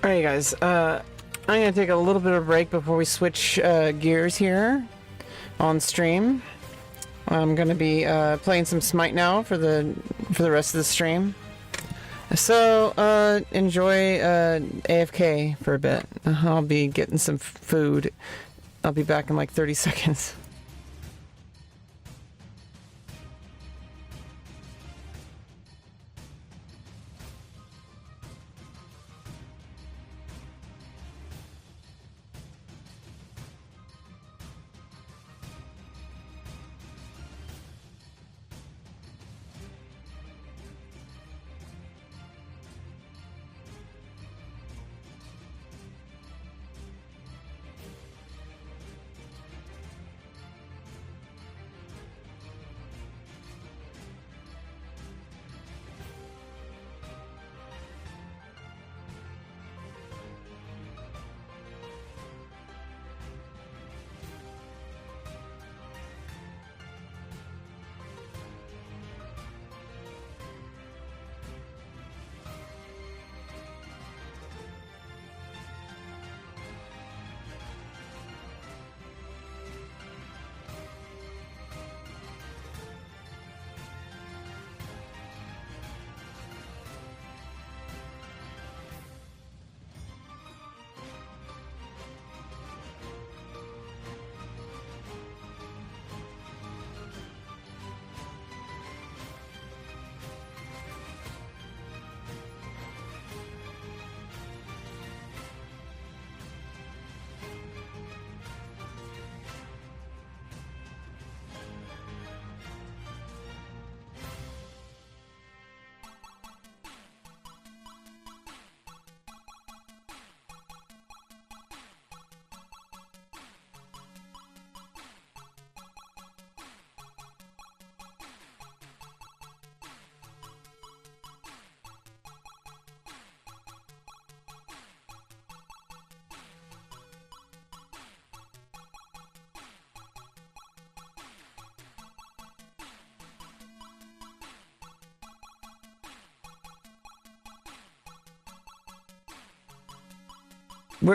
Alright guys, I'm gonna take a little bit of a break before we switch gears here on stream. I'm gonna be playing some Smite now for the rest of the stream. So enjoy AFK for a bit. I'll be getting some food. I'll be back in like 30 seconds.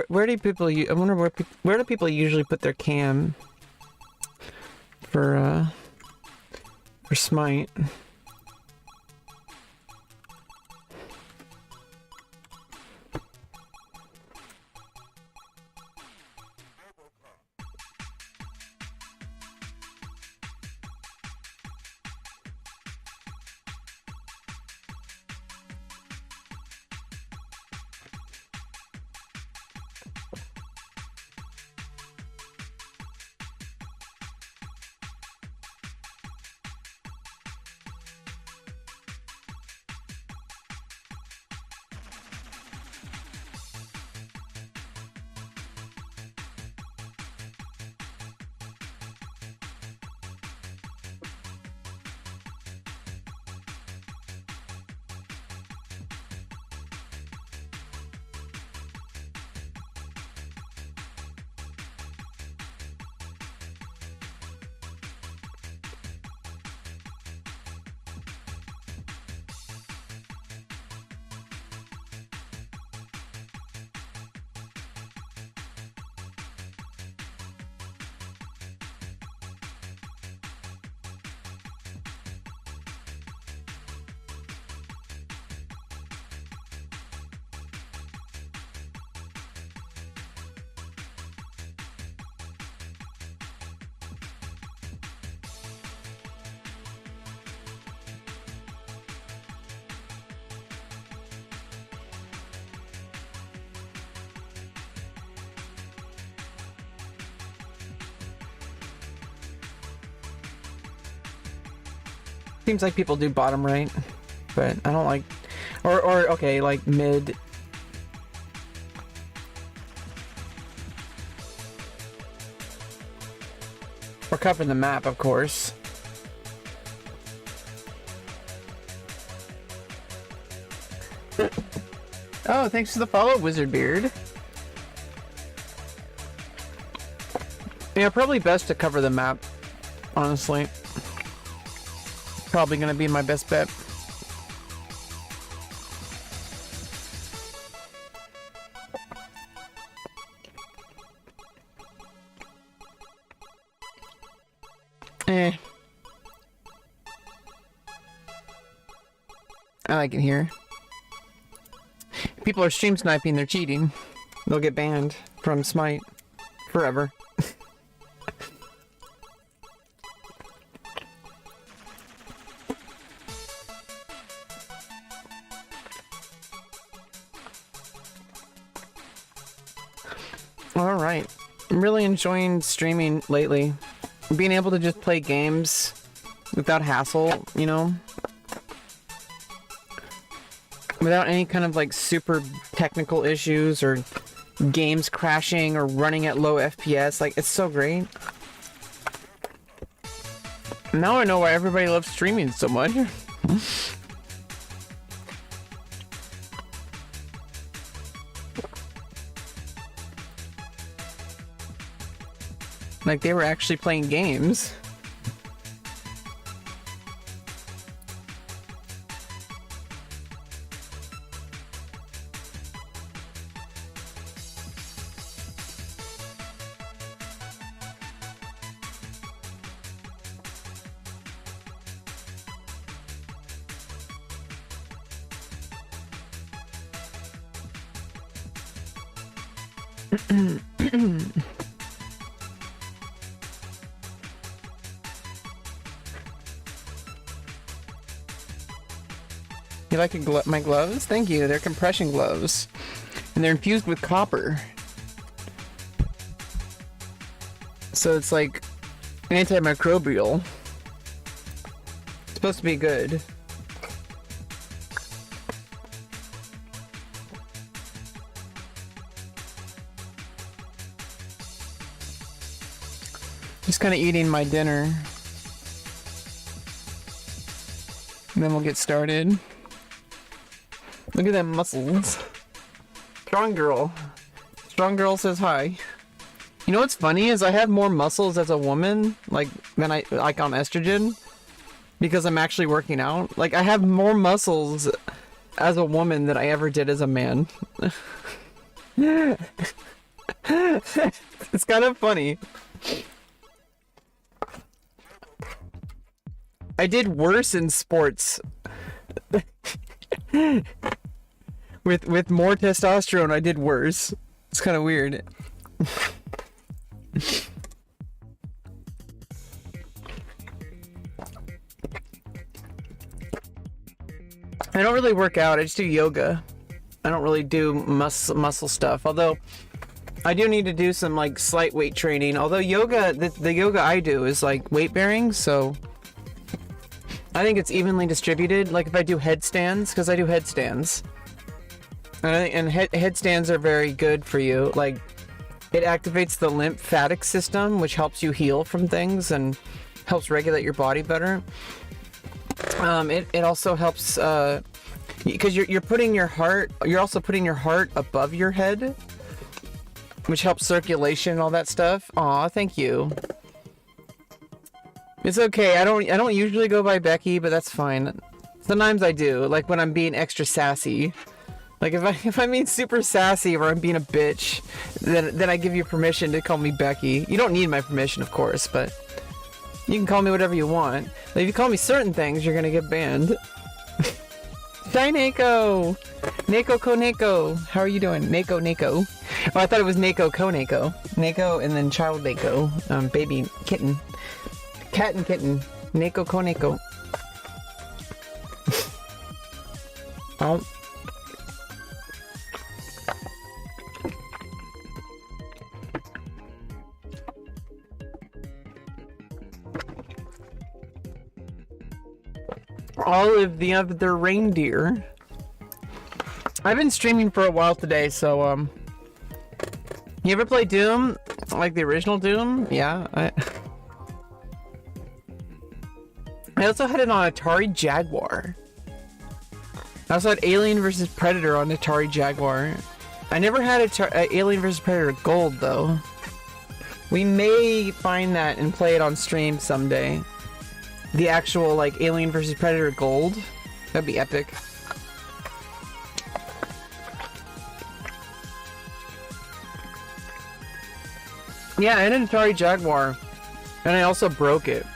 Where do people? I wonder where do people usually put their cam for Smite? Seems like people do bottom right, but I don't like, or okay, like mid. We're covering the map, of course. Oh, thanks for the follow, Wizardbeard. Yeah, probably best to cover the map, honestly. Probably gonna be my best bet. Eh. I like it here. People are stream sniping, they're cheating. They'll get banned from Smite forever. Alright. I'm really enjoying streaming lately. Being able to just play games without hassle, you know? Without any kind of like super technical issues or games crashing or running at low FPS. Like, it's so great. Now I know why everybody loves streaming so much. Like, they were actually playing games. You like my gloves? Thank you. They're compression gloves. And they're infused with copper. So it's like antimicrobial. It's supposed to be good. Just kind of eating my dinner. And then we'll get started. Look at them muscles. Strong girl. Strong girl says hi. You know what's funny is I have more muscles as a woman, like, than I like on estrogen, because I'm actually working out. Like, I have more muscles as a woman than I ever did as a man. It's kind of funny. I did worse in sports. With more testosterone, I did worse. It's kind of weird. I don't really work out. I just do yoga. I don't really do muscle stuff. Although I do need to do some like slight weight training. Although yoga, the yoga I do is like weight bearing, so I think it's evenly distributed. Like if I do headstands, because I do headstands. And headstands are very good for you. Like, it activates the lymphatic system, which helps you heal from things and helps regulate your body better. It also helps because you're putting your heart. You're also putting your heart above your head, which helps circulation and all that stuff. Aw, thank you. It's okay. I don't usually go by Becky, but that's fine. Sometimes I do, like when I'm being extra sassy. Like if I'm being super sassy or I'm being a bitch, then I give you permission to call me Becky. You don't need my permission, of course, but you can call me whatever you want. Like if you call me certain things, you're gonna get banned. Hi, Nako! Nako Koneko! How are you doing? Nako. Oh, I thought it was Nako Koneko. Nako and then child Nako. Baby kitten. Cat and kitten. Nako Koneko. Oh. All of the other reindeer. I've been streaming for a while today, so you ever play Doom? Like the original Doom? Yeah. I also had it on Atari Jaguar. I also had Alien vs Predator on Atari Jaguar. I never had Alien vs Predator Gold though. We may find that and play it on stream someday. The actual, like, Alien vs Predator Gold. That'd be epic. Yeah, and an Atari Jaguar. And I also broke it.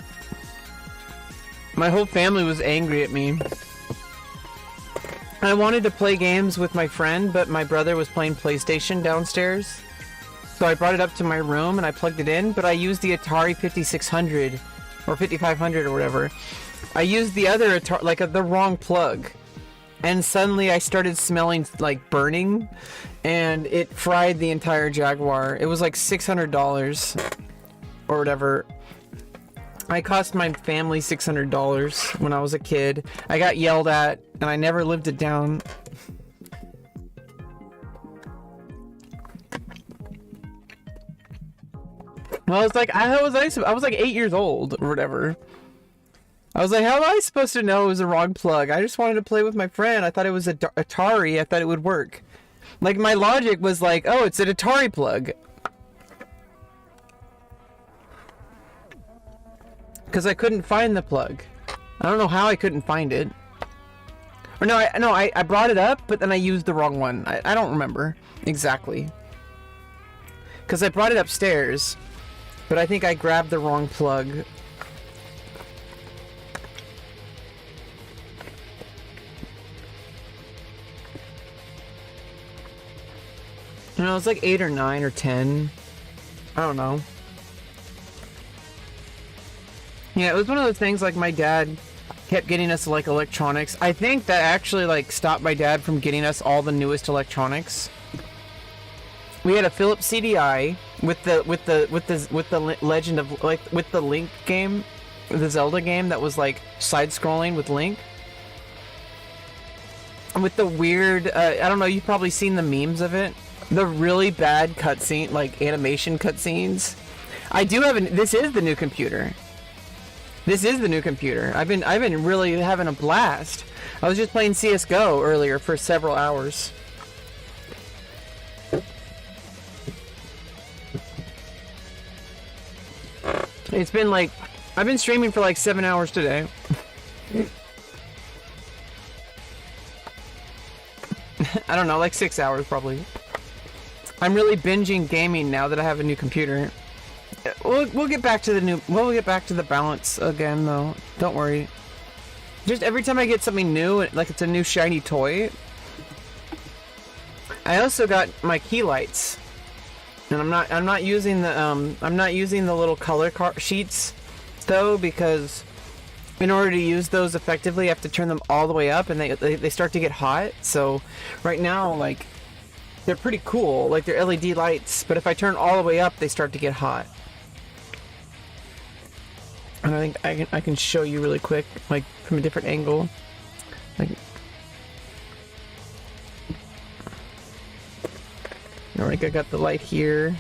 My whole family was angry at me. I wanted to play games with my friend, but my brother was playing PlayStation downstairs. So I brought it up to my room and I plugged it in, but I used the Atari 5600 or 5500 or whatever. I used the other Atari, like the wrong plug. And suddenly I started smelling like burning and it fried the entire Jaguar. It was like $600 or whatever. I cost my family $600 when I was a kid. I got yelled at and I never lived it down. Well, I was like, I was like 8 years old or whatever. I was like, how am I supposed to know it was the wrong plug? I just wanted to play with my friend. I thought it was a Atari. I thought it would work. Like, my logic was like, oh, it's an Atari plug. Because I couldn't find the plug. I don't know how I couldn't find it. Or no, I brought it up, but then I used the wrong one. I don't remember exactly. Because I brought it upstairs, but I think I grabbed the wrong plug. You know, it was like 8 or 9 or 10. I don't know. Yeah, it was one of those things like my dad kept getting us like electronics. I think that actually like stopped my dad from getting us all the newest electronics. We had a Philips CDI with the Legend of like with the Link game, the Zelda game that was like side scrolling with Link. With the weird I don't know, you've probably seen the memes of it. The really bad cutscene, like animation cutscenes. I do have this is the new computer. This is the new computer. I've been really having a blast. I was just playing CS:GO earlier for several hours. It's been like I've been streaming for like 7 hours today. I don't know, like 6 hours probably. I'm really binging gaming now that I have a new computer. We'll get back to the balance again though. Don't worry. Just every time I get something new, like it's a new shiny toy. I also got my key lights, and I'm not using the little color sheets though, because in order to use those effectively, I have to turn them all the way up, and they start to get hot. So right now, like, they're pretty cool, like they're LED lights, but if I turn all the way up, they start to get hot. And I think I can show you really quick, like from a different angle. Like, alright, I got the light here.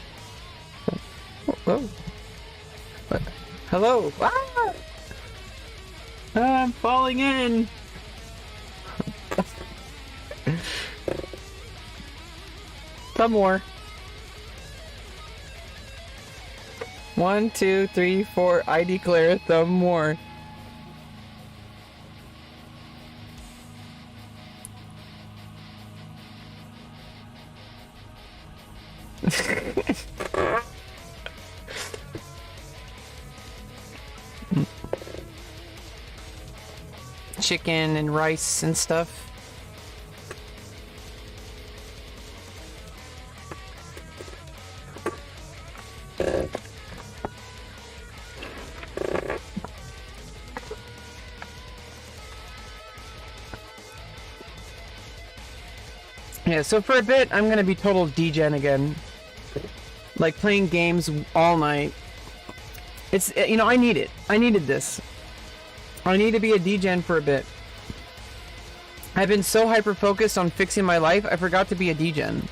Whoa! What? Hello! Ah! I'm falling in. Some more. 1, 2, 3, 4. I declare some more. Chicken and rice and stuff. Yeah, so for a bit, I'm gonna be total degen again. Like, playing games all night. It's, you know, I need it. I needed this. I need to be a degen for a bit. I've been so hyper-focused on fixing my life, I forgot to be a degen.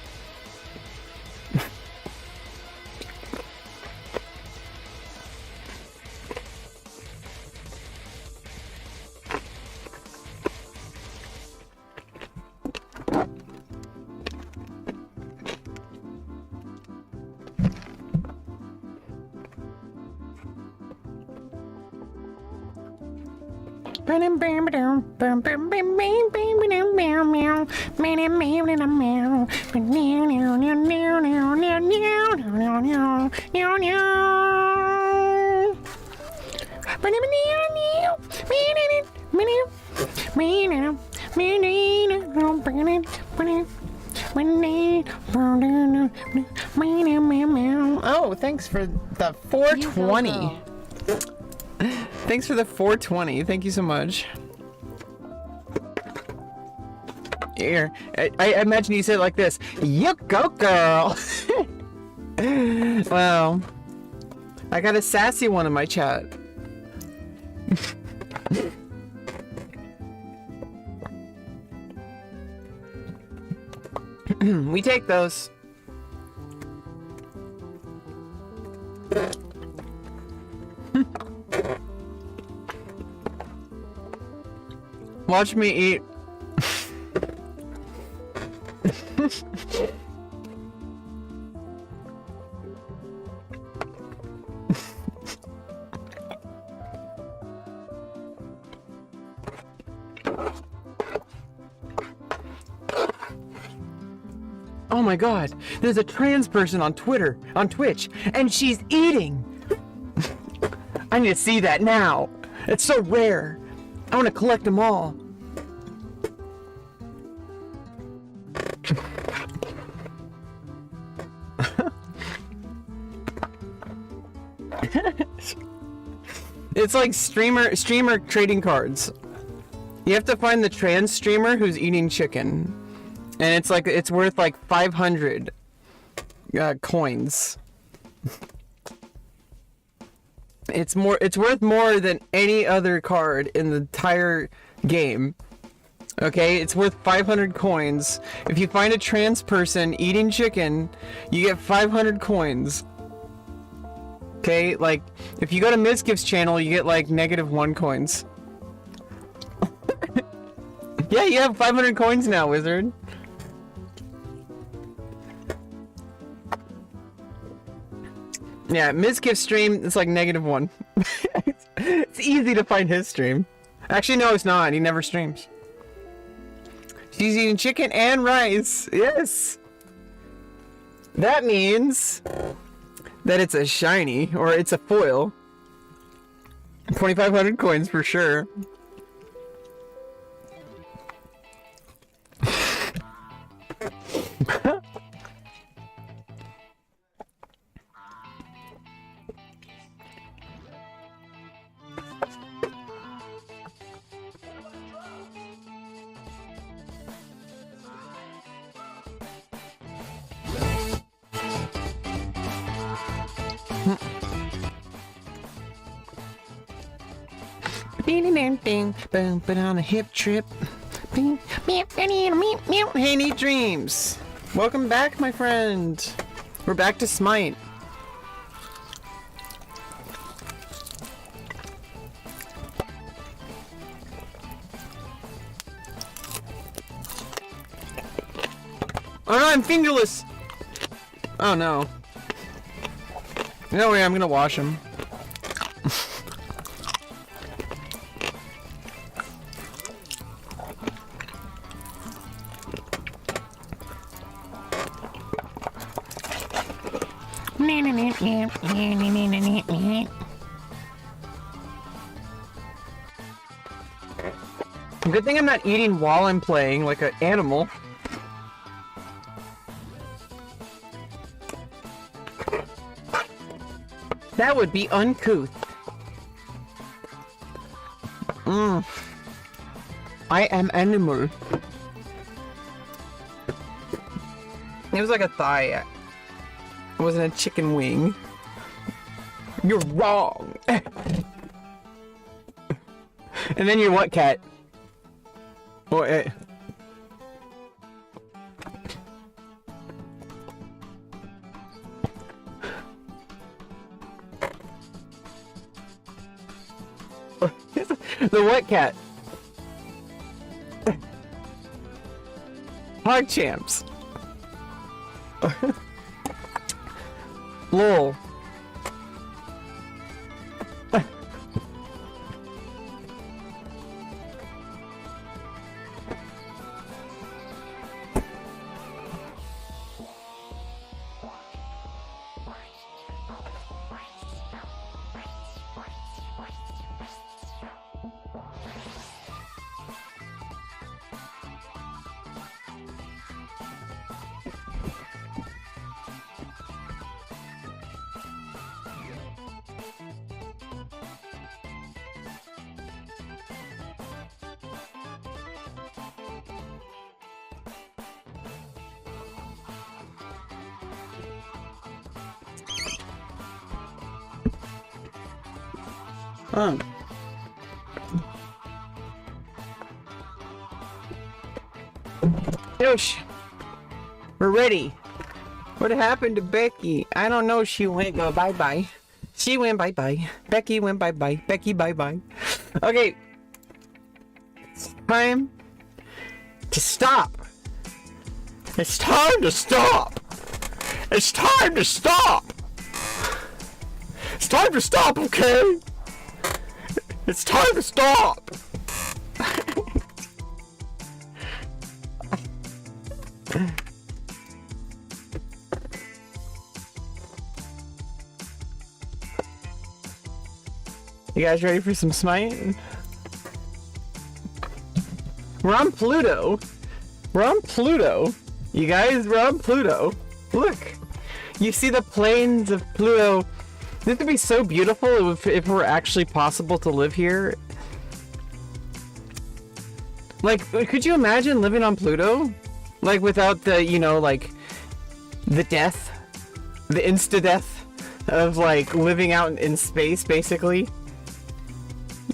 Oh, thanks for the 420. Thanks for the 420. Thank you so much. Here, I imagine you said it like this. You go, girl. Wow. I got a sassy one in my chat. We take those. Watch me eat. Oh my god, there's a trans person on Twitch, and she's eating! I need to see that now! It's so rare! I want to collect them all! It's like streamer trading cards. You have to find the trans streamer who's eating chicken. And it's like, it's worth like 500 coins. It's worth more than any other card in the entire game. Okay, it's worth 500 coins. If you find a trans person eating chicken, you get 500 coins. Okay, like, if you go to Mizkif's channel, you get like -1 coins. Yeah, you have 500 coins now, wizard. Yeah, Mizkif's stream, it's like -1. It's easy to find his stream. Actually, no, it's not. He never streams. She's eating chicken and rice. Yes. That means that it's a shiny, or it's a foil. 2,500 coins for sure. But on a hip trip. Hey, Neat Dreams. Welcome back, my friend. We're back to Smite. Oh no, I'm fingerless. Oh no. No way, I'm gonna wash him. Good thing I'm not eating while I'm playing like an animal. That would be uncouth. I am animal. It was like a thigh. It wasn't a chicken wing. You're wrong. And then you're what, cat? Oh, the what cat? Hog champs. Lol. Huh. Yosh! We're ready. What happened to Becky? I don't know. She went bye-bye. She went bye-bye. Becky went bye-bye. Becky bye-bye. Okay. It's time to stop. It's time to stop. It's time to stop. It's time to stop, okay? It's time to stop. You guys ready for some smite? We're on Pluto. We're on Pluto. You guys, we're on Pluto. Look. You see the plains of Pluto. This would be so beautiful if it were actually possible to live here. Like, could you imagine living on Pluto? Like, without the, you know, like, the death. The insta-death of, like, living out in space, basically.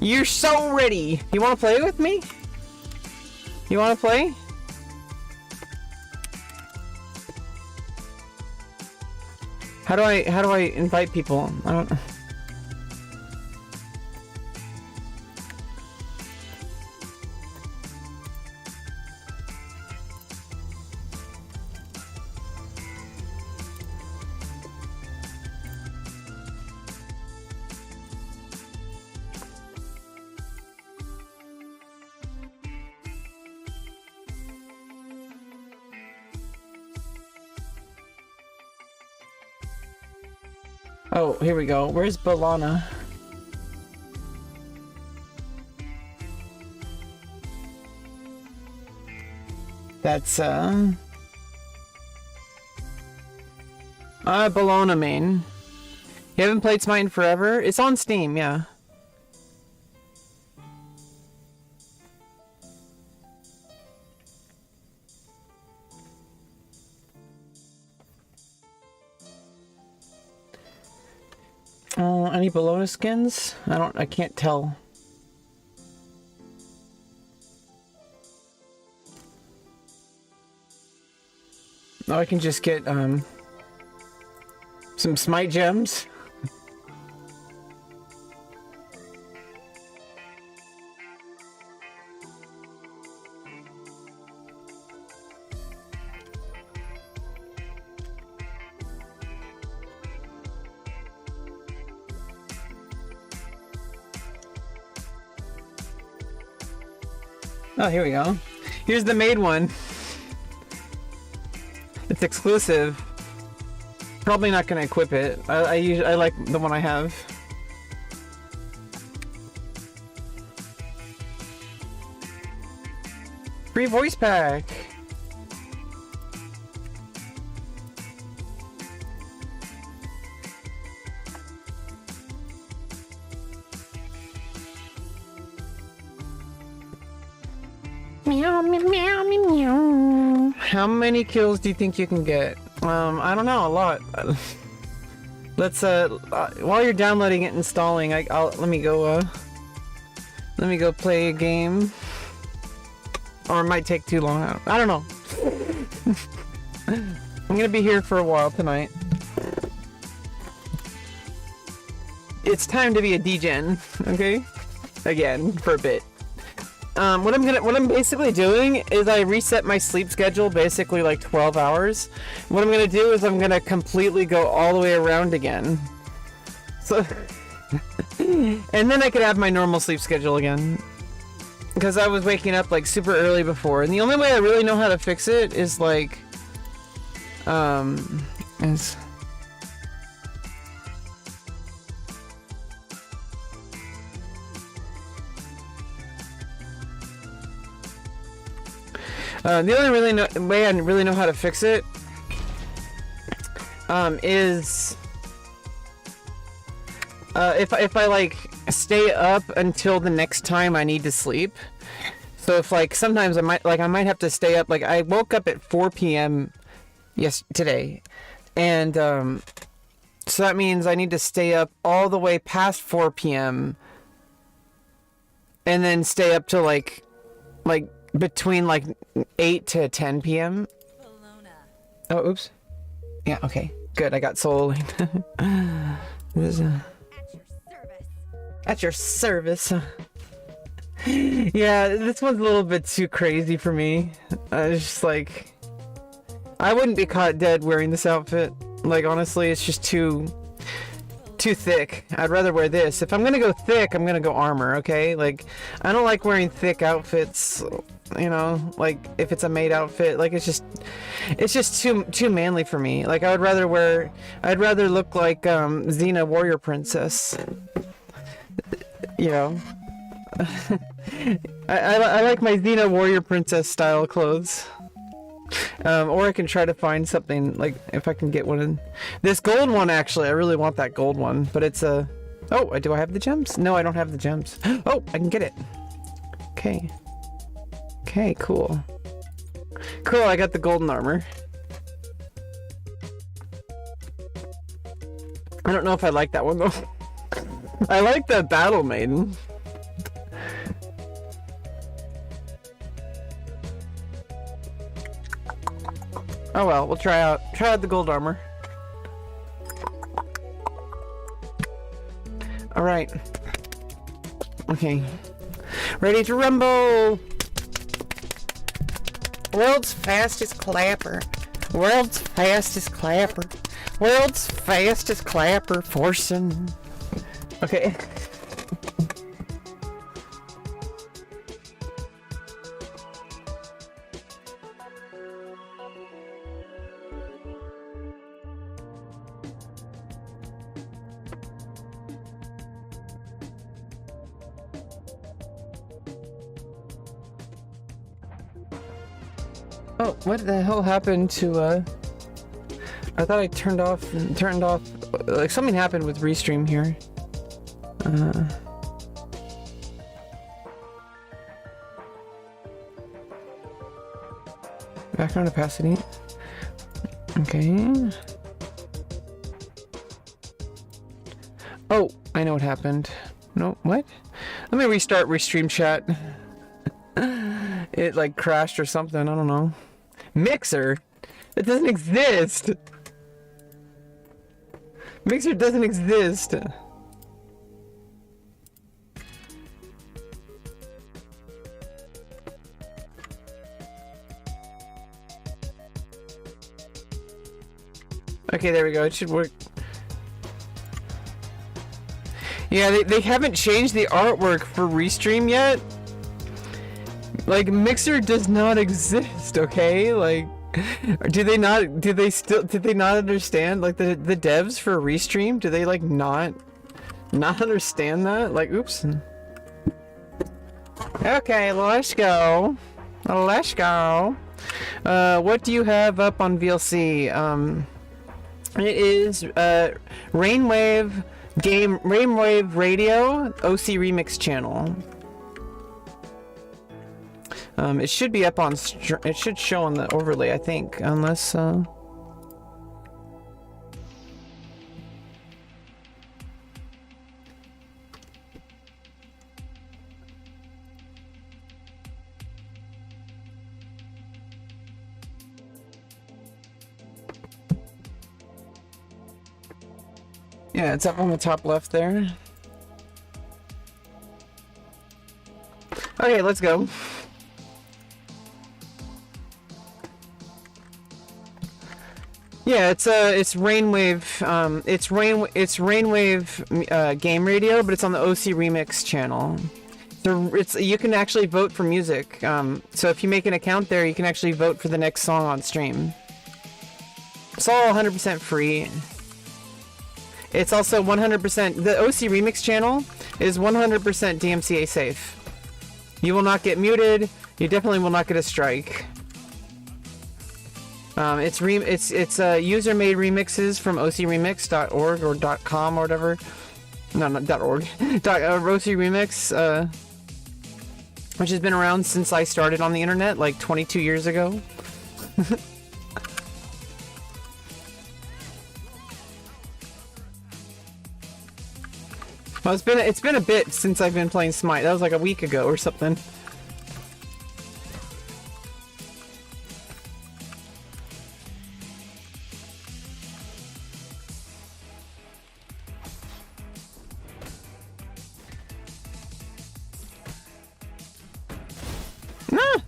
You're so ready! You wanna play with me? You wanna play? How do I invite people? I don't... Oh, here we go. Where's Balana? That's, Bologna main. You haven't played Smite in forever? It's on Steam, yeah. Any Bologna skins? I can't tell. Oh, I can just get, some Smite gems. Oh, here we go. Here's the made one. It's exclusive. Probably not gonna equip it. I like the one I have. Free voice pack. Meow, meow, meow, meow, meow. How many kills do you think you can get? I don't know, a lot. Let's while you're downloading it, installing, let me go play a game. Or it might take too long. I don't know. I'm gonna be here for a while tonight. It's time to be a degen, okay? Again, for a bit. What I'm basically doing is I reset my sleep schedule basically like 12 hours. What I'm gonna do is I'm gonna completely go all the way around again. So, and then I could have my normal sleep schedule again. Because I was waking up like super early before, and the only way I really know how to fix it is like, is... the only way I really know how to fix it is if I like stay up until the next time I need to sleep. So if like sometimes I might have to stay up. Like I woke up at 4 p.m. today, and so that means I need to stay up all the way past 4 p.m. and then stay up till like between like 8 to 10 p.m. Oh, oops. Yeah, okay. Good, I got soul. At your service. Yeah, this one's a little bit too crazy for me. It's just like, I wouldn't be caught dead wearing this outfit. Like, honestly, it's just too thick. I'd rather wear this. If I'm gonna go thick, I'm gonna go armor, okay? Like, I don't like wearing thick outfits, you know, like if it's a maid outfit. Like, it's just too manly for me. Like, I'd rather look like Xena warrior princess, you know. I like my Xena warrior princess style clothes. Or I can try to find something, like, if I can get one in this gold one. Actually, I really want that gold one, but it's a oh, do I have the gems? No, I don't have the gems. Oh, I can get it. Okay, cool, I got the golden armor. I don't know if I like that one though. I like the battle maiden. Oh well, we'll try out the gold armor. All right. Okay. Ready to rumble. World's fastest clapper. World's fastest clapper. World's fastest clapper forcing. Okay. Oh, what the hell happened to, I thought I turned off, like something happened with Restream here. Background opacity. Okay. Oh, I know what happened. No, what? Let me restart Restream chat. It like crashed or something, I don't know. Mixer? It doesn't exist! Mixer doesn't exist! Okay, there we go, it should work. Yeah, they haven't changed the artwork for Restream yet. Like, Mixer does not exist, okay? Like, did they not understand, like, the devs for Restream? Do they, like, not understand that? Like, oops. Okay, let's go. Let's go. What do you have up on VLC? It is, Rainwave Radio OC Remix channel. It should be up on, it should show on the overlay, I think, unless, yeah, it's up on the top left there. Okay, let's go. Yeah, it's Rainwave, it's Rainwave game radio, but it's on the OC Remix channel. So you can actually vote for music. So if you make an account there, you can actually vote for the next song on stream. It's all 100% free. It's also 100%, the OC Remix channel is 100% DMCA safe. You will not get muted. You definitely will not get a strike. It's user-made remixes from ocremix.org or .com or whatever. No, not .org. OC Remix, which has been around since I started on the internet, like 22 years ago. Well, it's been a bit since I've been playing Smite. That was like a week ago or something. Ah!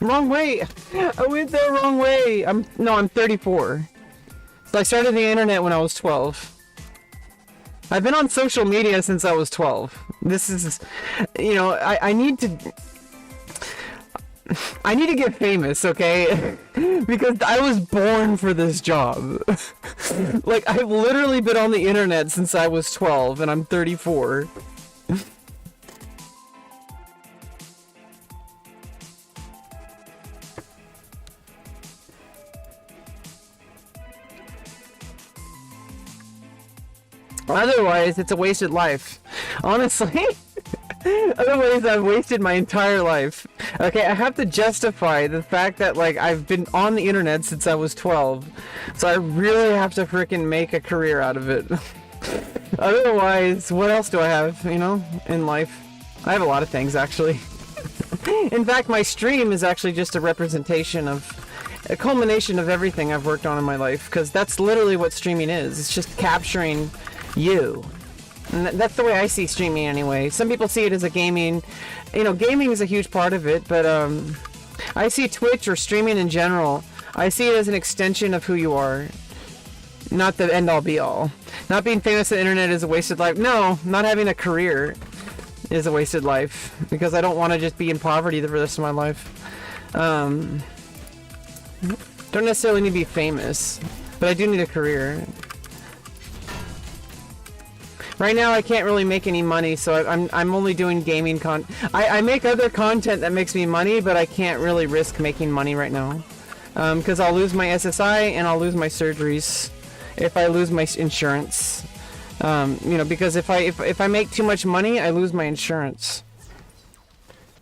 Wrong way. I went the wrong way. I'm 34. So I started the internet when I was 12. I've been on social media since I was 12. This is, you know, I need to get famous, okay? Because I was born for this job. Like, I've literally been on the internet since I was 12 and I'm 34. Otherwise, it's a wasted life. Honestly, otherwise I've wasted my entire life. Okay, I have to justify the fact that, like, I've been on the internet since I was 12. So I really have to frickin' make a career out of it. Otherwise, what else do I have, you know, in life? I have a lot of things, actually. In fact, my stream is actually just a representation of a culmination of everything I've worked on in my life, because that's literally what streaming is. It's just capturing you. And that's the way I see streaming anyway. Some people see it as a gaming, you know, gaming is a huge part of it, but I see Twitch or streaming in general, I see it as an extension of who you are, not the end all be all. Not being famous on the internet is a wasted life. No, not having a career is a wasted life, because I don't want to just be in poverty the rest of my life. Don't necessarily need to be famous, but I do need a career. Right now, I can't really make any money, so I'm only doing gaming I make other content that makes me money, but I can't really risk making money right now, because I'll lose my SSI and I'll lose my surgeries if I lose my insurance. You know, because if I make too much money, I lose my insurance,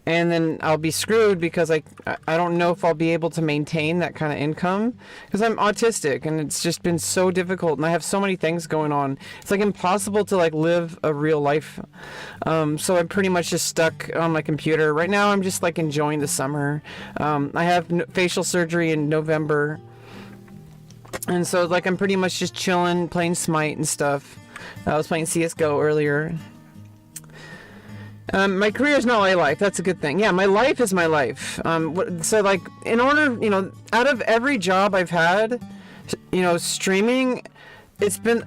and then I'll be screwed, because I don't know if I'll be able to maintain that kind of income, because I'm autistic and it's just been so difficult, and I have so many things going on. It's like impossible to like live a real life. So I'm pretty much just stuck on my computer right now. I'm just like enjoying the summer. I have facial surgery in November, and so like I'm pretty much just chilling, playing Smite and stuff. I was playing CSGO earlier. My career is not my life. That's a good thing. Yeah, my life is my life. So like, in order, you know, out of every job I've had, you know, streaming,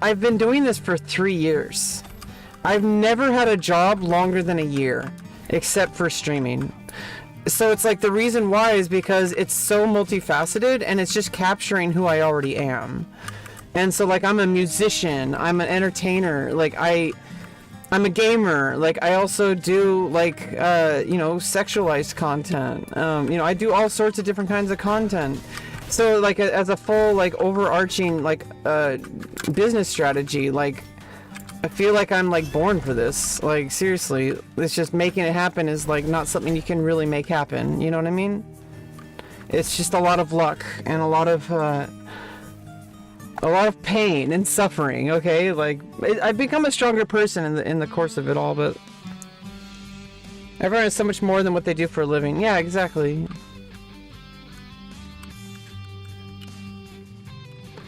I've been doing this for 3 years. I've never had a job longer than a year, except for streaming. So it's like, the reason why is because it's so multifaceted, and it's just capturing who I already am. And so like, I'm a musician, I'm an entertainer, like I'm a gamer, like I also do like you know, sexualized content. You know, I do all sorts of different kinds of content. So like as a full like overarching like business strategy, like I feel like I'm like born for this. Like seriously, it's just making it happen is like not something you can really make happen. You know what I mean? It's just a lot of luck and a lot of pain and suffering. Okay, like I've become a stronger person in the course of it all, but everyone is so much more than what they do for a living. Yeah, exactly.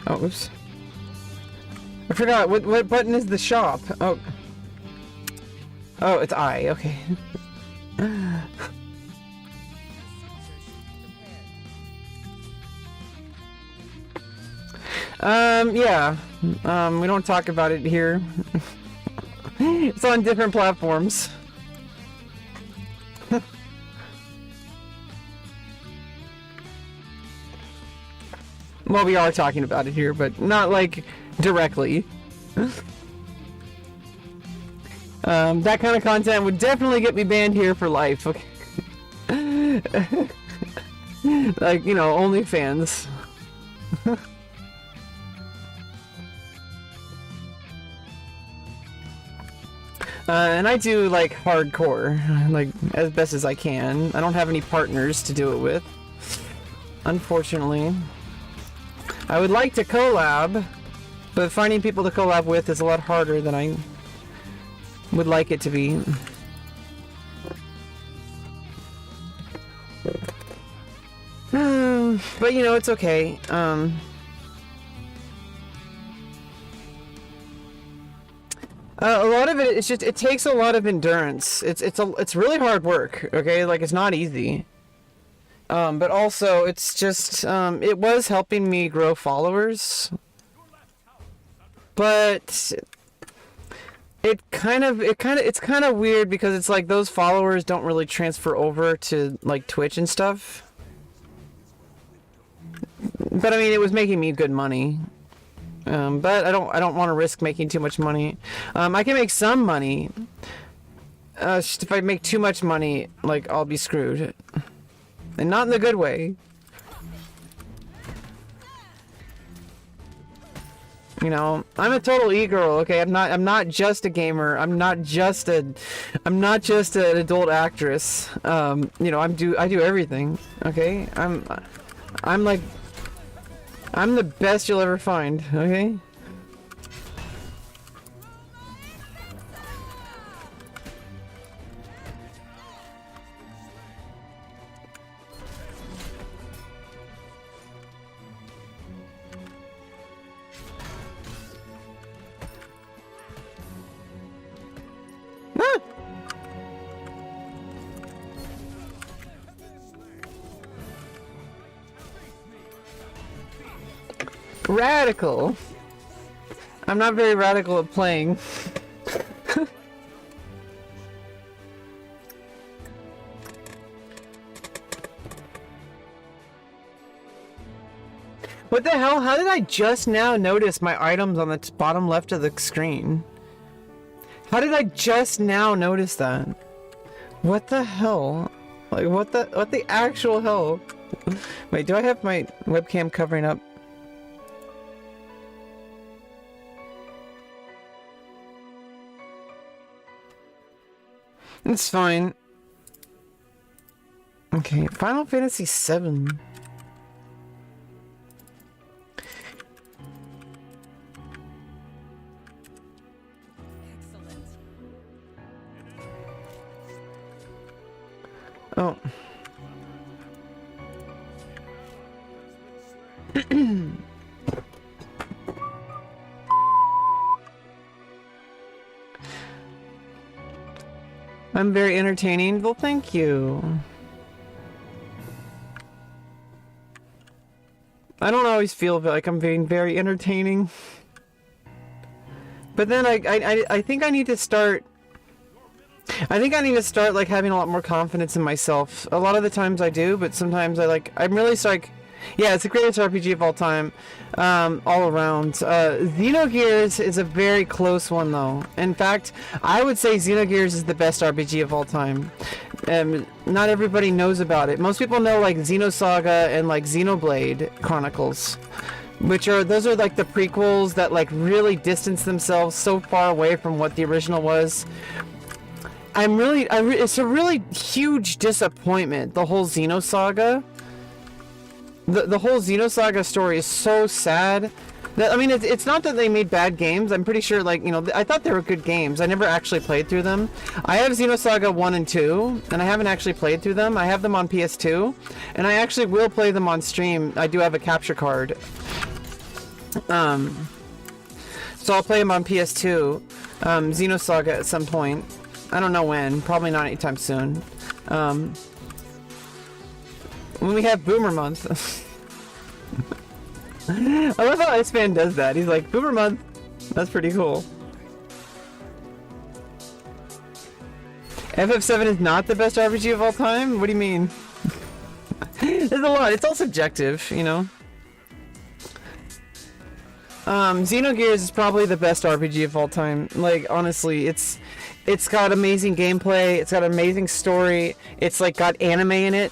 Oh, oops. I forgot what button is the shop. Oh, it's I. Okay. Yeah. We don't talk about it here. It's on different platforms. Well, we are talking about it here, but not like directly. That kind of content would definitely get me banned here for life. Okay. Like, you know, OnlyFans. And I do, like, hardcore, like, as best as I can. I don't have any partners to do it with, unfortunately. I would like to collab, but finding people to collab with is a lot harder than I would like it to be. But, you know, it's okay. A lot of it, it's just, it takes a lot of endurance. It's really hard work, okay? Like, it's not easy. But also, it's just, it was helping me grow followers. But it's kind of weird because it's like those followers don't really transfer over to, like, Twitch and stuff. But I mean, it was making me good money. But I don't want to risk making too much money. I can make some money. If I make too much money, like, I'll be screwed. And not in the good way. You know, I'm a total e-girl, okay? I'm not just a gamer. I'm not just an adult actress. You know, I do everything, okay? I'm like, I'm the best you'll ever find, okay? Ah! Radical. I'm not very radical at playing. What the hell? How did I just now notice my items on the bottom left of the screen? How did I just now notice that? What the hell? Like, what the actual hell? Wait, do I have my webcam covering up? It's fine. Okay, Final Fantasy VII. Oh. I'm very entertaining. Well, thank you. I don't always feel like I'm being very entertaining. But then I think I need to start... I think I need to start, like, having a lot more confidence in myself. A lot of the times I do, but sometimes I'm really like... Yeah, it's the greatest RPG of all time, all around. Xenogears is a very close one, though. In fact, I would say Xenogears is the best RPG of all time. Not everybody knows about it. Most people know, like, Xenosaga and, like, Xenoblade Chronicles, those are, like, the prequels that, like, really distance themselves so far away from what the original was. It's a really huge disappointment, the whole Xenosaga. The whole Xenosaga story is so sad. That, I mean, it's not that they made bad games. I'm pretty sure, like, you know, I thought they were good games. I never actually played through them. I have Xenosaga 1 and 2, and I haven't actually played through them. I have them on PS2, and I actually will play them on stream. I do have a capture card. So I'll play them on PS2, Xenosaga at some point. I don't know when. Probably not anytime soon. When we have Boomer Month. I love how Iceman does that. He's like, Boomer Month. That's pretty cool. FF7 is not the best RPG of all time? What do you mean? There's a lot. It's all subjective, you know? Xenogears is probably the best RPG of all time. Like, honestly, it's got amazing gameplay. It's got an amazing story. It's, like, got anime in it.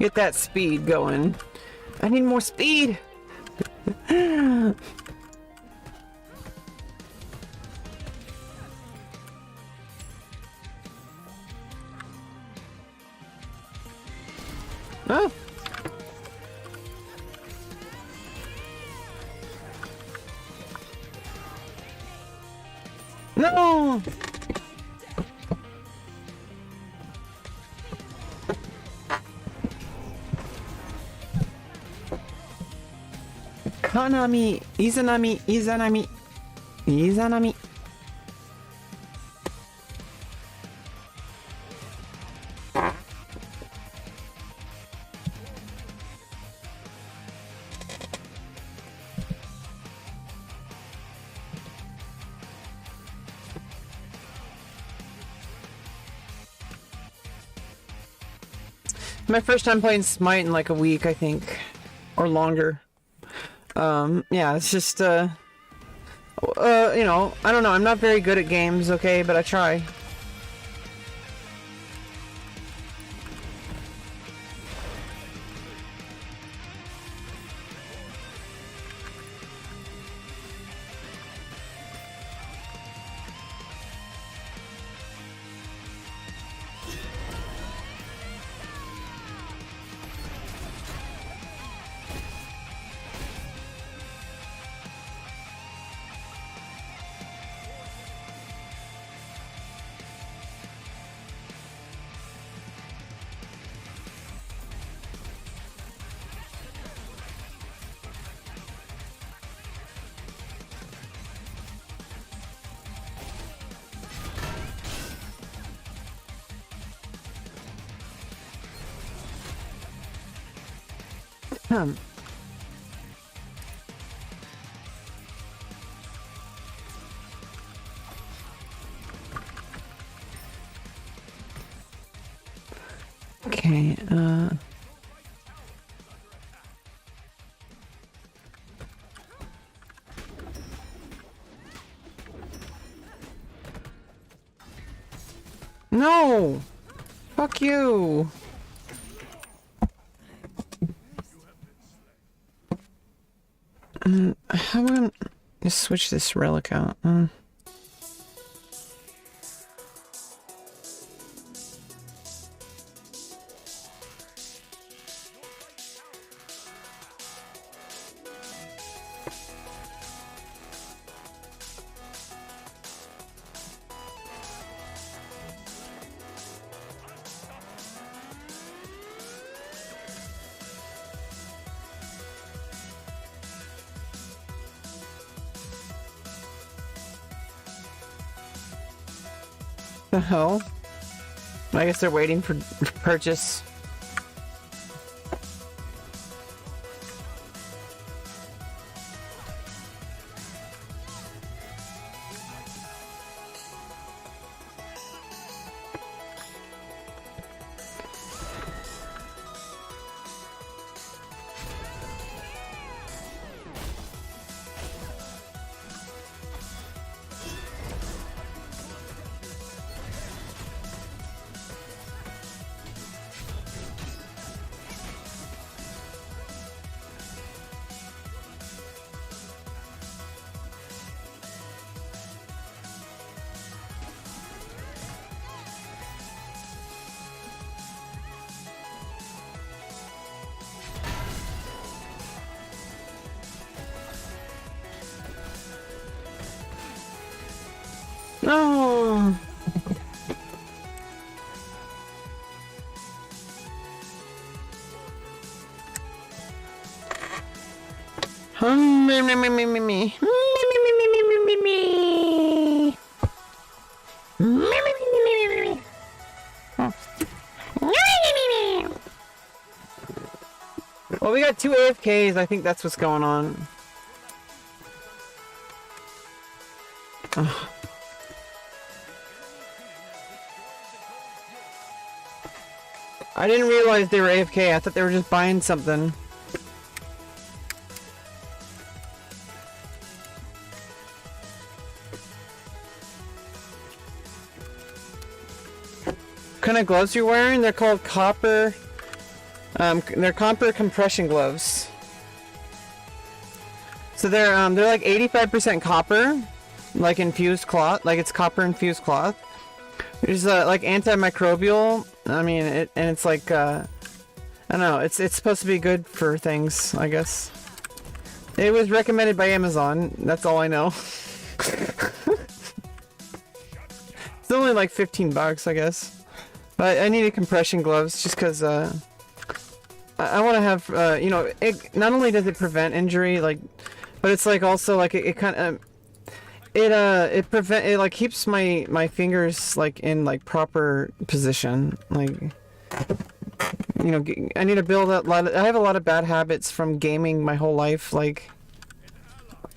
Get that speed going. I need more speed. Oh. No. Kanami, Izanami, Izanami, Izanami. My first time playing Smite in like a week, I think, or longer. Yeah, it's just, you know, I don't know, I'm not very good at games, okay, but I try. Okay, no! Fuck you! How am I gonna just switch this relic out? The hell? I guess they're waiting for purchase. No. Me. Well, we got 2 AFKs. I think that's what's going on. Ugh. I didn't realize they were AFK. I thought they were just buying something. What kind of gloves you're wearing? They're called copper They're copper compression gloves. So they're like 85% copper, like infused cloth, like it's copper infused cloth. There's like antimicrobial. I mean, it's like I don't know. It's supposed to be good for things, I guess. It was recommended by Amazon. That's all I know. It's only like 15 bucks, I guess. But I needed compression gloves just because I want to have you know, it not only does it prevent injury, like, but it's like also like it kind of it like keeps my fingers like in like proper position, like, you know, I need to build a lot of, I have a lot of bad habits from gaming my whole life, like,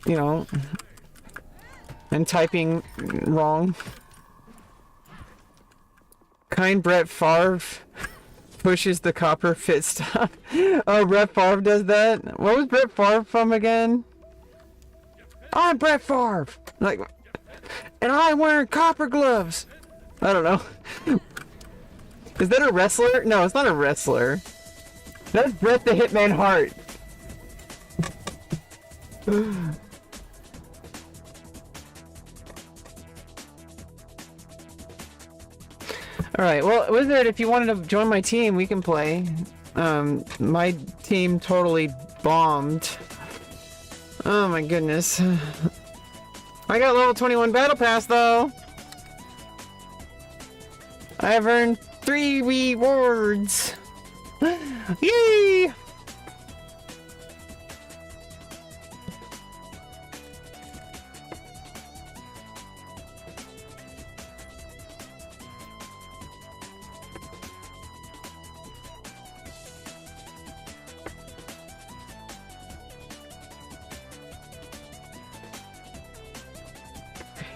you know, and typing wrong. Kind Brett Favre pushes the copper fit stuff. Oh, Brett Favre does that? What was Brett Favre from again? I'm Brett Favre! Like, and I'm wearing copper gloves! I don't know. Is that a wrestler? No, it's not a wrestler. That's Bret the Hitman Hart. Alright, well, Wizard, if you wanted to join my team, we can play. My team totally bombed. Oh my goodness. I got level 21 battle pass though. I have earned 3 rewards. Yay!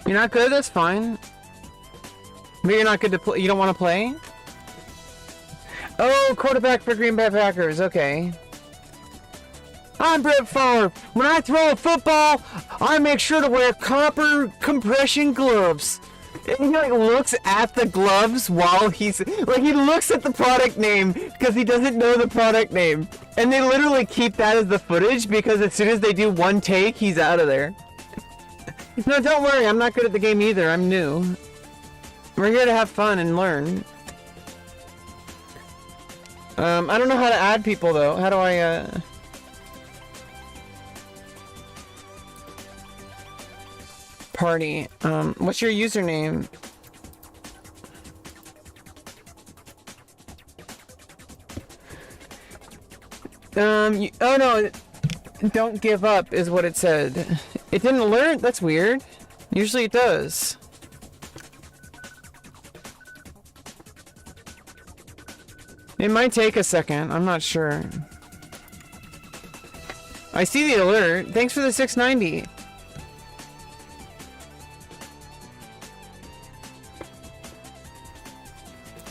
You're not good? That's fine. But you're not good to play? You don't want to play? Oh, quarterback for Green Bay Packers. Okay. I'm Brett Favre. When I throw a football, I make sure to wear copper compression gloves. And he like looks at the gloves while he's like, he looks at the product name because he doesn't know the product name. And they literally keep that as the footage because as soon as they do one take, he's out of there. No, don't worry, I'm not good at the game either, I'm new. We're here to have fun and learn. I don't know how to add people though. How do I, Party. What's your username? Oh no, don't give up is what it said. It didn't alert? That's weird. Usually it does. It might take a second. I'm not sure. I see the alert. Thanks for the 690.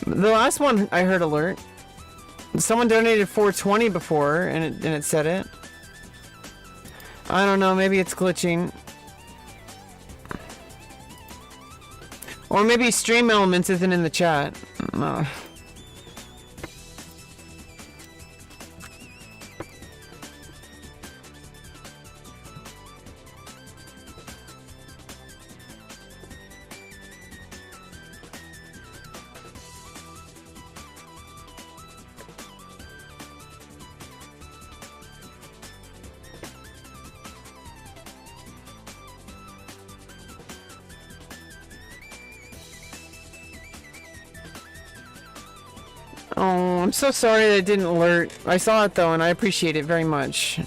The last one I heard alert. Someone donated 420 before and it said it. I don't know, maybe it's glitching. Or maybe Stream Elements isn't in the chat. Oh, I'm so sorry that it didn't alert. I saw it though, and I appreciate it very much.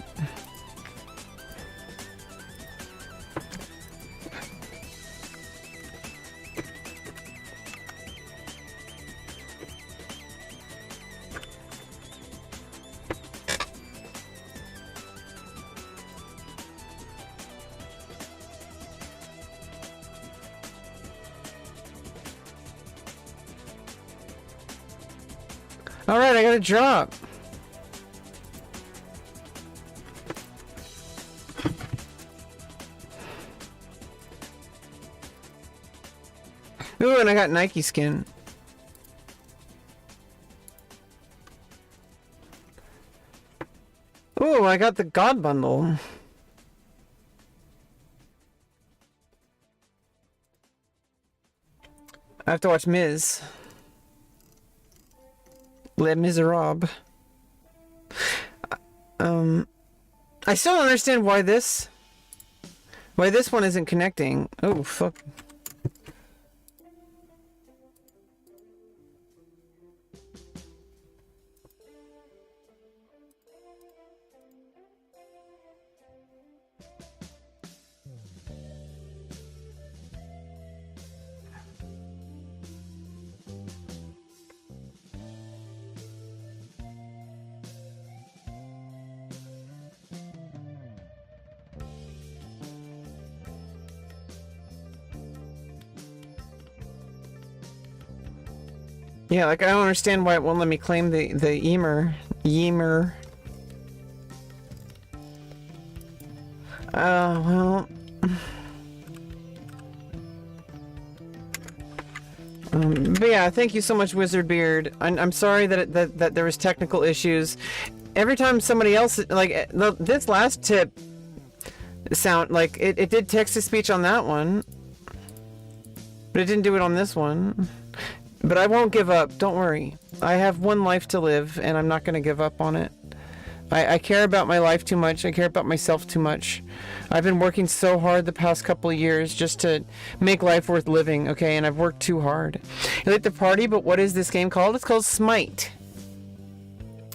Alright, I got a drop. Ooh, and I got Nike skin. I got the God bundle. I have to watch Miz. Les Miserables. I still don't understand why this one isn't connecting. Oh, fuck. Yeah, like I don't understand why it won't let me claim the Yemer. Well. But yeah, thank you so much, Wizard Beard. I'm sorry that that there was technical issues. Every time somebody else, like this last tip, sound like it did text to speech on that one, but it didn't do it on this one. But I won't give up. Don't worry. I have one life to live, and I'm not going to give up on it. I care about my life too much. I care about myself too much. I've been working so hard the past couple of years just to make life worth living, okay? And I've worked too hard. You like the party, but what is this game called? It's called Smite.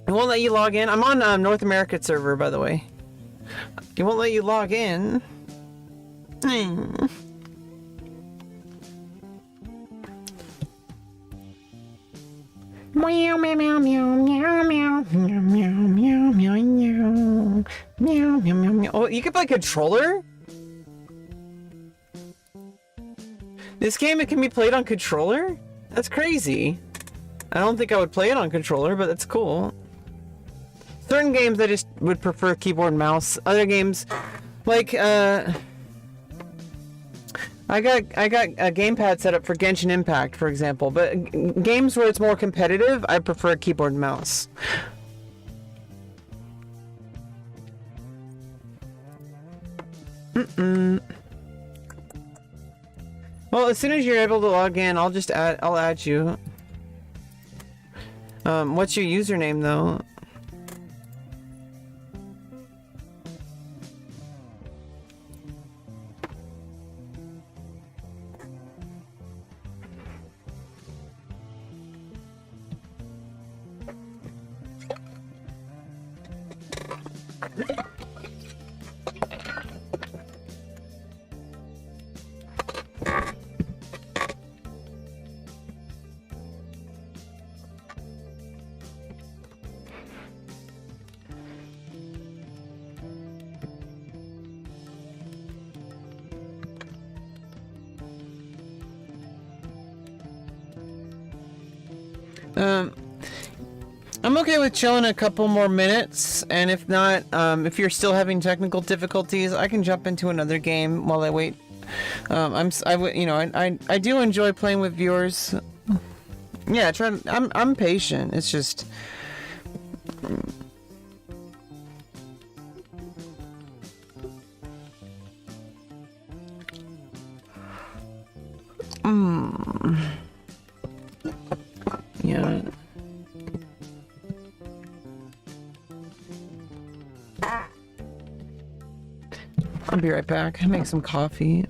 It won't let you log in. I'm on North America server, by the way. It won't let you log in. Meow meow meow meow meow meow meow meow meow meow meow meow meow. Oh, you can play controller? This game, it can be played on controller? That's crazy. I don't think I would play it on controller, but that's cool. Certain games I just would prefer keyboard and mouse. Other games, like I got a gamepad set up for Genshin Impact, for example, but games where it's more competitive, I prefer keyboard and mouse. Well, as soon as you're able to log in, I'll add you. What's your username though? I'm okay with chilling a couple more minutes, and if not, if you're still having technical difficulties, I can jump into another game while I wait. I do enjoy playing with viewers. Yeah, I'm patient. It's just. Yeah. I'll be right back. Make some coffee.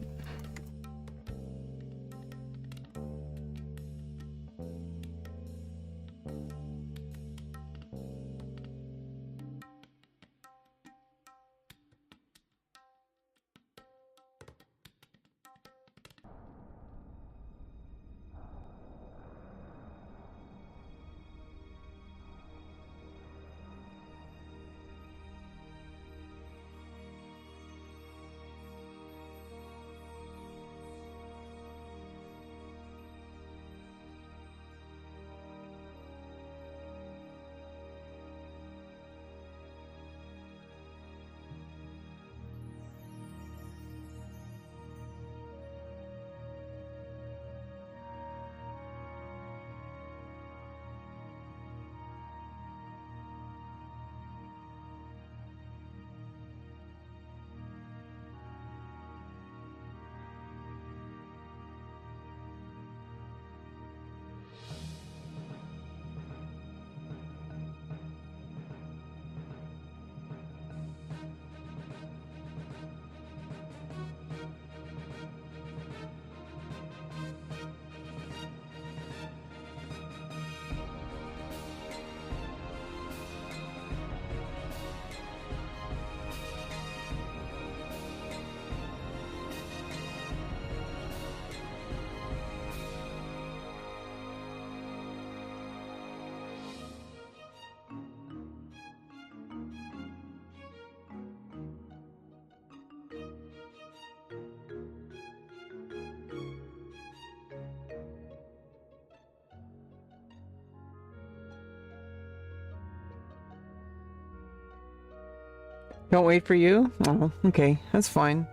Don't wait for you? Oh, okay. That's fine.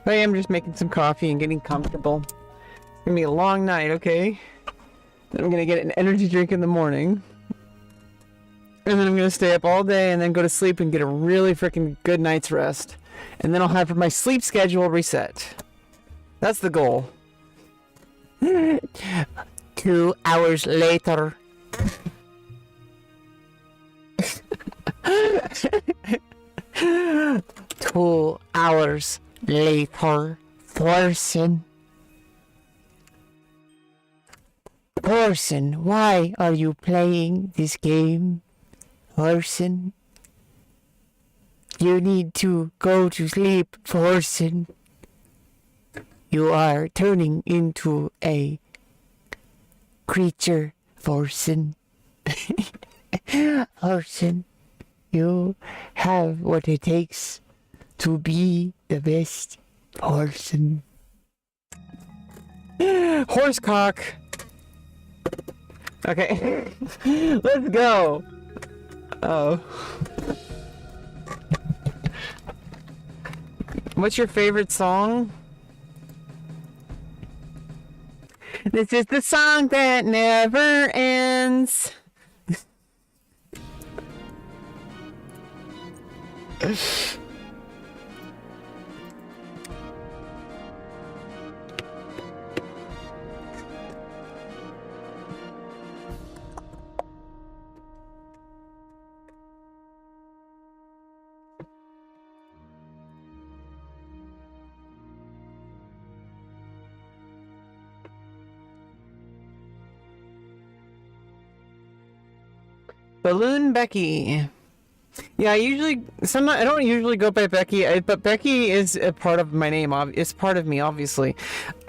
But I am just making some coffee and getting comfortable. It's gonna be a long night, okay? Then I'm gonna get an energy drink in the morning. And then I'm gonna stay up all day and then go to sleep and get a really freaking good night's rest. And then I'll have my sleep schedule reset. That's the goal. 2 hours later. 2 hours later. Thorson, why are you playing this game? Thorson, you need to go to sleep, Thorson. You are turning into a creature, Thorson. Thorson, you have what it takes to be the best Thorson. Horsecock. Okay, let's go. Oh. What's your favorite song? This is the song that never ends. Balloon Becky. Yeah, I don't usually go by Becky, but Becky is a part of my name. It's part of me, obviously.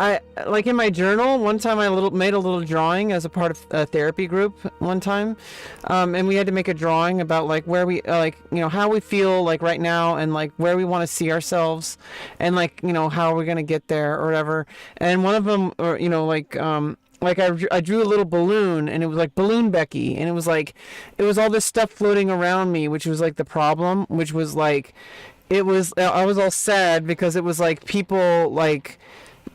I like in my journal. One time, I made a little drawing as a part of a therapy group. One time, and we had to make a drawing about like where we how we feel like right now, and like where we want to see ourselves, and like how we're gonna get there or whatever. And one of them, or like I drew a little balloon, and it was like Balloon Becky, and it was all this stuff floating around me, which was like the problem, which was like I was all sad because it was like people like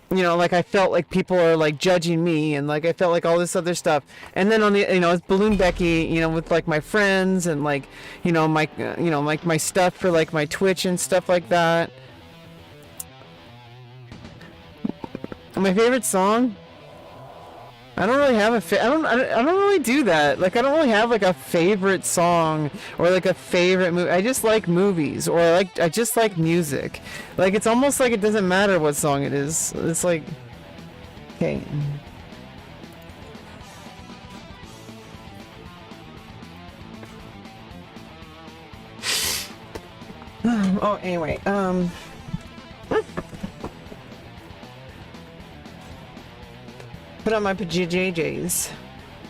like I felt like people are like judging me, and like I felt like all this other stuff. And then on the it's Balloon Becky, with like my friends and like my like my stuff for like my Twitch and stuff like that. My favorite song? I don't really have I don't really do that. Like I don't really have like a favorite song or like a favorite movie. I just like movies, or I just like music. Like it's almost like it doesn't matter what song it is. It's like okay. Oh, anyway, put on my PJJs.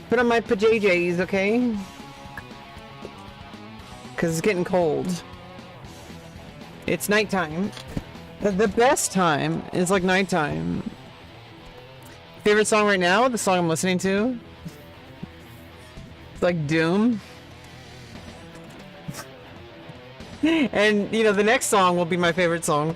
Put on my PJJs, okay? Because it's getting cold. It's nighttime. The best time is like nighttime. Favorite song right now? The song I'm listening to? It's like Doom. And, the next song will be my favorite song.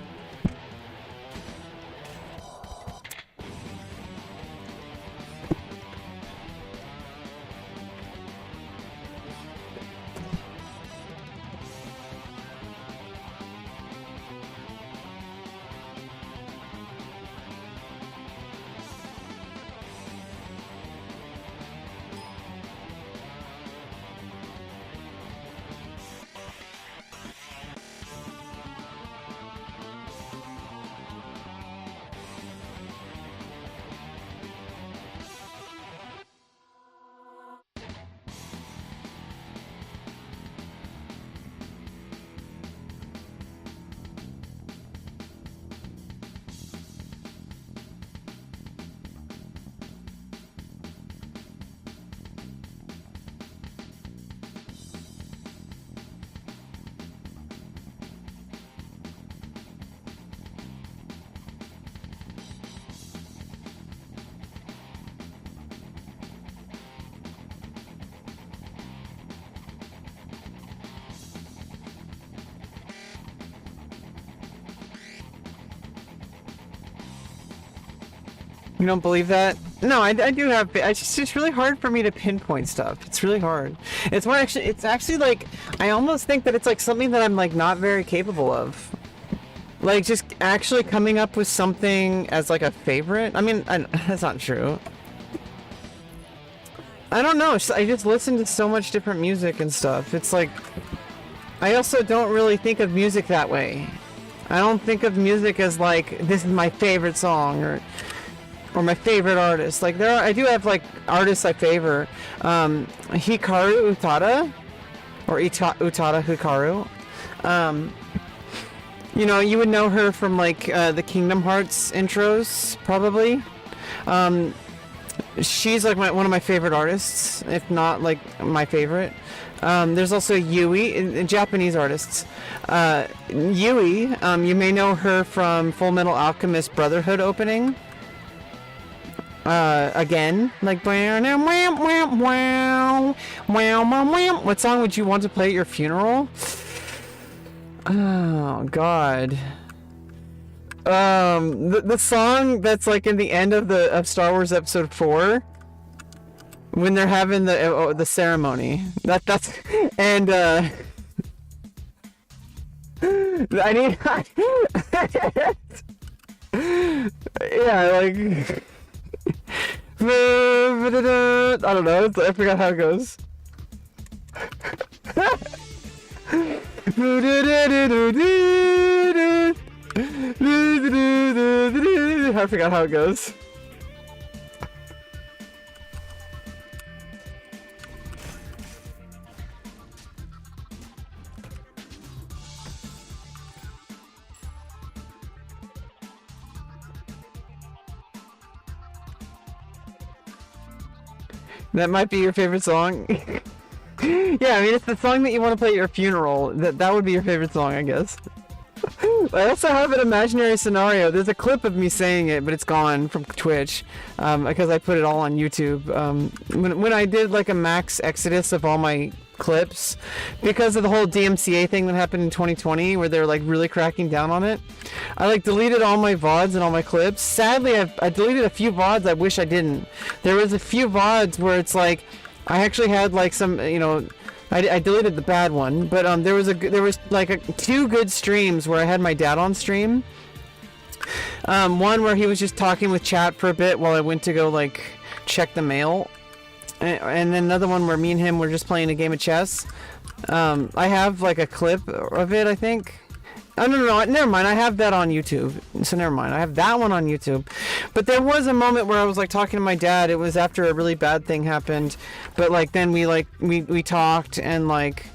You don't believe that? No, I do have. It's really hard for me to pinpoint stuff. It's really hard. It's actually like I almost think that it's like something that I'm like not very capable of. Like just actually coming up with something as like a favorite. I mean, that's not true. I don't know. I just listen to so much different music and stuff. It's like I also don't really think of music that way. I don't think of music as like this is my favorite song or my favorite artist. Like I do have like artists I favor. Hikaru Utada or Utada Hikaru. You know, you would know her from like the Kingdom Hearts intros probably. She's like one of my favorite artists, if not like my favorite. There's also Yui, Japanese artists. Yui, you may know her from Full Metal Alchemist Brotherhood opening. Again, like what song would you want to play at your funeral? Oh God. The song that's like in the end of Star Wars Episode 4 when they're having the ceremony. That's and I need yeah, like I don't know. I forgot how it goes. I forgot how it goes. That might be your favorite song. Yeah, I mean, it's the song that you want to play at your funeral. That would be your favorite song, I guess. I also have an imaginary scenario. There's a clip of me saying it, but it's gone from Twitch because I put it all on YouTube. When I did like a max exodus of all my clips, because of the whole DMCA thing that happened in 2020, where they're like really cracking down on it, I like deleted all my VODs and all my clips. Sadly, I deleted a few VODs I wish I didn't. There was a few VODs where it's like I actually had like some, you know, I deleted the bad one, but there was like two good streams where I had my dad on stream. One where he was just talking with chat for a bit while I went to go like check the mail, and then another one where me and him were just playing a game of chess. I have like a clip of it, I think. Oh, no, never mind. I have that on YouTube. So never mind. I have that one on YouTube. But there was a moment where I was like talking to my dad. It was after a really bad thing happened. But like then we talked and like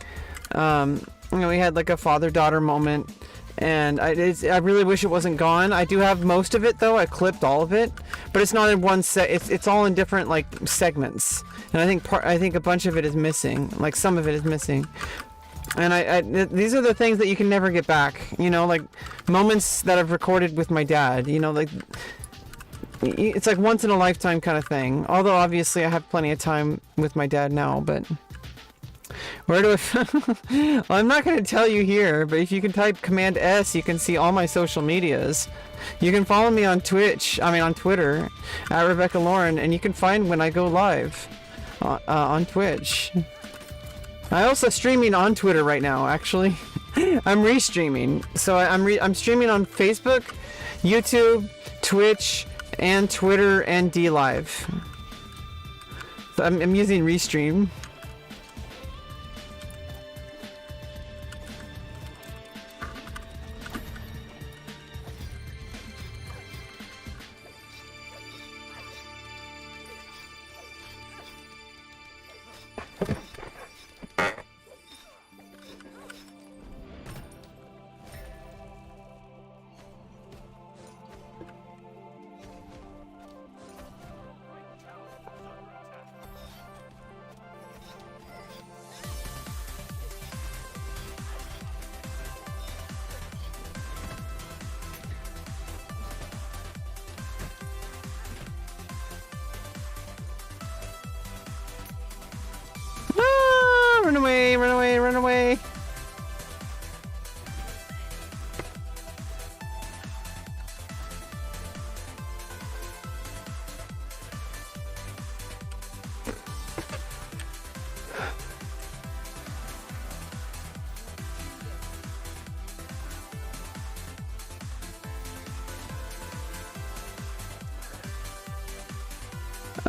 you know, we had like a father-daughter moment. And I really wish it wasn't gone. I do have most of it though. I clipped all of it, but it's not in one set. It's all in different like segments. And I think a bunch of it is missing. Like some of it is missing. And these are the things that you can never get back, you know, like moments that I've recorded with my dad, you know, like it's like once in a lifetime kind of thing. Although obviously I have plenty of time with my dad now, but where do I, well, I'm not going to tell you here, but if you can type Command S, you can see all my social medias. You can follow me on on Twitter at Rebecca Lauren, and you can find when I go live on Twitch. I'm also streaming on Twitter right now, actually. I'm restreaming. So I'm streaming on Facebook, YouTube, Twitch, and Twitter, and DLive. So I'm using Restream.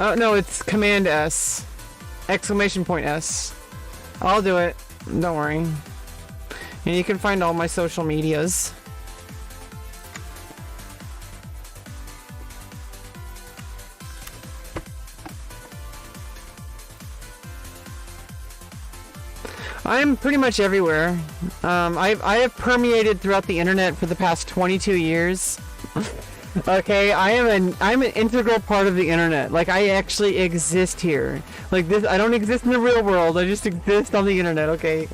Oh, no, it's Command S. Exclamation point S. I'll do it. Don't worry. And you can find all my social medias. I'm pretty much everywhere. I have permeated throughout the internet for the past 22 years. Okay, I'm an integral part of the internet. Like, I actually exist here. Like this, I don't exist in the real world. I just exist on the internet. Okay.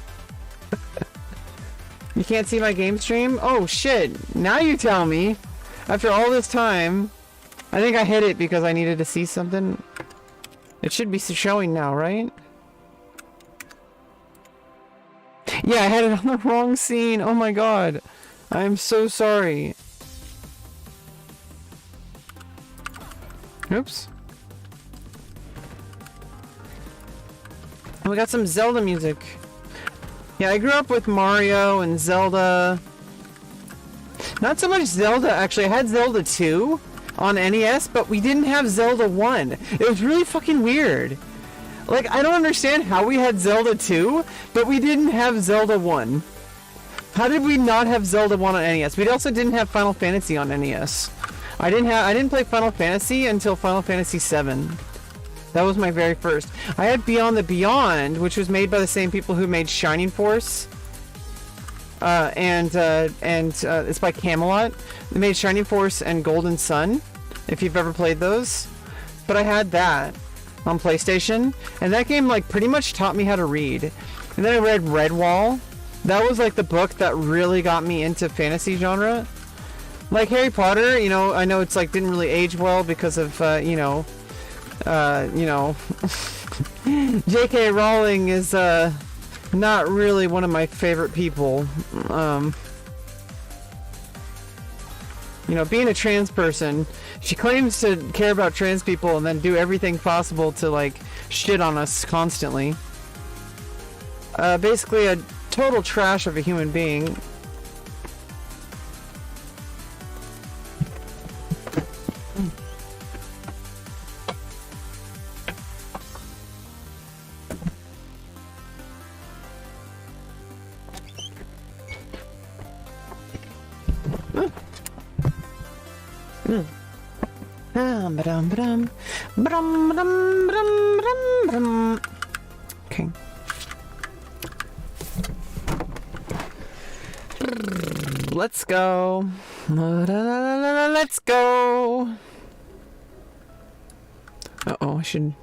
You can't see my game stream? Oh shit! Now you tell me. After all this time, I think I hit it because I needed to see something. It should be showing now, right? Yeah, I had it on the wrong scene. Oh my god. I am so sorry. Oops. We got some Zelda music. Yeah, I grew up with Mario and Zelda. Not so much Zelda, actually. I had Zelda 2 on NES, but we didn't have Zelda 1. It was really fucking weird. Like, I don't understand how we had Zelda 2, but we didn't have Zelda 1. How did we not have Zelda 1 on NES? We also didn't have Final Fantasy on NES. I didn't play Final Fantasy until Final Fantasy 7. That was my very first. I had Beyond the Beyond, which was made by the same people who made Shining Force. And it's by Camelot. They made Shining Force and Golden Sun, if you've ever played those. But I had that on PlayStation, and that game like pretty much taught me how to read. And then I read Redwall. That was like the book that really got me into fantasy genre. Like Harry Potter, you know, I know it's like didn't really age well because of J.K. Rowling is not really one of my favorite people. You know, being a trans person, she claims to care about trans people and then do everything possible to like shit on us constantly. Basically a total trash of a human being. Okay. Let's go. Let's go. Uh-oh, I should...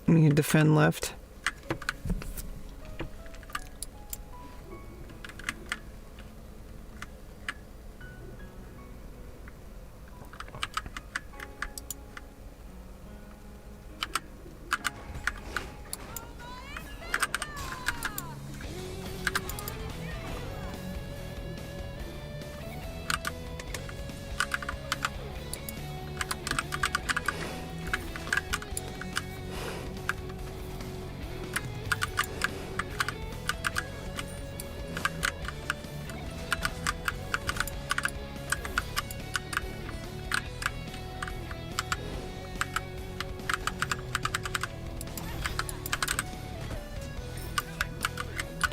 I need to defend left.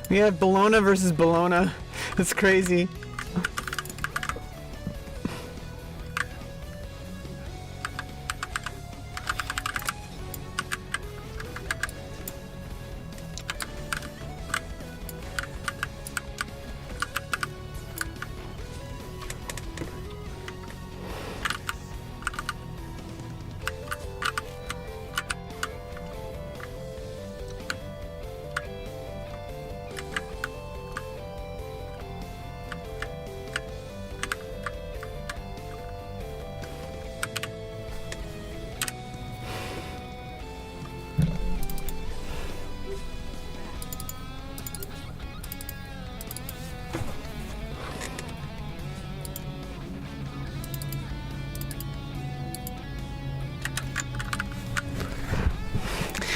We have Bologna versus Bologna. That's crazy.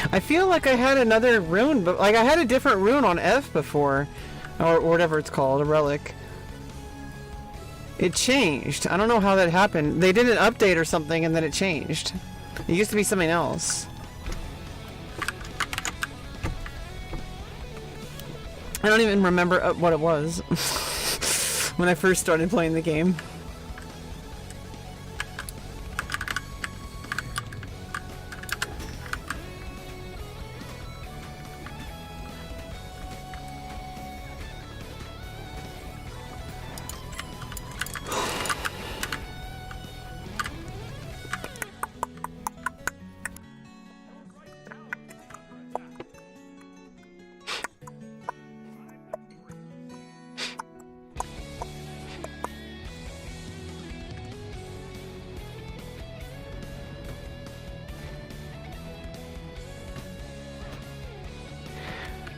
I feel like I had another rune, but like I had a different rune on F before, or whatever it's called, a relic. It changed. I don't know how that happened. They did an update or something and then it changed. It used to be something else. I don't even remember what it was when I first started playing the game.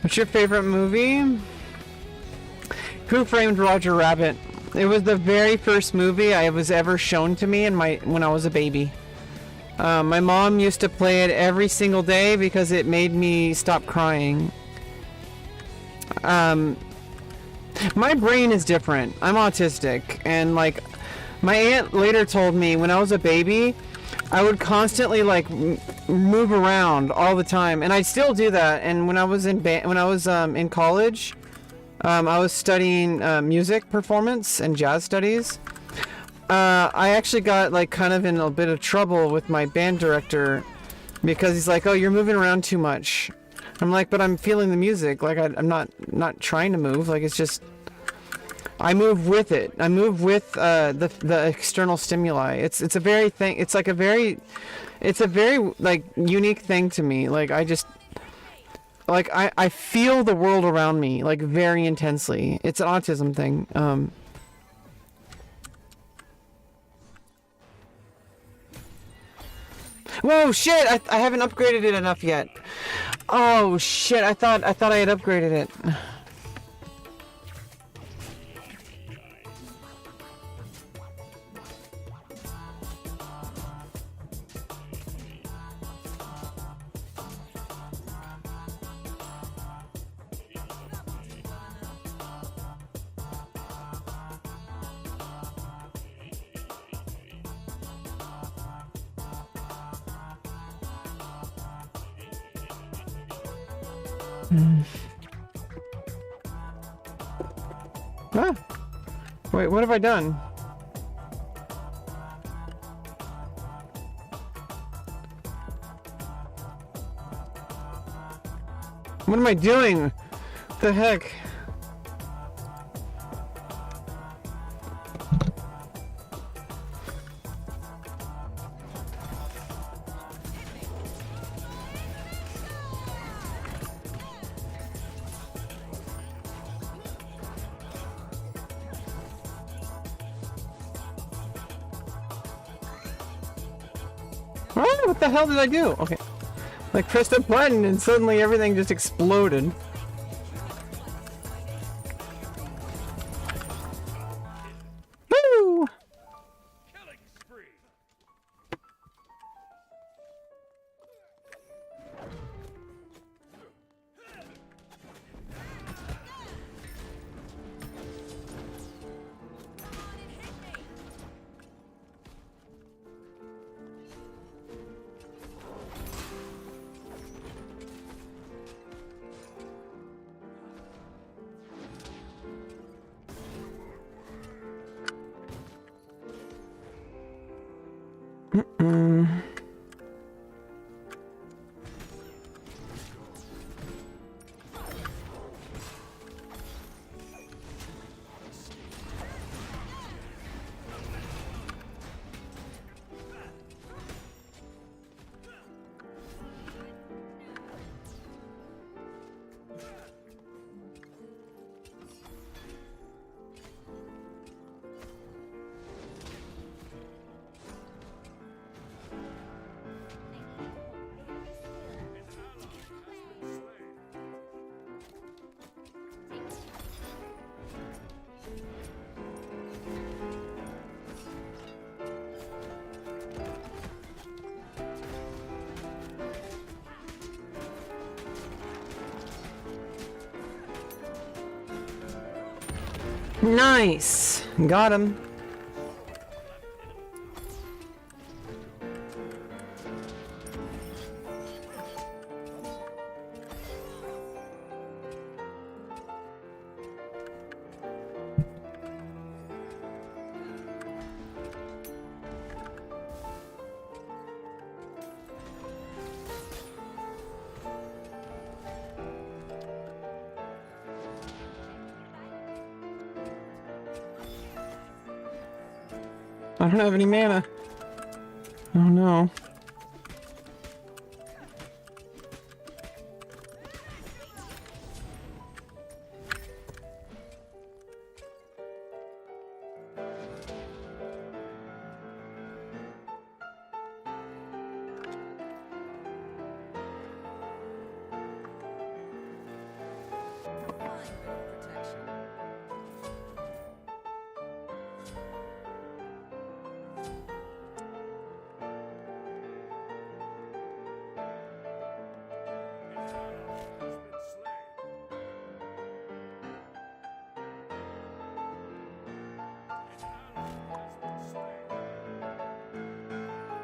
What's your favorite movie? Who Framed Roger Rabbit? It was the very first movie I was ever shown to me when I was a baby. My mom used to play it every single day because it made me stop crying. My brain is different. I'm autistic, and like my aunt later told me when I was a baby, I would constantly like move around all the time, and I still do that. And when I was in in college, I was studying music performance and jazz studies. I actually got like kind of in a bit of trouble with my band director because he's like, "Oh, you're moving around too much." I'm like, "But I'm feeling the music. Like I'm not trying to move. Like it's just." I move with it. I move with the external stimuli. It's a very thing. It's like a very like unique thing to me. Like I just like I feel the world around me like very intensely. It's an autism thing. Whoa, shit! I haven't upgraded it enough yet. Oh shit! I thought I had upgraded it. Ah. Wait, what have I done? What am I doing? What the heck? What the hell did I do? Okay. Like pressed a button and suddenly everything just exploded. Woo! Nice! Got him. I don't have any mana. Oh no.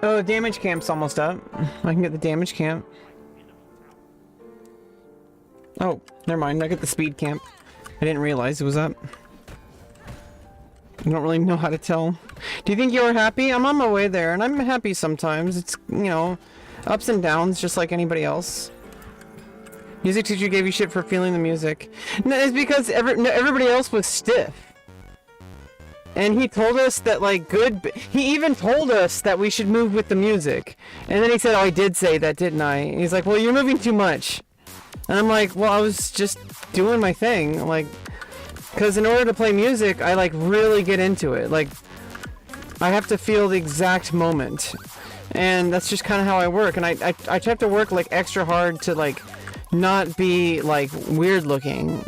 Oh, the damage camp's almost up. I can get the damage camp. Oh, never mind. I get the speed camp. I didn't realize it was up. I don't really know how to tell. Do you think you're happy? I'm on my way there, and I'm happy sometimes. It's, you know, ups and downs just like anybody else. Music teacher gave you shit for feeling the music. No, it's because everybody else was stiff. And he told us that, like, he even told us that we should move with the music. And then he said, oh, I did say that, didn't I? And he's like, well, you're moving too much. And I'm like, well, I was just doing my thing. Like, because in order to play music, I, like, really get into it. Like, I have to feel the exact moment. And that's just kind of how I work. And I have to work, like, extra hard to, like, not be, like, weird looking.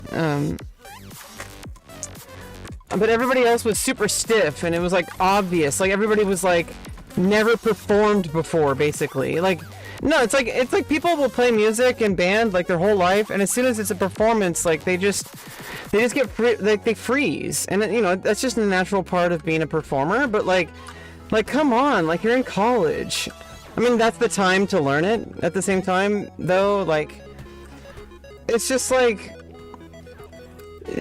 But everybody else was super stiff, and it was, like, obvious. Like, everybody was, like, never performed before, basically. Like, no, it's like people will play music in band, like, their whole life, and as soon as it's a performance, like, they just get they freeze. And, you know, that's just a natural part of being a performer, but, like, come on, like, you're in college. I mean, that's the time to learn it. At the same time, though, like, it's just, like,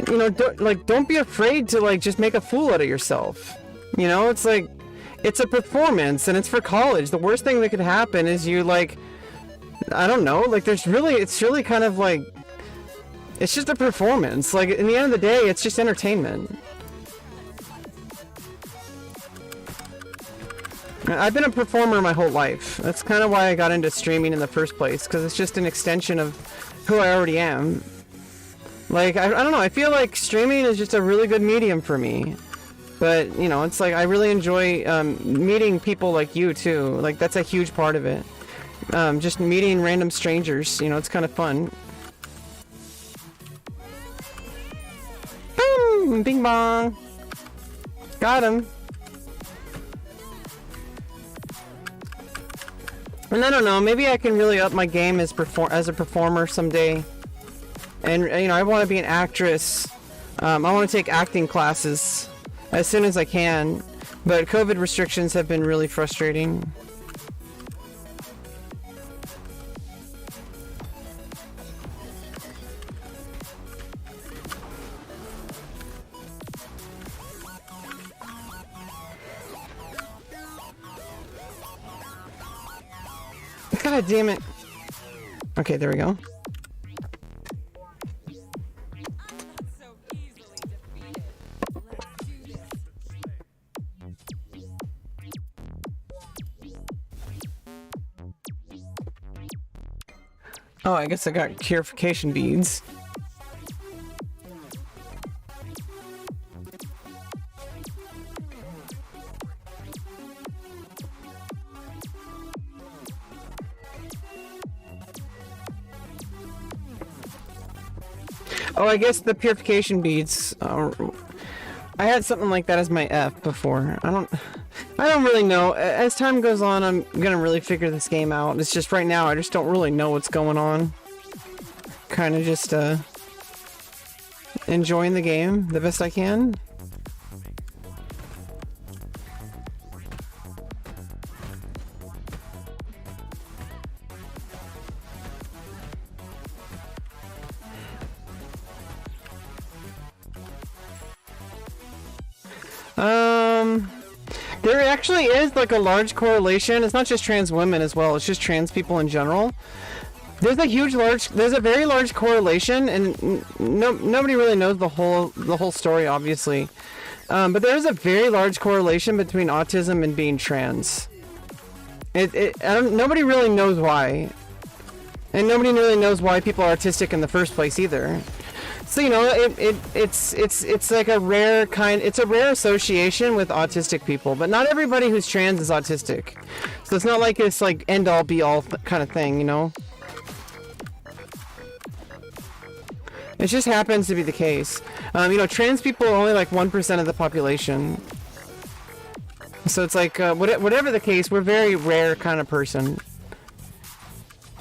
you know, don't be afraid to, like, just make a fool out of yourself. You know, it's like, it's a performance and it's for college. The worst thing that could happen is you, like, I don't know, like, it's really kind of like, it's just a performance. Like, in the end of the day, it's just entertainment. I've been a performer my whole life. That's kind of why I got into streaming in the first place, because it's just an extension of who I already am. Like, I don't know, I feel like streaming is just a really good medium for me. But, you know, it's like, I really enjoy meeting people like you, too. Like, that's a huge part of it. Just meeting random strangers, you know, it's kind of fun. Boom! Bing bong! Got him! And I don't know, maybe I can really up my game as a performer someday. And, you know, I want to be an actress. I want to take acting classes as soon as I can. But COVID restrictions have been really frustrating. God damn it. Okay, there we go. Oh, I guess I got purification beads. Oh, I guess the purification beads. I had something like that as my F before. I don't really know. As time goes on, I'm gonna really figure this game out. It's just right now, I just don't really know what's going on. Kind of just enjoying the game the best I can. There actually is, like, a large correlation. It's not just trans women as well, it's just trans people in general. There's a very large correlation, and nobody really knows the whole story, obviously. But there is a very large correlation between autism and being trans. Nobody really knows why. And nobody really knows why people are autistic in the first place either. So, you know, it's like a rare it's a rare association with autistic people, but not everybody who's trans is autistic. So it's not like it's like end all be all kind of thing, you know? It just happens to be the case. You know, trans people are only like 1% of the population. So it's like, whatever the case, we're a very rare kind of person.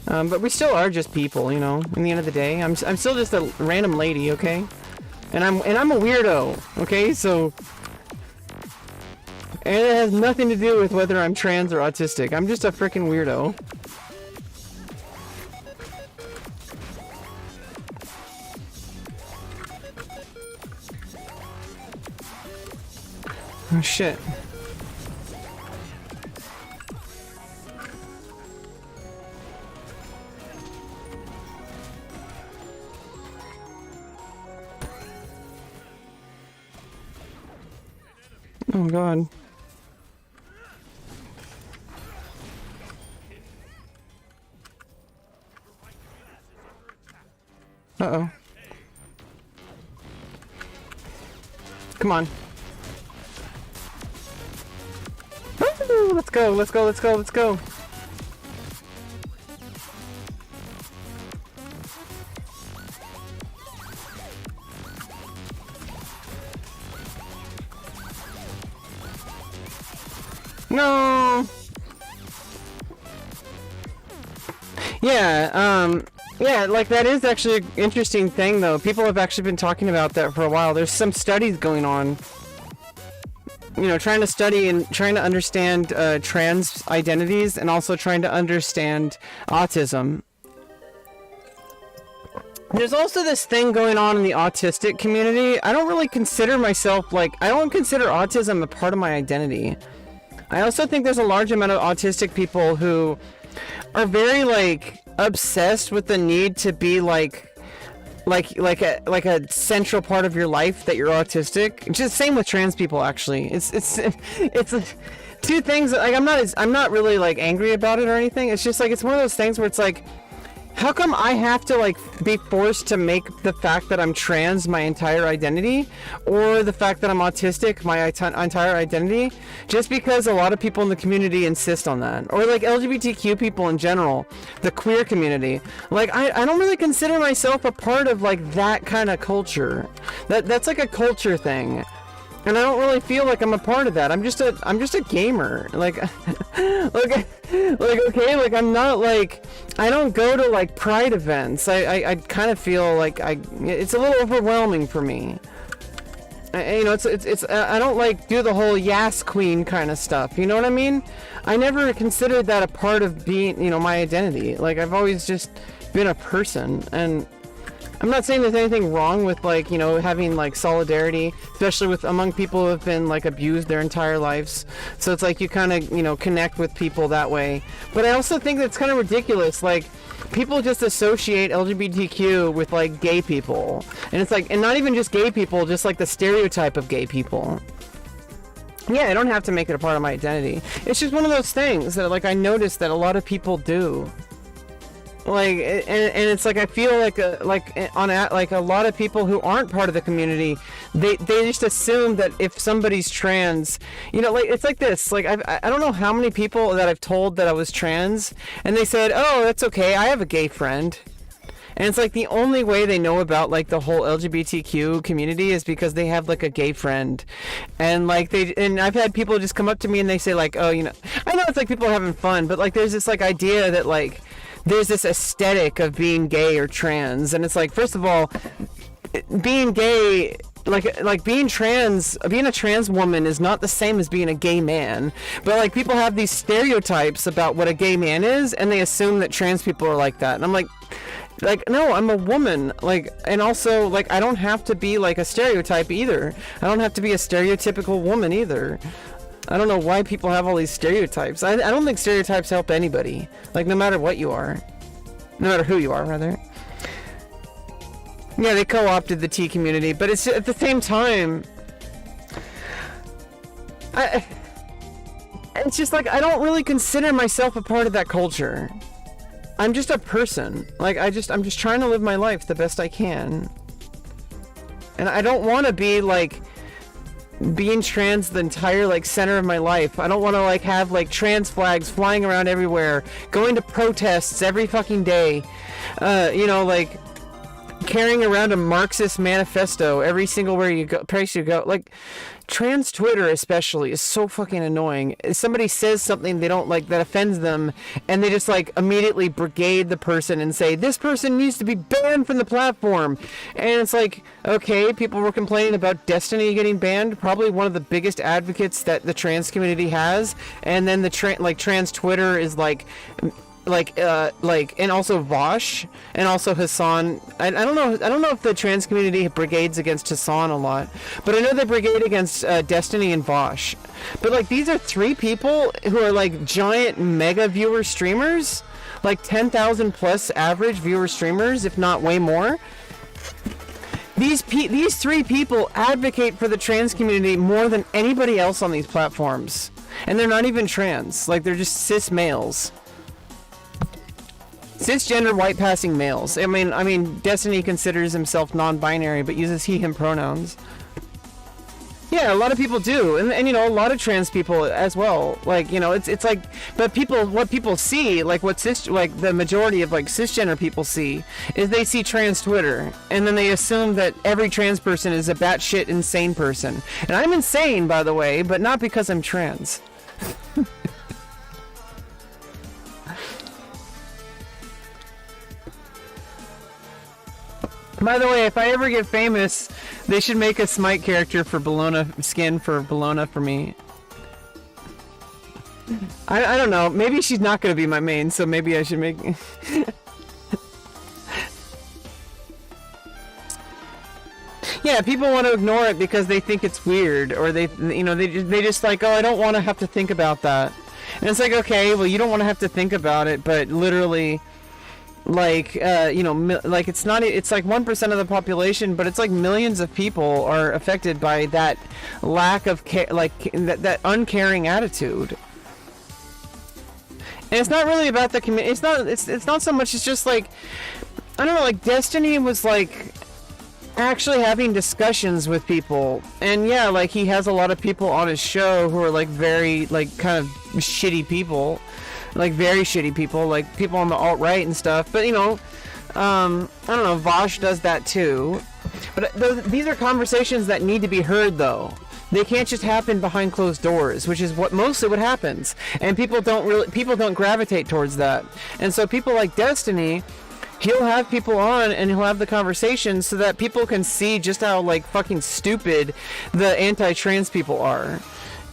But we still are just people, you know. In the end of the day, I'm still just a random lady, okay? And I'm a weirdo, okay? So, and it has nothing to do with whether I'm trans or autistic. I'm just a freaking weirdo. Oh shit. Oh god. Uh-oh. Come on. Woo! Let's go, let's go, let's go, let's go. No. Yeah, like that is actually an interesting thing though. People have actually been talking about that for a while. There's some studies going on, you know, trying to study and trying to understand trans identities and also trying to understand autism. There's also this thing going on in the autistic community. I don't really consider myself I don't consider autism a part of my identity. I also think there's a large amount of autistic people who are very obsessed with the need to be like a central part of your life that you're autistic. Just same with trans people actually. It's two things that, I'm not really angry about it or anything. It's just it's one of those things where it's how come I have to be forced to make the fact that I'm trans my entire identity, or the fact that I'm autistic my entire identity, just because a lot of people in the community insist on that, or LGBTQ people in general, the queer community. I don't really consider myself a part of that kind of culture. That's a culture thing. And I don't really feel like I'm a part of that. I'm just a gamer. Okay, I'm not I don't go to pride events. I kind of feel it's a little overwhelming for me. You know, it's I don't do the whole Yas Queen kind of stuff. You know what I mean? I never considered that a part of being, you know, my identity. I've always just been a person, and I'm not saying there's anything wrong with you know, having solidarity, especially among people who have been abused their entire lives. So it's you kind of, you know, connect with people that way. But I also think that's kind of ridiculous. People just associate LGBTQ with gay people, and it's and not even just gay people, just the stereotype of gay people. Yeah, I don't have to make it a part of my identity. It's just one of those things that I noticed that a lot of people do. And it's I feel a lot of people who aren't part of the community, they just assume that if somebody's trans, you know, it's this. I don't know how many people that I've told that I was trans, and they said, "Oh, that's okay. I have a gay friend." And it's the only way they know about the whole LGBTQ community is because they have a gay friend. And and I've had people just come up to me and they say "Oh, you know," I know it's people are having fun, but there's this idea that there's this aesthetic of being gay or trans, and it's first of all, being gay, being trans, being a trans woman is not the same as being a gay man. But people have these stereotypes about what a gay man is, and they assume that trans people are like that. And I'm no, I'm a woman. And also I don't have to be a stereotype either. I don't have to be a stereotypical woman either. I don't know why people have all these stereotypes. I don't think stereotypes help anybody. No matter what you are. No matter who you are, rather. Yeah, they co-opted the T community, but it's at the same time, It's just like, I don't really consider myself a part of that culture. I'm just a person. Like, I'm just trying to live my life the best I can. And I don't want to be, like, being trans the entire, like, center of my life. I don't want to, like, have, like, trans flags flying around everywhere, going to protests every fucking day. You know, like, carrying around a Marxist manifesto every single place you go. Like, trans Twitter especially is so fucking annoying. If somebody says something they don't like that offends them, and they just like immediately brigade the person and say this person needs to be banned from the platform. And it's like, okay, people were complaining about Destiny getting banned, probably one of the biggest advocates that the trans community has, and then the trans Twitter is like, and also Vosh and also Hassan. I don't know if the trans community brigades against Hassan a lot, but I know they brigade against Destiny and Vosh. But like, these are three people who are like giant mega viewer streamers, like 10,000 plus average viewer streamers, if not way more. These three people advocate for the trans community more than anybody else on these platforms, and they're not even trans. Like, they're just cis males. Cisgender white passing males. I mean, Destiny considers himself non-binary, but uses he/him pronouns. Yeah, a lot of people do, and you know, a lot of trans people as well. Like, you know, it's like, but what people see, like like the majority of like cisgender people see, is they see trans Twitter, and then they assume that every trans person is a batshit insane person. And I'm insane, by the way, but not because I'm trans. By the way, if I ever get famous, they should make a Smite character for Bologna skin for Bologna for me. I don't know. Maybe she's not going to be my main, so maybe I should make... Yeah, people want to ignore it because they think it's weird, or they just like, oh, I don't want to have to think about that. And it's like, okay, well, you don't want to have to think about it, but literally... like, you know, like, it's like 1% of the population, but it's like millions of people are affected by that lack of that uncaring attitude. And it's not really about the community. It's not so much. It's just like, I don't know. Like, Destiny was like actually having discussions with people, and yeah, like, he has a lot of people on his show who are like very like kind of shitty people. Like, very shitty people, like people on the alt-right and stuff. But, you know, I don't know, Vosh does that too. But these are conversations that need to be heard, though. They can't just happen behind closed doors, which is mostly what happens. And people don't gravitate towards that. And so people like Destiny, he'll have people on and he'll have the conversation so that people can see just how, like, fucking stupid the anti-trans people are.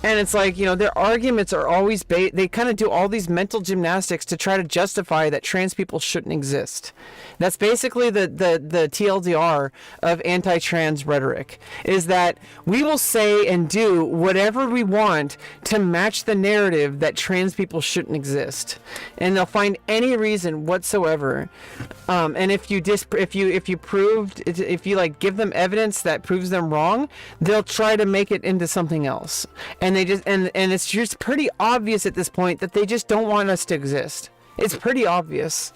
And it's like, you know, their arguments are always they kind of do all these mental gymnastics to try to justify that trans people shouldn't exist. That's basically the TLDR of anti-trans rhetoric, is that we will say and do whatever we want to match the narrative that trans people shouldn't exist. And they'll find any reason whatsoever. And if you like give them evidence that proves them wrong, they'll try to make it into something else. And they just and it's just pretty obvious at this point that they just don't want us to exist. It's pretty obvious.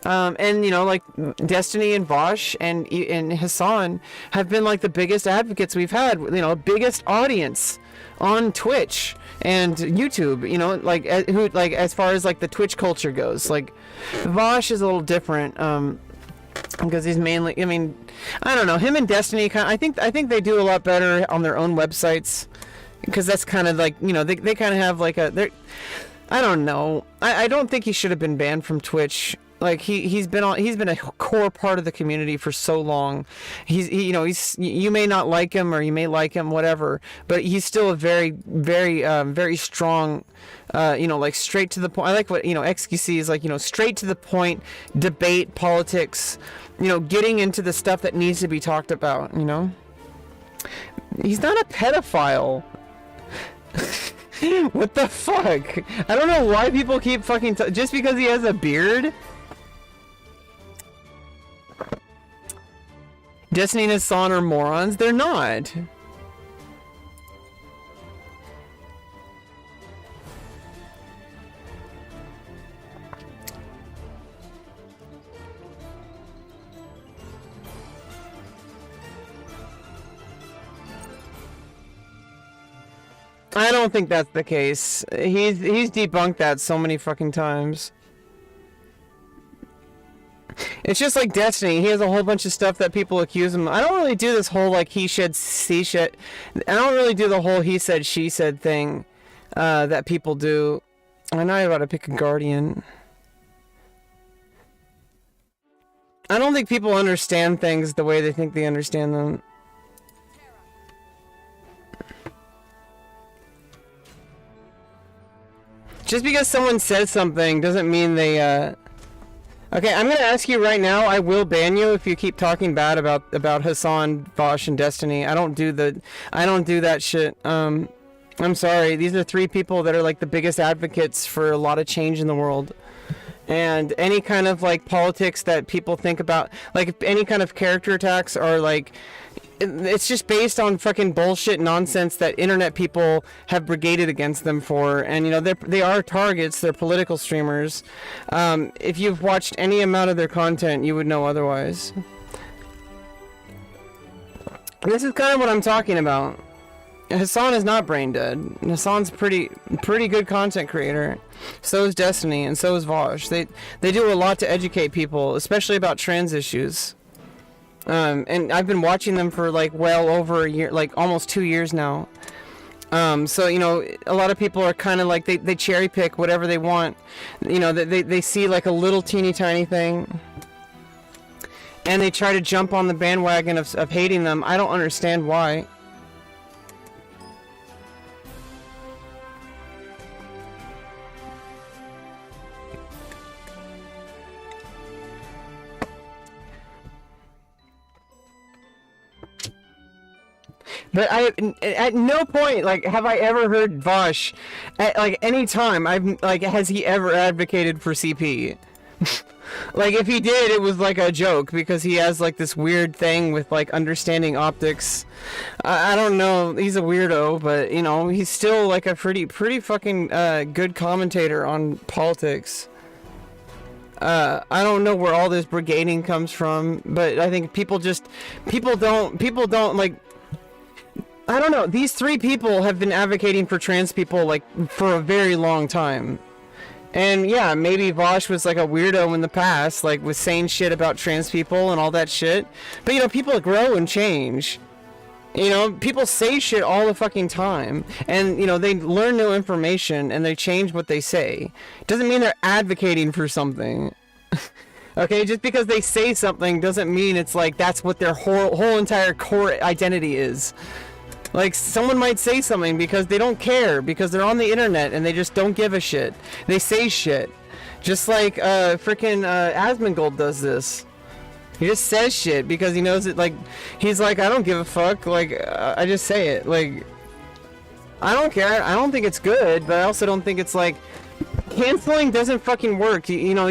And you know, like, Destiny and Vosh and Hassan have been like the biggest advocates we've had, you know, biggest audience on Twitch and YouTube, you know, like, who, like, as far as like the Twitch culture goes. Like, Vosh is a little different, because he's mainly, I mean, I don't know, him and Destiny I think they do a lot better on their own websites, because that's kind of like, you know, they kind of have like I don't know, I don't think he should have been banned from Twitch. Like, he's been a core part of the community for so long. You may not like him, or you may like him, whatever, but he's still a very, very, very strong, you know, like, straight to the point. I like what, you know, XQC is like, you know, straight to the point, debate, politics, you know, getting into the stuff that needs to be talked about, you know? He's not a pedophile. What the fuck? I don't know why people keep fucking just because he has a beard? Destiny and Hassan are morons? They're not. I don't think that's the case. He's debunked that so many fucking times. It's just like Destiny. He has a whole bunch of stuff that people accuse him of. I don't really do this whole like he said, she said. I don't really do the whole he said, she said thing that people do. I know I'm about to pick a guardian. I don't think people understand things the way they think they understand them. Just because someone says something doesn't mean they, Okay, I'm gonna ask you right now, I will ban you if you keep talking bad about Hassan, Vosh, and Destiny. I don't do that shit. I'm sorry. These are 3 people that are like the biggest advocates for a lot of change in the world. And any kind of like politics that people think about, like any kind of character attacks are like, it's just based on fucking bullshit nonsense that internet people have brigaded against them for. And you know, they are targets, they're political streamers. If you've watched any amount of their content, you would know otherwise. This is kind of what I'm talking about. Hassan is not brain dead. Hassan's pretty good content creator. So is Destiny, and so is Vosh. They do a lot to educate people, especially about trans issues. And I've been watching them for like well over a year, like almost 2 years now. So you know, a lot of people are kind of like they cherry pick whatever they want. You know, they see like a little teeny tiny thing, and they try to jump on the bandwagon of hating them. I don't understand why. But at no point, like, have I ever heard Vosh, at, like, any time, has he ever advocated for CP? Like, if he did, it was, like, a joke, because he has, like, this weird thing with, like, understanding optics. I don't know, he's a weirdo, but, you know, he's still, like, a pretty fucking, good commentator on politics. I don't know where all this brigading comes from, but I think people don't, like, I don't know. These 3 people have been advocating for trans people like for a very long time. And yeah, maybe Vosh was like a weirdo in the past, like was saying shit about trans people and all that shit. But you know, people grow and change. You know, people say shit all the fucking time. And you know, they learn new information and they change what they say. Doesn't mean they're advocating for something. Okay, just because they say something doesn't mean it's like that's what their whole entire core identity is. Like, someone might say something because they don't care, because they're on the internet and they just don't give a shit. They say shit. Just like, frickin' Asmongold does this. He just says shit because he knows it, like, he's like, I don't give a fuck, like, I just say it. Like, I don't care. I don't think it's good, but I also don't think it's, like, canceling doesn't fucking work. You know,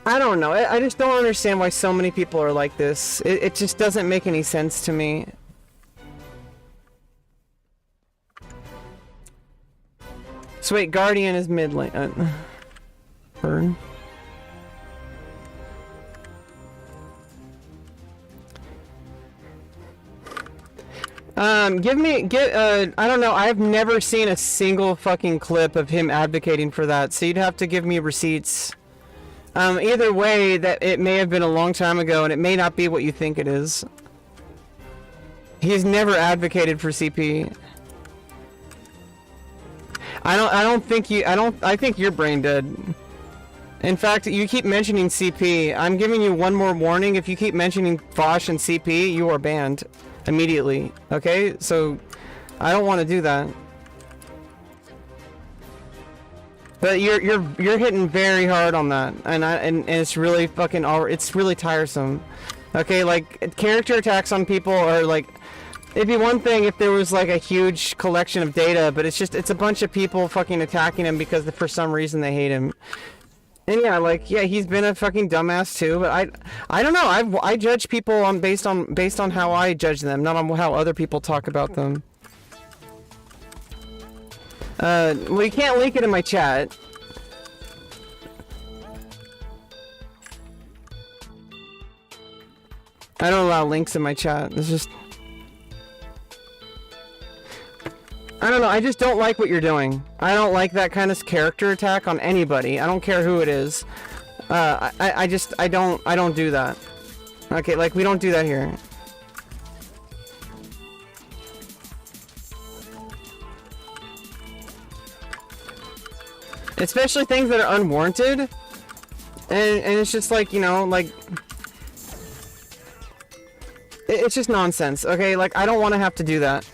I don't know. I just don't understand why so many people are like this. It just doesn't make any sense to me. So wait, Guardian is mid lane. Burn. I don't know, I've never seen a single fucking clip of him advocating for that, so you'd have to give me receipts. Either way, that it may have been a long time ago, and it may not be what you think it is. He's never advocated for CP. I think you're brain dead. In fact, you keep mentioning CP. I'm giving you one more warning. If you keep mentioning Vosh and CP, you are banned immediately. Okay? So, I don't want to do that. But you're hitting very hard on that, and it's really fucking it's really tiresome. Okay, like character attacks on people are like. It'd be one thing if there was like a huge collection of data, but it's a bunch of people fucking attacking him because for some reason they hate him. And yeah, like yeah, he's been a fucking dumbass too. But I don't know. I judge people based on how I judge them, not on how other people talk about them. Well, you can't link it in my chat. I don't allow links in my chat. It's just. I don't know, I just don't like what you're doing. I don't like that kind of character attack on anybody. I don't care who it is. I don't do that. Okay, like, we don't do that here. Especially things that are unwarranted. And it's just like, you know, like... It's just nonsense, okay? Like, I don't want to have to do that.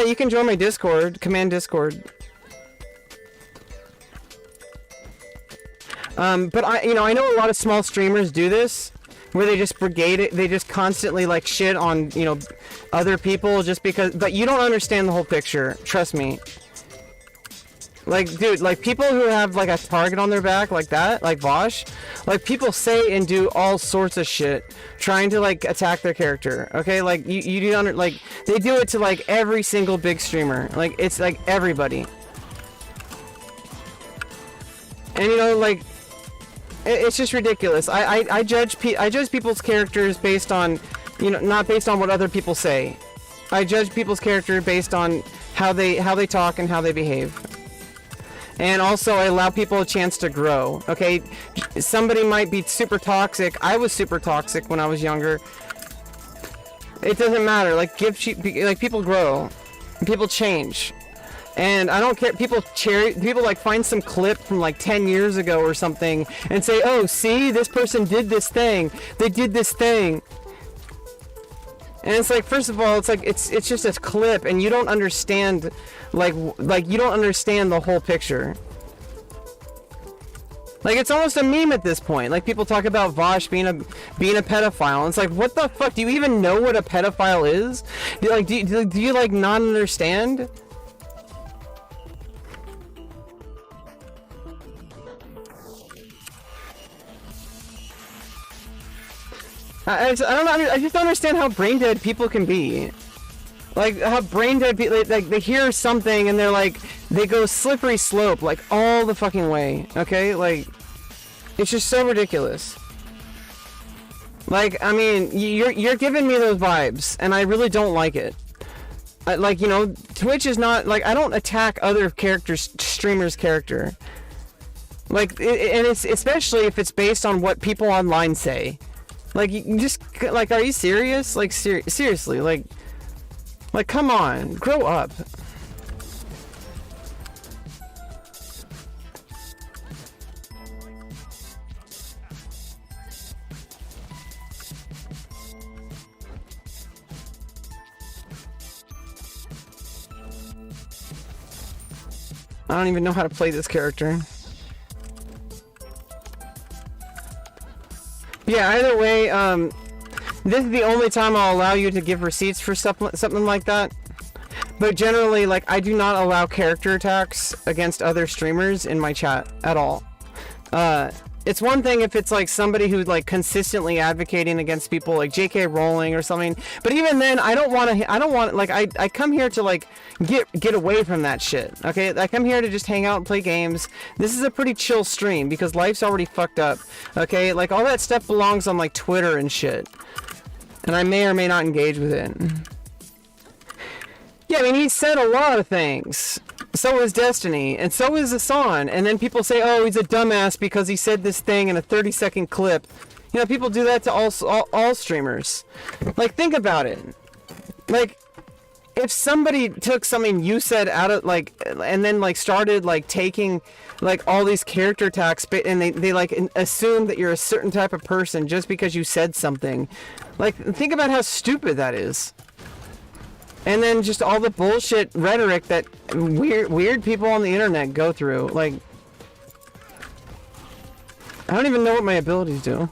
You can join my Discord. Command Discord. But I know a lot of small streamers do this, where they just brigade it, they just constantly, like, shit on, you know, other people just because, but you don't understand the whole picture, trust me. Like, dude, like, people who have, like, a target on their back like that, like Vosh, like, people say and do all sorts of shit trying to, like, attack their character, okay? Like, you do like, they do it to, like, every single big streamer. Like, it's, like, everybody. And, you know, like, it's just ridiculous. I judge people's characters based on, you know, not based on what other people say. I judge people's character based on how they talk and how they behave. And also, I allow people a chance to grow. Okay, somebody might be super toxic. I was super toxic when I was younger. It doesn't matter. Like, people grow, people change, and I don't care. People like find some clip from like 10 years ago or something and say, "Oh, see, this person did this thing. They did this thing." And it's like, first of all, it's like it's just a clip, and you don't understand, like you don't understand the whole picture. Like, it's almost a meme at this point. Like, people talk about Vosh being a pedophile, and it's like, what the fuck? Do you even know what a pedophile is? Do you like not understand? I don't know. I just don't understand how brain dead people can be. Like, how brain dead people, like, they hear something and they're like, they go slippery slope, like, all the fucking way, okay? Like, it's just so ridiculous. Like, I mean, you're giving me those vibes, and I really don't like it. Like, you know, Twitch is not, like, I don't attack other streamers' character. Like, and it's, especially if it's based on what people online say. Like, you just, like, are you serious? Like, seriously, like, come on, grow up. I don't even know how to play this character. Yeah, either way, this is the only time I'll allow you to give receipts for something like that. But generally, like, I do not allow character attacks against other streamers in my chat at all. It's one thing if it's like somebody who's like consistently advocating against people like J.K. Rowling or something. But even then, I don't want like, I come here to like get away from that shit. Okay, I come here to just hang out and play games. This is a pretty chill stream because life's already fucked up. Okay, like all that stuff belongs on like Twitter and shit. And I may or may not engage with it. Yeah, I mean, he said a lot of things. So is Destiny, and so is Asan. And then people say, oh, he's a dumbass because he said this thing in a 30-second clip. You know, people do that to all streamers. Like, think about it. Like, if somebody took something you said out of, like, and then, like, started, like, taking, like, all these character attacks, and they like, assume that you're a certain type of person just because you said something. Like, think about how stupid that is. And then just all the bullshit rhetoric that weird people on the internet go through. Like, I don't even know what my abilities do.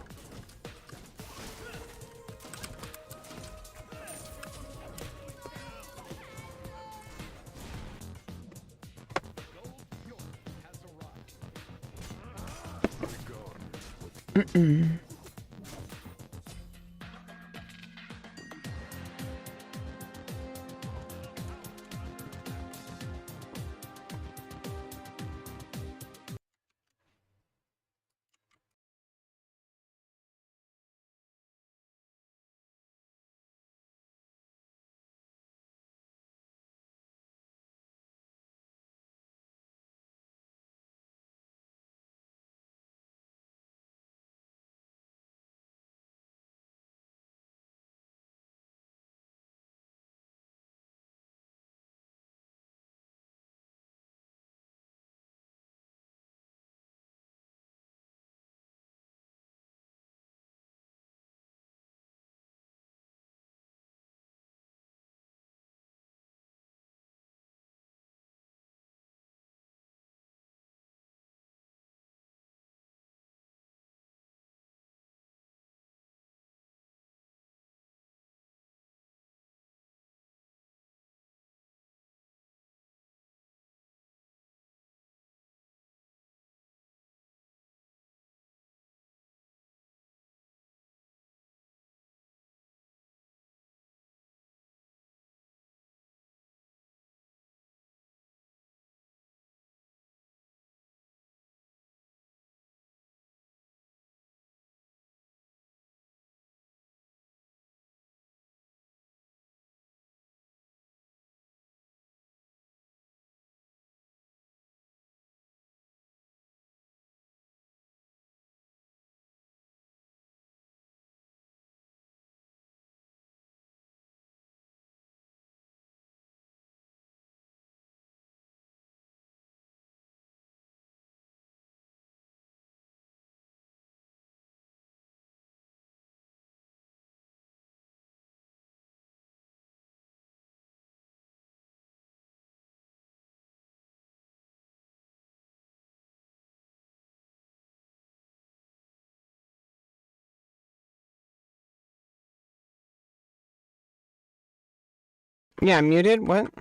Yeah, muted? What?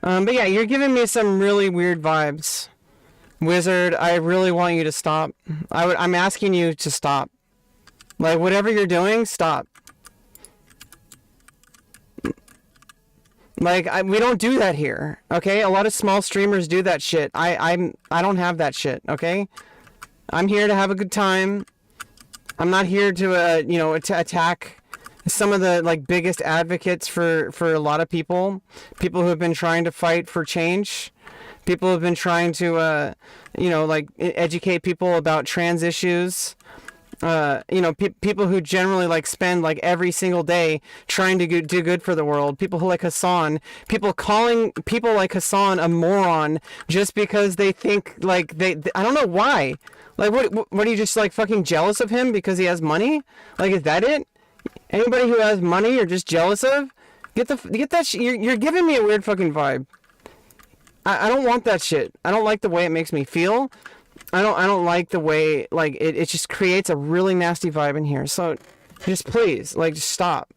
But yeah, you're giving me some really weird vibes. Wizard, I really want you to stop. I'm asking you to stop. Like, whatever you're doing, stop. Like, we don't do that here, okay? A lot of small streamers do that shit. I don't have that shit, okay? I'm here to have a good time. I'm not here to, to attack some of the, like, biggest advocates for a lot of people. People who have been trying to fight for change. People who have been trying to, educate people about trans issues. People who generally like spend like every single day trying to do good for the world. People who like Hassan. People calling people like Hassan a moron just because they think like I don't know why. Like what are you just like fucking jealous of him because he has money? Like is that it? Anybody who has money you're just jealous of? Get that you're giving me a weird fucking vibe. I don't want that shit. I don't like the way it makes me feel. I don't like the way, like, it just creates a really nasty vibe in here. So, just please, like, just stop.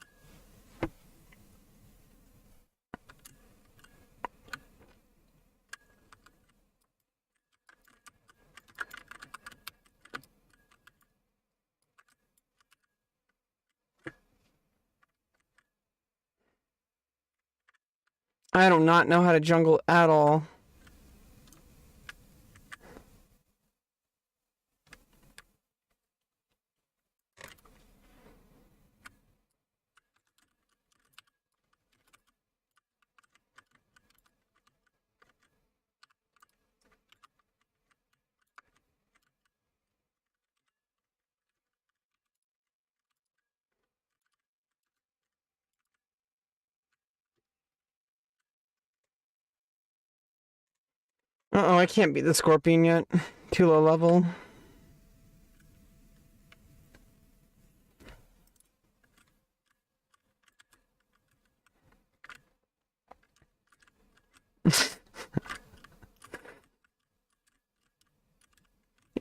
I do not know how to jungle at all. Uh-oh, I can't beat the Scorpion yet. Too low level.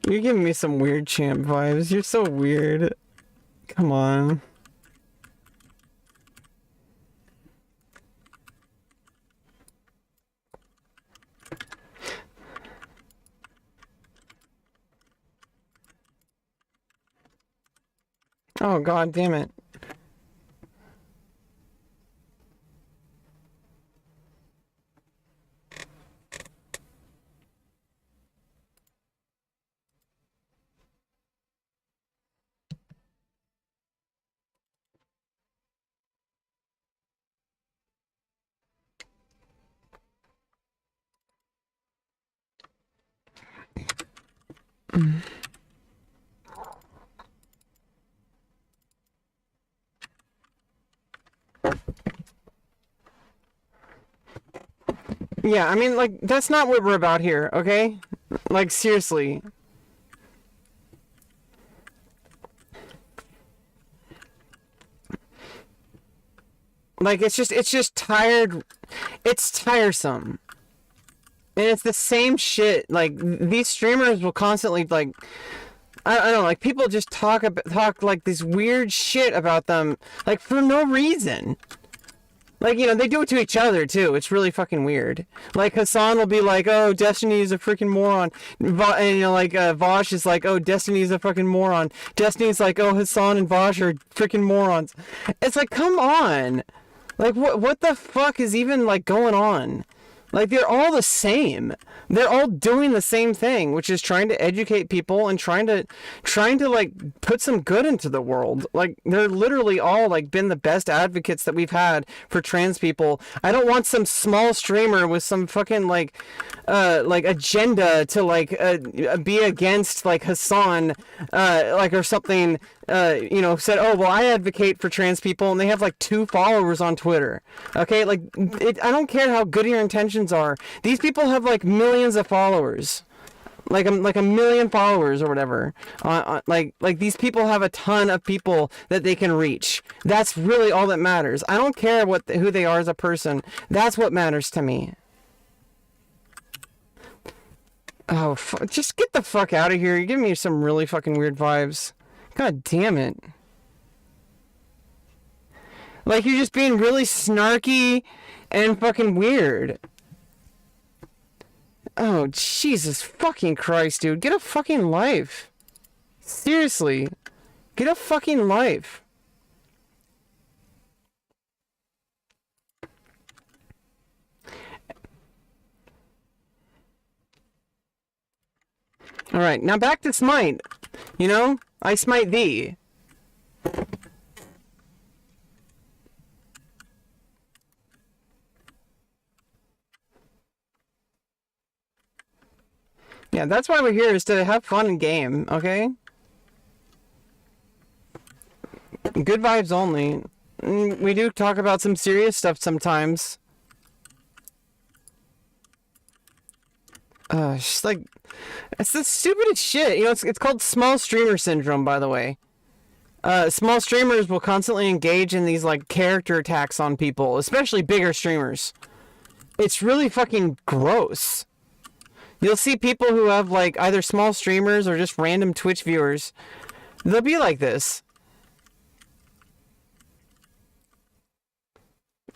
You're giving me some weird champ vibes. You're so weird. Come on. Oh, god damn it. Yeah, I mean, like, that's not what we're about here, okay? Like, seriously. Like, it's just tired. It's tiresome. And it's the same shit. Like, these streamers will constantly, like, I don't know, like, people just talk like this weird shit about them, like, for no reason. Like, they do it to each other, too. It's really fucking weird. Like, Hassan will be like, oh, Destiny is a freaking moron. And, Vosh is like, oh, Destiny is a fucking moron. Destiny's like, oh, Hassan and Vosh are freaking morons. It's like, come on. Like, what the fuck is even, like, going on? Like, they're all the same. They're all doing the same thing, which is trying to educate people and trying to like put some good into the world. Like, they're literally all like been the best advocates that we've had for trans people. I don't want some small streamer with some fucking like agenda to be against like Hassan or something. Said, oh, well, I advocate for trans people, and they have like 2 followers on Twitter. Okay, like, I don't care how good your intentions are. These people have like millions of followers, like a million followers or whatever. Like these people have a ton of people that they can reach. That's really all that matters. I don't care who they are as a person. That's what matters to me. Oh, just get the fuck out of here. You're giving me some really fucking weird vibes. God damn it. Like, you're just being really snarky and fucking weird. Oh, Jesus fucking Christ, dude. Get a fucking life. Seriously. Get a fucking life. Alright, now back to smite. You know? I smite thee. Yeah, that's why we're here, is to have fun and game, okay? Good vibes only. We do talk about some serious stuff sometimes. It's like, it's the stupidest shit. You know, it's called small streamer syndrome, by the way. Small streamers will constantly engage in these, like, character attacks on people, especially bigger streamers. It's really fucking gross. You'll see people who have, like, either small streamers or just random Twitch viewers. They'll be like this.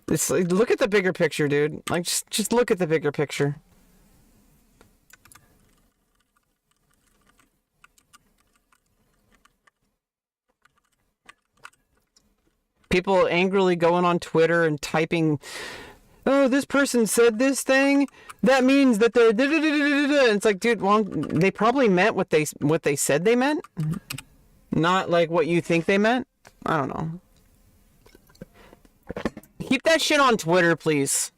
It's like, look at the bigger picture, dude. Like, just look at the bigger picture. People angrily going on Twitter and typing, oh, this person said this thing. That means that they're da-da-da-da-da-da. It's like, dude, well, they probably meant what they said they meant, not like what you think they meant. I don't know. Keep that shit on Twitter, please.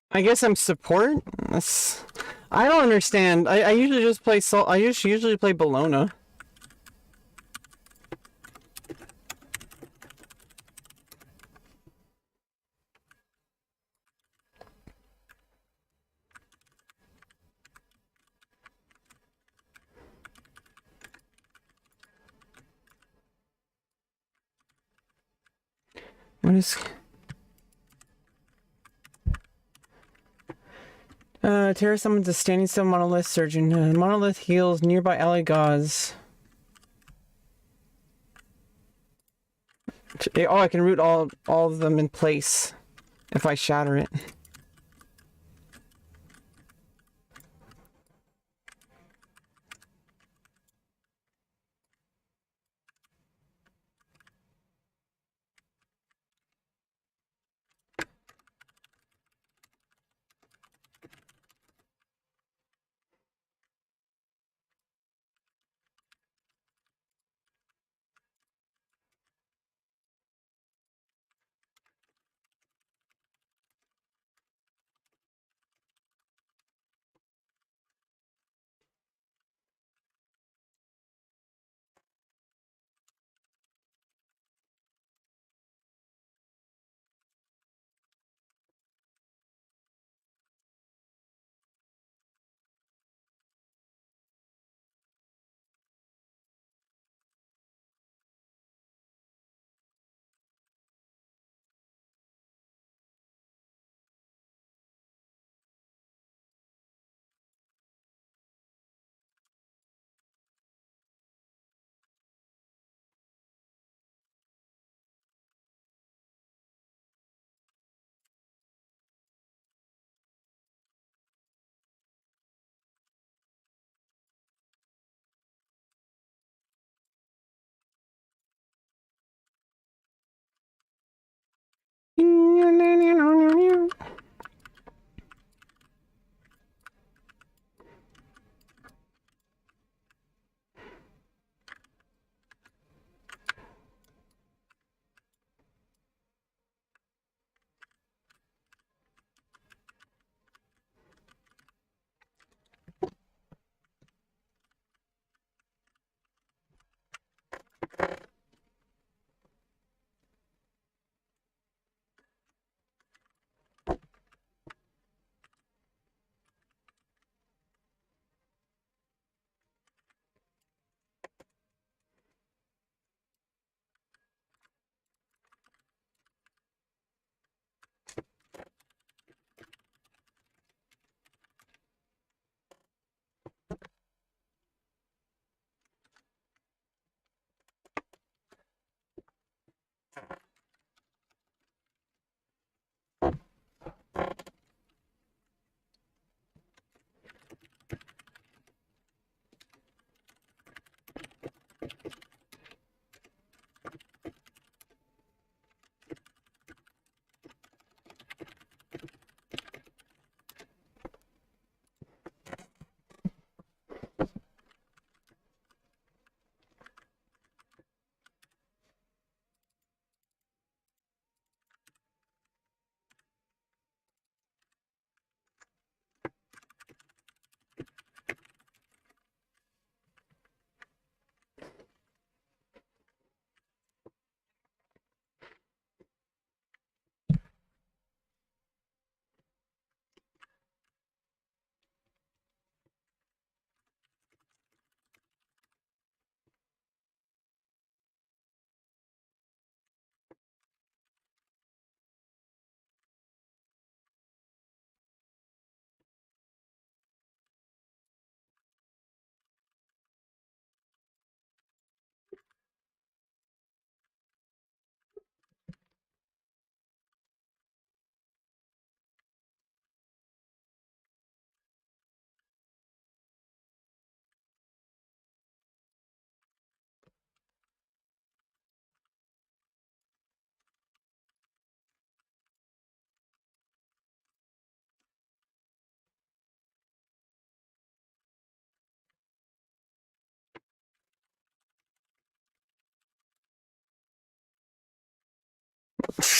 I guess I'm support. I don't understand. I usually just play I usually play Bologna. What is? Terra summons a standing still monolith surgeon. Monolith heals nearby ally gods. Oh, I can root all of them in place if I shatter it.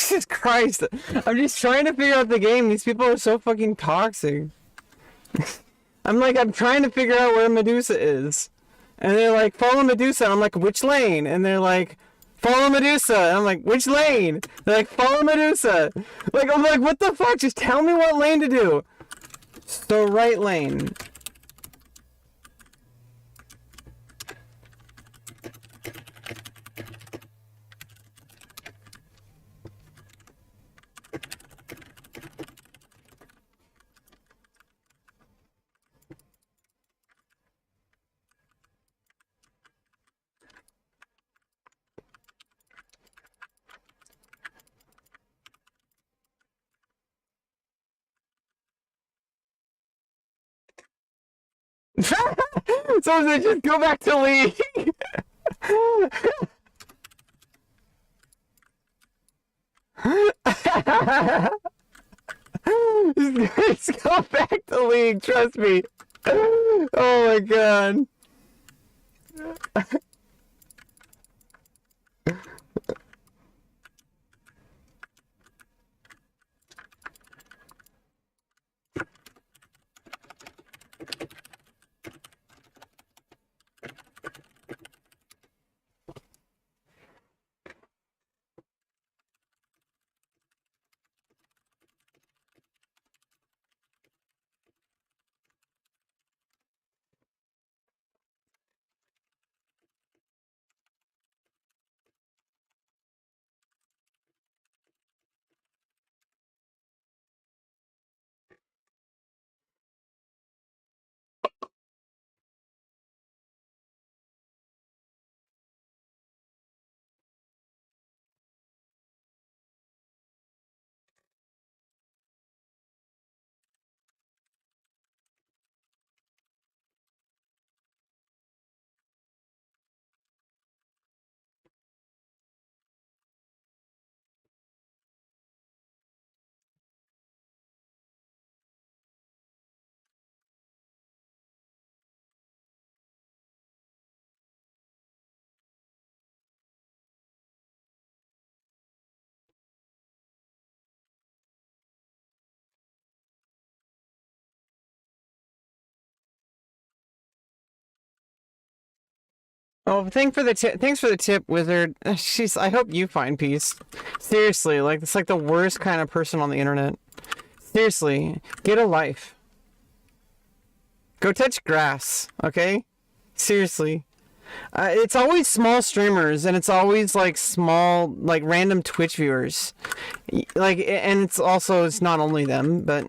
Jesus Christ. I'm just trying to figure out the game. These people are so fucking toxic. I'm trying to figure out where Medusa is. And they're like, follow Medusa. I'm like, which lane? And they're like, follow Medusa. And I'm like, which lane? They're like, follow Medusa. Like, I'm like, what the fuck? Just tell me what lane to do. So right lane. So they just go back to league. Just go back to league, trust me. Oh my god. Oh, thanks for the tip, Wizard. She's. I hope you find peace. Seriously, like it's like the worst kind of person on the internet. Seriously, get a life. Go touch grass, okay? Seriously. It's always small streamers, and it's always like small, like random Twitch viewers. Like, and it's not only them, but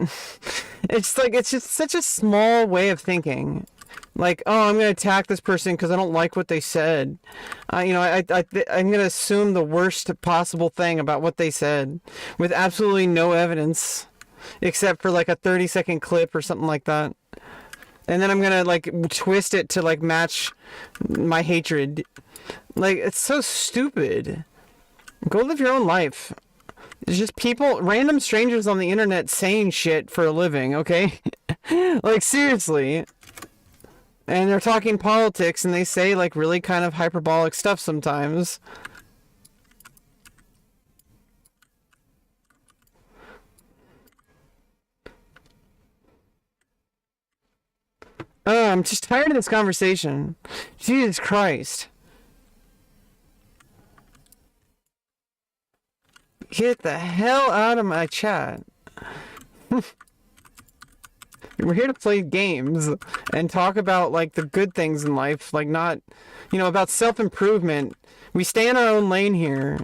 it's like it's just such a small way of thinking. Like, oh, I'm gonna attack this person because I don't like what they said. I'm gonna assume the worst possible thing about what they said, with absolutely no evidence, except for like a 30-second clip or something like that. And then I'm gonna like twist it to like match my hatred. Like, it's so stupid. Go live your own life. It's just people, random strangers on the internet saying shit for a living, okay? Like, seriously. And they're talking politics and they say like really kind of hyperbolic stuff sometimes. I'm just tired of this conversation. Jesus Christ. Get the hell out of my chat. We're here to play games and talk about like the good things in life, like not, about self-improvement. We stay in our own lane here.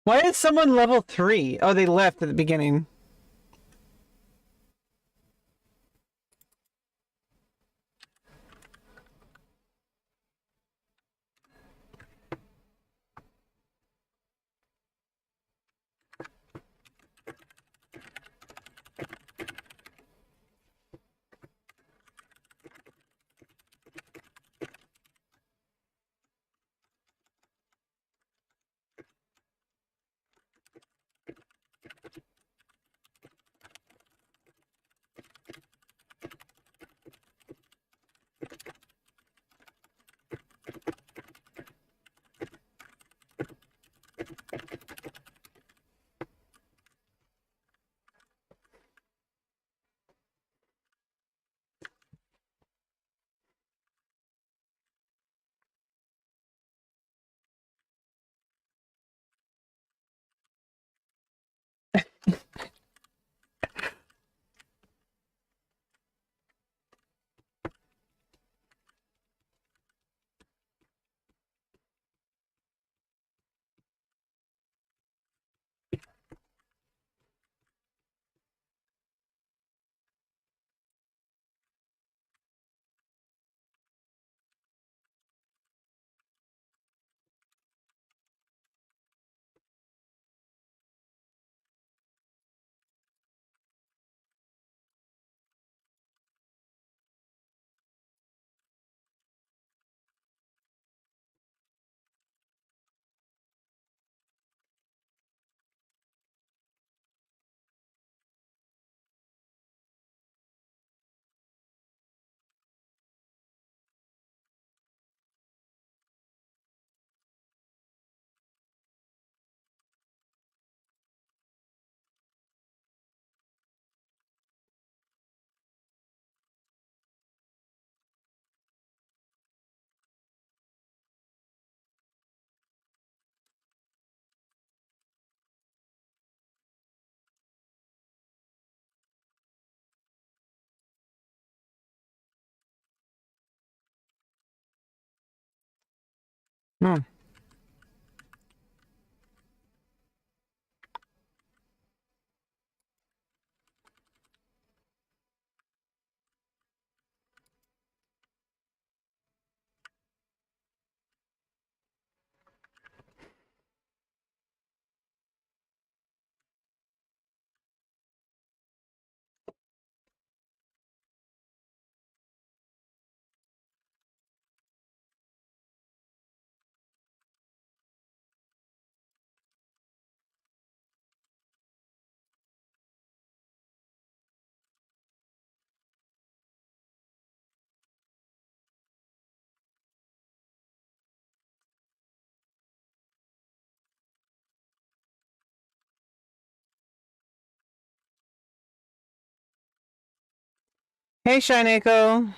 Why is someone level 3? Oh, they left at the beginning. No. Hey, Shineeko.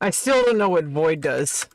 I still don't know what Void does.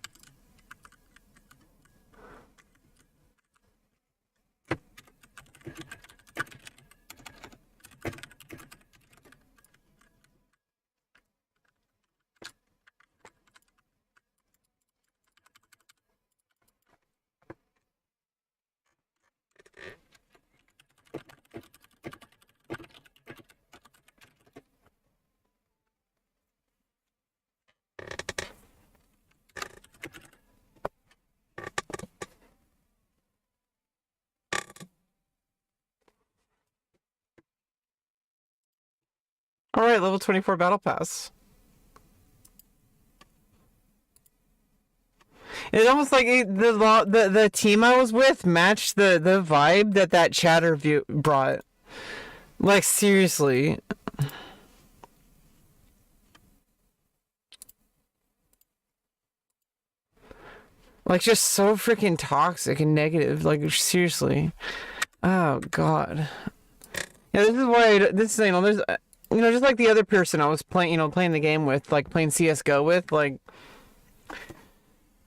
Alright, level 24 battle pass. It's almost like the team I was with matched the vibe that chatter view brought. Like, seriously. Like, just so freaking toxic and negative. Like, seriously. Oh, God. Yeah, this is why, this, there's, just like the other person I was playing, playing the game with, like, playing CSGO with, like,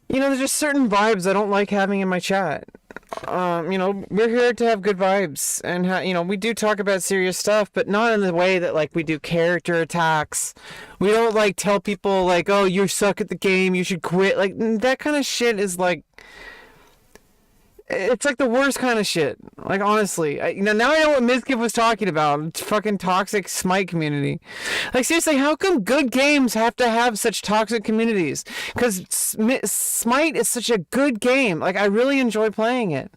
there's just certain vibes I don't like having in my chat. We're here to have good vibes, and we do talk about serious stuff, but not in the way that like we do character attacks. We don't like tell people like, "Oh, you suck at the game, you should quit." Like that kind of shit is like, it's like the worst kind of shit. Like honestly, now I know what Mizkif was talking about. It's fucking toxic Smite community. Like seriously, how come good games have to have such toxic communities? Because Smite is such a good game. Like I really enjoy playing it,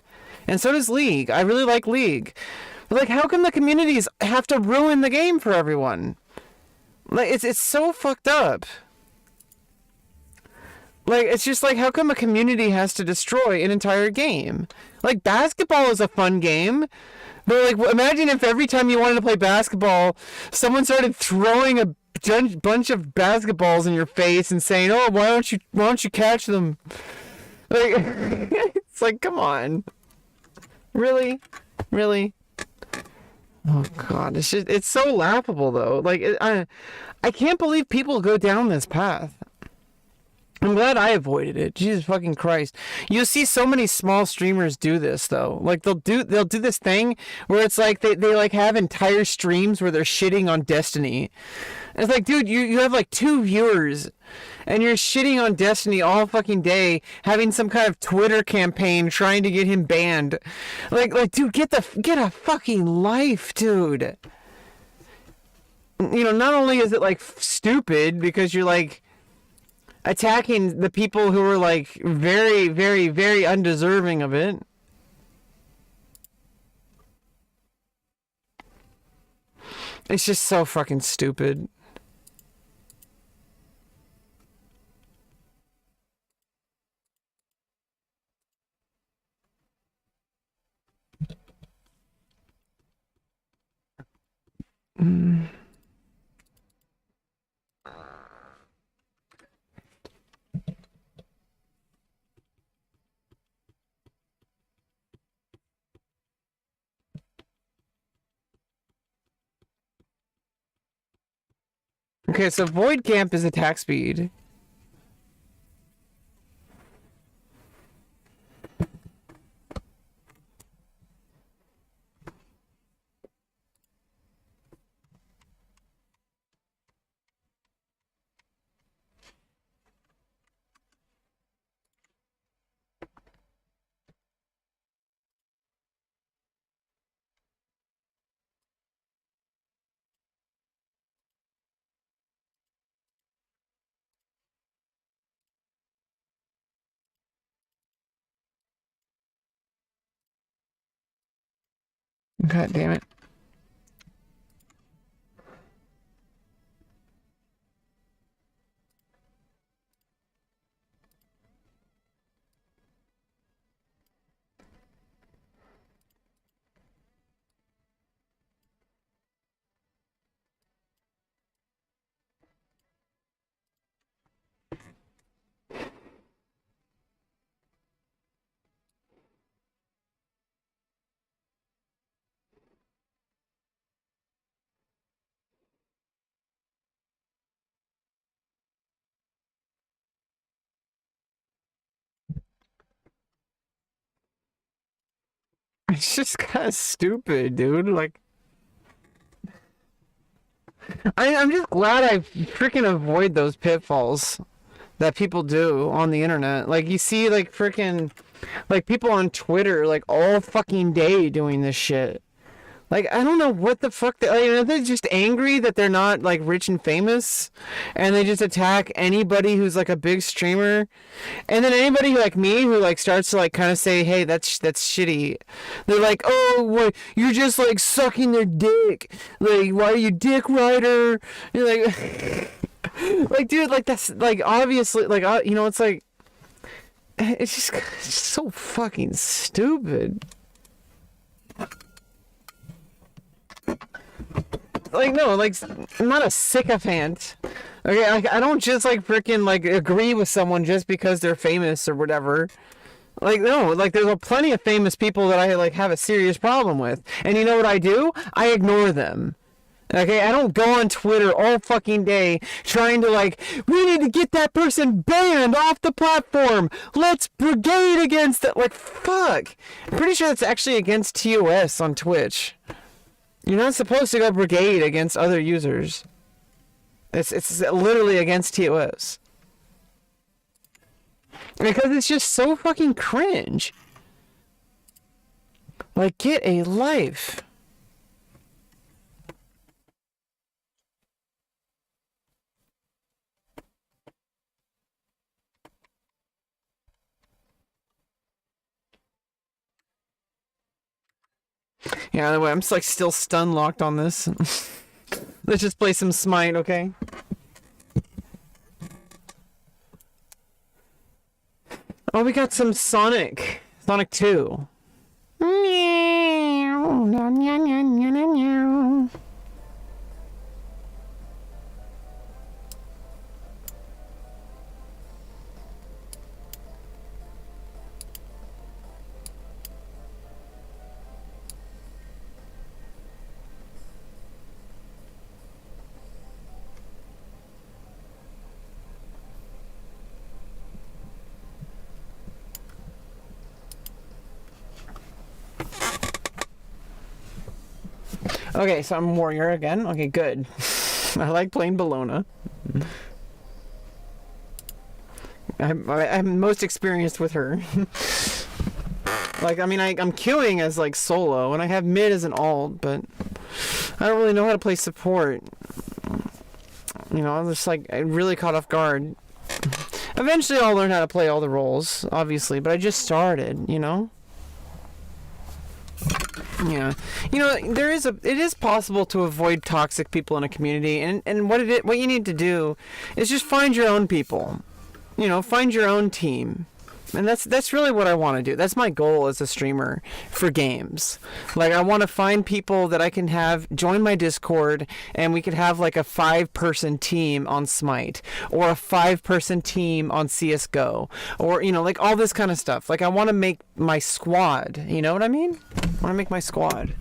and so does League. I really like League. But like, how come the communities have to ruin the game for everyone? Like it's so fucked up. Like, it's just like, how come a community has to destroy an entire game? Like, basketball is a fun game. But, like, imagine if every time you wanted to play basketball, someone started throwing a bunch of basketballs in your face and saying, "Oh, why don't you catch them?" Like, it's like, come on. Really? Really? Oh, God. It's so laughable, though. Like, I can't believe people go down this path. I'm glad I avoided it. Jesus fucking Christ. You'll see so many small streamers do this though. Like they'll do this thing where it's like they like have entire streams where they're shitting on Destiny. And it's like, dude, you have like 2 viewers and you're shitting on Destiny all fucking day, having some kind of Twitter campaign trying to get him banned. Like dude, get a fucking life, dude. Not only is it like stupid because you're like attacking the people who are like very, very, very undeserving of it. It's just so fucking stupid. Mm. Okay, so Void Camp is attack speed. God damn it. It's just kind of stupid, dude. Like, I'm just glad I freaking avoid those pitfalls that people do on the internet. Like, you see, like, freaking, like, people on Twitter, like, all fucking day doing this shit. Like, I don't know what the fuck they're just angry that they're not, like, rich and famous, and they just attack anybody who's, like, a big streamer, and then anybody like me who, like, starts to, like, kind of say, hey, that's shitty. They're like, oh, what, you're just, like, sucking their dick. Like, why are you dick rider? You're like, like, dude, like, that's, like, obviously, like, you know, it's like, it's just so fucking stupid. Like, no, like, I'm not a sycophant. Okay, like, I don't just, like, freaking, like, agree with someone just because they're famous or whatever. Like, no, like, there's plenty of famous people that I, like, have a serious problem with. And you know what I do? I ignore them. Okay, I don't go on Twitter all fucking day trying to, like, we need to get that person banned off the platform. Let's brigade against it. Like, fuck. I'm pretty sure that's actually against TOS on Twitch. You're not supposed to go brigade against other users. It's literally against TOS. Because it's just so fucking cringe. Like, get a life. Yeah, by the way, I'm just, like, still stun locked on this. Let's just play some Smite, okay? Oh, we got some Sonic. Sonic 2. Okay, so I'm warrior again. Okay, good. I like playing Bologna. I'm most experienced with her. Like, I mean, I'm queuing as, like, solo, and I have mid as an alt, but I don't really know how to play support. You know, I'm just, like, I really caught off guard. Eventually I'll learn how to play all the roles, obviously, but I just started, you know? Yeah, you know, it is possible to avoid toxic people in a community, and what you need to do is just find your own people, you know, find your own team, and that's really what I want to do. That's my goal as a streamer for games. Like, I want to find people that I can have join my Discord, and we could have, like, a 5-person team on Smite, or a 5-person team on CS:GO, or, you know, like, all this kind of stuff. Like, I want to make my squad, you know what I mean? I want to make my squad.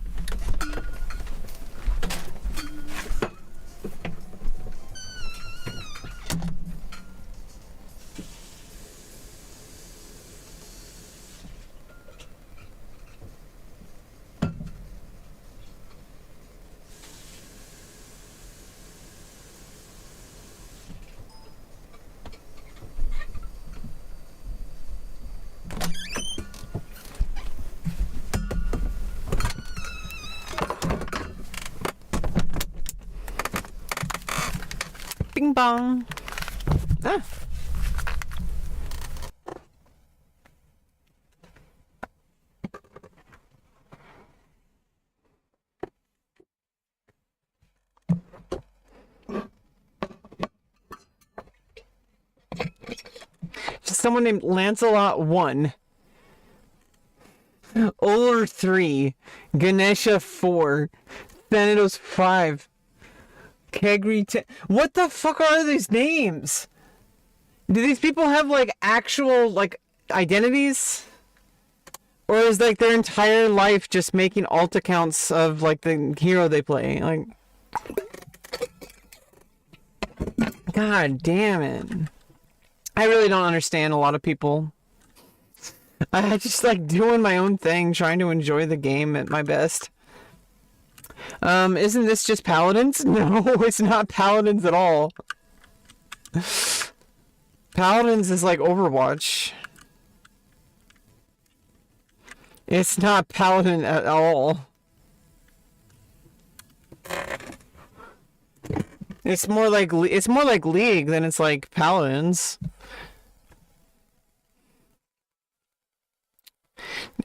Bing bong. Ah. Someone named Lancelot 1. Oler 3. Ganesha 4. Thanatos 5. Kegri 10. What the fuck are these names? Do these people have, like, actual, like, identities? Or is, like, their entire life just making alt accounts of, like, the hero they play? Like, God damn it. I really don't understand a lot of people. I just like doing my own thing, trying to enjoy the game at my best. Isn't this just paladins? No, it's not paladins at all. Paladins is like Overwatch. It's not paladin at all. It's more like League than it's like paladins.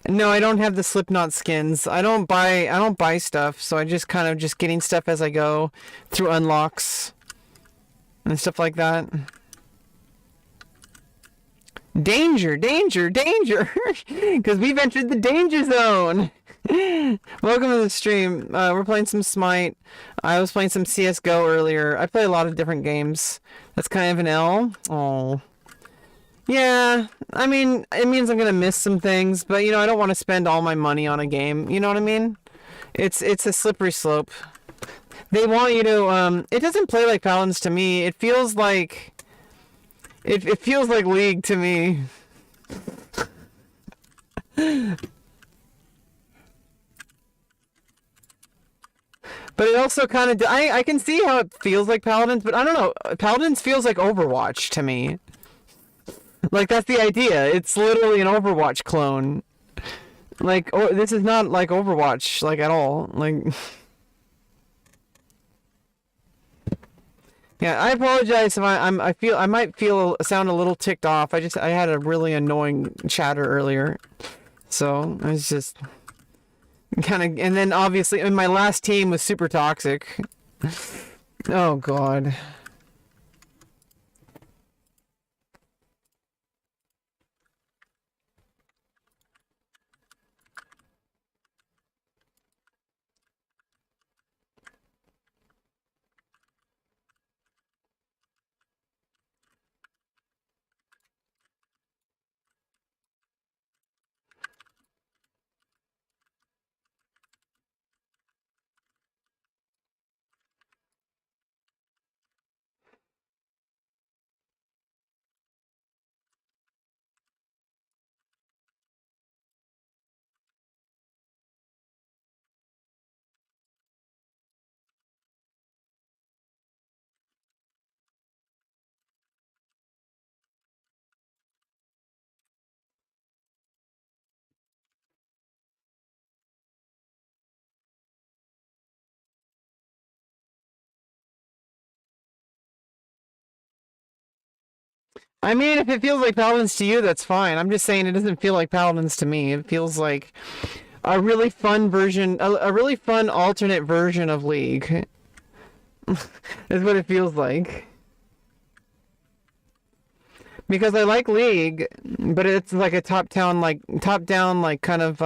No, I don't have the Slipknot skins. I don't buy stuff, so I just kind of just getting stuff as I go through unlocks and stuff like that. Danger, danger, danger! Because we've entered the danger zone! Welcome to the stream. We're playing some Smite. I was playing some CSGO earlier. I play a lot of different games. That's kind of an L. Oh. Yeah, I mean, it means I'm gonna miss some things, but you know, I don't want to spend all my money on a game. You know what I mean? It's a slippery slope. They want you to, it doesn't play like Paladins to me. It feels like... It feels like League to me. But it also kind of... I can see how it feels like Paladins, but I don't know. Paladins feels like Overwatch to me. Like, that's the idea. It's literally an Overwatch clone. Like, oh, this is not like Overwatch, like, at all. Like... Yeah, I apologize if I might sound a little ticked off. I had a really annoying chatter earlier. So, I was just kind of, and then obviously, and my last team was super toxic. Oh god. I mean, if it feels like Paladins to you, that's fine. I'm just saying it doesn't feel like Paladins to me. It feels like a really fun version, a really fun alternate version of League. Is what it feels like. Because I like League, but it's like a top-down, like kind of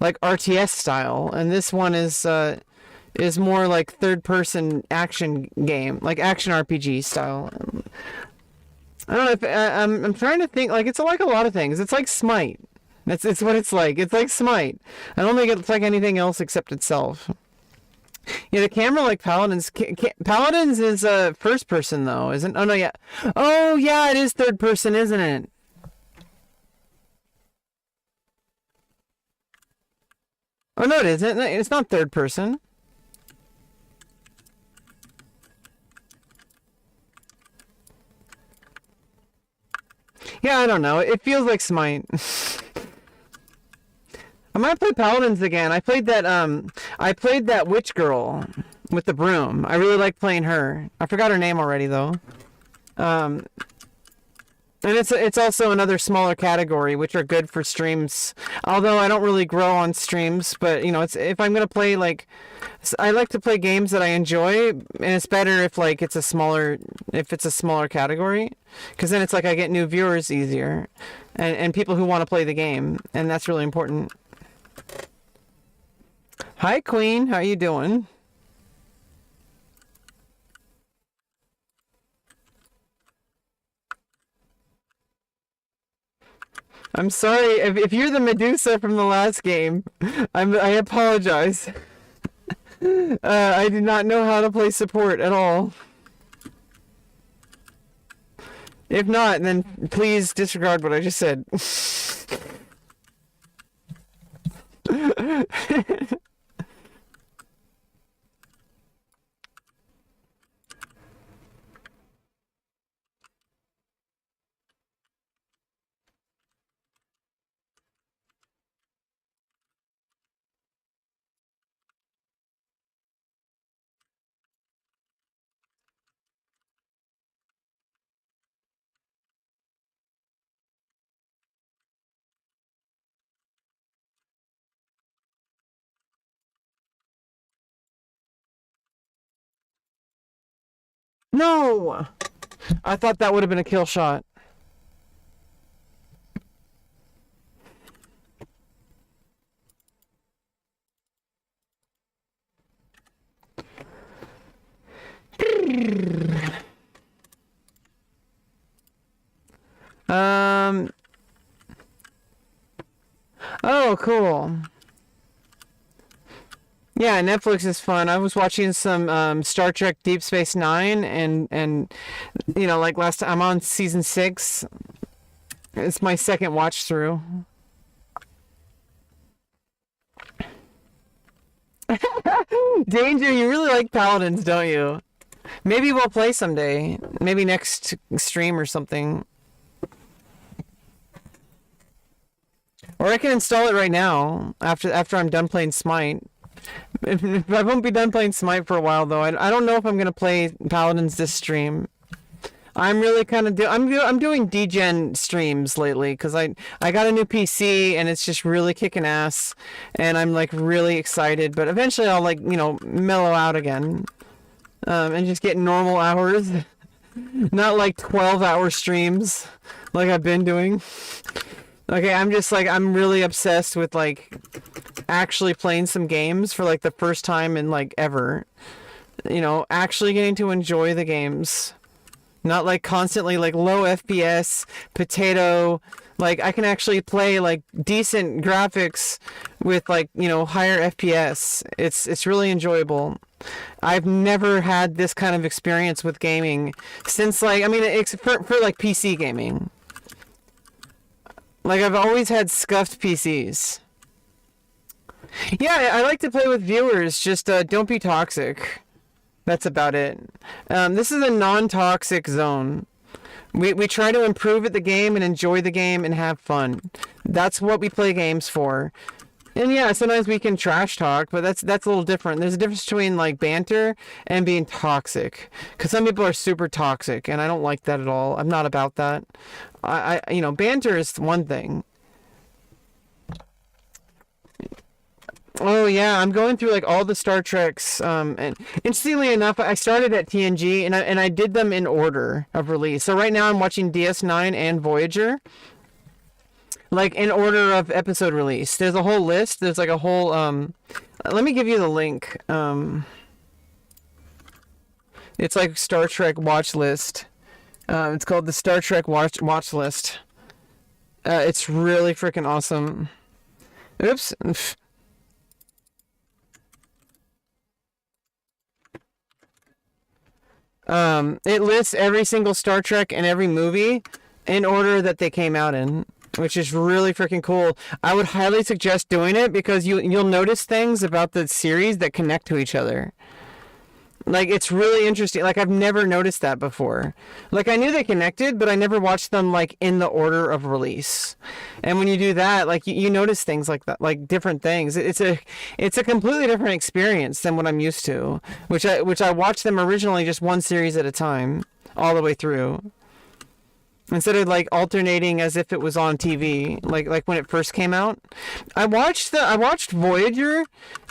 like RTS style, and this one is more like third-person action game, like action RPG style. I don't know if I'm trying to think. Like it's like a lot of things. It's like Smite. It's what it's like. It's like Smite. I don't think it's like anything else except itself. Yeah, the camera like Paladins. Paladins is first person though, isn't? Oh no, yeah. Oh yeah, it is third person, isn't it? Oh no, it isn't. It's not third person. Yeah, I don't know. It feels like Smite. I might play Paladins again. I played that witch girl with the broom. I really like playing her. I forgot her name already though. Um, and it's also another smaller category, which are good for streams. Although I don't really grow on streams, but you know, it's if I'm gonna play like, I like to play games that I enjoy, and it's better if like it's a smaller category, because then it's like I get new viewers easier, and people who want to play the game, and that's really important. Hi Queen, how you doing? I'm sorry if you're the Medusa from the last game. I apologize. I did not know how to play support at all. If not, then please disregard what I just said. No! I thought that would have been a kill shot. Um. Oh, cool. Yeah, Netflix is fun. I was watching some Star Trek Deep Space Nine, and like last time I'm on season 6. It's my second watch through. Danger, you really like paladins, don't you? Maybe we'll play someday. Maybe next stream or something. Or I can install it right now after I'm done playing Smite. I won't be done playing Smite for a while though. I don't know if I'm gonna play Paladins this stream. I'm really kind of I'm doing degen streams lately because I got a new PC and it's just really kicking ass, and I'm like really excited. But eventually I'll like mellow out again, and just get normal hours, not like 12-hour streams like I've been doing. Okay, I'm really obsessed with like actually playing some games for like the first time in like ever. Actually getting to enjoy the games. Not like constantly like low FPS, potato. Like I can actually play like decent graphics with like, higher FPS. It's really enjoyable. I've never had this kind of experience with gaming since like, it's for like PC gaming. Like I've always had scuffed PCs. Yeah, I like to play with viewers. Just don't be toxic. That's about it. This is a non-toxic zone. We try to improve at the game and enjoy the game and have fun. That's what we play games for. And yeah, sometimes we can trash talk, but that's a little different. There's a difference between like banter and being toxic. Because some people are super toxic, and I don't like that at all. I'm not about that. Banter is one thing. Oh yeah, I'm going through like all the Star Treks, and interestingly enough, I started at TNG and I did them in order of release. So right now I'm watching DS9 and Voyager, like in order of episode release. There's a whole list. There's like a whole Let me give you the link. It's like Star Trek watch list. It's called the Star Trek watch list. It's really freaking awesome. Oops. It lists every single Star Trek and every movie in order that they came out in, which is really freaking cool. I would highly suggest doing it because you'll notice things about the series that connect to each other. Like, it's really interesting. Like, I've never noticed that before. Like, I knew they connected, but I never watched them, like, in the order of release. And when you do that, like, you notice things like that, like, different things. It's a completely different experience than what I'm used to, which I watched them originally just one series at a time, all the way through. Instead of, like, alternating as if it was on TV, like when it first came out. I watched Voyager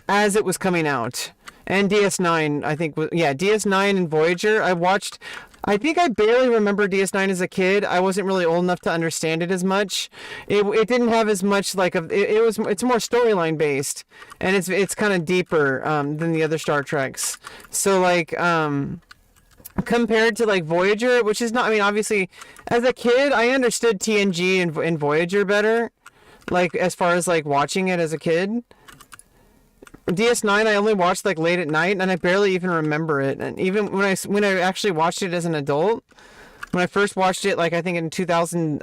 as it was coming out. And DS9, I think, DS9 and Voyager. I think I barely remember DS9 as a kid. I wasn't really old enough to understand it as much. It didn't have as much it's more storyline based, and it's kind of deeper than the other Star Treks. So like compared to like Voyager, which is not, obviously as a kid I understood TNG and Voyager better, like as far as like watching it as a kid. DS9 I only watched like late at night, and I barely even remember it. And even when I actually watched it as an adult, when I first watched it, like I think in 2000,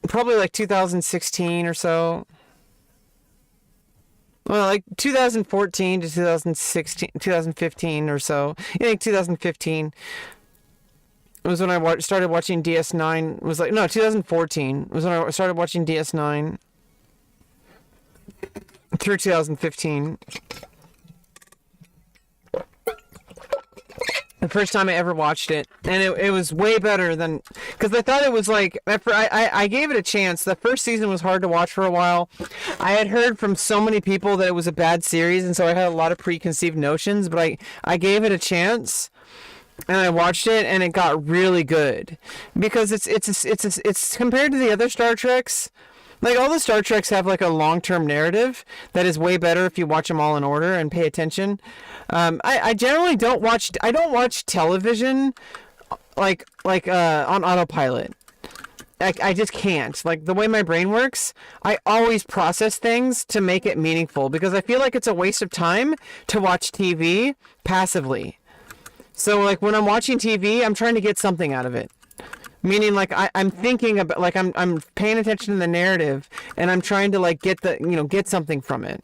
probably like 2016 or so. Well, like 2014 to 2016, 2015 or so. I think 2015 was when I started watching DS9. Was like no, 2014 was when I started watching DS9 through 2015. The first time I ever watched it, and it was way better than, because I thought it was like, I gave it a chance. The first season was hard to watch for a while. I had heard from so many people that it was a bad series, and so I had a lot of preconceived notions, but I gave it a chance, and I watched it, and it got really good, because it's compared to the other Star Treks. Like, all the Star Treks have, like, a long-term narrative that is way better if you watch them all in order and pay attention. I generally don't watch television, like on autopilot. I just can't. Like, the way my brain works, I always process things to make it meaningful, because I feel like it's a waste of time to watch TV passively. So, like, when I'm watching TV, I'm trying to get something out of it. Meaning, like, I'm thinking about, like, I'm paying attention to the narrative, and I'm trying to, like, get something from it.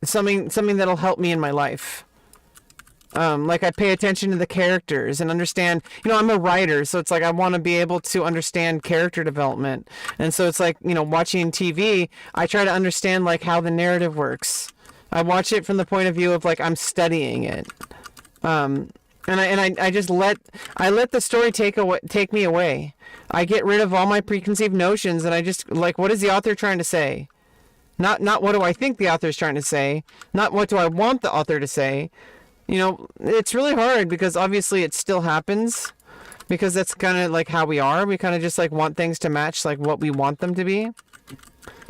Something that'll help me in my life. Like, I pay attention to the characters and understand, I'm a writer, so it's like I want to be able to understand character development. And so it's like, watching TV, I try to understand, like, how the narrative works. I watch it from the point of view of, like, I'm studying it. And I just let the story take me away. I get rid of all my preconceived notions, and I just, like, what is the author trying to say? Not what do I think the author's trying to say. Not what do I want the author to say. It's really hard, because obviously it still happens, because that's kind of like how we are. We kind of just, like, want things to match, like, what we want them to be.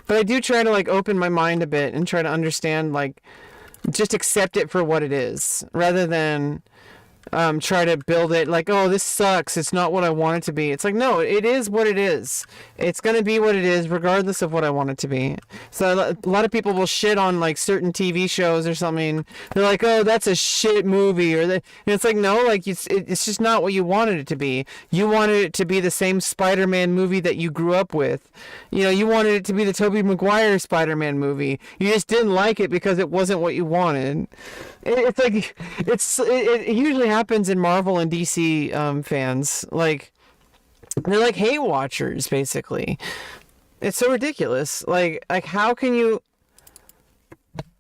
But I do try to, like, open my mind a bit and try to understand, like, just accept it for what it is, rather than try to build it like, oh, this sucks, it's not what I want it to be. It's like, no, it is what it is. It's going to be what it is regardless of what I want it to be. So a lot of people will shit on, like, certain TV shows or something. They're like, oh, that's a shit movie, or it's like, no, like, it's just not what you wanted it to be. You wanted it to be the same Spider-Man movie that you grew up with. You wanted it to be the Tobey Maguire Spider-Man movie. You just didn't like it because it wasn't what you wanted. It's like, it usually happens in Marvel and DC fans. Like, they're like hate watchers, basically. It's so ridiculous. Like how can you?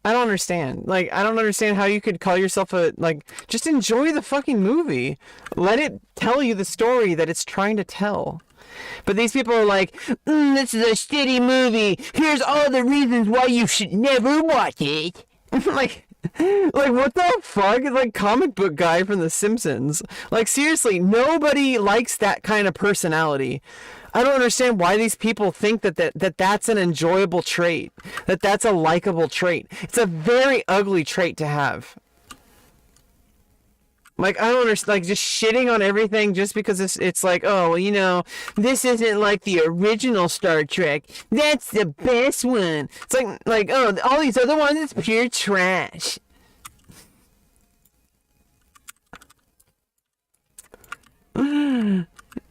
I don't understand. Like, I don't understand how you could call yourself just enjoy the fucking movie. Let it tell you the story that it's trying to tell. But these people are like, this is a shitty movie. Here's all the reasons why you should never watch it. like what the fuck? Like, comic book guy from The Simpsons. Like, seriously, nobody likes that kind of personality. I don't understand why these people think that's an enjoyable trait, that's a likable trait. It's a very ugly trait to have. Like, I don't understand, like, just shitting on everything just because it's like, oh, well, this isn't like the original Star Trek. That's the best one. It's like, oh, all these other ones, it's pure trash.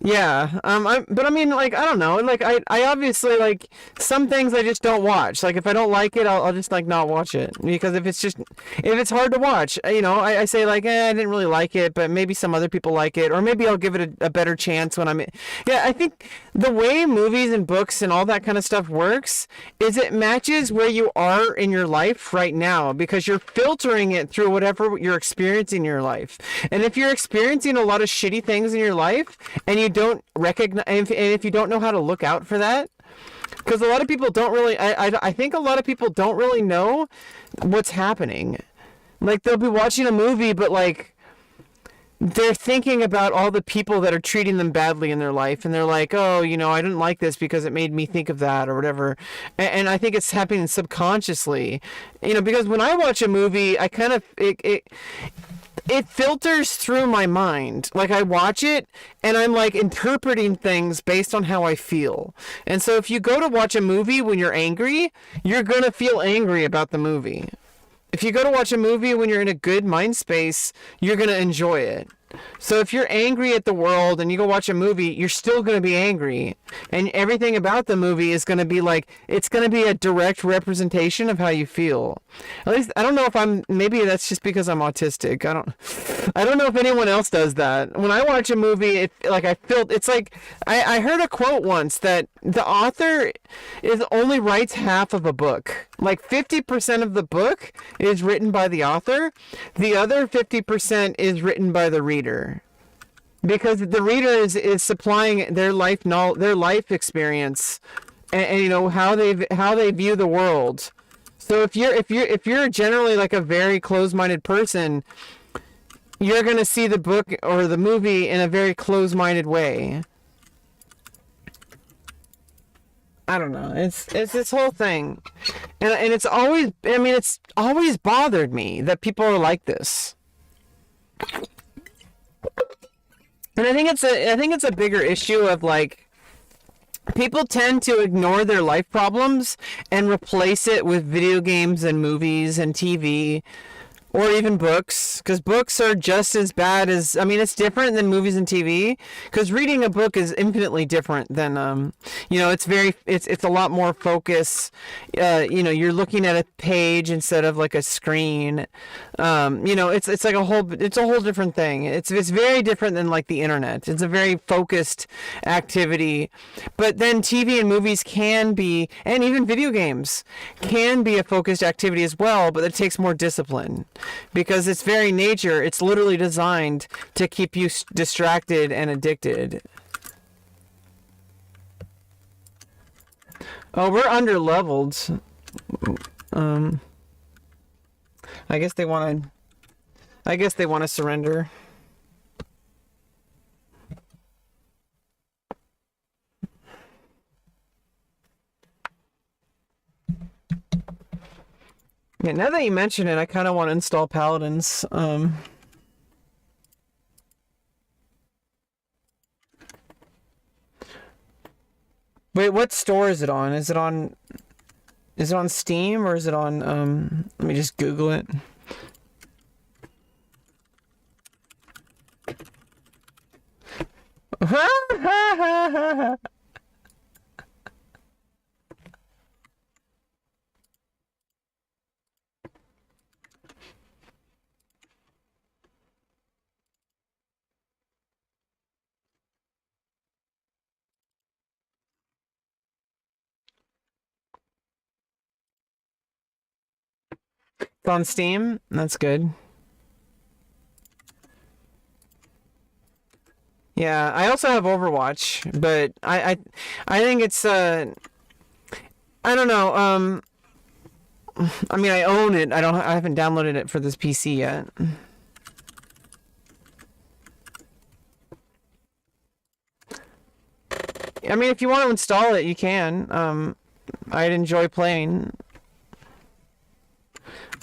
Yeah, but I mean, like, I don't know, like, I obviously, like, some things I just don't watch. Like, if I don't like it, I'll just, like, not watch it, because if it's hard to watch, I say, like, I didn't really like it, but maybe some other people like it, or maybe I'll give it a better chance when yeah, I think the way movies and books and all that kind of stuff works is it matches where you are in your life right now, because you're filtering it through whatever you're experiencing in your life. And if you're experiencing a lot of shitty things in your life, and you don't recognize, and if you don't know how to look out for that, because a lot of people don't really, I think a lot of people don't really know what's happening. Like, they'll be watching a movie, but, like, they're thinking about all the people that are treating them badly in their life, and they're like, oh, I didn't like this because it made me think of that, or whatever. And I think it's happening subconsciously, because when I watch a movie, I kind of, it filters through my mind. Like, I watch it and I'm, like, interpreting things based on how I feel. And so if you go to watch a movie when you're angry, you're gonna feel angry about the movie. If you go to watch a movie when you're in a good mind space, you're gonna enjoy it. So if you're angry at the world and you go watch a movie, you're still going to be angry. And everything about the movie is going to be like, it's going to be a direct representation of how you feel. At least, I don't know if maybe that's just because I'm autistic. I don't know if anyone else does that. When I watch a movie, it's like, I heard a quote once that the author only writes half of a book. Like 50% of the book is written by the author. The other 50% is written by the reader. Because the reader is supplying their life experience, and you know how they view the world. So if you're generally like a very closed-minded person, you're gonna see the book or the movie in a very closed-minded way. I don't know. It's this whole thing, and it's always bothered me that people are like this. And I think it's a bigger issue of like people tend to ignore their life problems and replace it with video games and movies and TV. Or even books, because books are just as bad as, I mean, it's different than movies and TV, because reading a book is infinitely different than, it's a lot more focus. You're looking at a page instead of like a screen. It's like it's a whole different thing. It's very different than like the internet. It's a very focused activity. But then TV and movies can be, and even video games can be a focused activity as well, but it takes more discipline. Because its very nature, it's literally designed to keep you distracted and addicted. Oh, we're under-leveled. I guess they want to surrender. Yeah, now that you mention it, I kind of want to install Paladins. Wait, what store is it on? Is it on Steam or is it on let me just Google it. It's on Steam? That's good. Yeah, I also have Overwatch, but I think it's I don't know, I mean I own it. I haven't downloaded it for this PC yet. I mean if you want to install it, you can. I'd enjoy playing.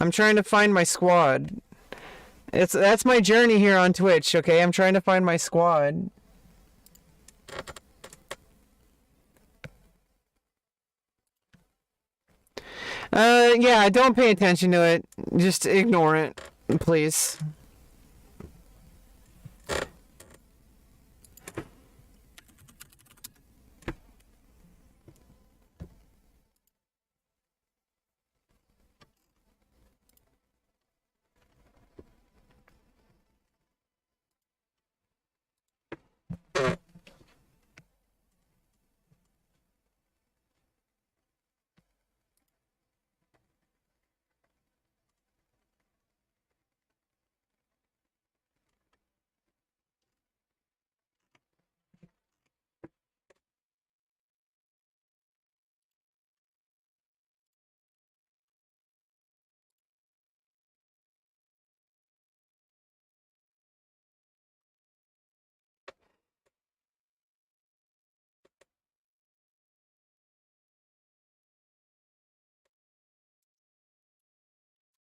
I'm trying to find my squad. That's my journey here on Twitch, okay? I'm trying to find my squad. Yeah, don't pay attention to it. Just ignore it, please.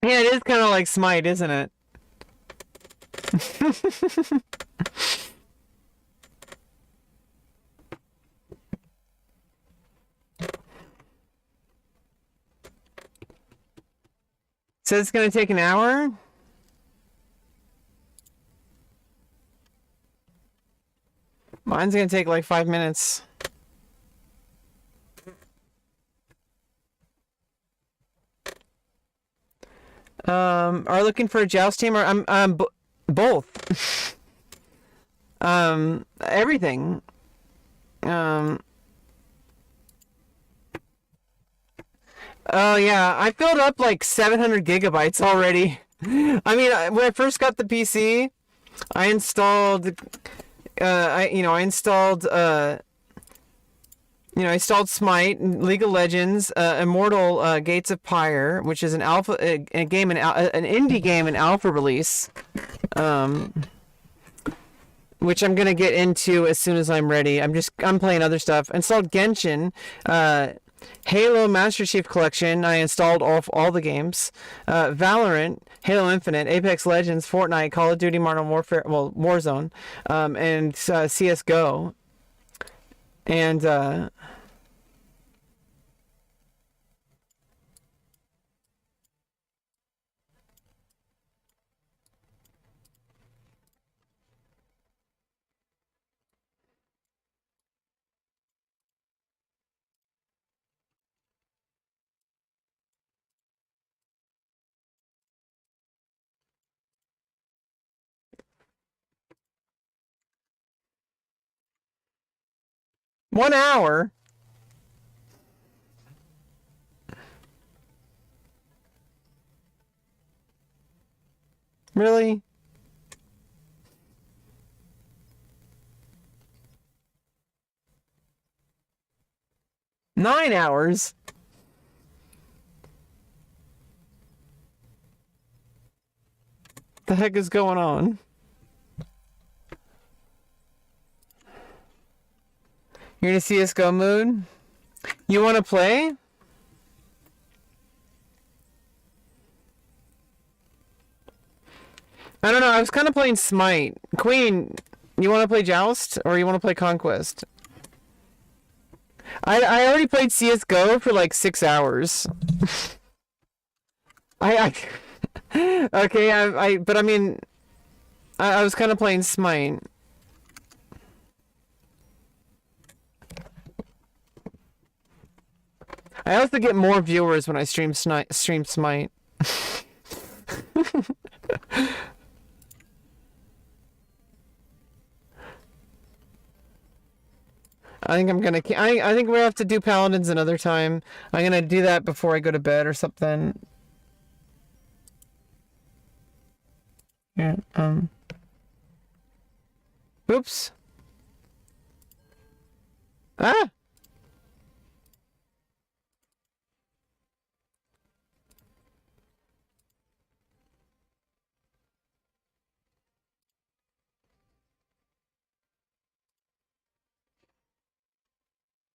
Yeah, it is kind of like Smite, isn't it? So it's gonna take an hour? Mine's gonna take like 5 minutes. Are looking for a joust team, or I'm both. Everything. Oh yeah, I filled up like 700 gigabytes already. I mean, when I first got the PC, I installed, I installed Smite, League of Legends, Immortal Gates of Pyre, which is an alpha, a game, an indie game in alpha release, which I'm gonna get into as soon as I'm ready. I'm playing other stuff. Installed Genshin, Halo Master Chief Collection. I installed all the games. Valorant, Halo Infinite, Apex Legends, Fortnite, Call of Duty Modern Warfare, well, Warzone, and CS:GO. And 1 hour. Really? Nine hours? The heck is going on? You're in a CS:GO mood? You want to play? I don't know. I was kind of playing Smite. Queen, you want to play Joust or you want to play Conquest? I already played CS:GO for like 6 hours. I okay. But I mean, I was kind of playing Smite. I also get more viewers when I stream Smite. I think I'm gonna. I think we have to do Paladins another time. I'm gonna do that before I go to bed or something. Yeah. Oops. Ah.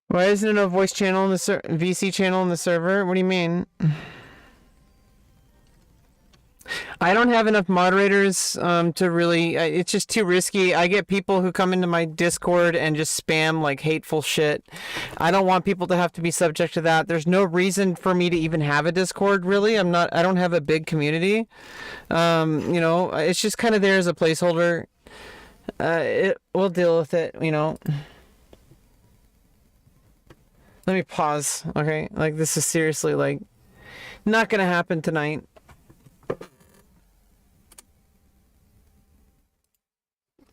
Why isn't there no voice channel in the VC channel in the server? What do you mean? I don't have enough moderators to really. It's just too risky. I get people who come into my Discord and just spam like hateful shit. I don't want people to have to be subject to that. There's no reason for me to even have a Discord. Really, I'm not. I don't have a big community. It's just kind of there as a placeholder. We'll deal with it. Let me pause. Okay, like this is seriously like not gonna happen tonight.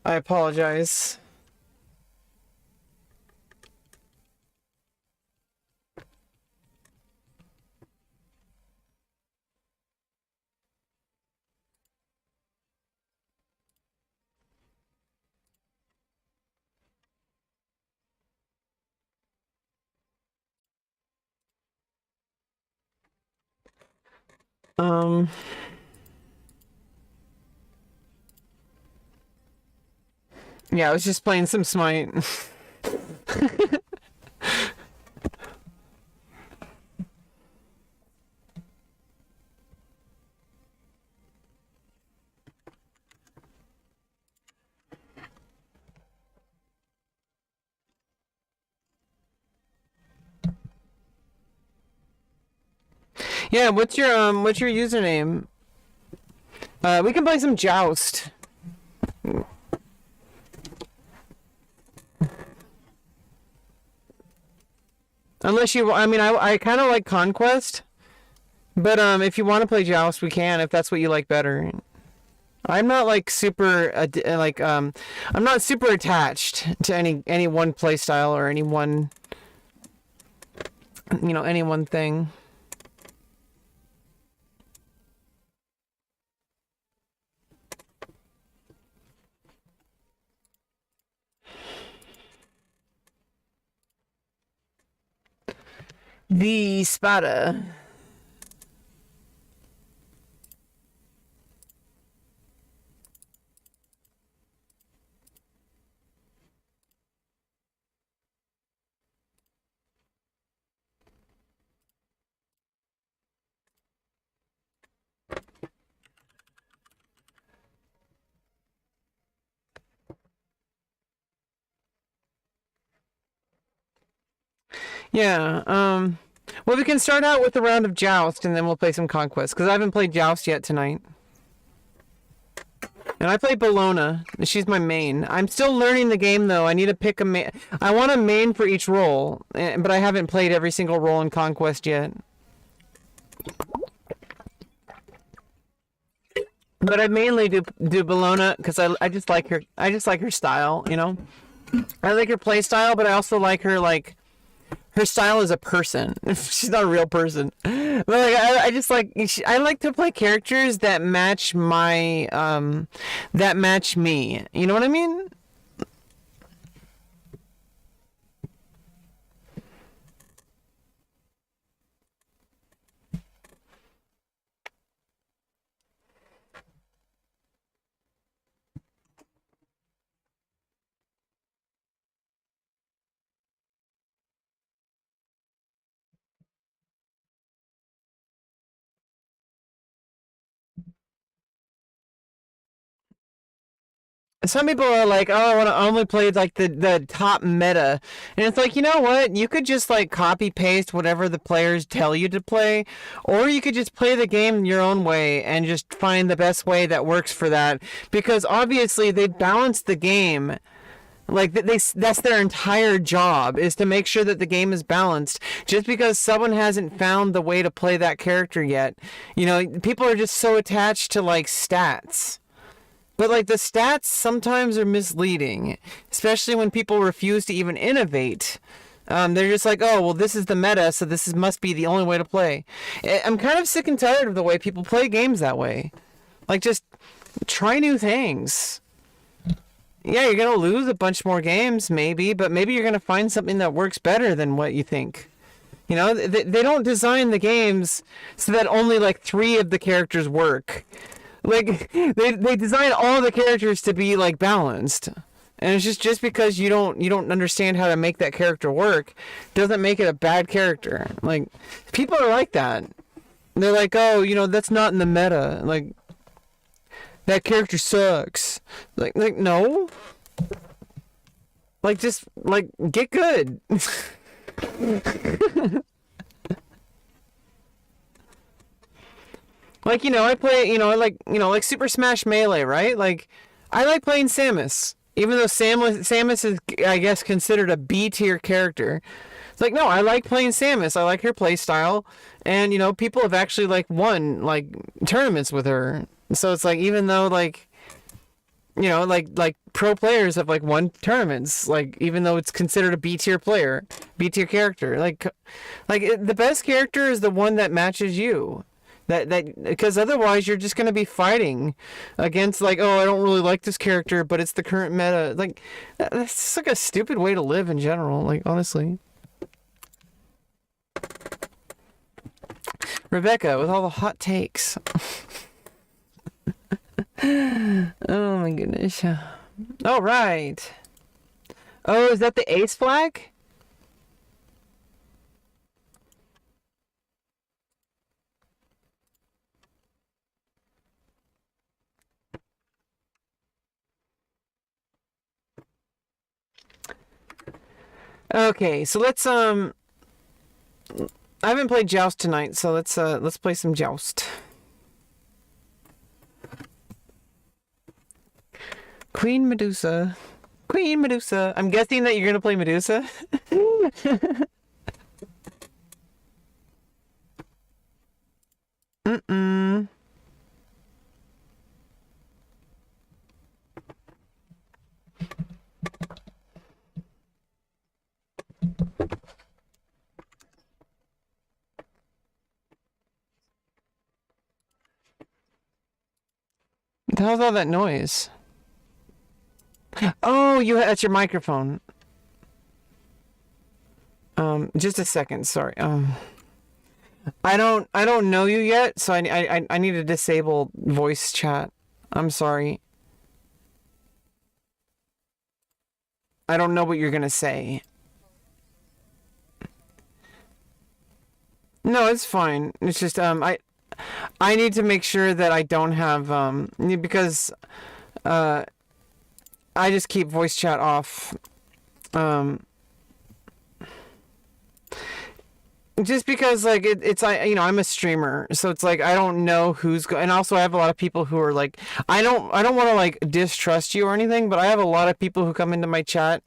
I apologize. Yeah, I was just playing some Smite. Yeah, what's your username? We can play some Joust. Unless you, I mean, I kind of like Conquest, but if you want to play Joust, we can if that's what you like better. I'm not like super I'm not super attached to any one play style or any one any one thing. The Spada. Yeah, well, we can start out with a round of Joust, and then we'll play some Conquest, because I haven't played Joust yet tonight. And I play Bologna. She's my main. I'm still learning the game, though. I need to pick a main. I want a main for each role, but I haven't played every single role in Conquest yet. But I mainly do Bologna because I just like her. I just like her style, you know. I like her play style, but I also like her style as a person. She's not a real person, but like I just like I like to play characters that match my that match me. You know what I mean? Some people are like, "Oh, I want to only play like the top meta," and it's like, you know what? You could just like copy paste whatever the players tell you to play, or you could just play the game your own way and just find the best way that works for that. Because obviously they balance the game. Like that's their entire job is to make sure that the game is balanced. Just because someone hasn't found the way to play that character yet, people are just so attached to like stats. But like the stats sometimes are misleading, especially when people refuse to even innovate. They're just like, oh, well, this is the meta, so must be the only way to play. I'm kind of sick and tired of the way people play games that way. Like, just try new things. Yeah, you're gonna lose a bunch more games, maybe, but maybe you're gonna find something that works better than what you think. They don't design the games so that only like 3 of the characters work. Like they design all the characters to be like balanced, and it's just because you don't understand how to make that character work doesn't make it a bad character. Like people are like that. They're like, oh, that's not in the meta. Like that character sucks. Like no. Like just like get good. Like, I play, like Super Smash Melee, right? Like, I like playing Samus. Even though Samus is, I guess, considered a B tier character. It's like, no, I like playing Samus. I like her play style. And, people have actually, like, won, like, tournaments with her. So it's like, even though, like, like pro players have, like, won tournaments. Like, even though it's considered a B tier player, B tier character. Like the best character is the one that matches you. Because otherwise you're just gonna be fighting against like, oh, I don't really like this character, but it's the current meta. Like that's just like a stupid way to live in general. Like honestly, Rebecca with all the hot takes. Oh my goodness. Oh right. Oh, is that the ace flag? Okay, so let's. I haven't played Joust tonight, so let's play some Joust. Queen Medusa. Queen Medusa. I'm guessing that you're gonna play Medusa. Mm-mm. What the hell's all that noise? Oh, that's your microphone. Just a second, sorry. I don't know you yet, so I need to disable voice chat. I'm sorry. I don't know what you're gonna say. No, it's fine. It's just I need to make sure that I don't have because uh I just keep voice chat off. Just because like it's I'm a streamer, so it's like I don't know and also I have a lot of people who are like I don't want to like distrust you or anything, but I have a lot of people who come into my chat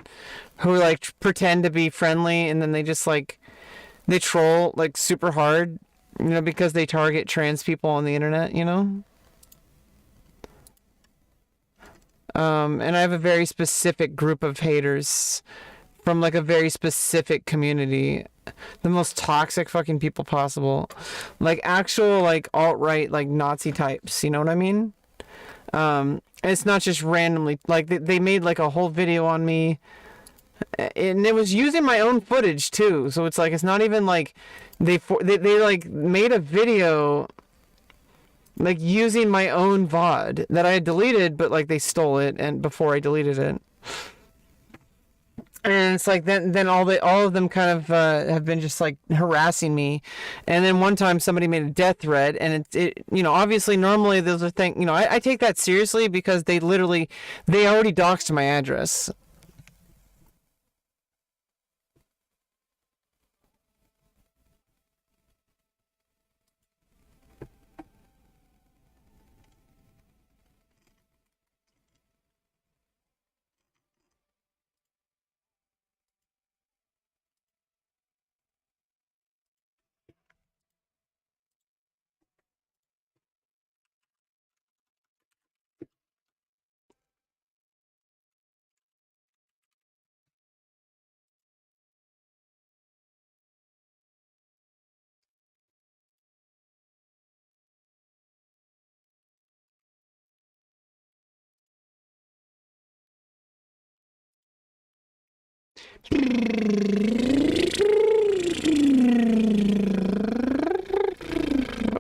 who like pretend to be friendly and then they just like they troll like super hard, because they target trans people on the internet, and I have a very specific group of haters from like a very specific community, the most toxic fucking people possible, like actual like alt-right like Nazi types, you know what I mean? And it's not just randomly like they made like a whole video on me, and it was using my own footage too, so it's like it's not even like they like made a video like using my own VOD that I had deleted, but like they stole it and before I deleted it. And it's like then all of them kind of have been just like harassing me, and then one time somebody made a death threat, and it obviously normally those are things I take that seriously because they already doxed my address.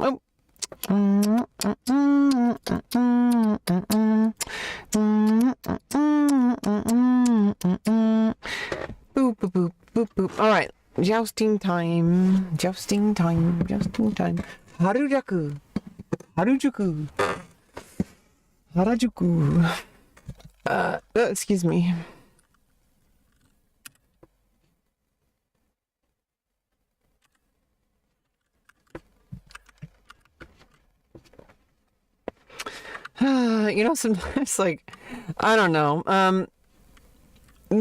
Oh. Boop, boop, boop, boop, boop. All right, jousting time. Jousting time. Jousting time. Harajuku. Harajuku. Harajuku. Excuse me. Sometimes like I don't know.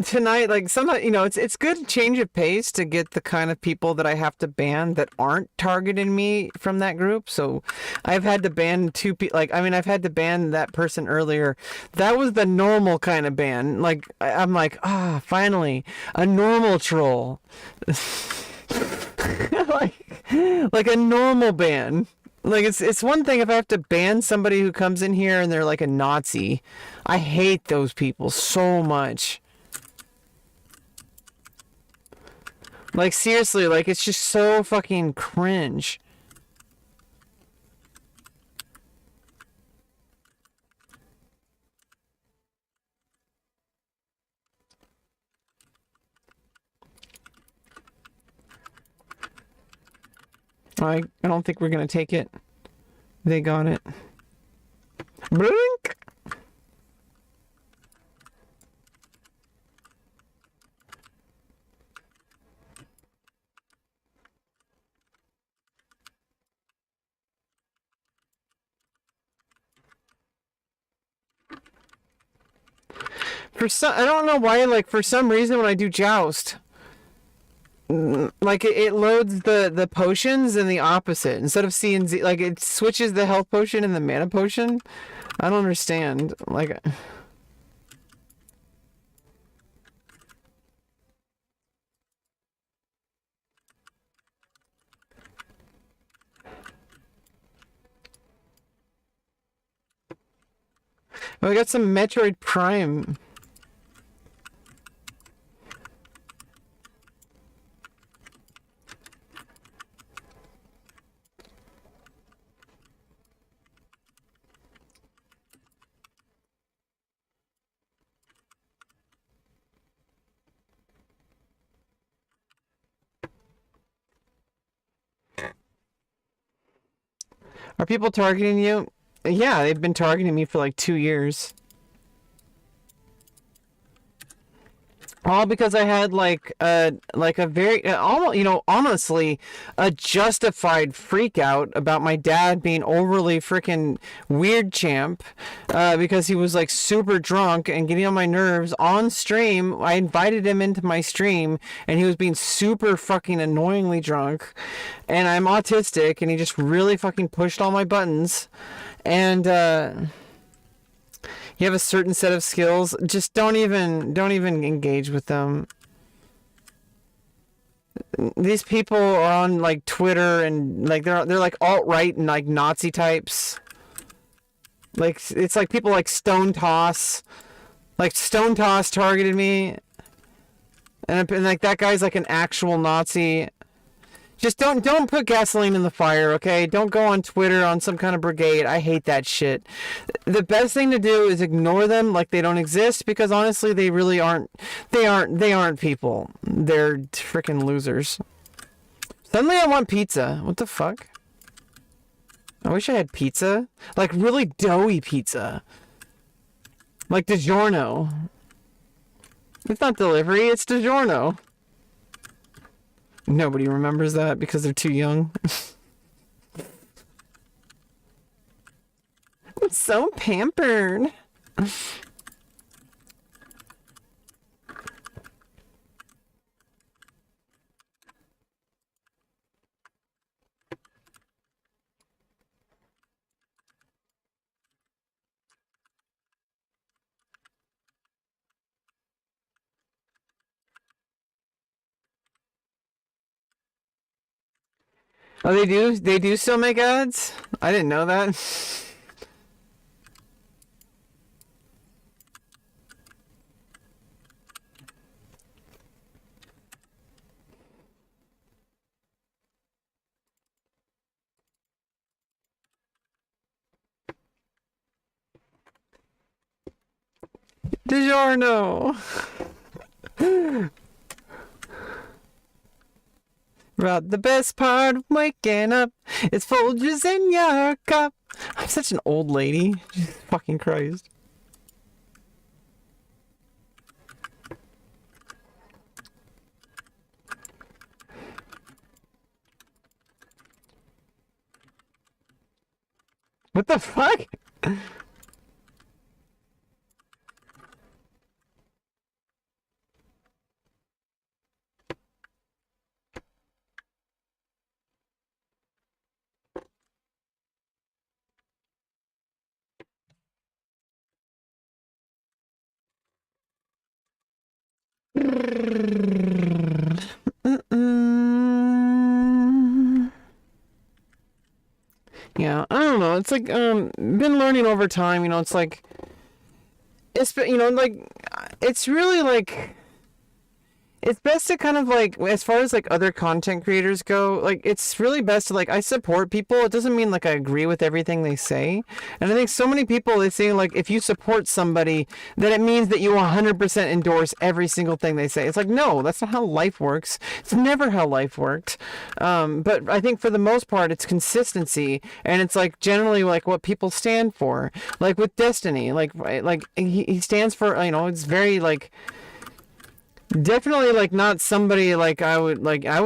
Tonight, like sometimes, it's good change of pace to get the kind of people that I have to ban that aren't targeting me from that group. So I've had to ban two people. Like, I mean, I've had to ban that person earlier. That was the normal kind of ban. Like, I'm like, finally, a normal troll. like a normal ban. Like it's one thing if I have to ban somebody who comes in here and they're like a Nazi. I hate those people so much. Like seriously, like it's just so fucking cringe. I don't think we're gonna take it. They got it. Blink. I don't know why, like for some reason when I do Joust, like it loads the potions in the opposite. Instead of C and Z, like it switches the health potion and the mana potion. I don't understand. Like, oh, I got some Metroid Prime. Are people targeting you? Yeah, they've been targeting me for like 2 years. All because I had like a very almost, you know, honestly, a justified freak out about my dad being overly freaking weird champ, because he was like super drunk and getting on my nerves on stream. I invited him into my stream and he was being super fucking annoyingly drunk, and I'm autistic and he just really fucking pushed all my buttons, and you have a certain set of skills, just don't even engage with them. These people are on like Twitter and like they're like alt-right and like Nazi types. Like it's like people like Stone Toss. Like Stone Toss targeted me. And like that guy's like an actual Nazi. Just don't put gasoline in the fire, okay? Don't go on Twitter on some kind of brigade. I hate that shit. The best thing to do is ignore them like they don't exist, because honestly they really aren't. They aren't people. They're freaking losers. Suddenly I want pizza. What the fuck? I wish I had pizza. Like really doughy pizza. Like DiGiorno. It's not delivery, it's DiGiorno. Nobody remembers that because they're too young. I'm so pampered. Oh, they do? They do still make ads? I didn't know that. DiGiorno. About the best part of waking up is Folgers in your cup. I'm such an old lady. Jesus fucking Christ. What the fuck? Yeah, I don't know. It's like been learning over time, you know, it's like it's, you know, like it's really like it's best to kind of like, as far as like other content creators go, like it's really best to like, I support people. It doesn't mean like I agree with everything they say. And I think so many people, they say like if you support somebody, then it means that you 100% endorse every single thing they say. It's like, no, that's not how life works. It's never how life worked. But I think for the most part, it's consistency, and it's like generally like what people stand for. Like with Destiny, like he stands for, you know, it's very like, definitely like not somebody like I would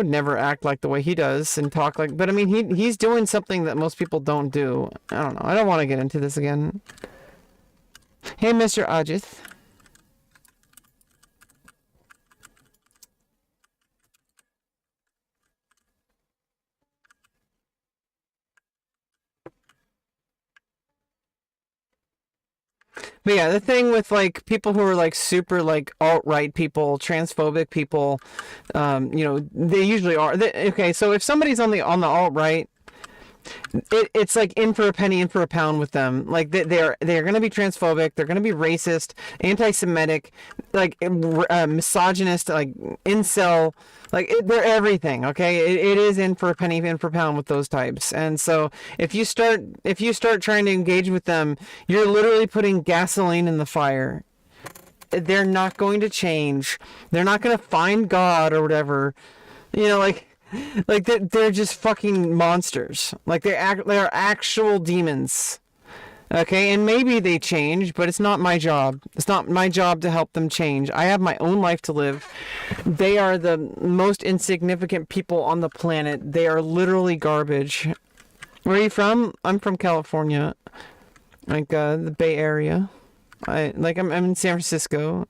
never act like the way he does and talk like, but I mean he's doing something that most people don't do. I don't know. I don't want to get into this again. Hey, Mr. Ajith. But yeah, the thing with like people who are like super like alt-right people, transphobic people, they usually are. Okay, so if somebody's on the alt-right, it's like in for a penny, in for a pound with them. Like they're going to be transphobic, they're going to be racist, anti-Semitic, like misogynist, like incel, like they're everything. Okay, it is in for a penny, in for a pound with those types. And so if you start trying to engage with them, you're literally putting gasoline in the fire. They're not going to change. They're not going to find God or whatever. Like they're just fucking monsters. Like they're actual demons. Okay, and maybe they change, but it's not my job. It's not my job to help them change. I have my own life to live. They are the most insignificant people on the planet. They are literally garbage. Where are you from? I'm from California, like the Bay Area. I'm in San Francisco.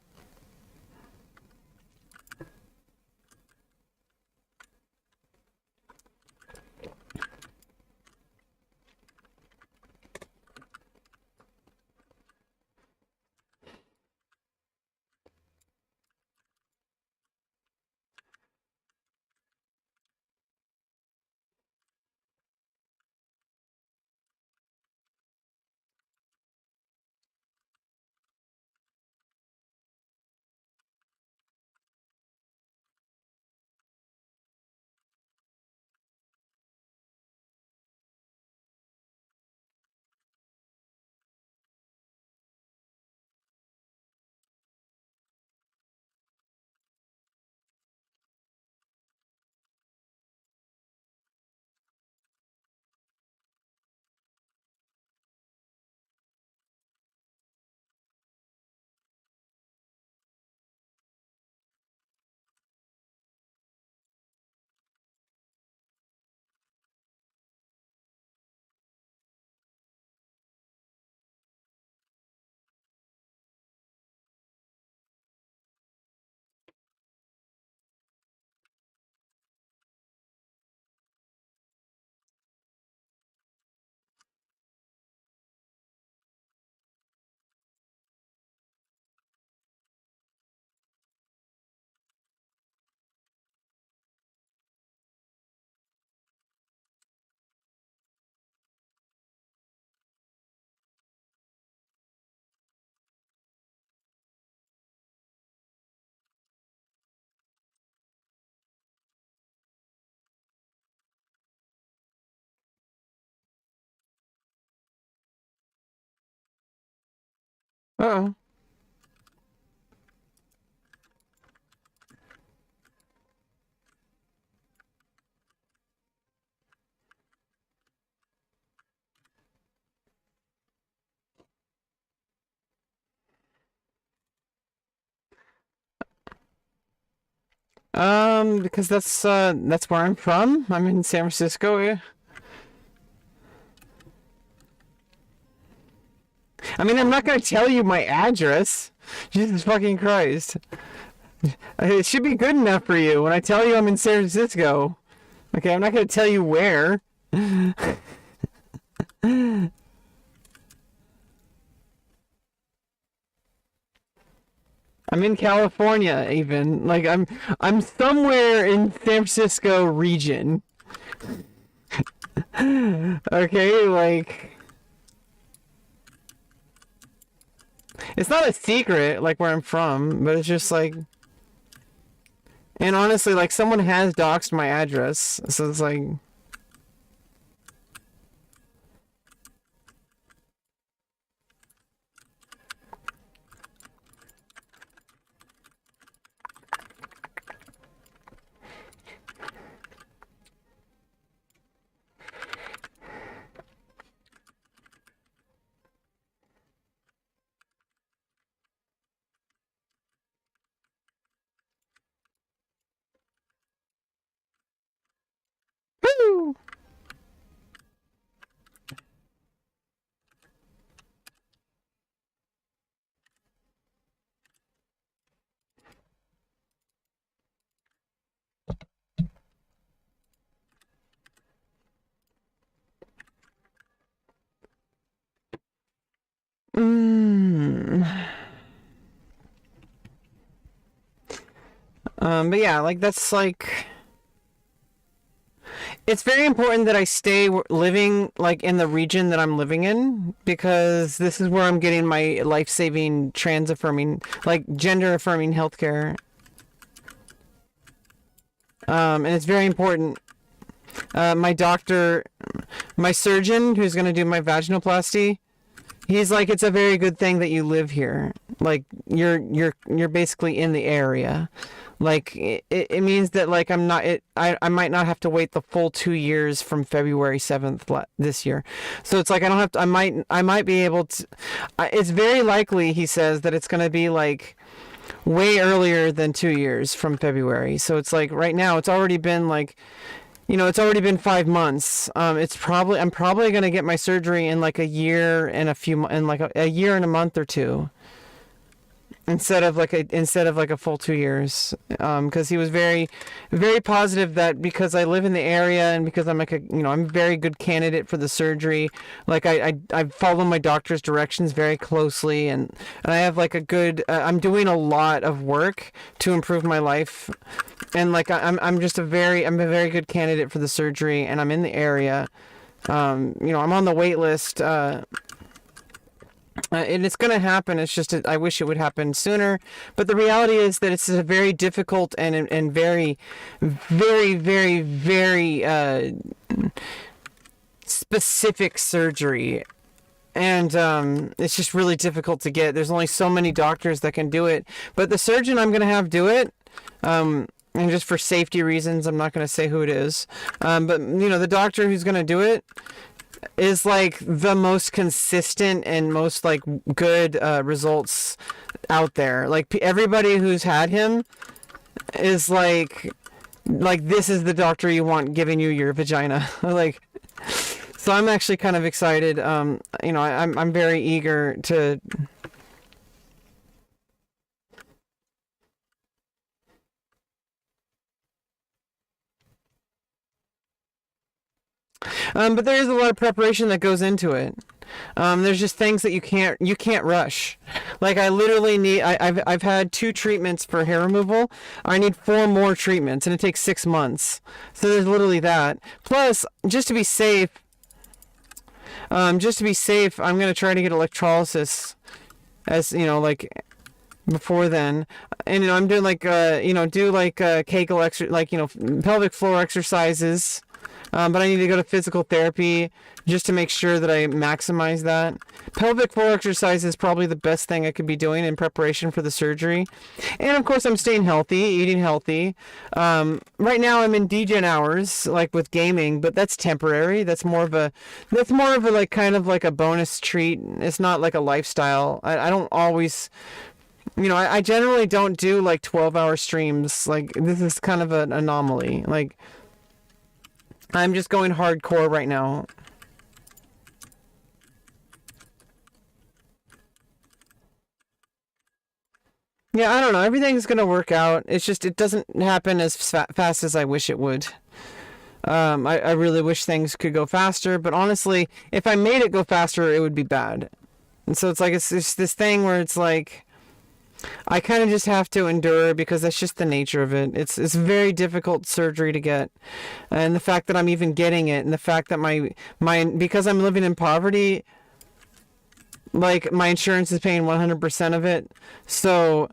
Uh-oh. Because that's where I'm from. I'm in San Francisco. Yeah. I mean, I'm not gonna tell you my address. Jesus fucking Christ. It should be good enough for you when I tell you I'm in San Francisco. Okay, I'm not gonna tell you where. I'm in California, even. Like I'm somewhere in San Francisco region. Okay, like it's not a secret like where I'm from, but it's just like, and honestly, like someone has doxed my address, so it's like But yeah, like that's like it's very important that I stay living like in the region that I'm living in because this is where I'm getting my life-saving trans affirming like gender affirming healthcare. And it's very important. My doctor, my surgeon who's going to do my vaginoplasty, he's like, it's a very good thing that you live here. Like you're basically in the area. Like it means that like I'm not it I might not have to wait the full 2 years from February 7th this year. So it's like I don't have to I might be able to it's very likely he says that it's going to be like way earlier than 2 years from February. So it's like right now it's already been like it's already been 5 months. I'm probably gonna get my surgery in like a year and in like a year and a month or two, instead of like a full 2 years. Because he was very, very positive that because I live in the area and because I'm like I'm a very good candidate for the surgery. Like I follow my doctor's directions very closely and I have like a good. I'm doing a lot of work to improve my life and like I'm a very good candidate for the surgery and I'm in the area. I'm on the wait list. And it's going to happen. It's just I wish it would happen sooner. But the reality is that it's a very difficult and very, very, very, very specific surgery. And it's just really difficult to get. There's only so many doctors that can do it. But the surgeon I'm going to have do it. And just for safety reasons, I'm not going to say who it is. But, the doctor who's going to do it is like the most consistent and most like good results out there. Like everybody who's had him is like this is the doctor you want giving you your vagina. Like, so I'm actually kind of excited. I'm very eager to. But there is a lot of preparation that goes into it. There's just things that you can't rush. Like I literally need I've had 2 treatments for hair removal. I need 4 more treatments and it takes 6 months. So there's literally that. Plus, just to be safe, I'm gonna try to get electrolysis as like before then. And I'm doing like do like Kegel pelvic floor exercises. But I need to go to physical therapy just to make sure that I maximize that. Pelvic floor exercise is probably the best thing I could be doing in preparation for the surgery. And of course, I'm staying healthy, eating healthy. Right now, I'm in degen hours, like with gaming, but that's temporary. That's more of a like kind of like a bonus treat. It's not like a lifestyle. I don't always. I generally don't do like 12-hour streams. Like this is kind of an anomaly. Like. I'm just going hardcore right now. Yeah, I don't know. Everything's gonna work out. It's just it doesn't happen as fast as I wish it would. I really wish things could go faster, but honestly, if I made it go faster, it would be bad. And so it's like it's this thing where it's like I kind of just have to endure because that's just the nature of it. It's very difficult surgery to get, and the fact that I'm even getting it, and the fact that my because I'm living in poverty, like my insurance is paying 100% of it, so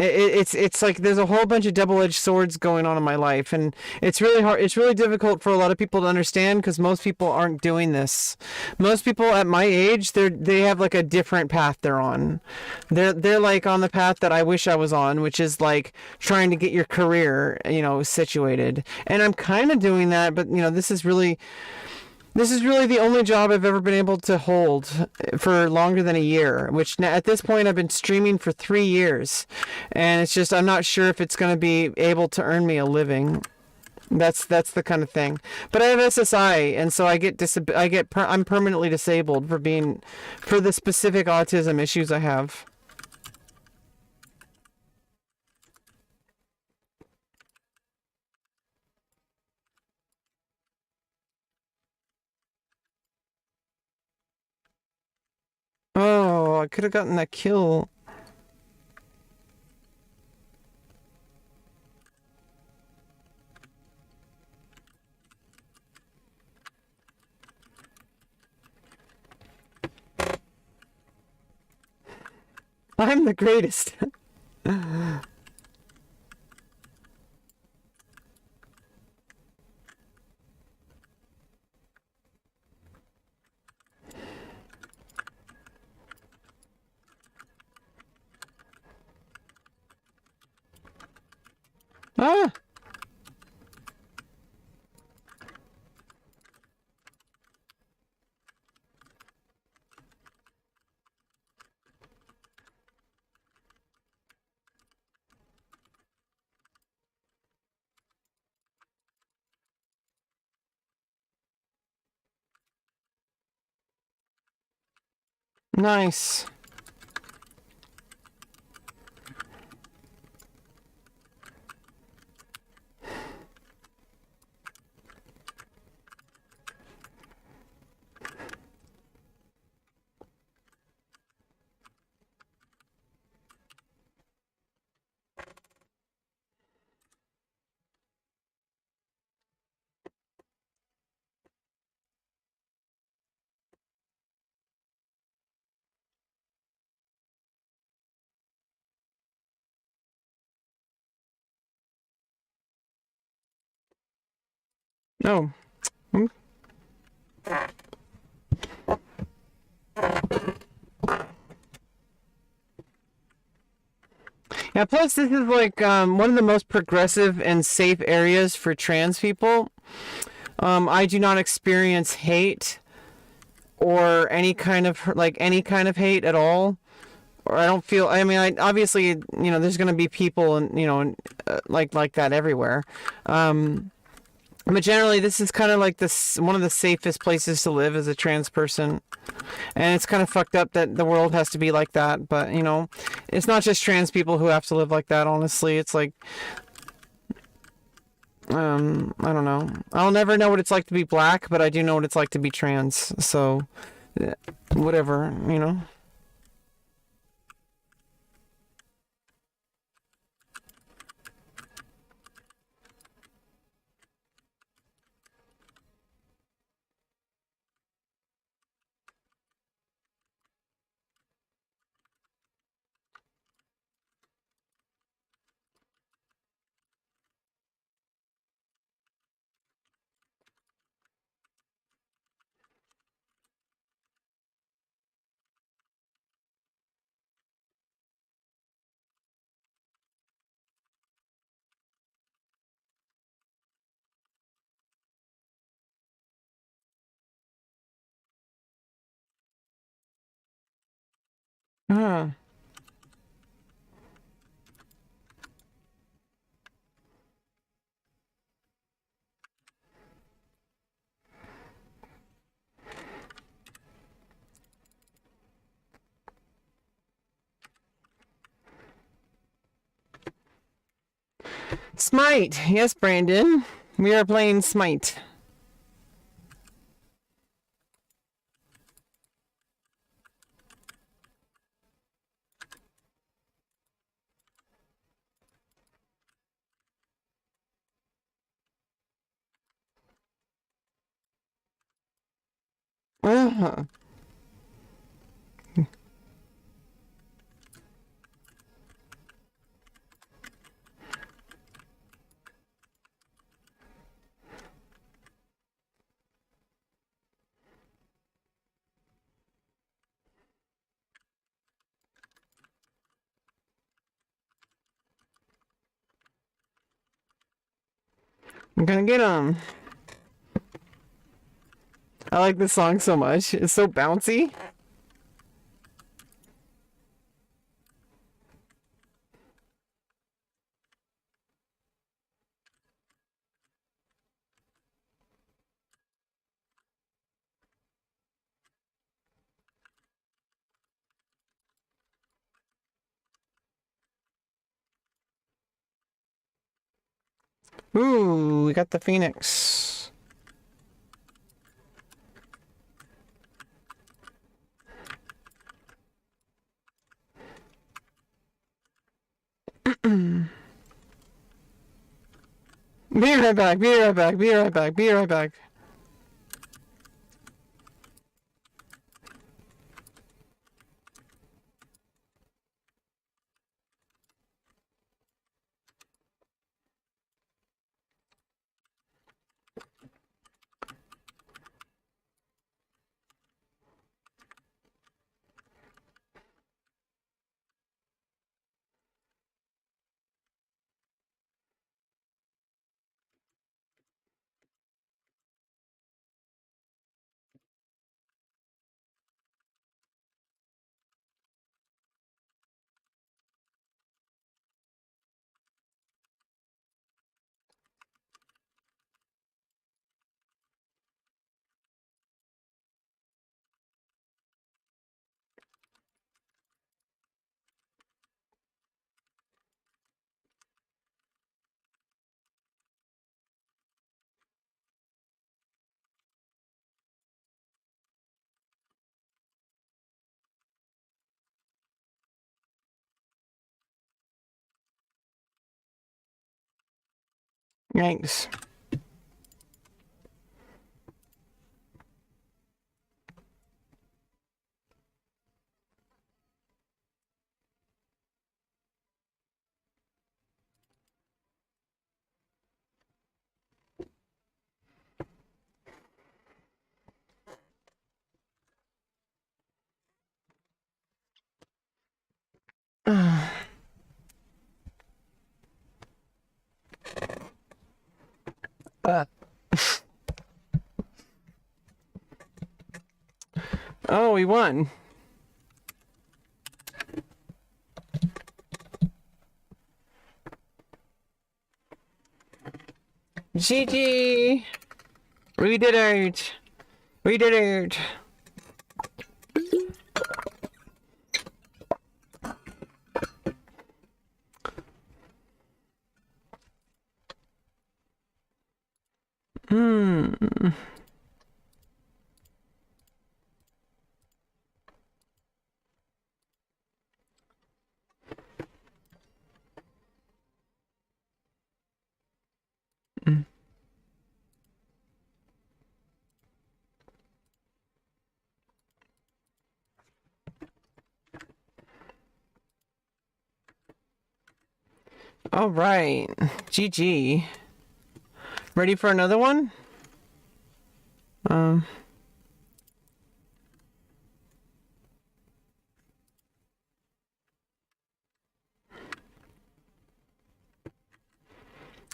it's like there's a whole bunch of double-edged swords going on in my life, and it's really hard. It's really difficult for a lot of people to understand because most people aren't doing this. Most people at my age, they have like a different path they're on. They're like on the path that I wish I was on, which is like trying to get your career, situated. And I'm kind of doing that, but this is really the only job I've ever been able to hold for longer than a year, which at this point I've been streaming for 3 years. And it's just, I'm not sure if it's going to be able to earn me a living. That's the kind of thing. But I have SSI, and so I'm permanently disabled for the specific autism issues I have. Oh, I could have gotten that kill. I'm the greatest. Ah, nice. No. Hmm. Yeah, plus this is like one of the most progressive and safe areas for trans people. I do not experience hate or any kind of hate at all. Or I don't feel. I mean, I obviously, there's going to be people and like that everywhere. But generally, this is kind of like this one of the safest places to live as a trans person. And it's kind of fucked up that the world has to be like that. But, it's not just trans people who have to live like that, honestly. It's like, I don't know. I'll never know what it's like to be black, but I do know what it's like to be trans. So, whatever. Ah, Smite. Yes, Brandon. We are playing Smite. Uh-huh. I'm gonna get him. I like this song so much. It's so bouncy. Ooh, we got the Phoenix. Be right back, be right back, be right back, be right back. Thanks. Uh. Oh, we won. GG! We did it! We did it! Hmm. All right. GG. Ready for another one?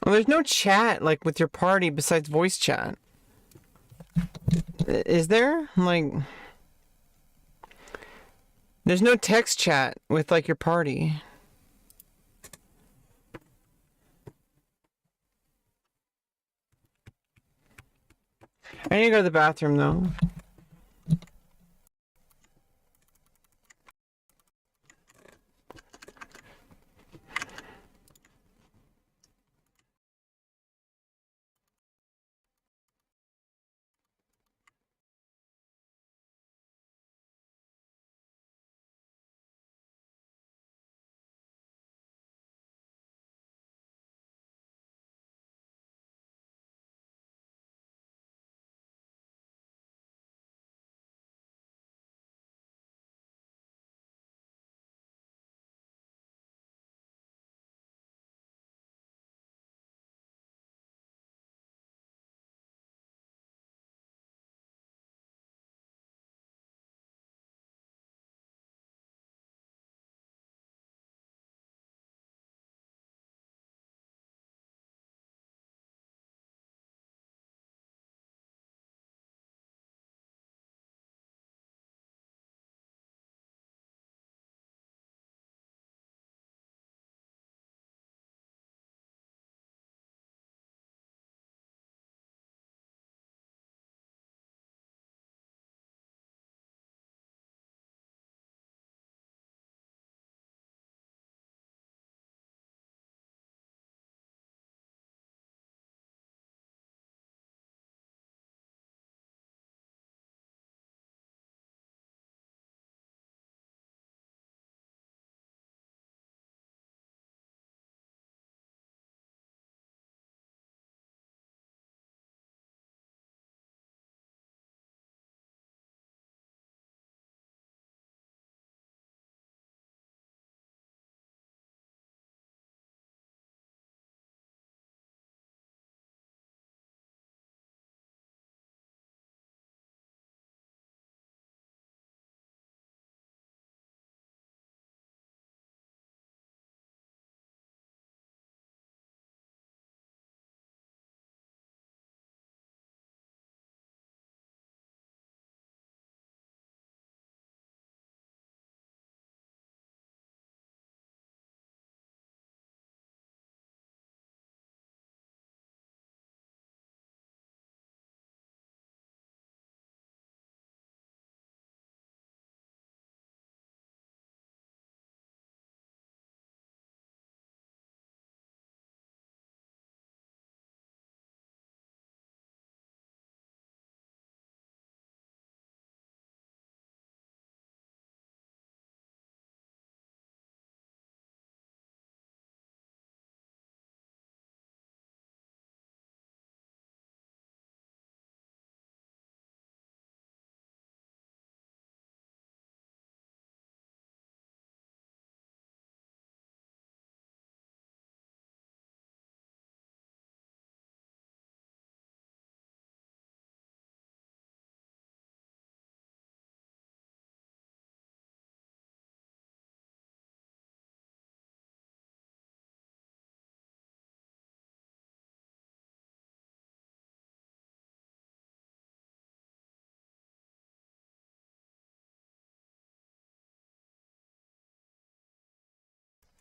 Well, there's no chat like with your party besides voice chat. Is there? Like, there's no text chat with like your party. I need to go to the bathroom though.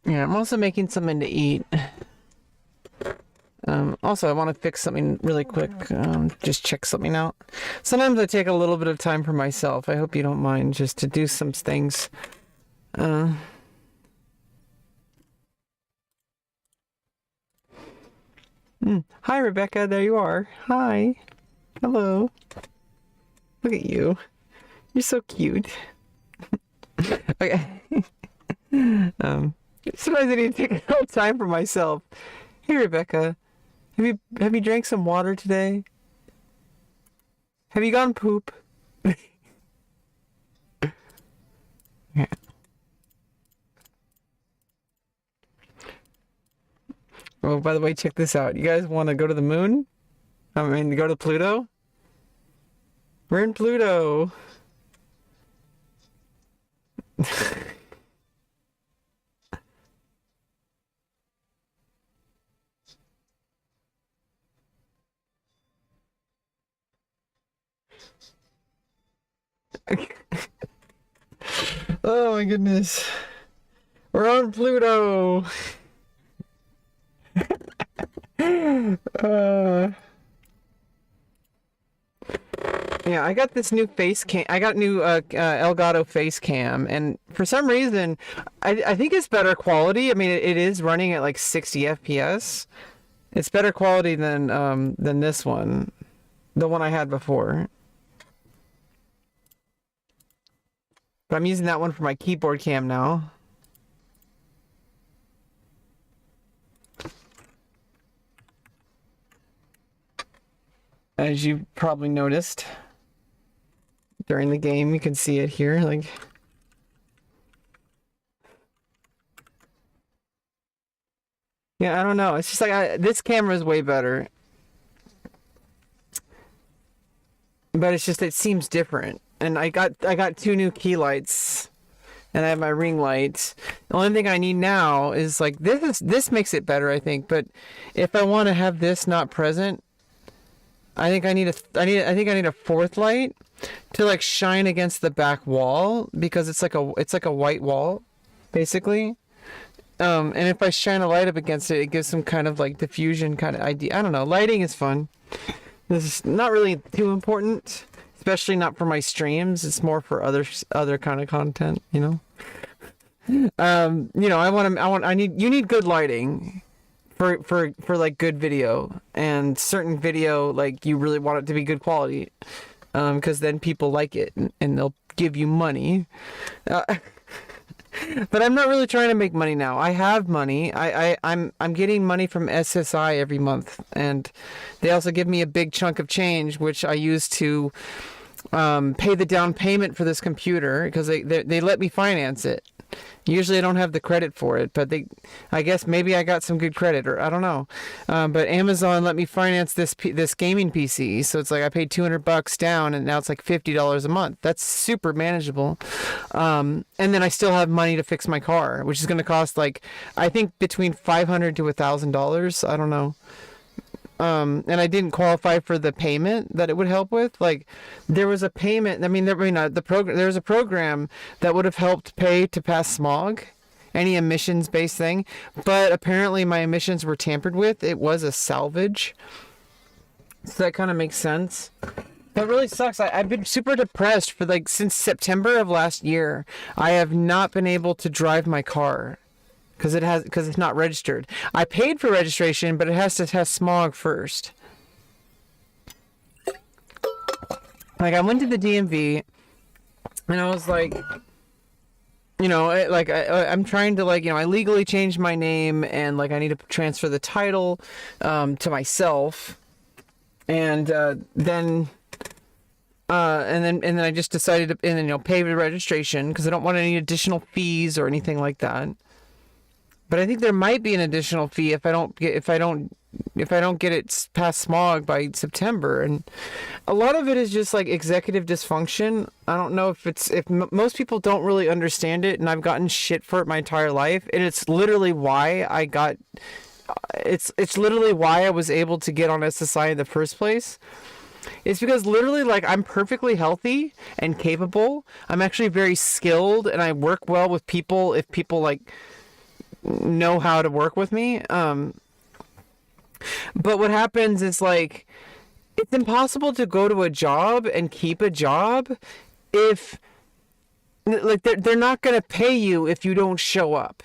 Yeah, I'm also making something to eat. Also, I want to fix something really quick. Just check something out. Sometimes I take a little bit of time for myself. I hope you don't mind, just to do some things. Hi, Rebecca. There you are. Hi. Hello. Look at you. You're so cute. Okay. Sometimes I need to take a little time for myself. Hey, Rebecca. Have you drank some water today? Have you gone poop? Yeah. Oh, by the way, check this out. You guys want to go to the moon? I mean, go to Pluto? We're in Pluto. Oh my goodness. We're on Pluto. Yeah, I got this new face cam. I got new Elgato face cam, and for some reason, I think it's better quality. I mean, it is running at like 60 FPS. It's better quality than this one, the one I had before. But I'm using that one for my keyboard cam now. As you probably noticed during the game, you can see it here. Like, yeah, I don't know. It's just like this camera is way better, but it's just it seems different. And I got two new key lights, and I have my ring light. The only thing I need now is like this makes it better, I think. But if I want to have this not present, I think I need a fourth light to like shine against the back wall, because it's like a white wall, basically. And if I shine a light up against it, it gives some kind of like diffusion kind of idea. I don't know. Lighting is fun. This is not really too important, especially not for my streams. It's more for other kind of content, you know. You need good lighting for like good video, and certain video, like you really want it to be good quality, because then people like it and they'll give you money. But I'm not really trying to make money now. I have money. I'm getting money from SSI every month, and they also give me a big chunk of change, which I use to pay the down payment for this computer, because they let me finance it. Usually I don't have the credit for it, but I guess maybe I got some good credit, or I don't know. But Amazon let me finance this gaming PC, so it's like I paid $200 down, and now it's like $50 a month. That's super manageable. And then I still have money to fix my car, which is going to cost like, I think between $500 to $1,000. I don't know. And I didn't qualify for the payment that it would help with. Like, there was a payment. I mean, there was a program that would have helped pay to pass smog, any emissions-based thing. But apparently, my emissions were tampered with. It was a salvage, so that kind of makes sense. That really sucks. I've been super depressed for like since September of last year. I have not been able to drive my car, because it's not registered. I paid for registration, but it has to test smog first. Like, I went to the DMV, and I was like, you know, I'm trying to, like, you know, I legally changed my name, and like I need to transfer the title to myself, and then I just decided to, and then, you know, pay the registration, because I don't want any additional fees or anything like that. But I think there might be an additional fee if I don't get it past smog by September. And a lot of it is just like executive dysfunction. I don't know if most people don't really understand it, and I've gotten shit for it my entire life. And it's literally why it's literally why I was able to get on SSI in the first place. It's because literally, like, I'm perfectly healthy and capable. I'm actually very skilled, and I work well with people. If people like, know how to work with me. But what happens is like it's impossible to go to a job and keep a job if like they're not going to pay you if you don't show up.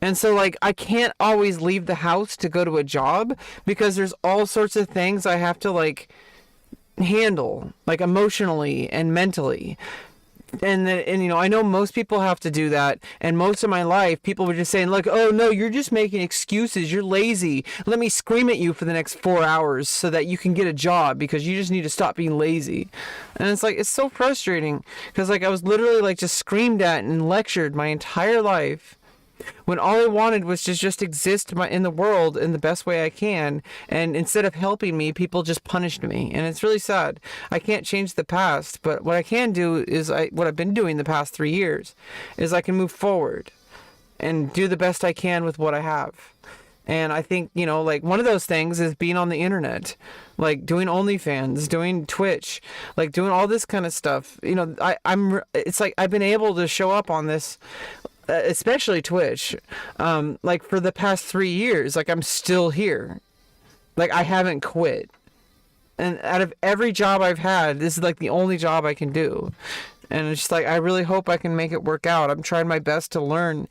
And so like I can't always leave the house to go to a job because there's all sorts of things I have to like handle, like emotionally and mentally. And you know, I know most people have to do that, and most of my life people were just saying like, oh no, you're just making excuses, you're lazy, let me scream at you for the next 4 hours so that you can get a job because you just need to stop being lazy. And it's like, it's so frustrating because like I was literally like just screamed at and lectured my entire life when all I wanted was to just exist in the world in the best way I can. And instead of helping me, people just punished me. And it's really sad. I can't change the past, but what I can do is what I've been doing the past 3 years is I can move forward and do the best I can with what I have. And I think, you know, like one of those things is being on the internet, like doing OnlyFans, doing Twitch, like doing all this kind of stuff. You know, it's like I've been able to show up on this, especially Twitch, like for the past 3 years. Like I'm still here, like I haven't quit, and out of every job I've had, this is like the only job I can do. And it's just like I really hope I can make it work out. I'm trying my best to learn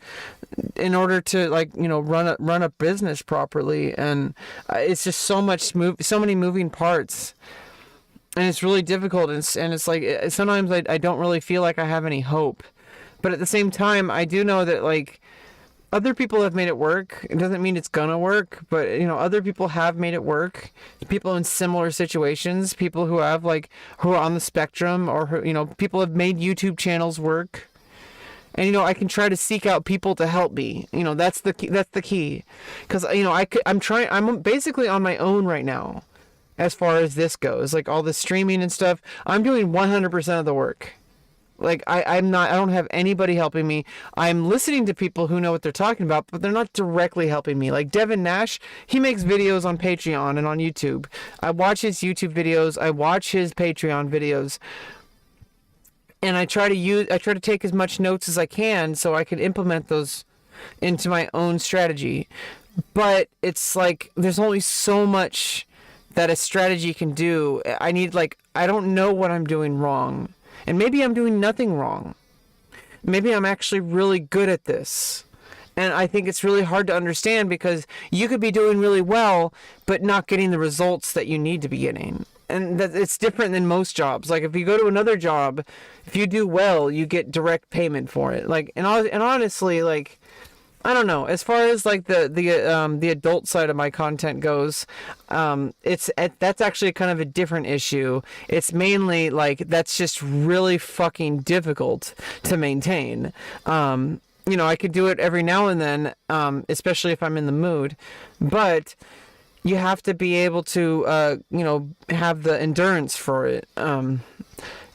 in order to, like, you know, run a business properly. And it's just so many moving parts, and it's really difficult. And it's like sometimes I don't really feel like I have any hope. But at the same time, I do know that, like, other people have made it work. It doesn't mean it's gonna work, but, you know, other people have made it work. People in similar situations, people who have, like, who are on the spectrum, or, who, you know, people have made YouTube channels work. And, you know, I can try to seek out people to help me. You know, that's the key. Because, you know, I'm basically on my own right now as far as this goes. Like, all the streaming and stuff, I'm doing 100% of the work. Like, I don't have anybody helping me. I'm listening to people who know what they're talking about, but they're not directly helping me. Like Devin Nash, he makes videos on Patreon and on YouTube. I watch his YouTube videos. I watch his Patreon videos. And I try to take as much notes as I can so I can implement those into my own strategy. But it's like, there's only so much that a strategy can do. I don't know what I'm doing wrong. And maybe I'm doing nothing wrong. Maybe I'm actually really good at this. And I think it's really hard to understand because you could be doing really well, but not getting the results that you need to be getting. And that it's different than most jobs. Like if you go to another job, if you do well, you get direct payment for it. Like, and honestly, like, I don't know. As far as like the adult side of my content goes, that's actually kind of a different issue. It's mainly like that's just really fucking difficult to maintain. You know, I could do it every now and then, especially if I'm in the mood, but you have to be able to, you know, have the endurance for it.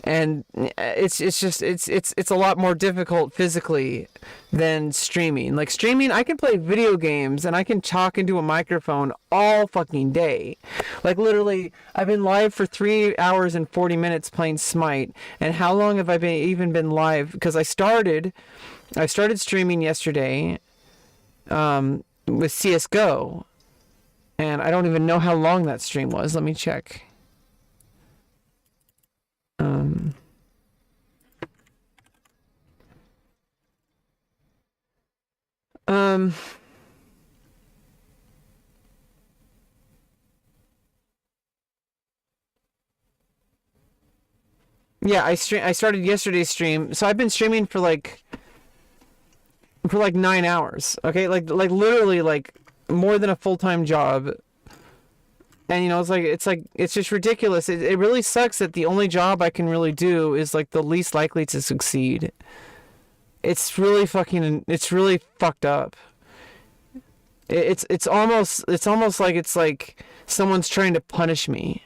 And it's a lot more difficult physically than streaming. Like streaming, I can play video games and I can talk into a microphone all fucking day. Like literally, I've been live for 3 hours and 40 minutes playing Smite. And how long have I even been live? Because I started streaming yesterday with CSGO. And I don't even know how long that stream was. Let me check. Yeah, I started yesterday's stream, so I've been streaming for like 9 hours. Okay, like literally like more than a full-time job. And you know, it's just ridiculous. It really sucks that the only job I can really do is like the least likely to succeed. It's really fucked up. It's almost like it's like someone's trying to punish me,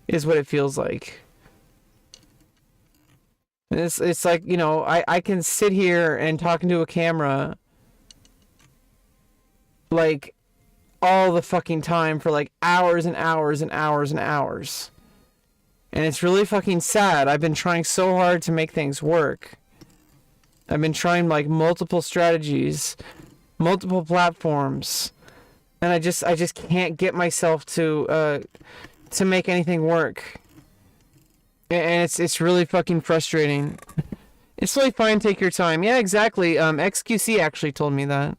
is what it feels like. It's like, you know, I can sit here and talk into a camera like all the fucking time for like hours and hours and hours and hours. And it's really fucking sad. I've been trying so hard to make things work. I've been trying like multiple strategies, multiple platforms, and I just can't get myself to make anything work. And it's really fucking frustrating. It's really fine. Take your time. Yeah, exactly. XQC actually told me that.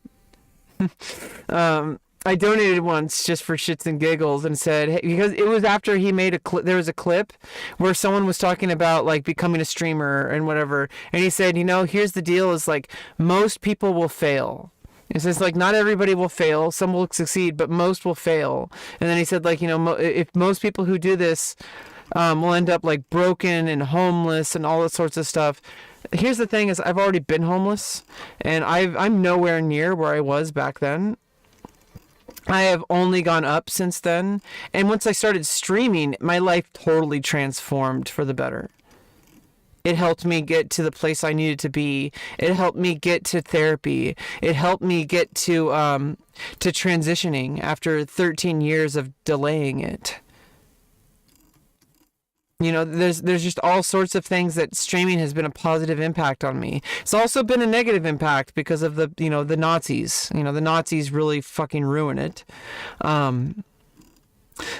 I donated once just for shits and giggles and said, hey, because it was after he made a clip. There was a clip where someone was talking about like becoming a streamer and whatever, and he said, here's the deal: is like most people will fail. It says like not everybody will fail, some will succeed, but most will fail. And then he said like if most people who do this will end up like broken and homeless and all that sorts of stuff. Here's the thing: is I've already been homeless, and I'm nowhere near where I was back then. I have only gone up since then, and once I started streaming, my life totally transformed for the better. It helped me get to the place I needed to be. It helped me get to therapy. It helped me get to transitioning after 13 years of delaying it. There's just all sorts of things that streaming has been a positive impact on me. It's also been a negative impact because of the Nazis. The Nazis really fucking ruin it. But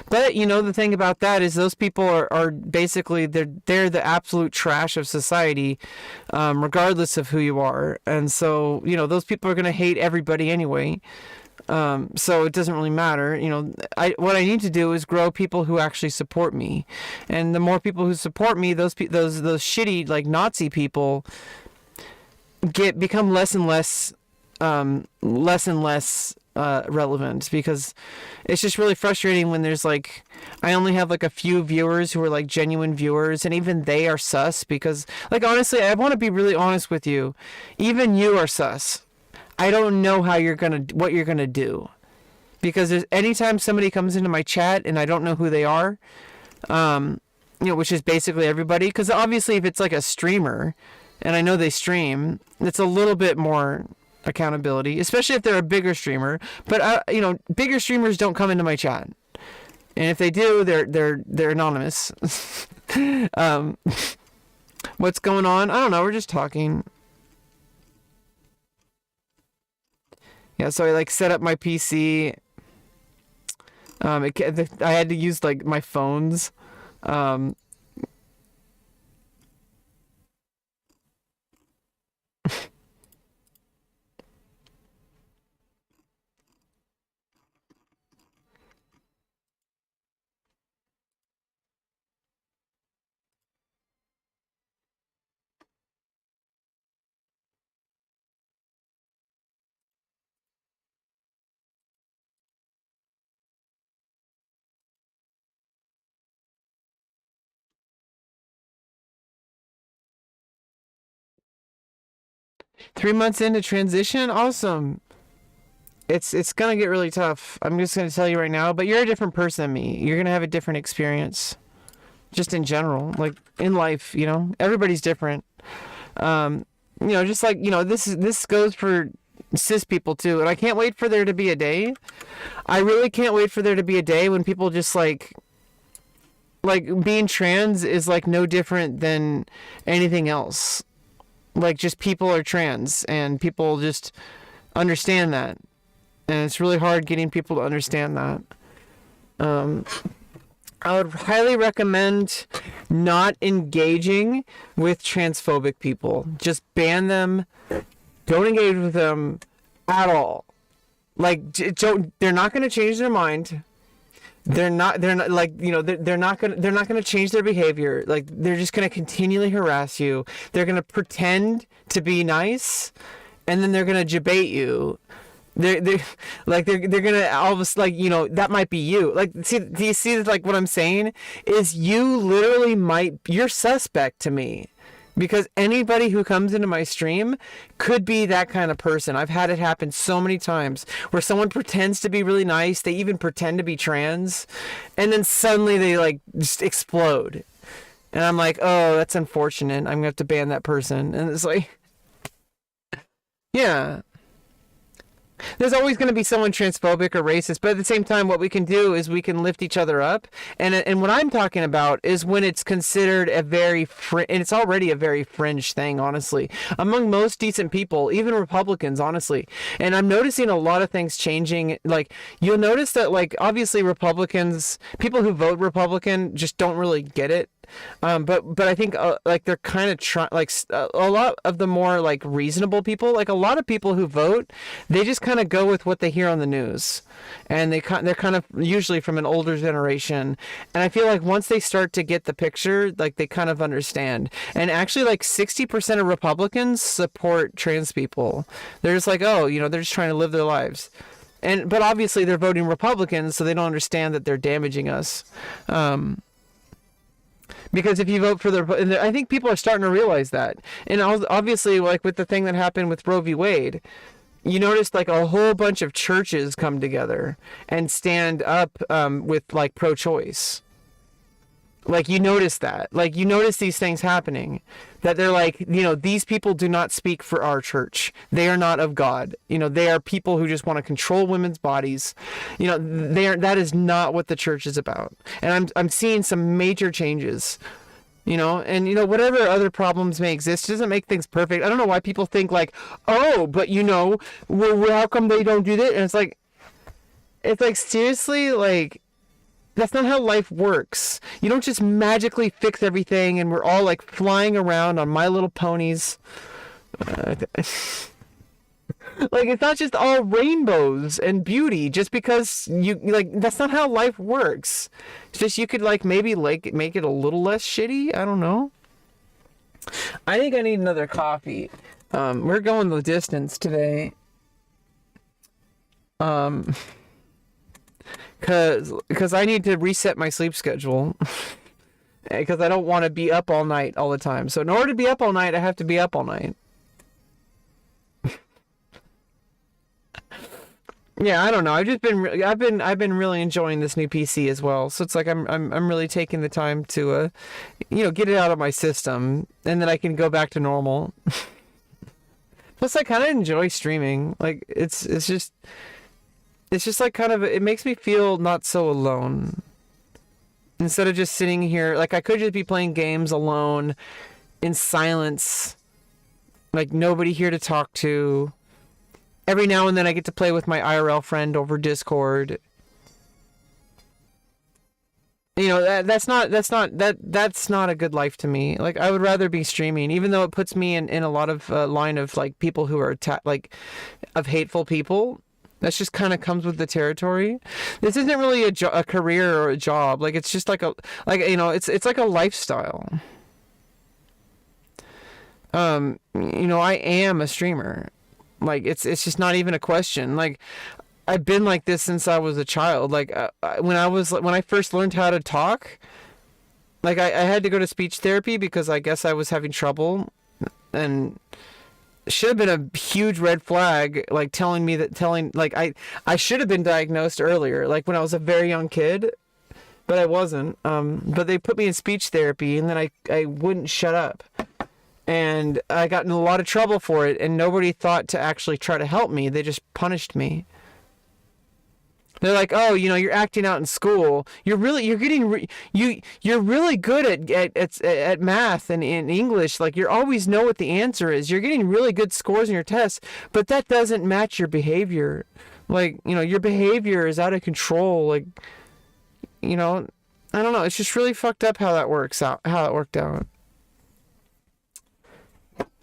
the thing about that is those people are basically they're the absolute trash of society, regardless of who you are. And so those people are gonna hate everybody anyway. So it doesn't really matter. What I need to do is grow people who actually support me, and the more people who support me, those shitty like Nazi people become less and less relevant, because it's just really frustrating when there's like I only have like a few viewers who are like genuine viewers, and even they are sus, because like honestly, I want to be really honest with you, even you are sus. I don't know what you're gonna do, because anytime somebody comes into my chat and I don't know who they are, which is basically everybody, because obviously if it's like a streamer and I know they stream, it's a little bit more accountability, especially if they're a bigger streamer. But bigger streamers don't come into my chat, and if they do, they're anonymous. What's going on? I don't know. We're just talking. Yeah, so I like set up my PC. I had to use like my phones. 3 months into transition, awesome. It's gonna get really tough. I'm just gonna tell you right now. But you're a different person than me. You're gonna have a different experience, just in general, like in life. Everybody's different. Just like this goes for cis people too. And I can't wait for there to be a day. I really can't wait for there to be a day when people just like being trans is like no different than anything else. Like just people are trans, and people just understand that. And it's really hard getting people to understand that. I would highly recommend not engaging with transphobic people. Just ban them. Don't engage with them at all. Like, they're not going to change their mind. They're not like, they're not going to change their behavior. Like, they're just going to continually harass you. They're going to pretend to be nice, and then they're going to debate you. They're gonna all of us, like, that might be you. Like, see, do you see, like, what I'm saying is you literally you're suspect to me, because anybody who comes into my stream could be that kind of person. I've had it happen so many times where someone pretends to be really nice, they even pretend to be trans, and then suddenly they like just explode, and I'm like, oh, that's unfortunate, I'm gonna have to ban that person. And it's like, yeah. There's always going to be someone transphobic or racist, but at the same time, what we can do is we can lift each other up. And what I'm talking about is when it's considered a very and it's already a very fringe thing, honestly, among most decent people, even Republicans, honestly. And I'm noticing a lot of things changing. Like, you'll notice that, like, obviously Republicans, people who vote Republican just don't really get it. But I think like they're kind of a lot of the more like reasonable people, like a lot of people who vote, they just kind of go with what they hear on the news, and they're kind of usually from an older generation, and I feel like once they start to get the picture, like they kind of understand. And actually, like 60% of Republicans support trans people. They're just like, oh, they're just trying to live their lives. But obviously they're voting Republicans, so they don't understand that they're damaging us. Because if you vote for I think people are starting to realize that. And obviously, like with the thing that happened with Roe v. Wade, you noticed like a whole bunch of churches come together and stand up with like pro-choice. Like, you notice that. Like, you notice these things happening. That they're like, these people do not speak for our church. They are not of God. They are people who just want to control women's bodies. That is not what the church is about. And I'm seeing some major changes. And whatever other problems may exist, it doesn't make things perfect. I don't know why people think like, oh, but well, how come they don't do that? And it's like seriously, like, that's not how life works. You don't just magically fix everything and we're all like flying around on My Little Ponies. Like, it's not just all rainbows and beauty just because that's not how life works. It's just you could like maybe like make it a little less shitty. I don't know. I think I need another coffee. We're going the distance today. Because I need to reset my sleep schedule. Because I don't want to be up all night all the time. So in order to be up all night, I have to be up all night. Yeah, I don't know. I've been really enjoying this new PC as well. So it's like I'm really taking the time to get it out of my system, and then I can go back to normal. Plus, I kind of enjoy streaming. Like it's just like kind of, it makes me feel not so alone. Instead of just sitting here, like I could just be playing games alone in silence, like nobody here to talk to. Every now and then I get to play with my IRL friend over Discord. That's not a good life to me. Like, I would rather be streaming, even though it puts me in a lot of line of like people who are of hateful people. That's just kind of comes with the territory. This isn't really a career or a job. Like, it's just like it's like a lifestyle. I am a streamer. Like, it's just not even a question. Like, I've been like this since I was a child. Like, when I first learned how to talk, like I had to go to speech therapy because I guess I was having trouble, and should have been a huge red flag, like I should have been diagnosed earlier, like when I was a very young kid, but I wasn't. But they put me in speech therapy, and then I wouldn't shut up, and I got in a lot of trouble for it, and nobody thought to actually try to help me. They just punished me. They're like, oh, you're acting out in school. You're really good at math and in English. Like, you always know what the answer is. You're getting really good scores in your tests, but that doesn't match your behavior. Like, your behavior is out of control. Like, I don't know. It's just really fucked up how that worked out.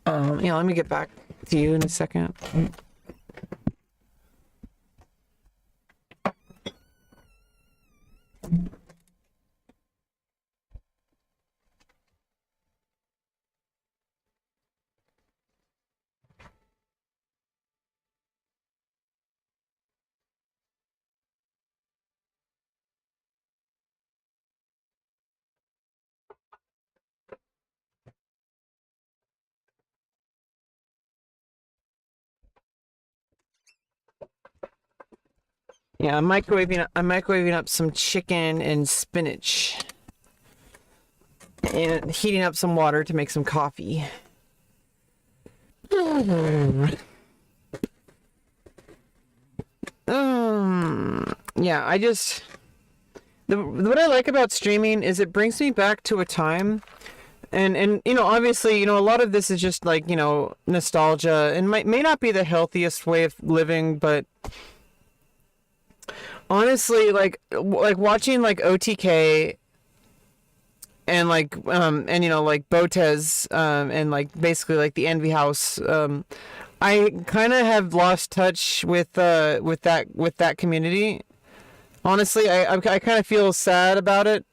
Let me get back to you in a second. Yeah, I'm microwaving up some chicken and spinach, and heating up some water to make some coffee. yeah, what I like about streaming is it brings me back to a time, and you know, obviously, you know, a lot of this is just like, you know, nostalgia, and may not be the healthiest way of living, but honestly, like watching like OTK and like and you know, like Botez and like basically like the Envy House, I kind of have lost touch with that community. Honestly, I kind of feel sad about it,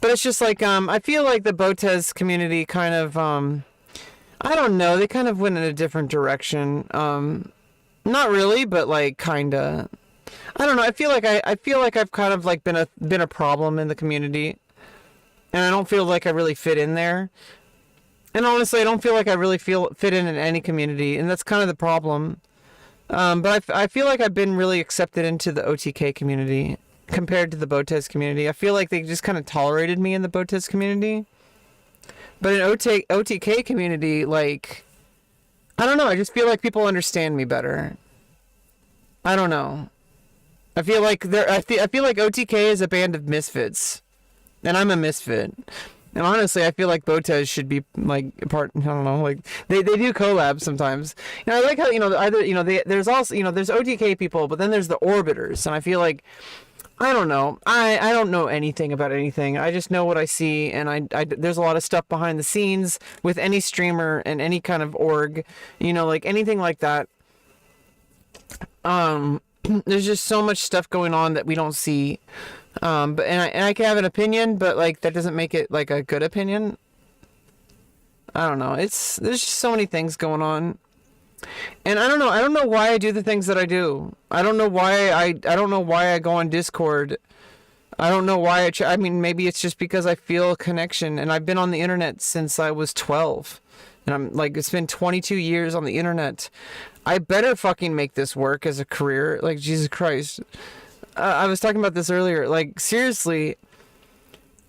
but it's just like I feel like the Botez community kind of I don't know, they kind of went in a different direction. Not really, but like kinda. I don't know. I feel like I've kind of like been a problem in the community, and I don't feel like I really fit in there. And honestly, I don't feel like I really fit in any community, and that's kind of the problem. But I feel like I've been really accepted into the OTK community compared to the Botez community. I feel like they just kind of tolerated me in the Botez community. But in OTK community, like, I don't know, I just feel like people understand me better. I don't know. I feel like I feel like OTK is a band of misfits, and I'm a misfit. And honestly, I feel like Botez should be like part. I don't know, like they do collabs sometimes. You know, I like how, you know, either, you know, there's also, you know, there's OTK people, but then there's the orbiters, and I feel like, I don't know. I don't know anything about anything. I just know what I see, and I there's a lot of stuff behind the scenes with any streamer and any kind of org, you know, like anything like that. There's just so much stuff going on that we don't see. But I can have an opinion, but like that doesn't make it like a good opinion. I don't know. There's just so many things going on. And I don't know. I don't know why I do the things that I do. I don't know why I don't know why I go on Discord. I don't know why I mean, maybe it's just because I feel a connection, and I've been on the internet since I was 12. And I'm like, it's been 22 years on the internet. I better fucking make this work as a career. Like, Jesus Christ. I was talking about this earlier. Like, seriously,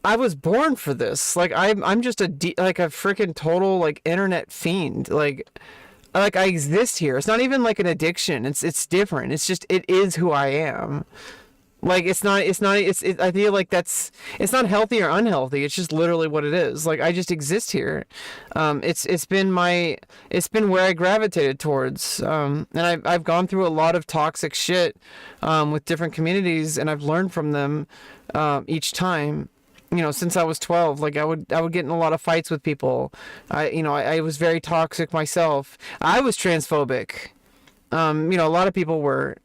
I was born for this. Like, I'm just like a freaking total like internet fiend. Like I exist here. It's not even like an addiction. It's different. It's just, it is who I am. Like, I feel like it's not healthy or unhealthy. It's just literally what it is. Like, I just exist here. It's been where I gravitated towards. And I've gone through a lot of toxic shit, with different communities, and I've learned from them, each time. You know, since I was 12, like I would get in a lot of fights with people. I was very toxic myself. I was transphobic. You know, a lot of people were.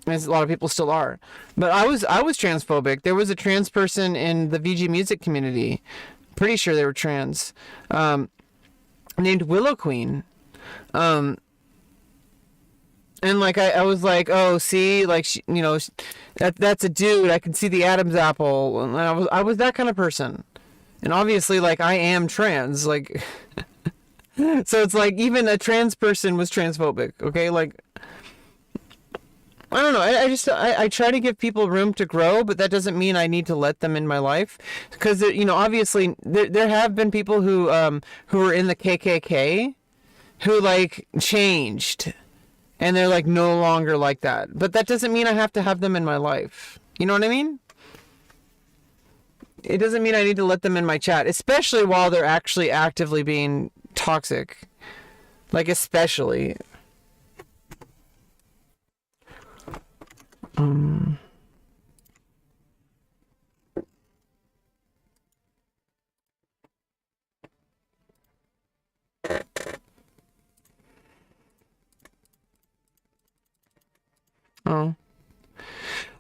As a lot of people still are, but I was transphobic. There was a trans person in the VG music community, pretty sure they were trans, named Willow Queen, and like I was like, oh, see, like you know, that's a dude. I can see the Adam's apple, and I was that kind of person, and obviously, like, I am trans, like, so it's like even a trans person was transphobic. Okay, like. I don't know. I try to give people room to grow, but that doesn't mean I need to let them in my life, because you know, obviously there have been people who were in the KKK who like changed, and they're like no longer like that. But that doesn't mean I have to have them in my life. You know what I mean? It doesn't mean I need to let them in my chat, especially while they're actually actively being toxic. Like, especially. Oh.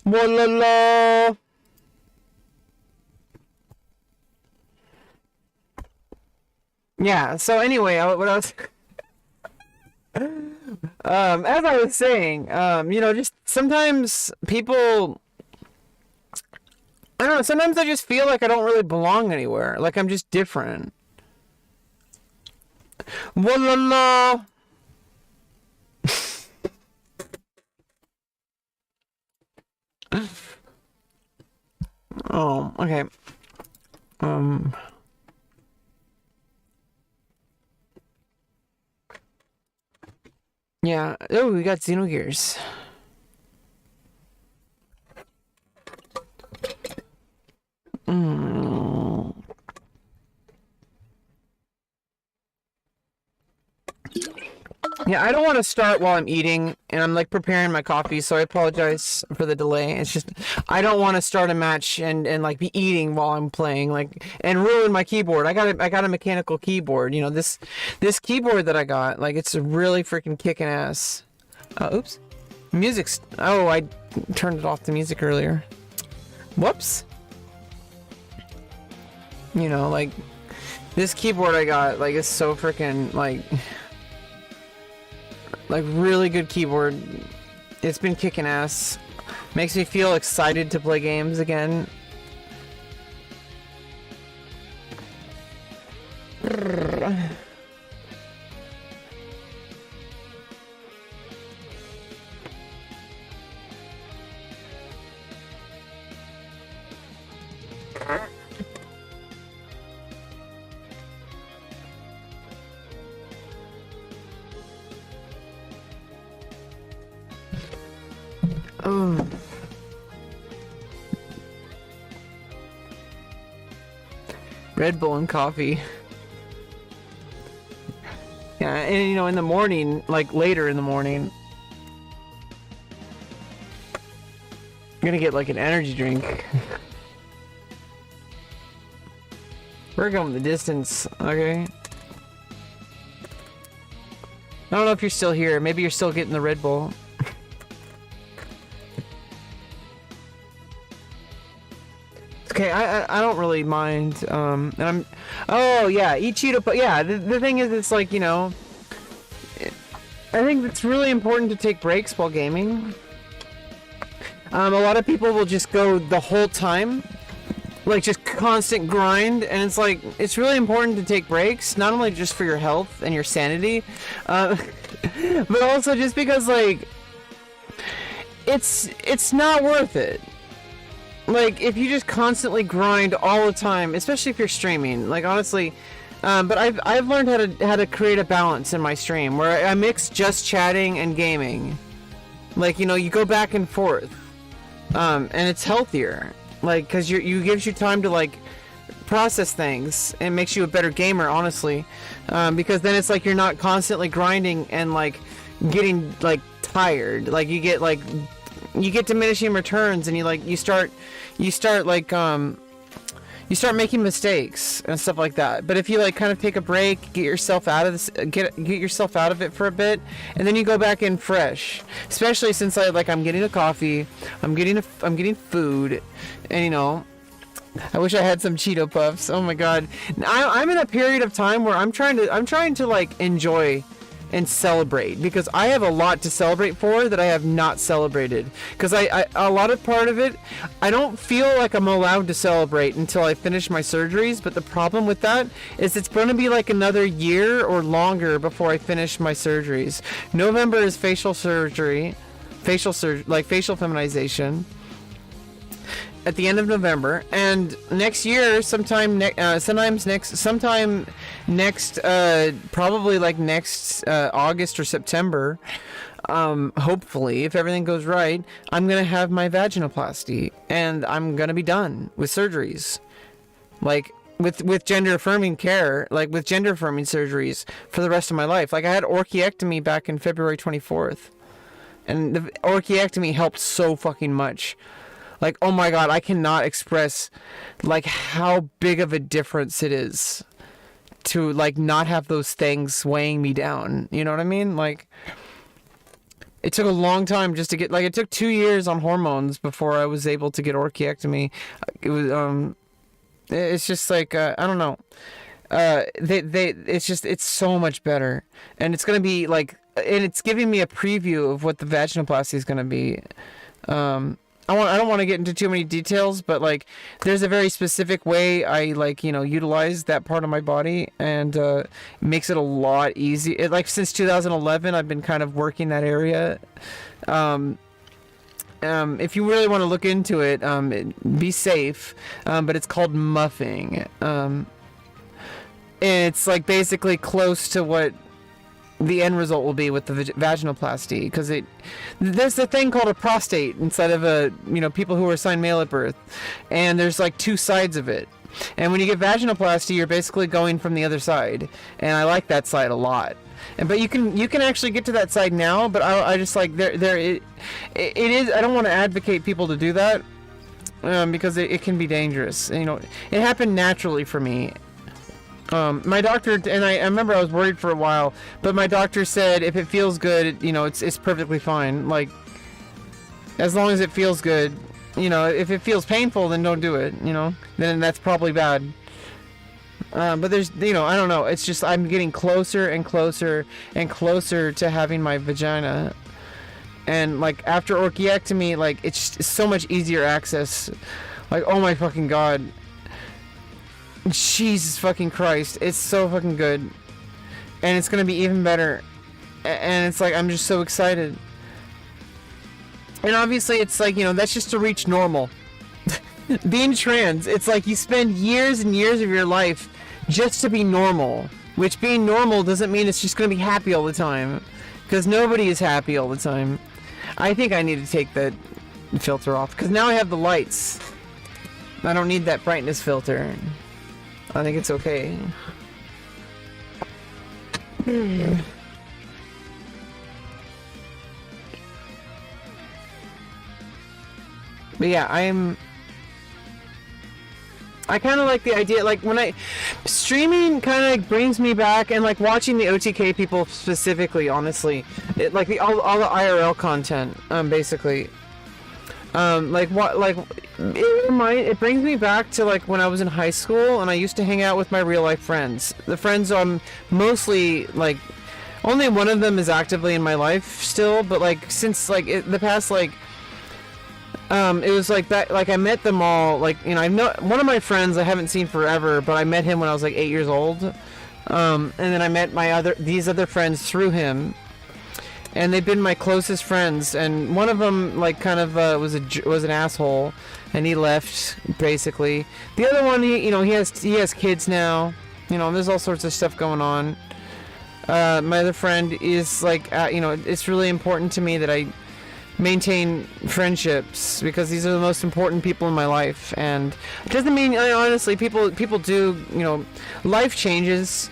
Walala. Yeah, so anyway, what I was as I was saying, you know, just sometimes people, I don't know, sometimes I just feel like I don't really belong anywhere. Like, I'm just different. Walala. Oh, okay. Um, yeah. Oh, we got Xenogears. Yeah, I don't want to start while I'm eating, and I'm like preparing my coffee, so I apologize for the delay. It's just I don't want to start a match and like be eating while I'm playing, like, and ruin my keyboard. I got a mechanical keyboard. You know, this keyboard that I got, like, it's really freaking kicking ass. Oops. Music's... Oh, I turned it off the music earlier. Whoops. You know, like, this keyboard I got, like, is so freaking, like, really good keyboard. It's been kicking ass. Makes me feel excited to play games again. Oh. Red Bull and coffee. Yeah, and you know, in the morning, like later in the morning, I'm gonna get like an energy drink. We're going the distance, okay? I don't know if you're still here. Maybe you're still getting the Red Bull. Okay, I don't really mind. And I'm... Oh, yeah, eat Cheeto... But yeah, the thing is, it's like, you know... I think it's really important to take breaks while gaming. A lot of people will just go the whole time. Like, just constant grind. And it's like, it's really important to take breaks. Not only just for your health and your sanity. But also just because, like... It's not worth it. Like, if you just constantly grind all the time, especially if you're streaming, like, honestly, but I've learned how to create a balance in my stream where I mix just chatting and gaming. Like, you know, you go back and forth, and it's healthier, like, because you gives you time to like process things and makes you a better gamer, honestly, because then it's like you're not constantly grinding and like getting like tired, like you get diminishing returns, and you start making mistakes and stuff like that. But if you like kind of take a break, get yourself out of this, get yourself out of it for a bit, and then you go back in fresh. Especially since I'm getting a coffee, I'm getting food, and you know, I wish I had some Cheeto Puffs. Oh my god, I'm in a period of time where I'm trying to like enjoy and celebrate, because I have a lot to celebrate for that I have not celebrated, because I a lot of part of it, I don't feel like I'm allowed to celebrate until I finish my surgeries. But the problem with that is it's going to be like another year or longer before I finish my surgeries. November is facial surgery, like facial feminization at the end of November, and next year sometime next probably like next August or September, hopefully, if everything goes right, I'm gonna have my vaginoplasty, and I'm gonna be done with surgeries, like with gender affirming care, like with gender affirming surgeries for the rest of my life. Like, I had orchiectomy back in February 24th, and the orchiectomy helped so fucking much. Like, oh my god, I cannot express like how big of a difference it is to like not have those things weighing me down. You know what I mean? Like, it took a long time just to get, like, it took 2 years on hormones before I was able to get orchiectomy. It was it's just like I don't know. It's so much better, and it's gonna be like, and it's giving me a preview of what the vaginoplasty is gonna be. I don't want to get into too many details, but like, there's a very specific way I like, you know, utilize that part of my body, and it makes it a lot easier. Like, since 2011, I've been kind of working that area. If you really want to look into it, be safe. But it's called muffing. And it's like basically close to what the end result will be with the vaginoplasty, because there's a thing called a prostate inside of people who are assigned male at birth, and there's like two sides of it, and when you get vaginoplasty, you're basically going from the other side, and I like that side a lot. but you can actually get to that side now. But I just like it is. I don't want to advocate people to do that because it can be dangerous. You know, it happened naturally for me. My doctor and I remember I was worried for a while, but my doctor said if it feels good, you know, it's perfectly fine. Like, as long as it feels good, you know, if it feels painful, then don't do it. You know, then that's probably bad. But there's, you know, I don't know. It's just I'm getting closer and closer and closer to having my vagina, and like after orchiectomy, like it's just so much easier access. Like, oh my fucking god. Jesus fucking Christ, it's so fucking good, and it's gonna be even better, and it's like I'm just so excited. And obviously it's like, you know, that's just to reach normal. Being trans, it's like you spend years and years of your life just to be normal, which being normal doesn't mean it's just gonna be happy all the time, because nobody is happy all the time. I think I need to take the filter off, because now I have the lights. I don't need that brightness filter. I think it's okay. But yeah, I kind of like the idea, like when streaming kind of brings me back, and like watching the OTK people specifically, honestly, it like all the IRL content, basically. It brings me back to like when I was in high school and I used to hang out with my real life friends. The friends mostly like only one of them is actively in my life still, but like since like the past like it was like that, like I met them all, like, you know, I know one of my friends I haven't seen forever, but I met him when I was like 8 years old. And then I met these other friends through him. And they've been my closest friends, and one of them like kind of was an asshole, and he left basically. The other one, he has kids now, you know. There's all sorts of stuff going on. My other friend is like, you know, it's really important to me that I maintain friendships, because these are the most important people in my life. And it doesn't mean, honestly, people do, you know, life changes.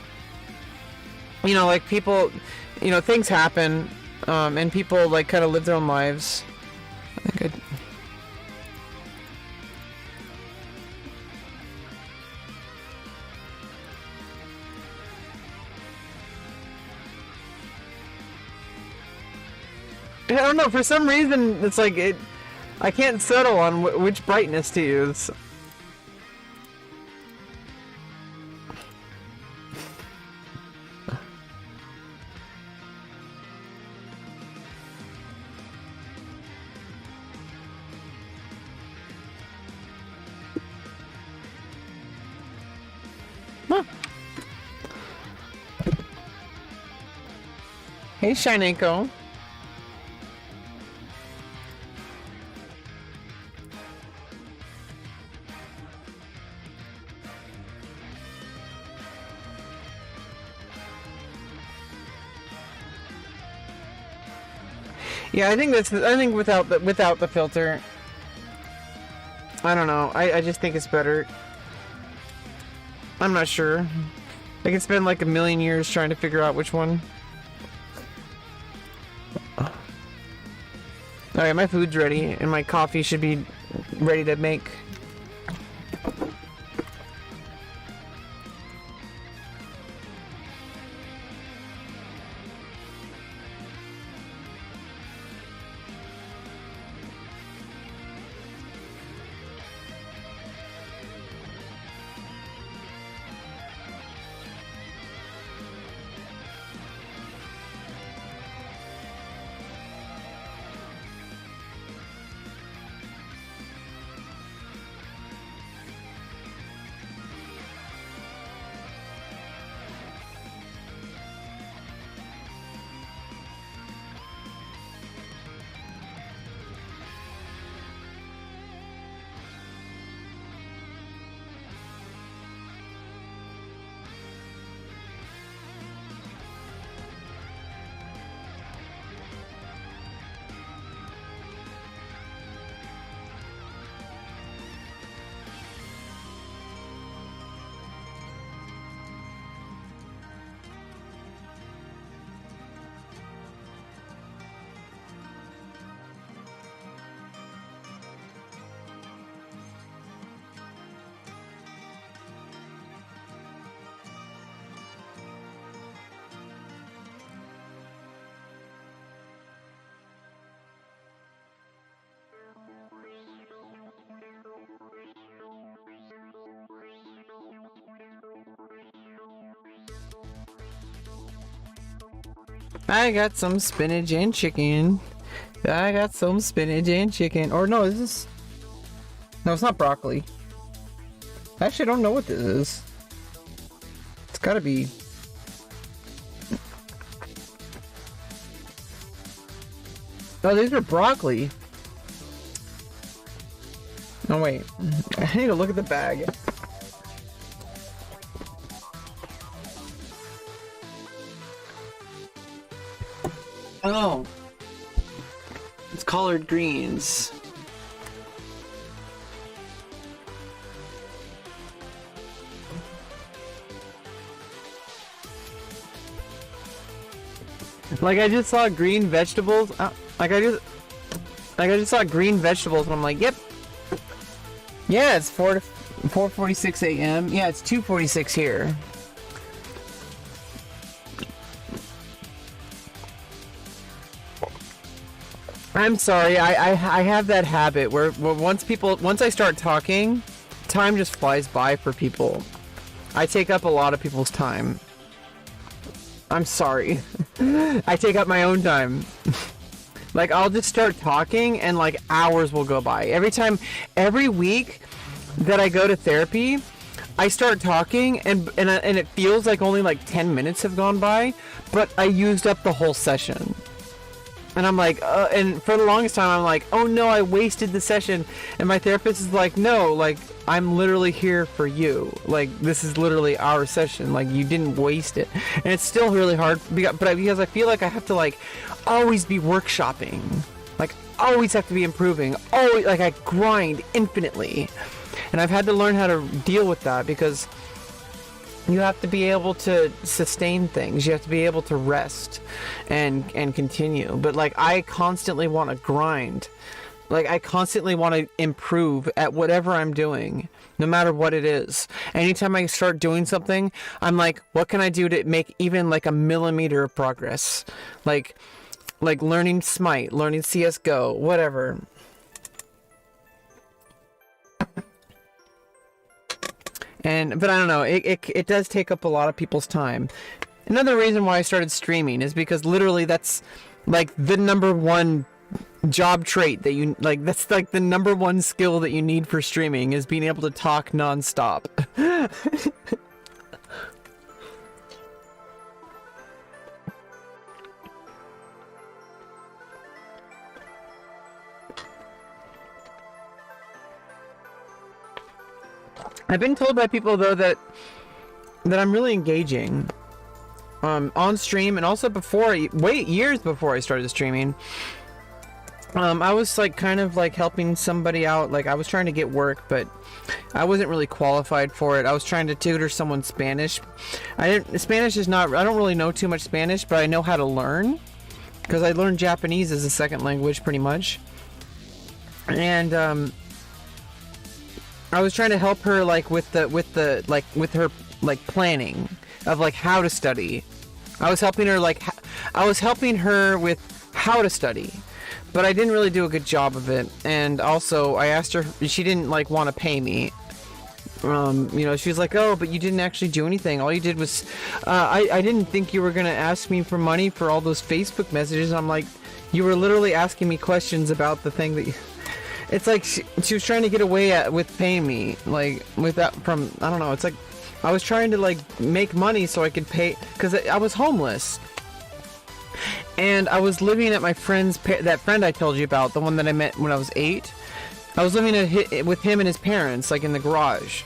You know, like people, you know, things happen. And people like kind of live their own lives. I think I don't know, for some reason it's like I can't settle on which brightness to use. Hey, Shineko. Yeah, I think without the filter, I don't know. I just think it's better. I'm not sure. I could spend like a million years trying to figure out which one. Alright, my food's ready, and my coffee should be ready to make. I got some spinach and chicken. I got some spinach and chicken. Or no, is this... No, it's not broccoli. Actually, I don't know what this is. It's gotta be... Oh, these are broccoli. No, wait. I need to look at the bag. Oh. It's collard greens. Like I just saw green vegetables. Like I just saw green vegetables, and I'm like, yep. Yeah, it's 4:46 a.m. Yeah, it's 2:46 here. I'm sorry. I have that habit where once I start talking, time just flies by for people. I take up a lot of people's time. I'm sorry. I take up my own time. Like, I'll just start talking and like hours will go by. Every week that I go to therapy, I start talking and it feels like only like 10 minutes have gone by, but I used up the whole session. And I'm like, and for the longest time, I'm like, oh no, I wasted the session. And my therapist is like, no, like, I'm literally here for you. Like, this is literally our session. Like, you didn't waste it. And it's still really hard, because I feel like I have to, like, always be workshopping. Like, always have to be improving. Always, like, I grind infinitely. And I've had to learn how to deal with that, because you have to be able to sustain things. You have to be able to rest and continue. But like, I constantly want to grind. Like, I constantly want to improve at whatever I'm doing, no matter what it is. Anytime I start doing something, I'm like, what can I do to make even like a millimeter of progress? Like learning Smite, learning CSGO, whatever. But I don't know, it does take up a lot of people's time. Another reason why I started streaming is because literally that's like the number one job trait that you, like, that's like the number one skill that you need for streaming, is being able to talk nonstop. I've been told by people though that I'm really engaging on stream, and also years before I started streaming. I was like kind of like helping somebody out. Like, I was trying to get work, but I wasn't really qualified for it. I was trying to tutor someone Spanish. Spanish is not, I don't really know too much Spanish, but I know how to learn, because I learned Japanese as a second language pretty much. And I was trying to help her like with her like planning of like how to study. I was helping her with how to study, but I didn't really do a good job of it. And also I asked her, she didn't like want to pay me. You know, she was like, oh, but you didn't actually do anything. All you did was, I didn't think you were gonna ask me for money for all those Facebook messages. I'm like, you were literally asking me questions about the thing that you... It's like she was trying to get away with paying me, like, with that from, I don't know, it's like, I was trying to, like, make money so I could pay, because I was homeless. And I was living at my friend's, that friend I told you about, the one that I met when I was 8. I was living with him and his parents, like, in the garage.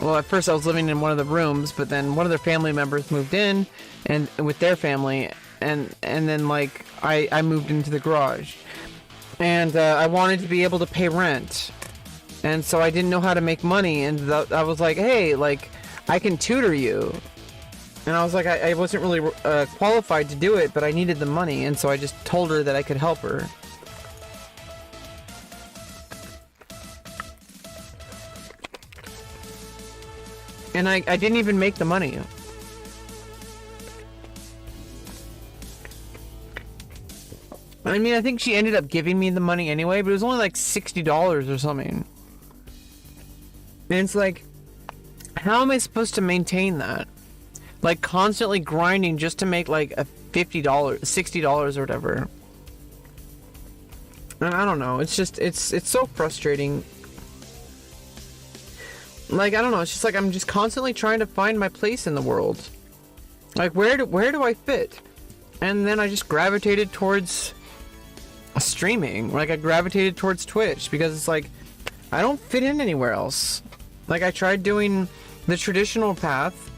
Well, at first I was living in one of the rooms, but then one of their family members moved in, and with their family, and then, like, I moved into the garage. And I wanted to be able to pay rent, and so I didn't know how to make money, and I was like, hey, like, I can tutor you. And I was like, I wasn't really qualified to do it, but I needed the money, and so I just told her that I could help her. And I didn't even make the money. I mean, I think she ended up giving me the money anyway, but it was only like $60 or something. And it's like, how am I supposed to maintain that? like constantly grinding just to make like a $50, $60 or whatever. And I don't know, it's just, it's so frustrating. Like, I don't know, it's just like I'm just constantly trying to find my place in the world. Like, where do I fit? And then I just gravitated towards streaming. Like, I gravitated towards Twitch because it's like, I don't fit in anywhere else. Like, I tried doing the traditional path.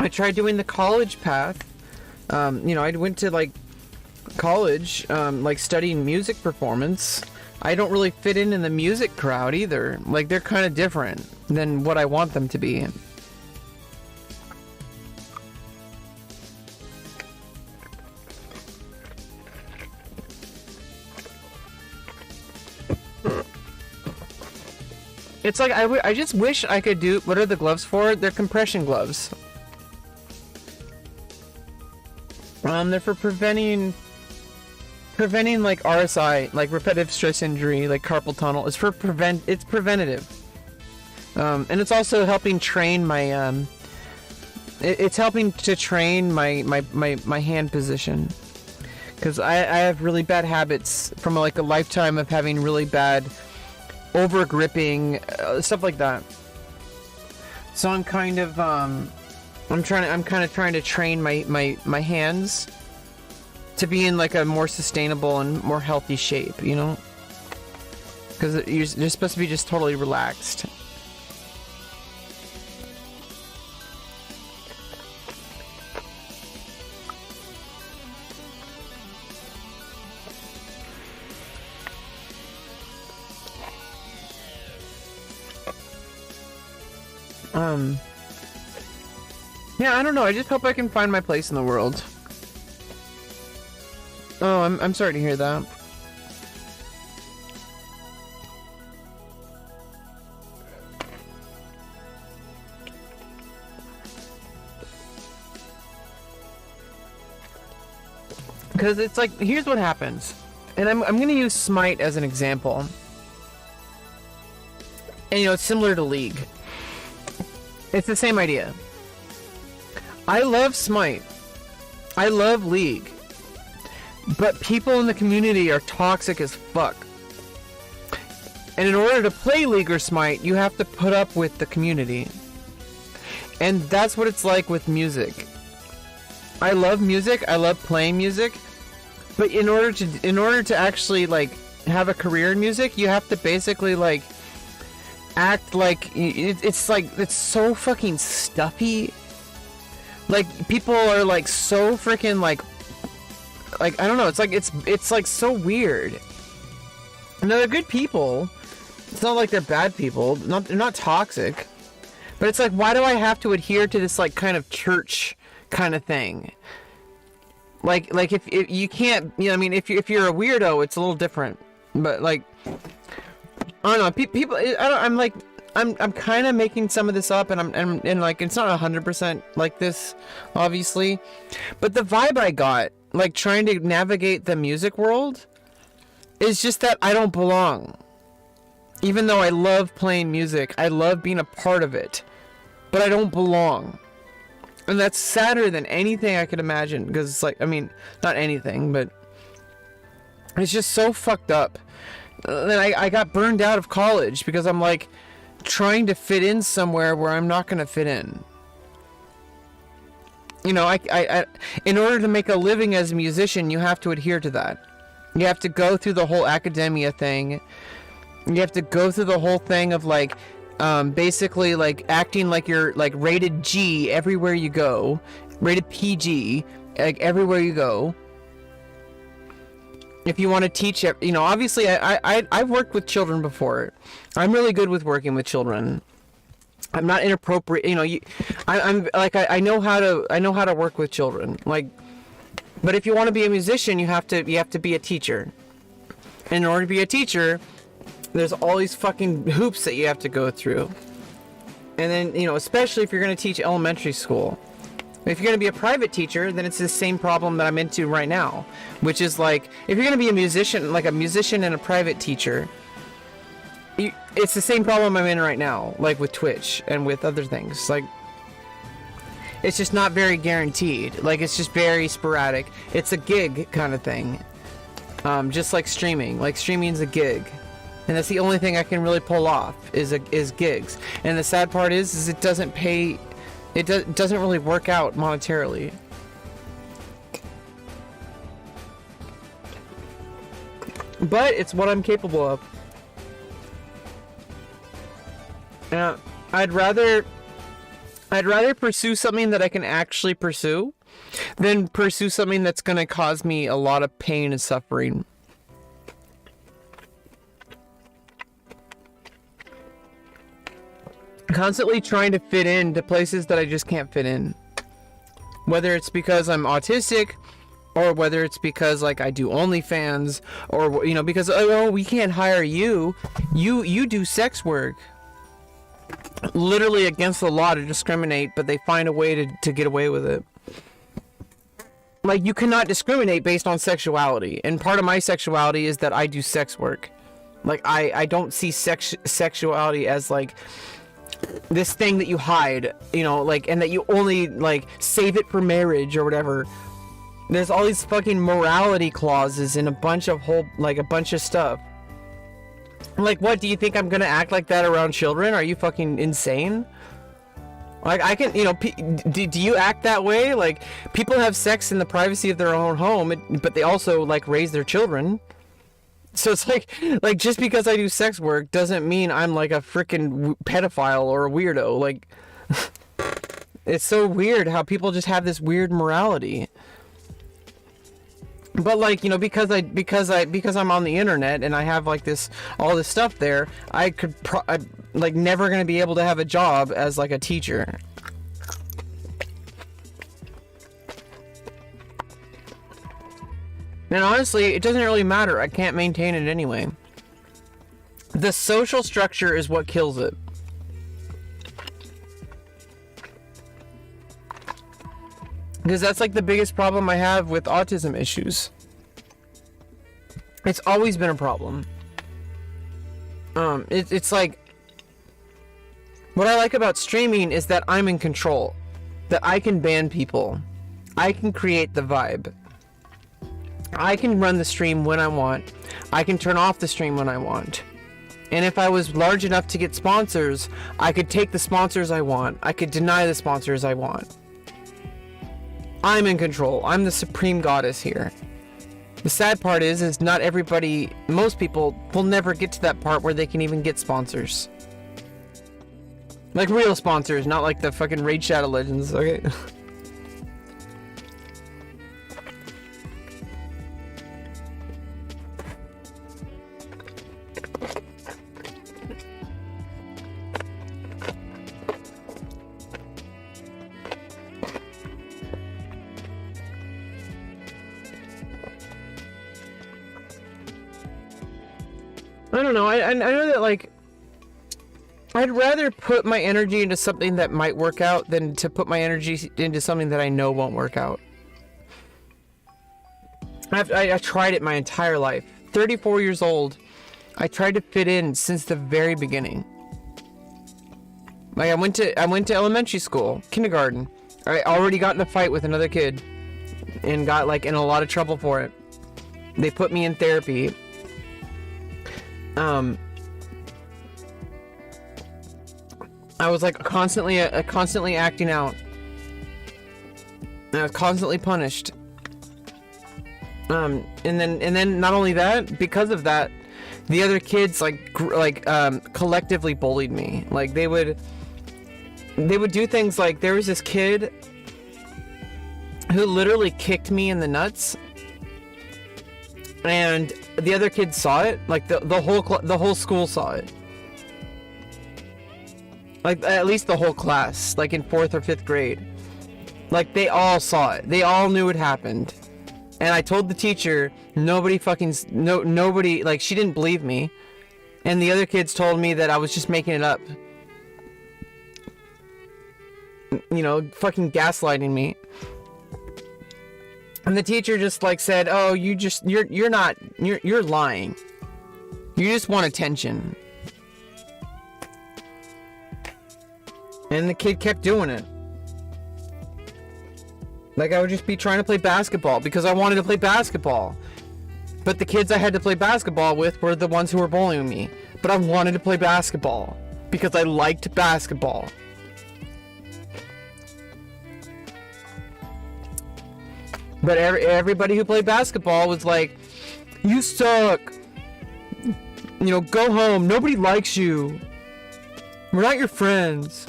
I tried doing the college path. You know, I went to, like, college, like, studying music performance. I don't really fit in the music crowd either. Like, they're kind of different than what I want them to be. It's like, I just wish I could do... What are the gloves for? They're compression gloves. They're for preventing like RSI, like repetitive stress injury, like carpal tunnel. It's for it's preventative. And it's also helping train my it's helping to train my hand position. Because I have really bad habits from like a lifetime of having really bad over gripping, stuff like that. So I'm kind of trying to train my hands to be in like a more sustainable and more healthy shape, you know? Because you're supposed to be just totally relaxed. Yeah, I don't know. I just hope I can find my place in the world. Oh, I'm sorry to hear that. Because it's like, here's what happens. And I'm going to use Smite as an example. And, you know, it's similar to League. It's the same idea. I love Smite. I love League. But people in the community are toxic as fuck. And in order to play League or Smite, you have to put up with the community. And that's what it's like with music. I love music, I love playing music, but in order to actually like have a career in music, you have to basically like act like it's like it's so fucking stuffy. Like people are like so freaking like I don't know, it's like so weird. And they're good people. It's not like they're bad people. They're not toxic. But it's like, why do I have to adhere to this like kind of church kind of thing? Like if you can't, you know, I mean, if you're a weirdo, it's a little different. But like, I don't know, people. I'm kind of making some of this up, and like it's not 100% like this, obviously. But the vibe I got, like trying to navigate the music world, is just that I don't belong. Even though I love playing music, I love being a part of it, but I don't belong. And that's sadder than anything I could imagine, because it's like, I mean, not anything, but it's just so fucked up. Then I got burned out of college because I'm like trying to fit in somewhere where I'm not going to fit in. You know, I in order to make a living as a musician, you have to adhere to that. You have to go through the whole academia thing. You have to go through the whole thing of like, basically like acting like you're like rated G everywhere you go, rated PG, like everywhere you go. If you want to teach, you know, obviously I've worked with children before. I'm really good with working with children. I'm not inappropriate, you know. I'm like I know how to work with children. Like, but if you want to be a musician, you have to be a teacher. And in order to be a teacher, there's all these fucking hoops that you have to go through. And then, you know, especially if you're going to teach elementary school. If you're going to be a private teacher, then it's the same problem that I'm into right now, which is like, if you're going to be a musician, like a musician and a private teacher, it's the same problem I'm in right now, like with Twitch and with other things. Like, it's just not very guaranteed. Like, it's just very sporadic. It's a gig kind of thing. Just like streaming. Like, streaming's a gig. And that's the only thing I can really pull off is gigs. And the sad part is it doesn't pay, doesn't really work out monetarily. But it's what I'm capable of. I'd rather pursue something that I can actually pursue than pursue something that's going to cause me a lot of pain and suffering. Constantly trying to fit into places that I just can't fit in. Whether it's because I'm autistic, or whether it's because like I do OnlyFans, or you know, because oh we can't hire you. You do sex work. Literally against the law to discriminate, but they find a way to get away with it. Like, you cannot discriminate based on sexuality, and part of my sexuality is that I do sex work. Like, I don't see sexuality as like this thing that you hide, you know, like, and that you only like save it for marriage or whatever. There's all these fucking morality clauses in a bunch of stuff. Like, what, do you think I'm gonna act like that around children? Are you fucking insane? Like, I can, you know, do you act that way? Like, people have sex in the privacy of their own home, but they also, like, raise their children. So it's like just because I do sex work doesn't mean I'm, like, a freaking pedophile or a weirdo. Like, it's so weird how people just have this weird morality. But like, you know, because I'm on the internet and I have like all this stuff there, I could like never gonna be able to have a job as like a teacher. And honestly, it doesn't really matter. I can't maintain it anyway. The social structure is what kills it. Because that's like the biggest problem I have with autism issues. It's always been a problem. It's like, what I like about streaming is that I'm in control. That I can ban people. I can create the vibe. I can run the stream when I want. I can turn off the stream when I want. And if I was large enough to get sponsors, I could take the sponsors I want. I could deny the sponsors I want. I'm in control. I'm the supreme goddess here. The sad part is not everybody, most people will never get to that part where they can even get sponsors. Like real sponsors, not like the fucking Raid Shadow Legends, okay? I don't know, I know that, like, I'd rather put my energy into something that might work out than to put my energy into something that I know won't work out. I tried it my entire life. 34 years old, I tried to fit in since the very beginning. Like, I went to elementary school, kindergarten. I already got in a fight with another kid and got, like, in a lot of trouble for it. They put me in therapy. I was like constantly acting out. And I was constantly punished. And then not only that, because of that, the other kids collectively bullied me. Like they would do things like, there was this kid who literally kicked me in the nuts. And the other kids saw it, like the whole school saw it. Like at least the whole class, like in 4th or 5th grade. Like they all saw it. They all knew it happened. And I told the teacher, nobody, like she didn't believe me. And the other kids told me that I was just making it up. You know, fucking gaslighting me. And the teacher just like said, "Oh, you're lying. You just want attention." And the kid kept doing it. Like, I would just be trying to play basketball because I wanted to play basketball. But the kids I had to play basketball with were the ones who were bullying me. But I wanted to play basketball because I liked basketball. But everybody who played basketball was like, you suck. You know, go home. Nobody likes you. We're not your friends.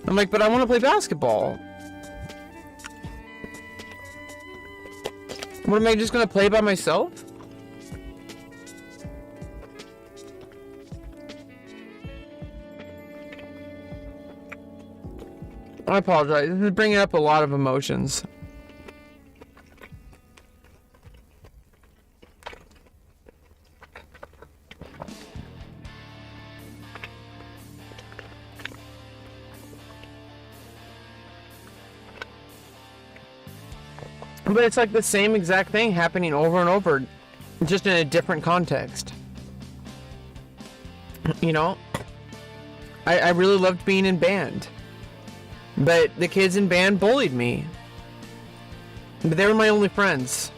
I'm like, but I want to play basketball. What, am I just going to play by myself? I apologize. This is bringing up a lot of emotions. But it's like the same exact thing happening over and over, just in a different context. You know? I really loved being in band. But the kids in band bullied me. But they were my only friends.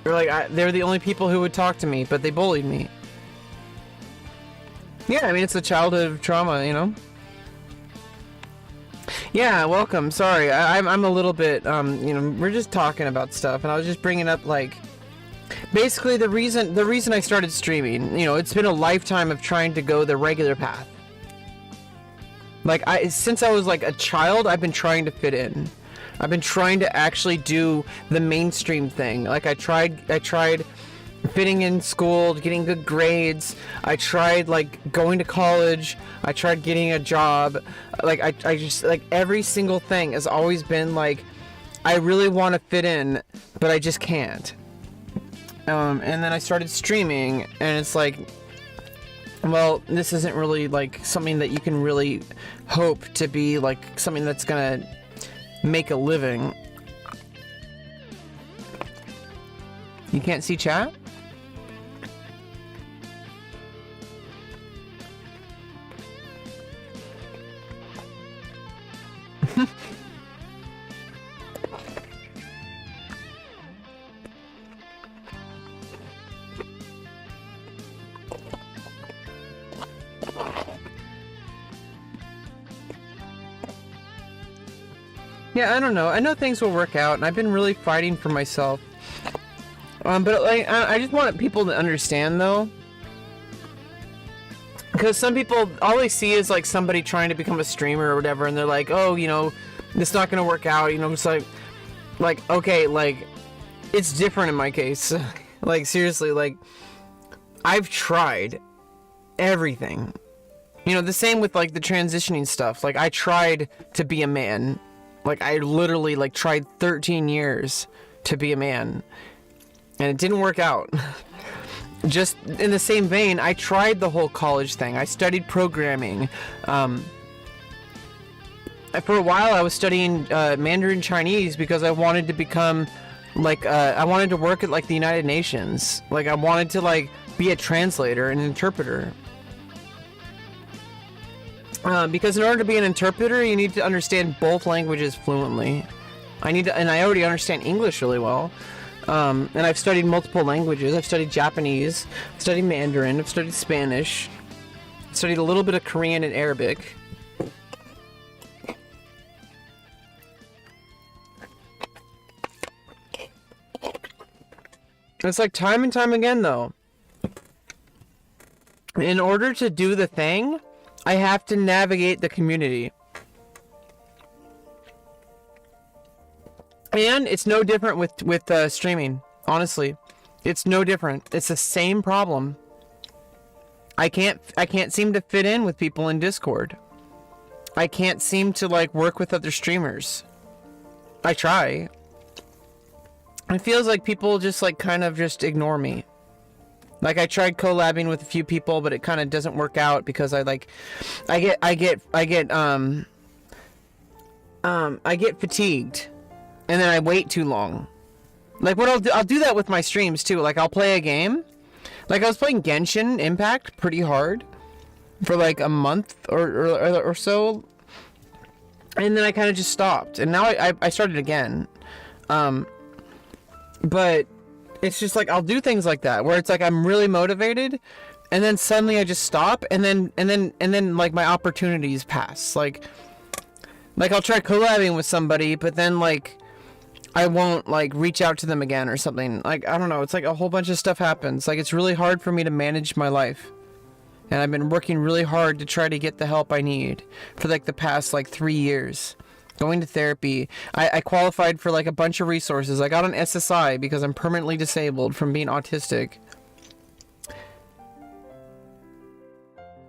They were the only people who would talk to me, but they bullied me. Yeah, I mean, it's a childhood trauma, you know? Yeah, welcome. Sorry, I'm a little bit, you know, we're just talking about stuff, and I was just bringing up, like, basically the reason I started streaming, you know, it's been a lifetime of trying to go the regular path. Like, since I was, like, a child, I've been trying to fit in. I've been trying to actually do the mainstream thing. Like, I tried fitting in school, getting good grades. I tried, like, going to college. I tried getting a job. Like, I just, like, every single thing has always been, like, I really want to fit in, but I just can't. And then I started streaming, and it's like, well, this isn't really, like, something that you can really hope to be, like, something that's gonna make a living. You can't see chat? Yeah, I don't know. I know things will work out, and I've been really fighting for myself. But like, I just want people to understand, though, because some people, all they see is like somebody trying to become a streamer or whatever, and they're like, oh, you know, it's not gonna work out. You know, it's like, okay, like, it's different in my case. Like, seriously, like, I've tried everything. You know, the same with like the transitioning stuff. Like, I tried to be a man. Like, I literally, like, tried 13 years to be a man, and it didn't work out. Just in the same vein, I tried the whole college thing. I studied programming. For a while, I was studying Mandarin Chinese because I wanted to become, like, I wanted to work at, like, the United Nations. Like, I wanted to, like, be a translator and interpreter. Because in order to be an interpreter, you need to understand both languages fluently. And I already understand English really well. And I've studied multiple languages. I've studied Japanese, I've studied Mandarin, I've studied Spanish, I've studied a little bit of Korean and Arabic. It's like time and time again, though. In order to do the thing, I have to navigate the community. And it's no different with streaming, honestly. It's no different. It's the same problem. I can't seem to fit in with people in Discord. I can't seem to, like, work with other streamers. I try. It feels like people just, like, kind of just ignore me. Like, I tried collabing with a few people, but it kind of doesn't work out because I get fatigued, and then I wait too long. Like, what I'll do that with my streams too. Like, I'll play a game. Like, I was playing Genshin Impact pretty hard for like a month or so, And then I kind of just stopped, and now I started again. But it's just like I'll do things like that where it's like I'm really motivated, and then suddenly I just stop, and then like my opportunities pass. Like I'll try collabing with somebody, but then like I won't like reach out to them again or something. Like I don't know. It's like a whole bunch of stuff happens. Like it's really hard for me to manage my life. And I've been working really hard to try to get the help I need for like the past like 3 years. Going to therapy. I qualified for like a bunch of resources. I got an SSI because I'm permanently disabled from being autistic.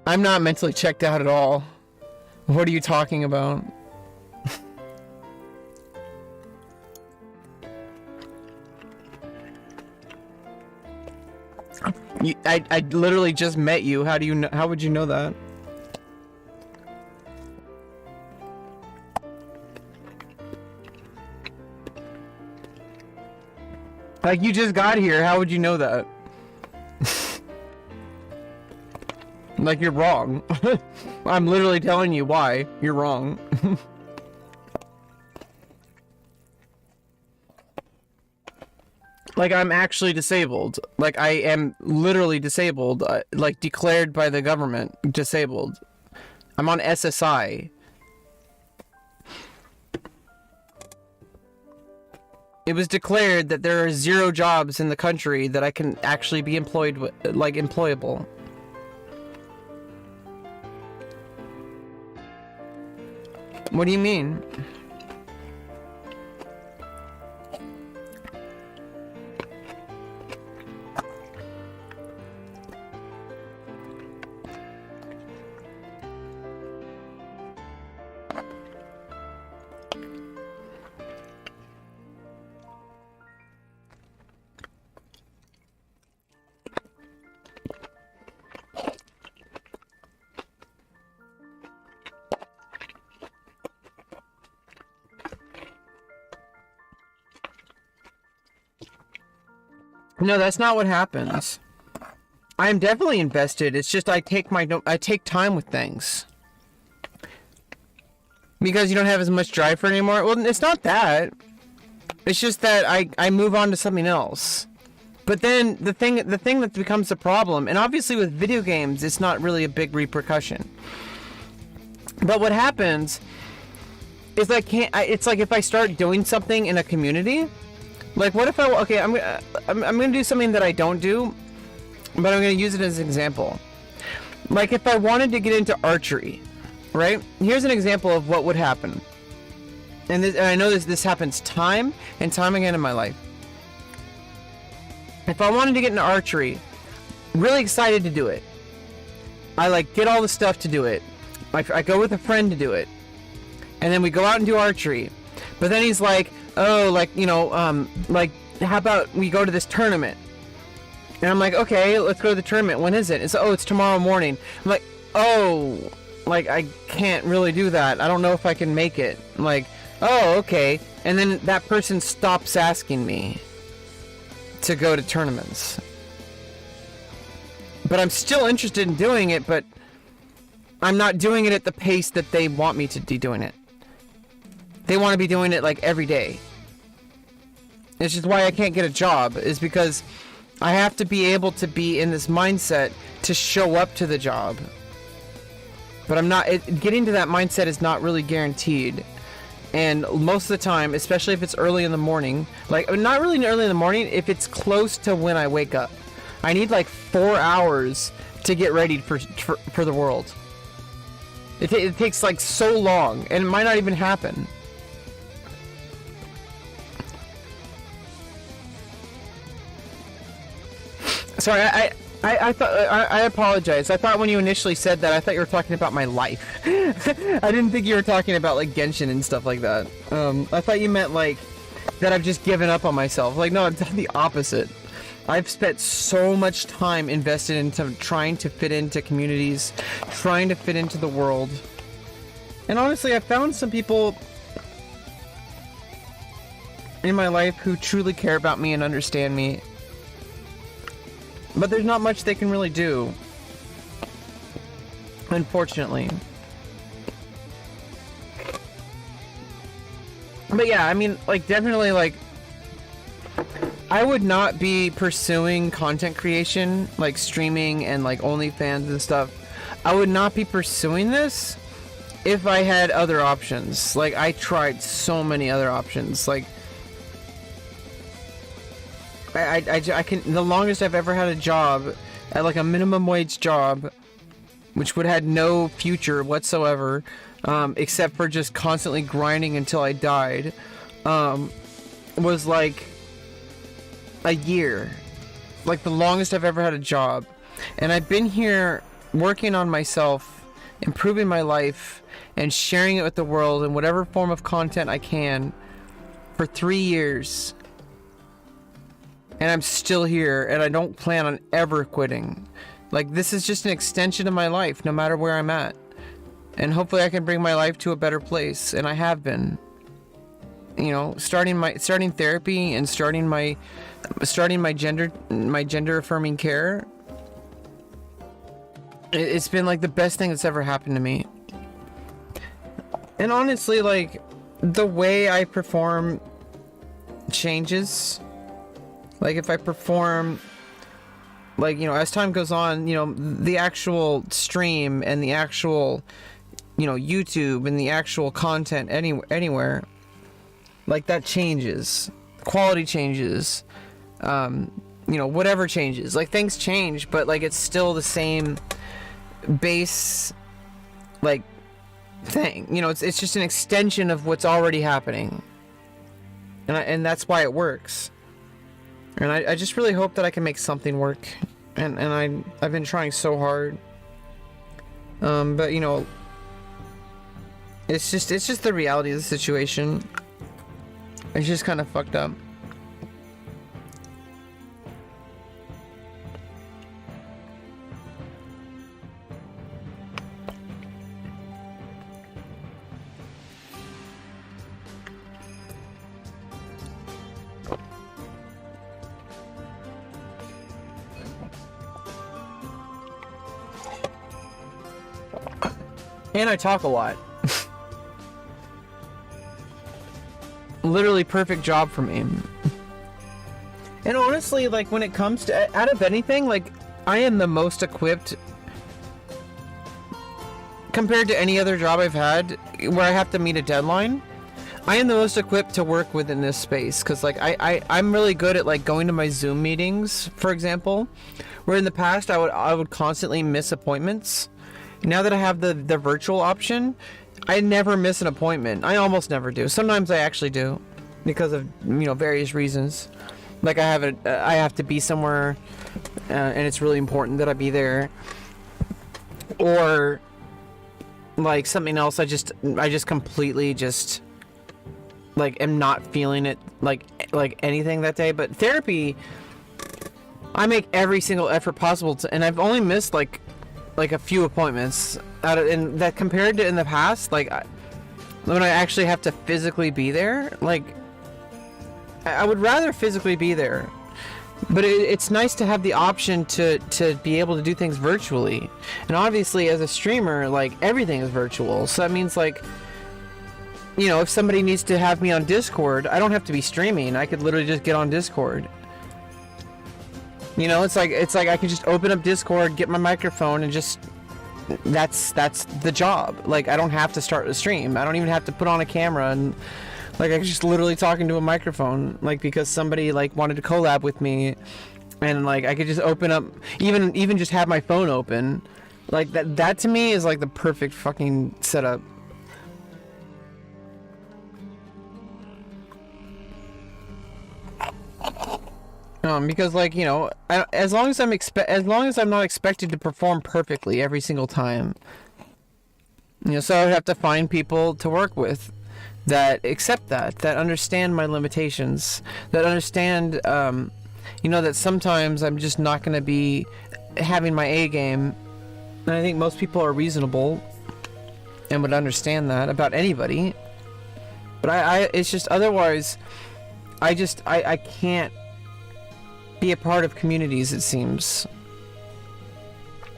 I'm not mentally checked out at all. What are you talking about? I literally just met you. How do you know? How would you know that? Like you just got here. How would you know that? Like you're wrong. I'm literally telling you why you're wrong. Like I'm actually disabled. Like I am literally disabled. Like declared by the government disabled. I'm on SSI. It was declared that there are 0 jobs in the country that I can actually be employed with, like employable. What do you mean? No, that's not what happens. I'm definitely invested. It's just I take time with things. Because you don't have as much drive for it anymore. Well, it's not that. It's just that I move on to something else. But then the thing that becomes the problem, and obviously with video games, it's not really a big repercussion. But what happens is it's like if I start doing something in a community. Like, what if I'm gonna do something that I don't do, but I'm gonna use it as an example. Like, if I wanted to get into archery, right? Here's an example of what would happen. And I know this happens time and time again in my life. If I wanted to get into archery, really excited to do it. I like get all the stuff to do it. I go with a friend to do it, and then we go out and do archery. But then he's like, oh, like, you know, like, how about we go to this tournament? And I'm like, okay, let's go to the tournament. When is it? It's tomorrow morning. I'm like, oh, like, I can't really do that. I don't know if I can make it. I'm like, oh, okay. And then that person stops asking me to go to tournaments. But I'm still interested in doing it, but I'm not doing it at the pace that they want me to be doing it. They want to be doing it like every day. It's just why I can't get a job, is because I have to be able to be in this mindset to show up to the job. But I'm not, getting to that mindset is not really guaranteed. And most of the time, especially if it's early in the morning, like not really early in the morning, if it's close to when I wake up, I need like 4 hours to get ready for the world. It takes like so long, and it might not even happen. Sorry, I thought I apologize. I thought when you initially said that, I thought you were talking about my life. I didn't think you were talking about like Genshin and stuff like that. I thought you meant like that I've just given up on myself. Like, no, I've done the opposite. I've spent so much time invested into trying to fit into communities, trying to fit into the world. And honestly, I've found some people in my life who truly care about me and understand me. But there's not much they can really do, unfortunately. But yeah, I mean, like, definitely, like, I would not be pursuing content creation, like streaming and like OnlyFans and stuff. I would not be pursuing this if I had other options. Like, I tried so many other options. Like, I can, the longest I've ever had a job at like a minimum wage job, which would have had no future whatsoever, except for just constantly grinding until I died, was like a year. Like the longest I've ever had a job. And I've been here working on myself, improving my life, and sharing it with the world in whatever form of content I can for 3 years. And I'm still here, and I don't plan on ever quitting. Like, this is just an extension of my life, no matter where I'm at. And hopefully I can bring my life to a better place, and I have been. You know, starting therapy and starting my gender affirming care. It's been like the best thing that's ever happened to me. And honestly, like, the way I perform changes. Like, if I perform, like, you know, as time goes on, you know, the actual stream and the actual, you know, YouTube and the actual content anywhere, like, that changes. Quality changes. You know, whatever changes. Like, things change, but, like, it's still the same base, like, thing. You know, it's just an extension of what's already happening. And that's why it works. And I just really hope that I can make something work. And I've been trying so hard. But, you know, it's just the reality of the situation. It's just kind of fucked up. And I talk a lot. Literally perfect job for me. And honestly, like, when it comes to, out of anything, like, I am the most equipped compared to any other job I've had where I have to meet a deadline. I am the most equipped to work within this space, because, like, I'm really good at, like, going to my Zoom meetings, for example, where in the past I would constantly miss appointments. Now that I have the virtual option, I never miss an appointment. I almost never do. Sometimes I actually do, because of, you know, various reasons. Like, I have to be somewhere, and it's really important that I be there. Or, like, something else. I just completely just, like, am not feeling it, like anything that day. But therapy, I make every single effort possible to, and I've only missed like a few appointments and that compared to in the past, like, when I actually have to physically be there, like, I would rather physically be there, but it's nice to have the option to be able to do things virtually. And obviously, as a streamer, like, everything is virtual, so that means, like, you know, if somebody needs to have me on Discord, I don't have to be streaming. I could literally just get on Discord. You know, it's like I can just open up Discord, get my microphone, and just, that's the job. Like, I don't have to start a stream. I don't even have to put on a camera, and, like, I can just literally talk into a microphone, like, because somebody, like, wanted to collab with me, and, like, I could just open up, even just have my phone open. Like, that to me is, like, the perfect fucking setup. Because, like, you know, as long as I'm not expected to perform perfectly every single time, you know, so I would have to find people to work with that accept that understand my limitations, that understand, you know, that sometimes I'm just not going to be having my A game. And I think most people are reasonable and would understand that about anybody. But it's just, otherwise, I can't be a part of communities, it seems.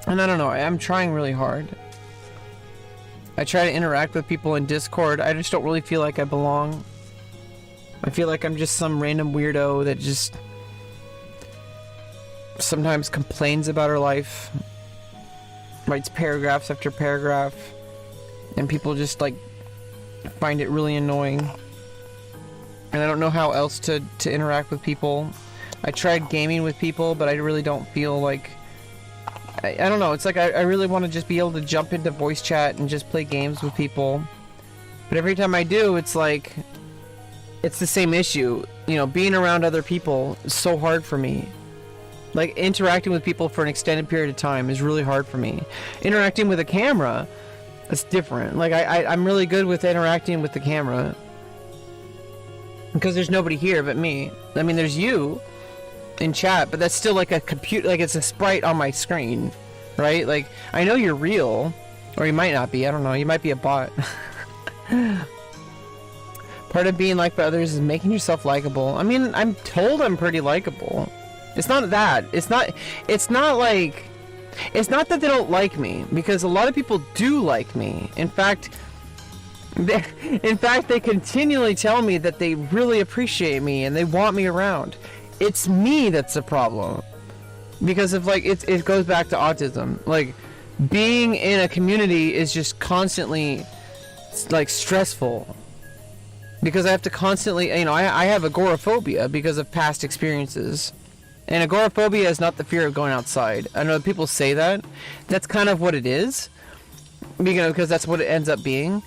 And I don't know, I'm trying really hard. I try to interact with people in Discord. I just don't really feel like I belong. I feel like I'm just some random weirdo that just sometimes complains about her life, writes paragraphs after paragraph, and people just like find it really annoying. And I don't know how else to interact with people. I tried gaming with people, but I really don't feel like... I don't know, it's like I really want to just be able to jump into voice chat and just play games with people. But every time I do, it's like... It's the same issue. You know, being around other people is so hard for me. Like, interacting with people for an extended period of time is really hard for me. Interacting with a camera, it's different. Like, I'm really good with interacting with the camera. Because there's nobody here but me. I mean, there's you in chat, but that's still like a computer, like it's a sprite on my screen, right? Like, I know you're real, or you might not be, I don't know, you might be a bot. Part of being liked by others is making yourself likable. I mean, I'm told I'm pretty likable. It's not that. It's not like... It's not that they don't like me, because a lot of people do like me. In fact, they continually tell me that they really appreciate me and they want me around. It's me that's the problem. Because of, like, it goes back to autism. Like, being in a community is just constantly, like, stressful. Because I have to constantly, you know, I have agoraphobia because of past experiences. And agoraphobia is not the fear of going outside. I know people say that. That's kind of what it is. Because that's what it ends up being.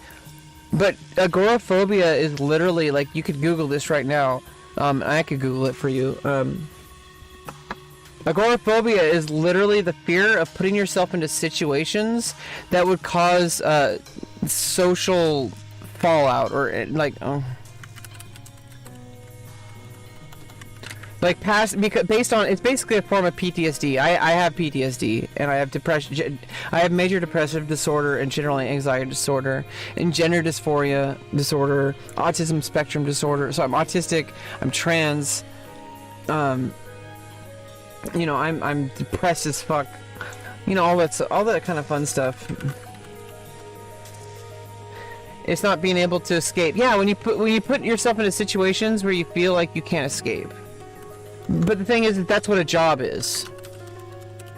But agoraphobia is literally, like, you could Google this right now. I could Google it for you. Agoraphobia is literally the fear of putting yourself into situations that would cause social fallout, or like past, because based on, it's basically a form of PTSD. I have PTSD, and I have depression. I have major depressive disorder and general anxiety disorder and gender dysphoria disorder, autism spectrum disorder. So I'm autistic, I'm trans, you know, I'm depressed as fuck, you know, all that kind of fun stuff. It's not being able to escape. Yeah, when you put yourself into situations where you feel like you can't escape. But the thing is that that's what a job is.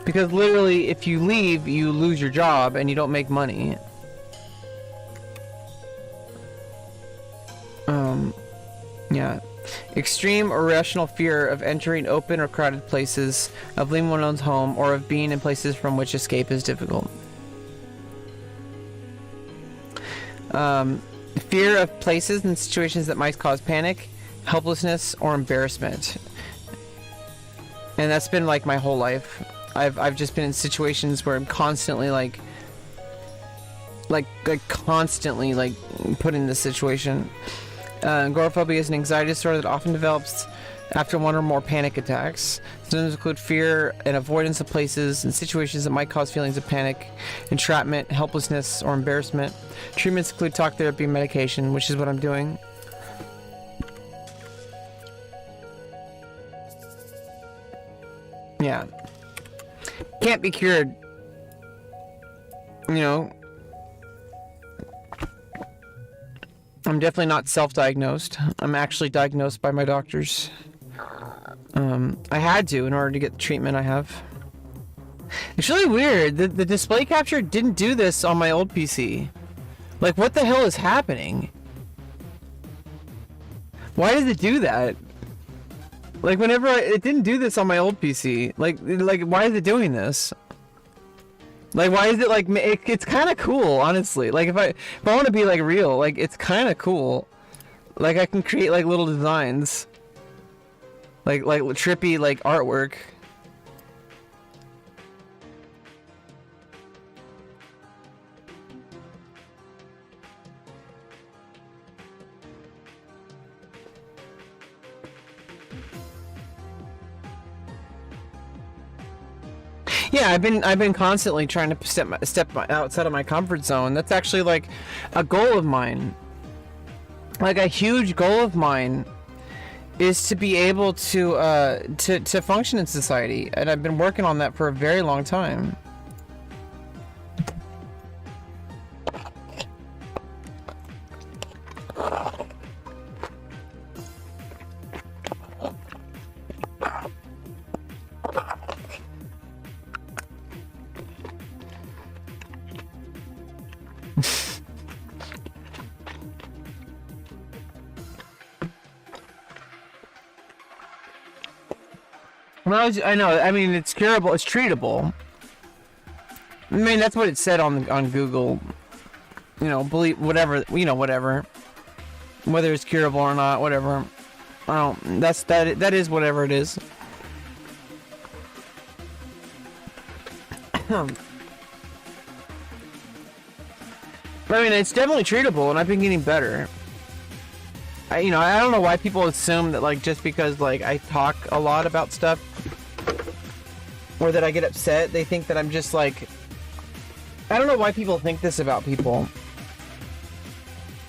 Because literally, if you leave, you lose your job and you don't make money. Yeah. Extreme or irrational fear of entering open or crowded places, of leaving one's home, or of being in places from which escape is difficult. Fear of places and situations that might cause panic, helplessness, or embarrassment. And that's been like my whole life. I've just been in situations where I'm constantly like constantly like put in this situation. Agoraphobia is an anxiety disorder that often develops after one or more panic attacks. Symptoms include fear and avoidance of places and situations that might cause feelings of panic, entrapment, helplessness, or embarrassment. Treatments include talk therapy and medication, which is what I'm doing. Yeah. Can't be cured. You know. I'm definitely not self-diagnosed. I'm actually diagnosed by my doctors. I had to in order to get the treatment I have. It's really weird. The display capture didn't do this on my old PC. Like, what the hell is happening? Why does it do that? Like, whenever it didn't do this on my old PC. Like, why is it doing this? Like, why is it like, it's kind of cool, honestly. Like, if I want to be like real, like, it's kind of cool. Like, I can create like little designs. Like trippy, like, artwork. Yeah, I've been constantly trying to step outside of my comfort zone. That's actually like a goal of mine. Like a huge goal of mine is to be able to function in society, and I've been working on that for a very long time. Well, I know. I mean, it's curable. It's treatable. I mean, that's what it said on Google. You know, believe whatever. You know, whatever. Whether it's curable or not, whatever. I don't. That is whatever it is. I mean, it's definitely treatable, and I've been getting better. I don't know why people assume that, like, just because, like, I talk a lot about stuff, or that I get upset, they think that I'm just, like... I don't know why people think this about people.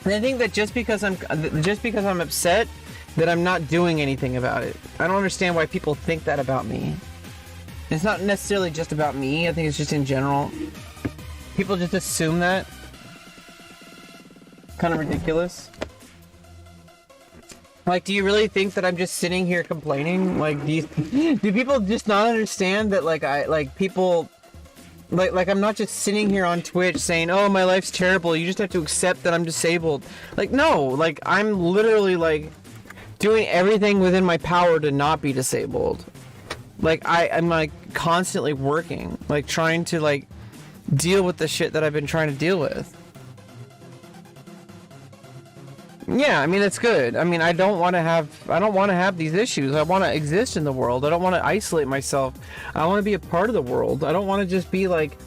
They think that just because I'm upset, that I'm not doing anything about it. I don't understand why people think that about me. It's not necessarily just about me, I think it's just in general. People just assume that. Kind of ridiculous. Like, do you really think that I'm just sitting here complaining? Like, do people just not understand that, like, people, like I'm not just sitting here on Twitch saying, oh, my life's terrible, you just have to accept that I'm disabled. Like, no, like, I'm literally, like, doing everything within my power to not be disabled. Like, I'm, like, constantly working, like, trying to, like, deal with the shit that I've been trying to deal with. Yeah, I mean, that's good. I mean, I don't want to have these issues. I want to exist in the world. I don't want to isolate myself. I want to be a part of the world. I don't want to just be like...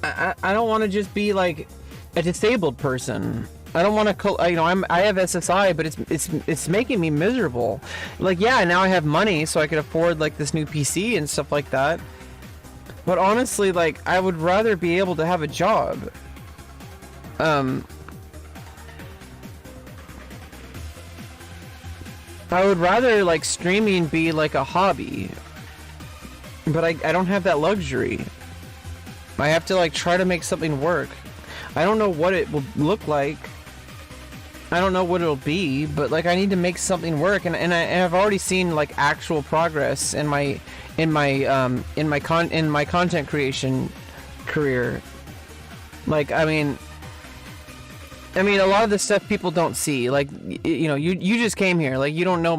I don't want to just be like a disabled person. I don't want to, I have SSI, but it's making me miserable. Like, yeah, now I have money, so I can afford, like, this new PC and stuff like that. But honestly, like, I would rather be able to have a job. I would rather, like, streaming be like a hobby, but I don't have that luxury. I have to, like, try to make something work. I don't know what it will look like. I don't know what it'll be, but, like, I need to make something work, and I've already seen, like, actual progress in my content creation career. Like, I mean, a lot of the stuff people don't see. Like, you just came here. Like, you don't know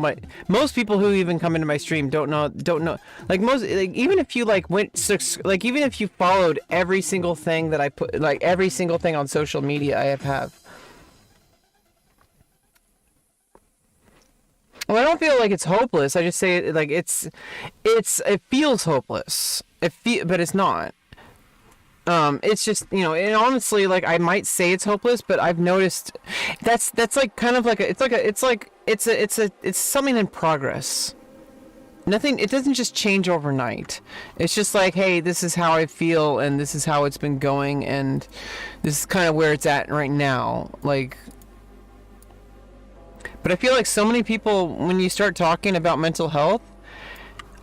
most people who even come into my stream don't know. Like, even if you, like, even if you followed every single thing that I put, like, every single thing on social media I have. Well, I don't feel like it's hopeless. I just say it, like, it feels hopeless. But it's not. It's just, and honestly, like, I might say it's hopeless, but I've noticed that's like kind of like it's something in progress. Nothing, it doesn't just change overnight. It's just like, hey, this is how I feel, and this is how it's been going, and this is kind of where it's at right now. Like, but I feel like so many people, when you start talking about mental health,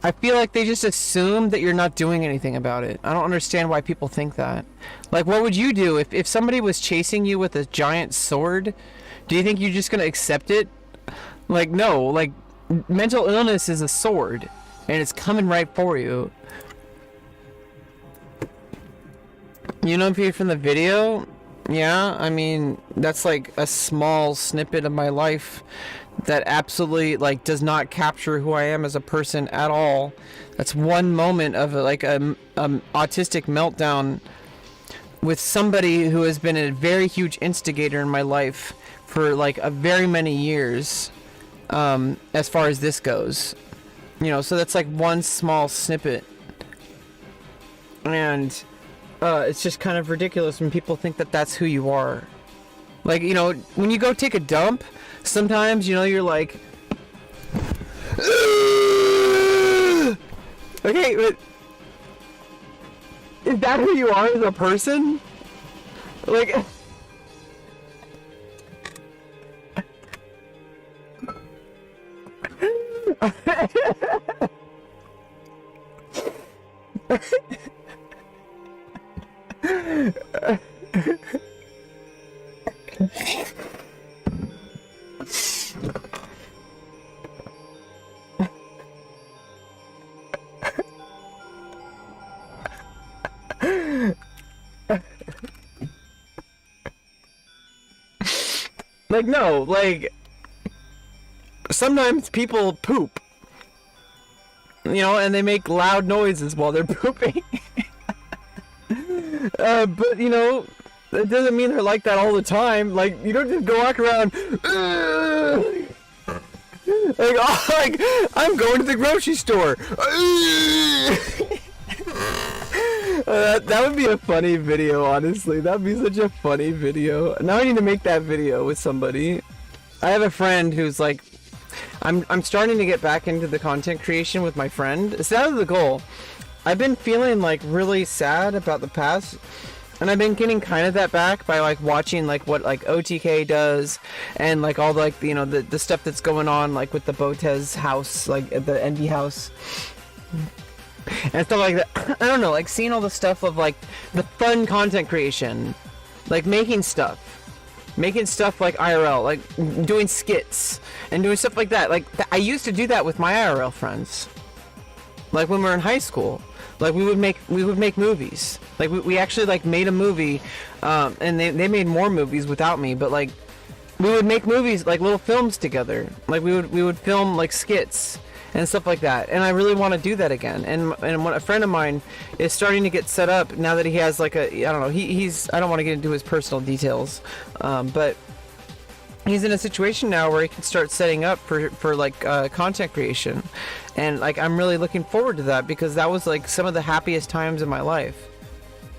I feel like they just assume that you're not doing anything about it. I don't understand why people think that. Like, what would you do if somebody was chasing you with a giant sword? Do you think you're just going to accept it? Like, no. Like, mental illness is a sword, and it's coming right for you. You know, if you're from the video, yeah, I mean, that's like a small snippet of my life that absolutely, like, does not capture who I am as a person at all. That's one moment of, like, a autistic meltdown with somebody who has been a very huge instigator in my life for, like, a very many years, as far as this goes. So that's like one small snippet. And it's just kind of ridiculous when people think that that's who you are. Like, when you go take a dump, sometimes, you're like... Okay, but... Is that who you are as a person? Like... Like, no, like, sometimes people poop. You know, and they make loud noises while they're pooping. But you know, that doesn't mean they're like that all the time. Like, you don't just go walk around like, oh, like, I'm going to the grocery store. That would be a funny video, honestly. That would be such a funny video. Now I need to make that video with somebody. I have a friend who's like, I'm starting to get back into the content creation with my friend. So that was the goal. I've been feeling like really sad about the past, and I've been getting kind of that back by like watching like what like OTK does, and like all the, like, you know, the stuff that's going on like with the Botez house, like at the Envy house and stuff like that. I don't know, like seeing all the stuff of like the fun content creation, like making stuff like IRL, like doing skits and doing stuff like that. Like I used to do that with my IRL friends, like when we were in high school. Like we would make movies. Like we actually like made a movie, and they made more movies without me, but like we would make movies, like little films together. Like we would film like skits and stuff like that. And I really want to do that again. And what a friend of mine is starting to get set up now that he has like a, I don't know, he's I don't want to get into his personal details, but he's in a situation now where he can start setting up for like content creation. And like I'm really looking forward to that, because that was like some of the happiest times in my life,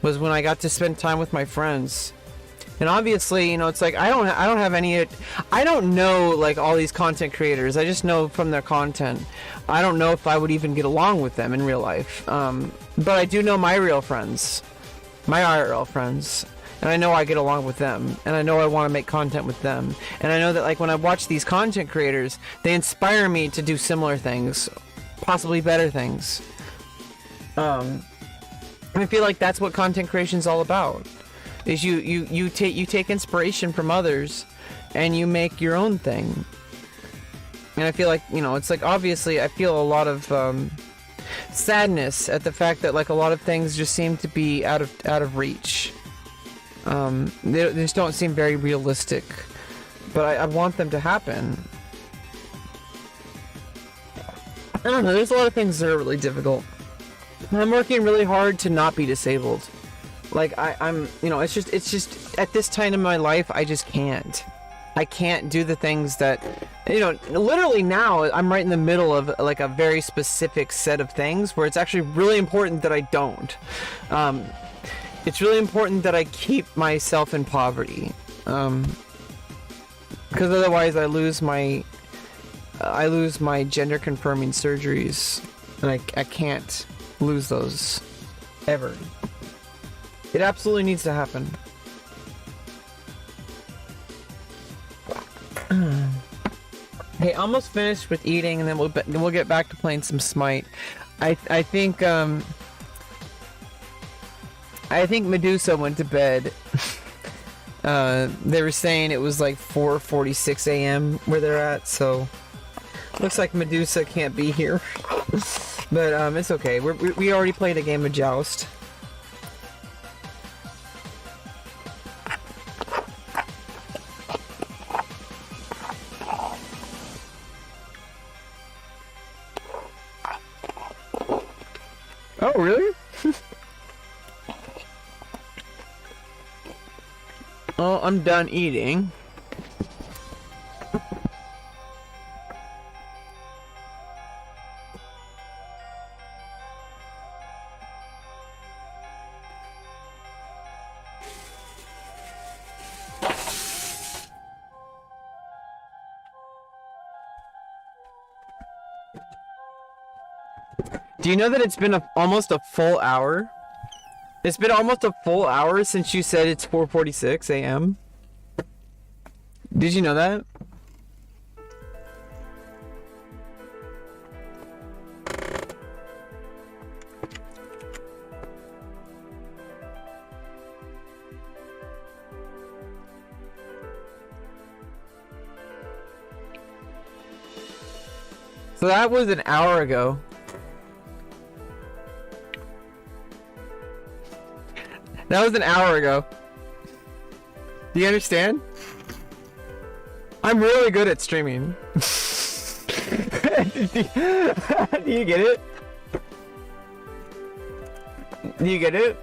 was when I got to spend time with my friends. And obviously, you know, it's like I don't have any, I don't know like all these content creators. I just know from their content. I don't know if I would even get along with them in real life. But I do know my real friends, my IRL friends. And I know I get along with them, and I know I want to make content with them, and I know that like when I watch these content creators, they inspire me to do similar things, possibly better things. And I feel like that's what content creation is all about. Is you take inspiration from others, and you make your own thing. And I feel like, you know, it's like obviously I feel a lot of sadness at the fact that like a lot of things just seem to be out of reach. They just don't seem very realistic, but I want them to happen. I don't know, there's a lot of things that are really difficult. I'm working really hard to not be disabled. Like I'm, you know, it's just at this time in my life, I just can't. I can't do the things that, you know, literally now I'm right in the middle of like a very specific set of things where it's actually really important that I don't. It's really important that I keep myself in poverty, because otherwise I lose my gender confirming surgeries, and I can't lose those ever. It absolutely needs to happen. Hey, almost finished with eating, and then we'll get back to playing some Smite. I think Medusa went to bed. They were saying it was like 4:46 a.m. where they're at, so looks like Medusa can't be here. But it's okay. We already played a game of Joust. Oh, really? Oh, I'm done eating. Do you know that it's been almost a full hour? It's been almost a full hour since you said it's 4:46 a.m. Did you know that? So that was an hour ago. That was an hour ago. Do you understand? I'm really good at streaming. Do you get it? Do you get it?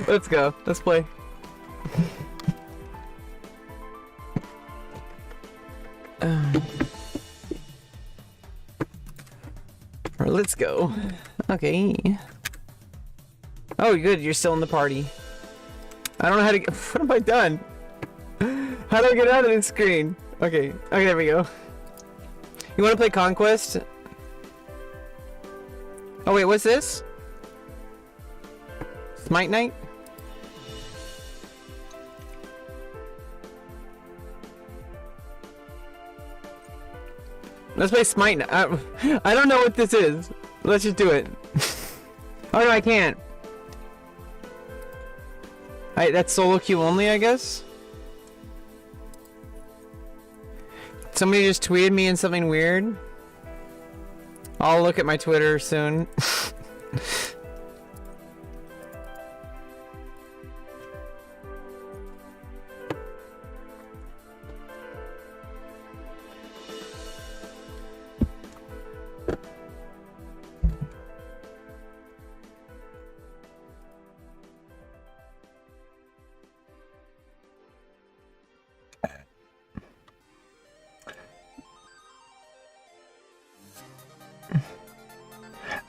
Let's go. Let's play. Let's go. Okay. Oh, good. You're still in the party. I don't know how to get. What have I done? How do I get out of this screen? Okay. Okay, there we go. You want to play Conquest? Oh wait, what's this? Smite Night? Let's play Smite Night. I don't know what this is. Let's just do it. Oh no, I can't. That's solo queue only, I guess? Somebody just tweeted me in something weird. I'll look at my Twitter soon.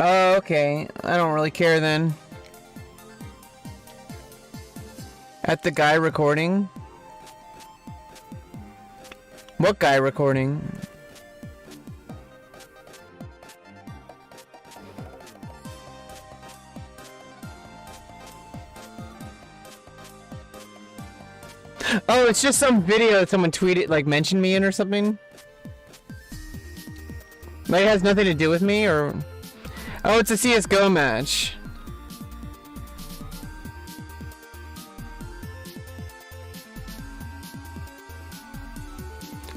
Oh, okay. I don't really care then. At the guy recording? What guy recording? Oh, it's just some video that someone tweeted, like, mentioned me in or something? Like, it has nothing to do with me, or... Oh, it's a CSGO match.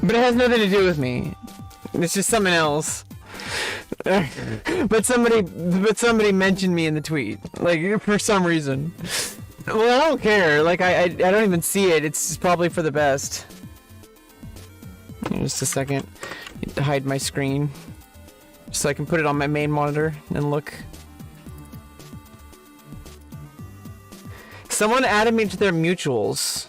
But it has nothing to do with me. It's just something else. But somebody mentioned me in the tweet, like, for some reason. Well, I don't care. Like, I don't even see it. It's probably for the best. Just a second. Need to hide my screen so I can put it on my main monitor and look. Someone added me to their mutuals.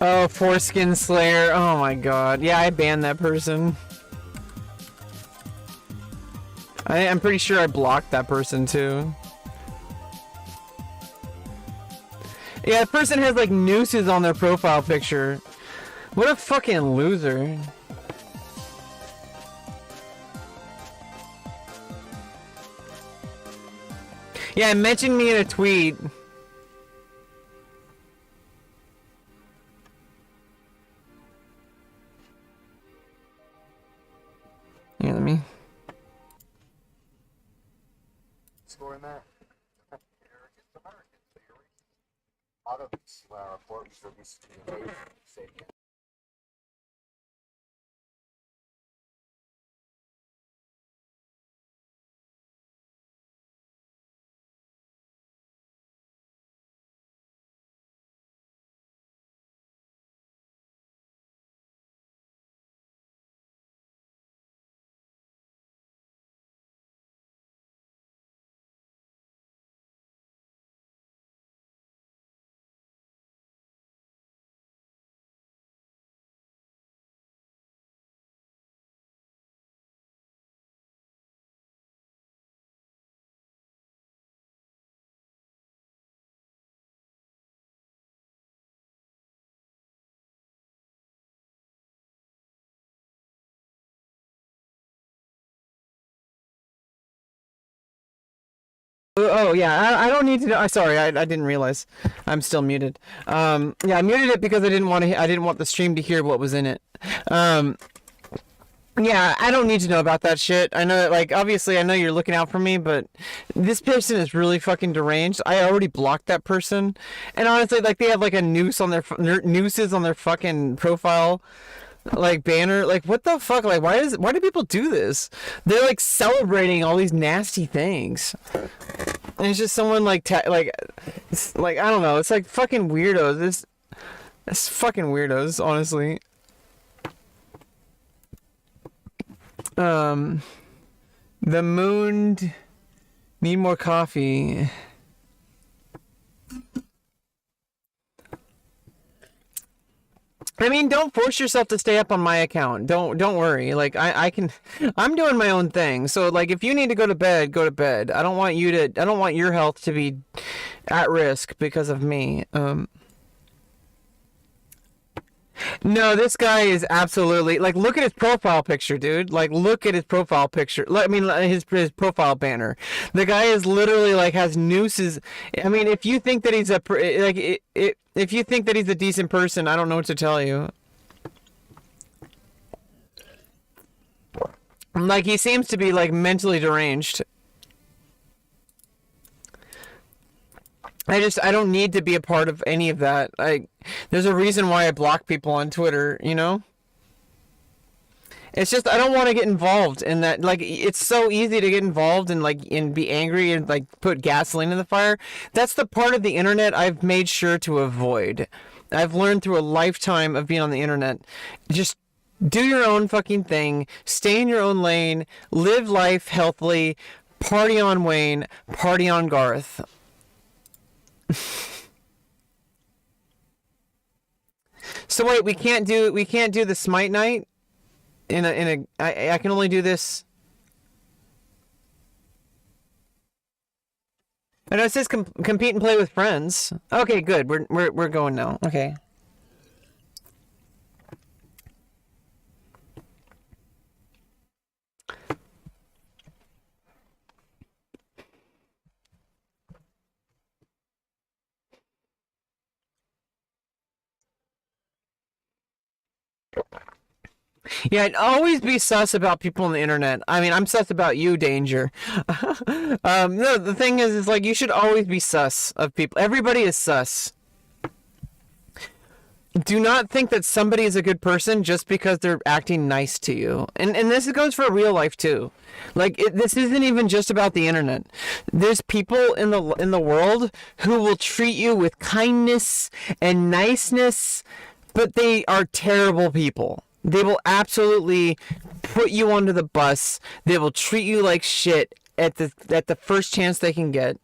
Oh, Foreskin Slayer. Oh my god. Yeah, I banned that person. I'm pretty sure I blocked that person too. Yeah, that person has like nooses on their profile picture. What a fucking loser. Yeah, mention me in a tweet. Yeah, let me. Scoring that. Out of this report, we should be saying. Oh yeah, I don't need to know. I'm sorry, I didn't realize. I'm still muted. Yeah, I muted it because I didn't want the stream to hear what was in it. Yeah, I don't need to know about that shit. I know that, like, obviously, I know you're looking out for me, but this person is really fucking deranged. I already blocked that person, and honestly, like, they have like a noose on nooses on their fucking profile, like banner. Like, what the fuck? Like, why do people do this? They're like celebrating all these nasty things, and it's just someone like like I don't know. It's like fucking weirdos. It's fucking weirdos, honestly. Um. The moon need more coffee. I mean, don't force yourself to stay up on my account. Don't worry. Like I can I'm doing my own thing. So like if you need to go to bed, go to bed. I don't want your health to be at risk because of me. No, this guy is absolutely like. Look at his profile picture, dude. Like, look at his profile picture. I mean, his profile banner. The guy is literally like has nooses. I mean, if you think that he's if you think that he's a decent person, I don't know what to tell you. Like, he seems to be like mentally deranged. I don't need to be a part of any of that. There's a reason why I block people on Twitter, you know? It's just I don't want to get involved in that. Like, it's so easy to get involved and be angry and like put gasoline in the fire. That's the part of the internet I've made sure to avoid. I've learned through a lifetime of being on the internet. Just do your own fucking thing, stay in your own lane, live life healthily, party on Wayne, party on Garth. So wait, we can't do the smite night I can only do this. I know it says compete and play with friends. Okay, good. We're going now. Okay. Yeah, I'd always be sus about people on the internet. I mean, I'm sus about you, Danger. No, the thing is like you should always be sus of people. Everybody is sus. Do not think that somebody is a good person just because they're acting nice to you. And this goes for real life too. Like this isn't even just about the internet. There's people in the world who will treat you with kindness and niceness, but they are terrible people. They will absolutely put you under the bus. They will treat you like shit at the first chance they can get.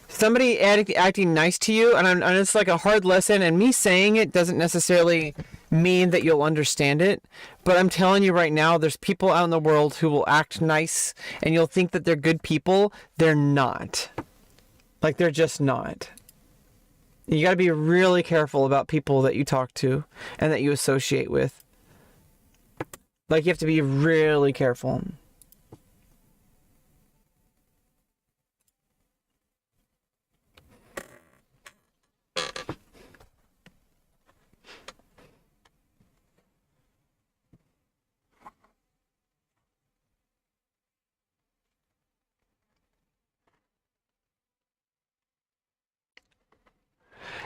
Somebody acting nice to you, and it's like a hard lesson, and me saying it doesn't necessarily mean that you'll understand it, but I'm telling you right now, there's people out in the world who will act nice, and you'll think that they're good people. They're not. Like, they're just not. You gotta be really careful about people that you talk to and that you associate with. Like, you have to be really careful.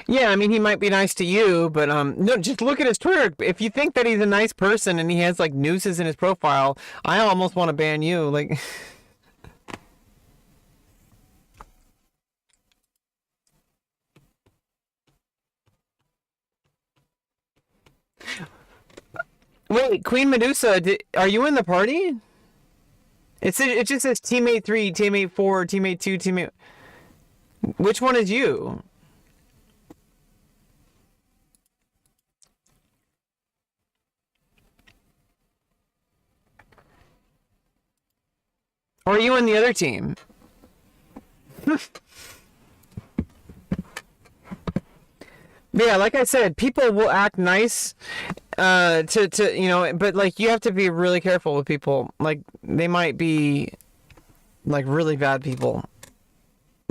Yeah, I mean, he might be nice to you, but no, just look at his Twitter. If you think that he's a nice person and he has like nooses in his profile, I almost want to ban you. Like, wait, Queen Medusa, are you in the party? It just says teammate 3, teammate 4, teammate 2, teammate. Which one is you? Or are you in the other team? Yeah, like I said, people will act nice, to you know, but like you have to be really careful with people. Like they might be like really bad people.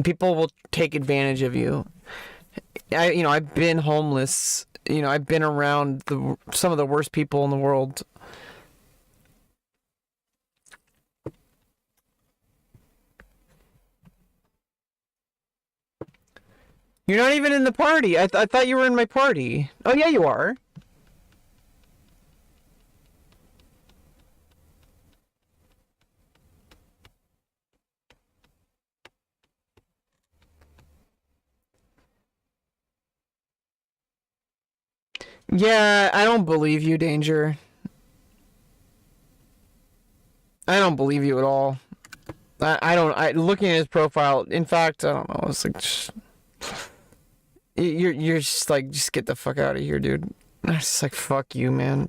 People will take advantage of you. I've been homeless. I've been around some of the worst people in the world. You're not even in the party. I thought you were in my party. Oh, yeah, you are. Yeah, I don't believe you, Danger. I don't believe you at all. I don't. Looking at his profile. In fact, I don't know. It's like you're just like just get the fuck out of here, dude. I'm just like fuck you, man.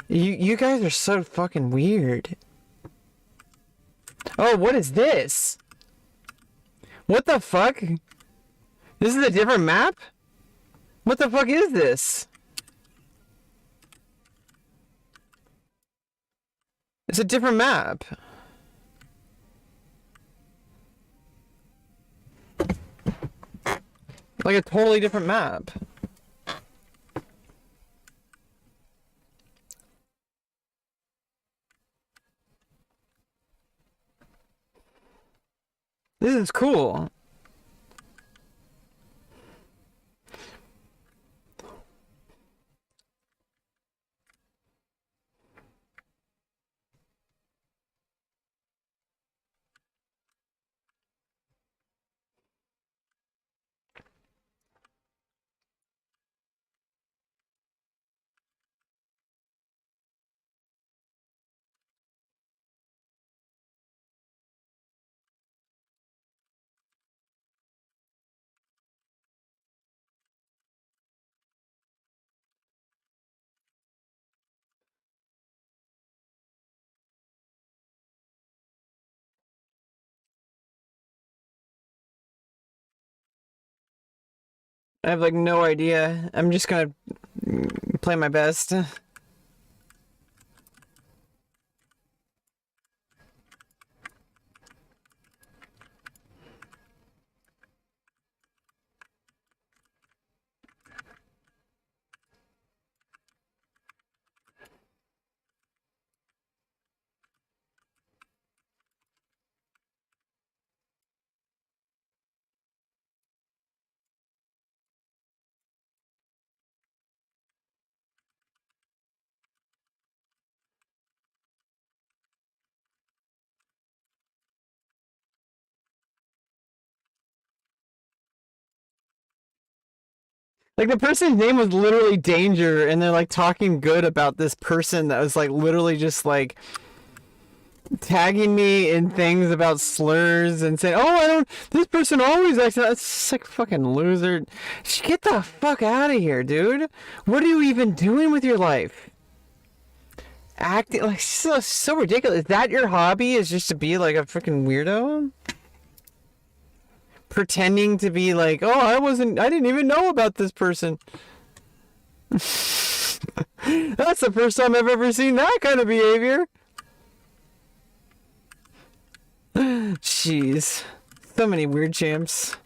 You guys are so fucking weird. Oh, what is this? What the fuck? This is a different map? What the fuck is this? It's a different map. Like a totally different map. This is cool. I have like no idea. I'm just gonna play my best. Like the person's name was literally Danger, and they're like talking good about this person that was like literally just like tagging me in things about slurs and saying, "Oh, I don't. This person always acts." That's like fucking loser. Just get the fuck out of here, dude. What are you even doing with your life? Acting like so ridiculous. Is that your hobby? Is just to be like a freaking weirdo? Pretending to be like, "Oh, I didn't even know about this person." That's the first time I've ever seen that kind of behavior. Jeez. So many weird champs.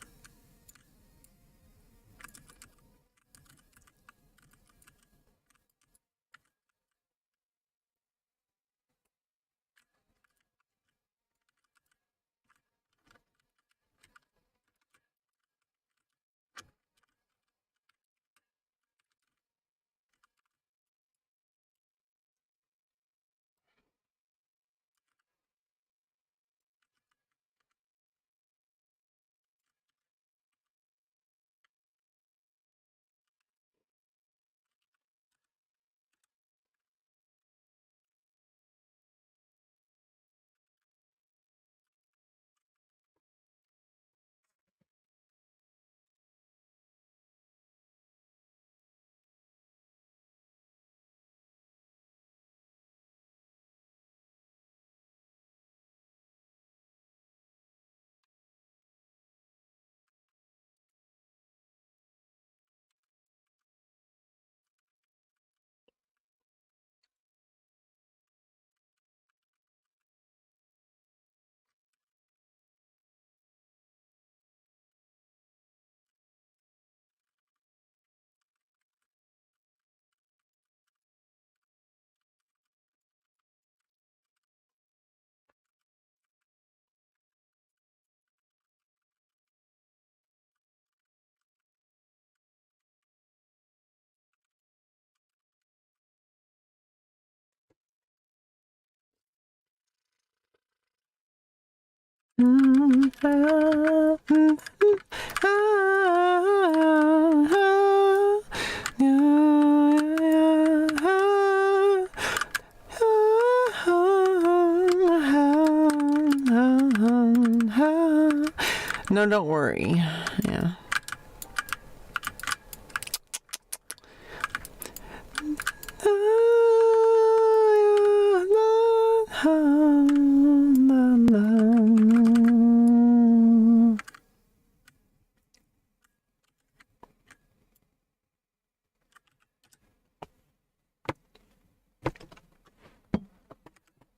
No, don't worry. Yeah.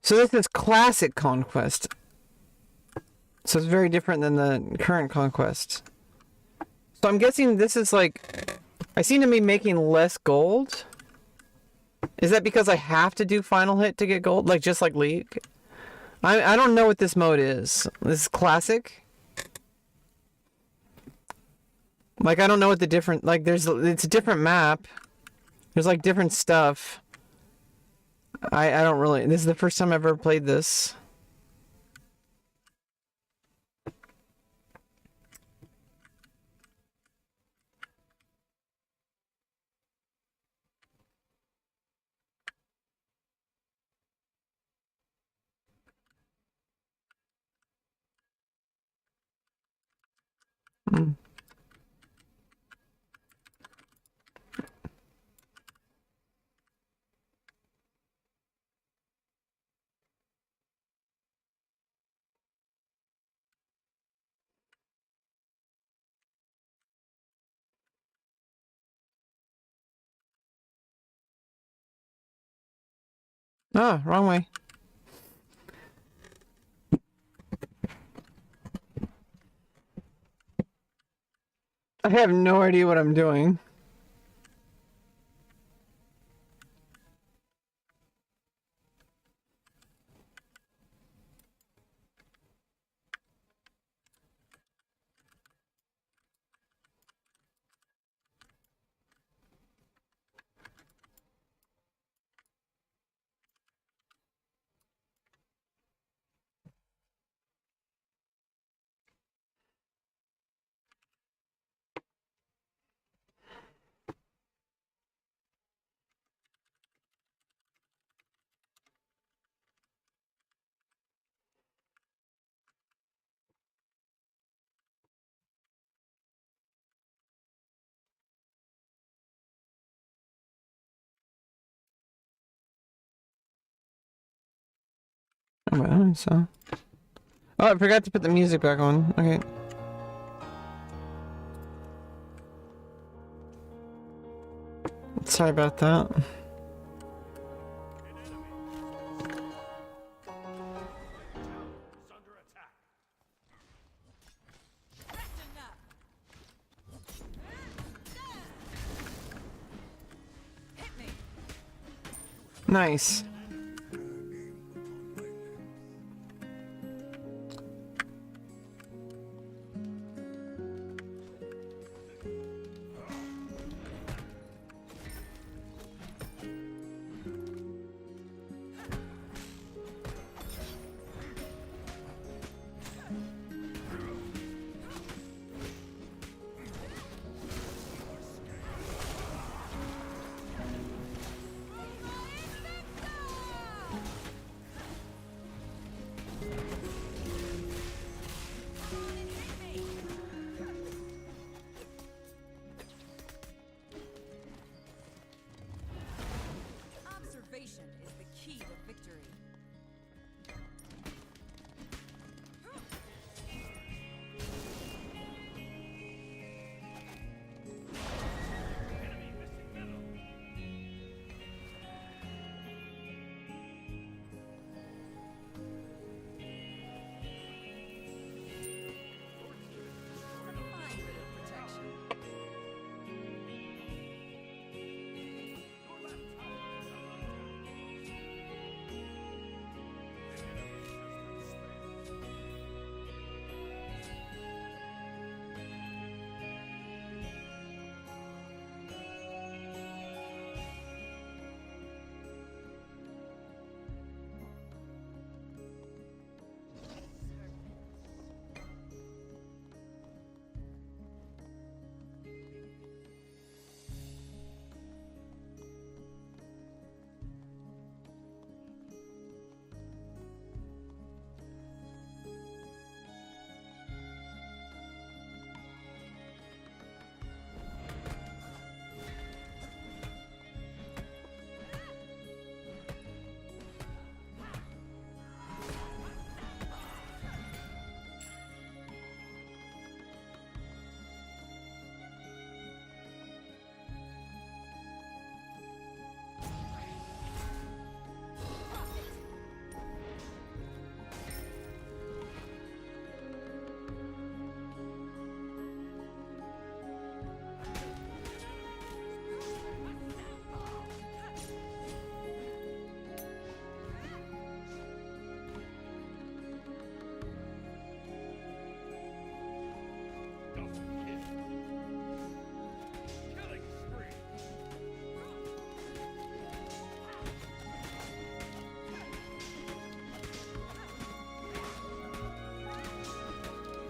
So this is classic Conquest. So it's very different than the current Conquest. So I'm guessing this is like... I seem to be making less gold. Is that because I have to do final hit to get gold? Like just like League? I don't know what this mode is. This is classic? Like I don't know what the different... Like it's a different map. There's like different stuff. I don't really... This is the first time I've ever played this. Mm. Ah, wrong way. I have no idea what I'm doing. Oh, well, so... Oh, I forgot to put the music back on. Okay. Sorry about that. Nice.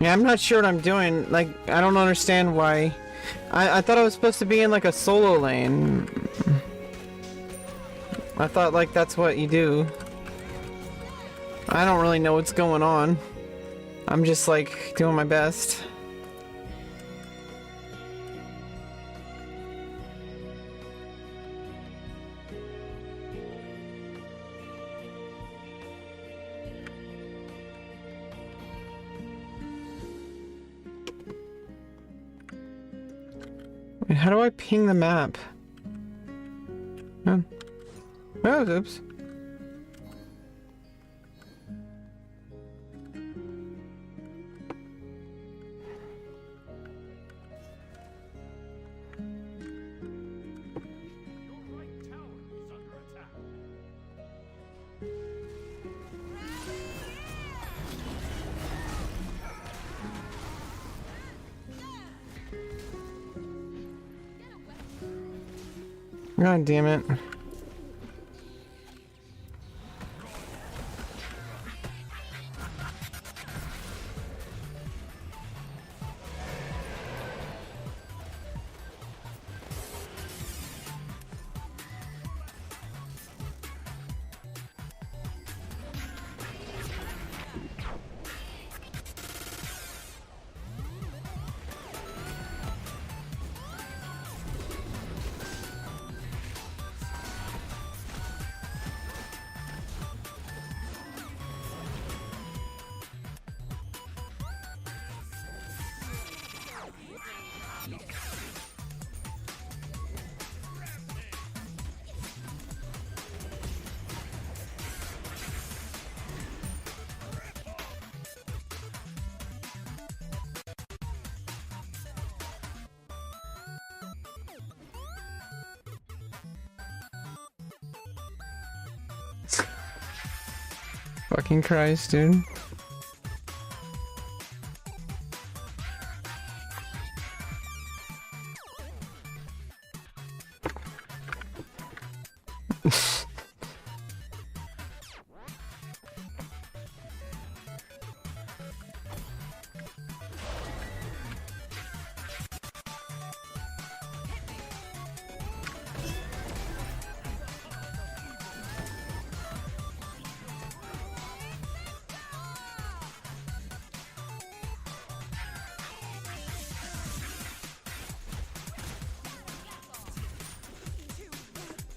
Yeah, I'm not sure what I'm doing. Like, I don't understand why. I thought I was supposed to be in like a solo lane. I thought like that's what you do. I don't really know what's going on. I'm just like doing my best. Wait, how do I ping the map? Oh, oops. God damn it. Fucking Christ, dude.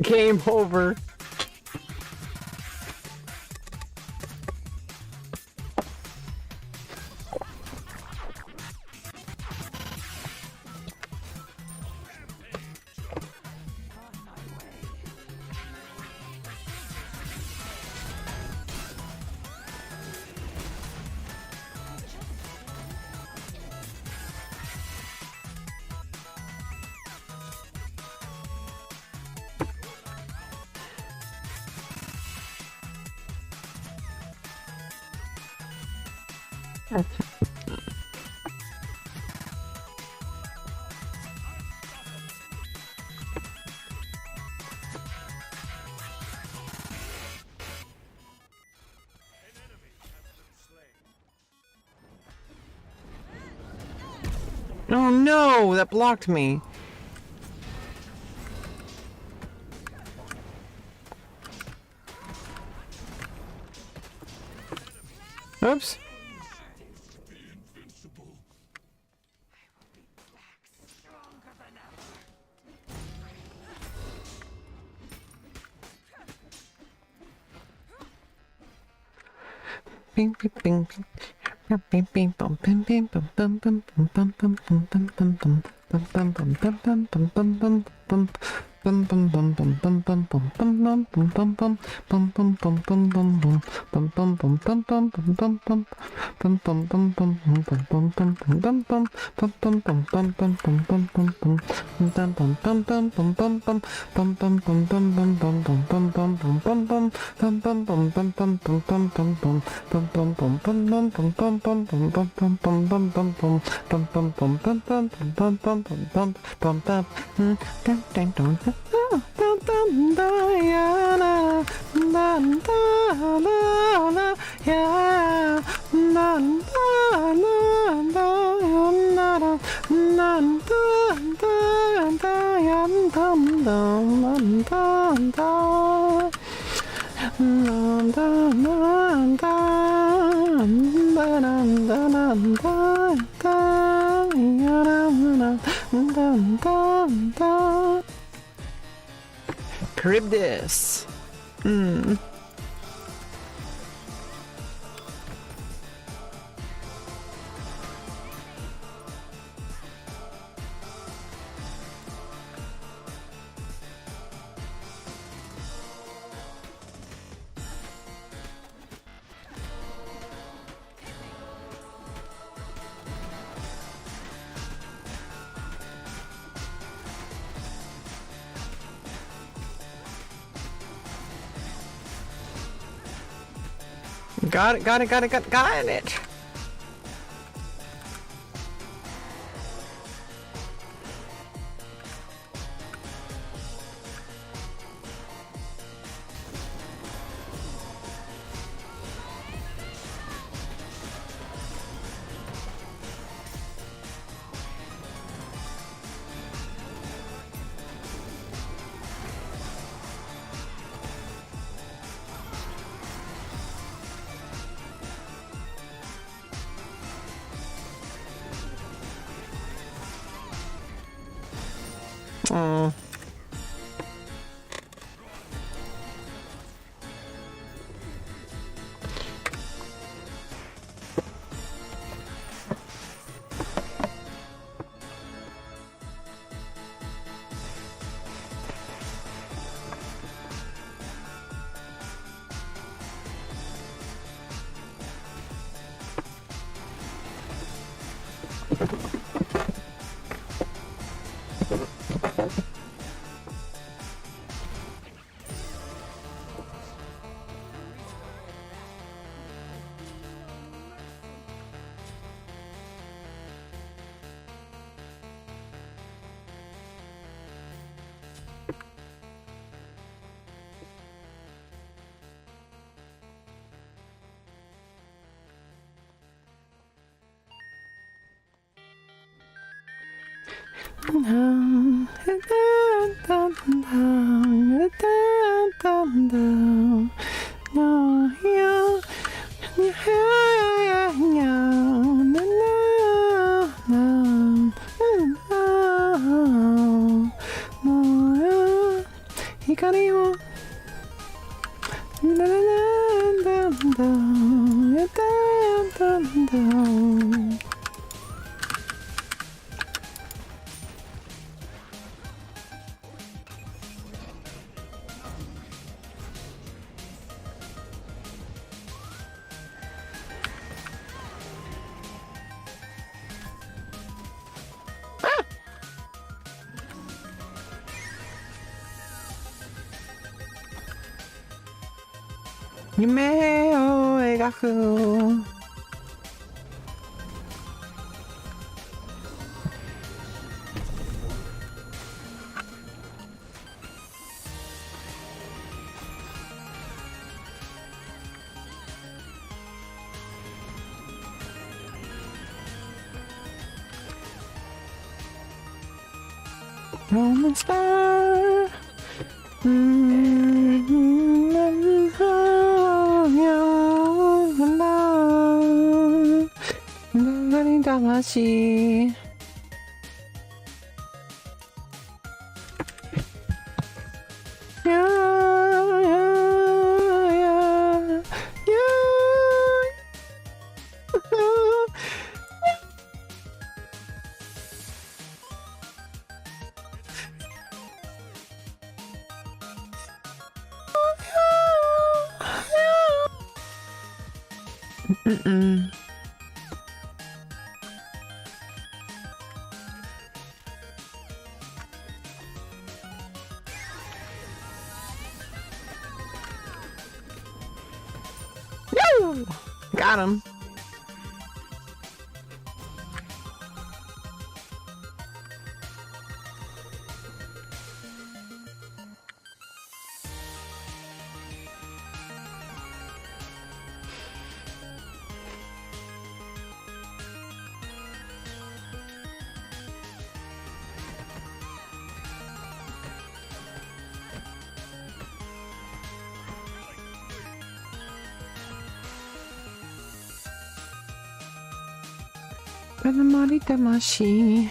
Game over. Oh no, that blocked me. Oops. Bing, bing, bing, bing. Bing, bing, bum, bing, bing, bum, bum, bum, bum, bum, bum, bum, bum, bum, bum. Bum, bum, bum, bum, bum, bum, bum, bum, bum. Bum, bum, bum, bum, bum, bum, bum, bum, bum, bum, bum, bum. Bum, bum, bum, bum, bum, bum. Bum, bum, bum, bum, bum, bum, bum, bum. Bum, bum, bum, bum, bum, bum, bum, bum, bum, bum. Bum, bum, bum, bum, bum, bum, bum, bum, bum. Bum, bum, bum, bum, bum, bum, bum. Bum, bum, bum, bum, bum, bum, bum, bum, bum, bum, bum, bum. Bum, bum, bum, bum, bum, bum, bum, bum, bum. Bum, bum, bum, bum, bum, bum, bum, bum, bum, bum, bum, bum, bum, bum, bum. Bum, bum, bum, bum, bum, bum, bum, bum, bum, bum, bum. Dun, dun, dun, dun. Dun, dun, dun, yeah, la, dun, dun, la, la, yeah. Dun, dun, dun, Charybdis. Hmm. Got it, got it, got it, got it! Oh. Yume o Egaku. Roman star. 다시 Got him. Katamari Damashi.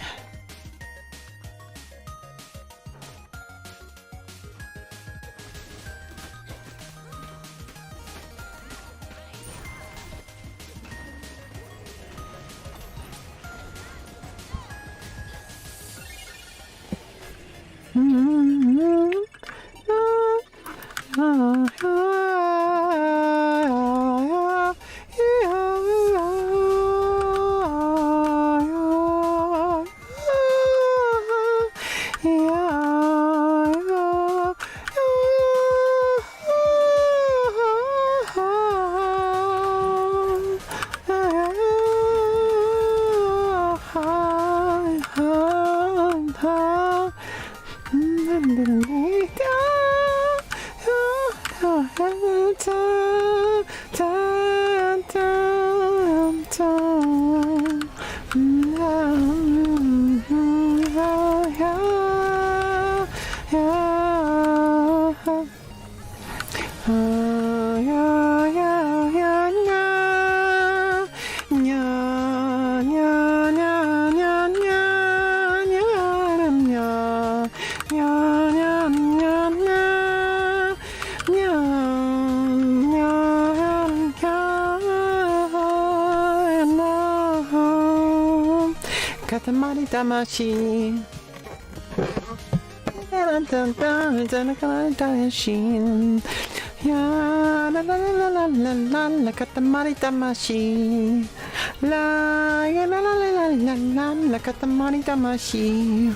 Katamari Damashi. La la la la la la la la Katamari Damashi. La la la la la la la la Katamari Damashi.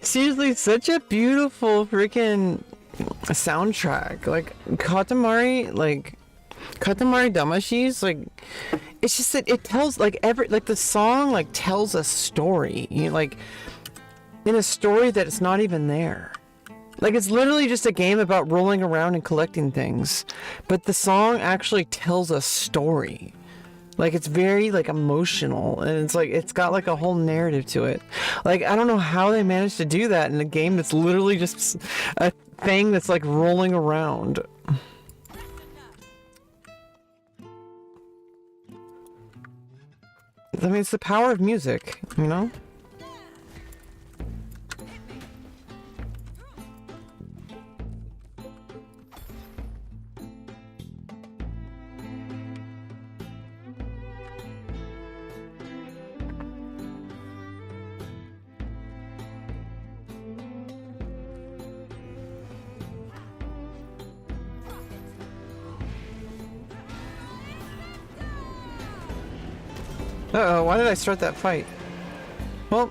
Seriously, such a beautiful freaking soundtrack. Like Katamari Damashi's like, it's just that it tells the song like tells a story, you know, like in a story that it's not even there. Like it's literally just a game about rolling around and collecting things, but the song actually tells a story. Like it's very like emotional, and it's like it's got like a whole narrative to it. Like I don't know how they managed to do that in a game that's literally just a thing that's like rolling around. I mean, it's the power of music, you know? Uh-oh, why did I start that fight? Well...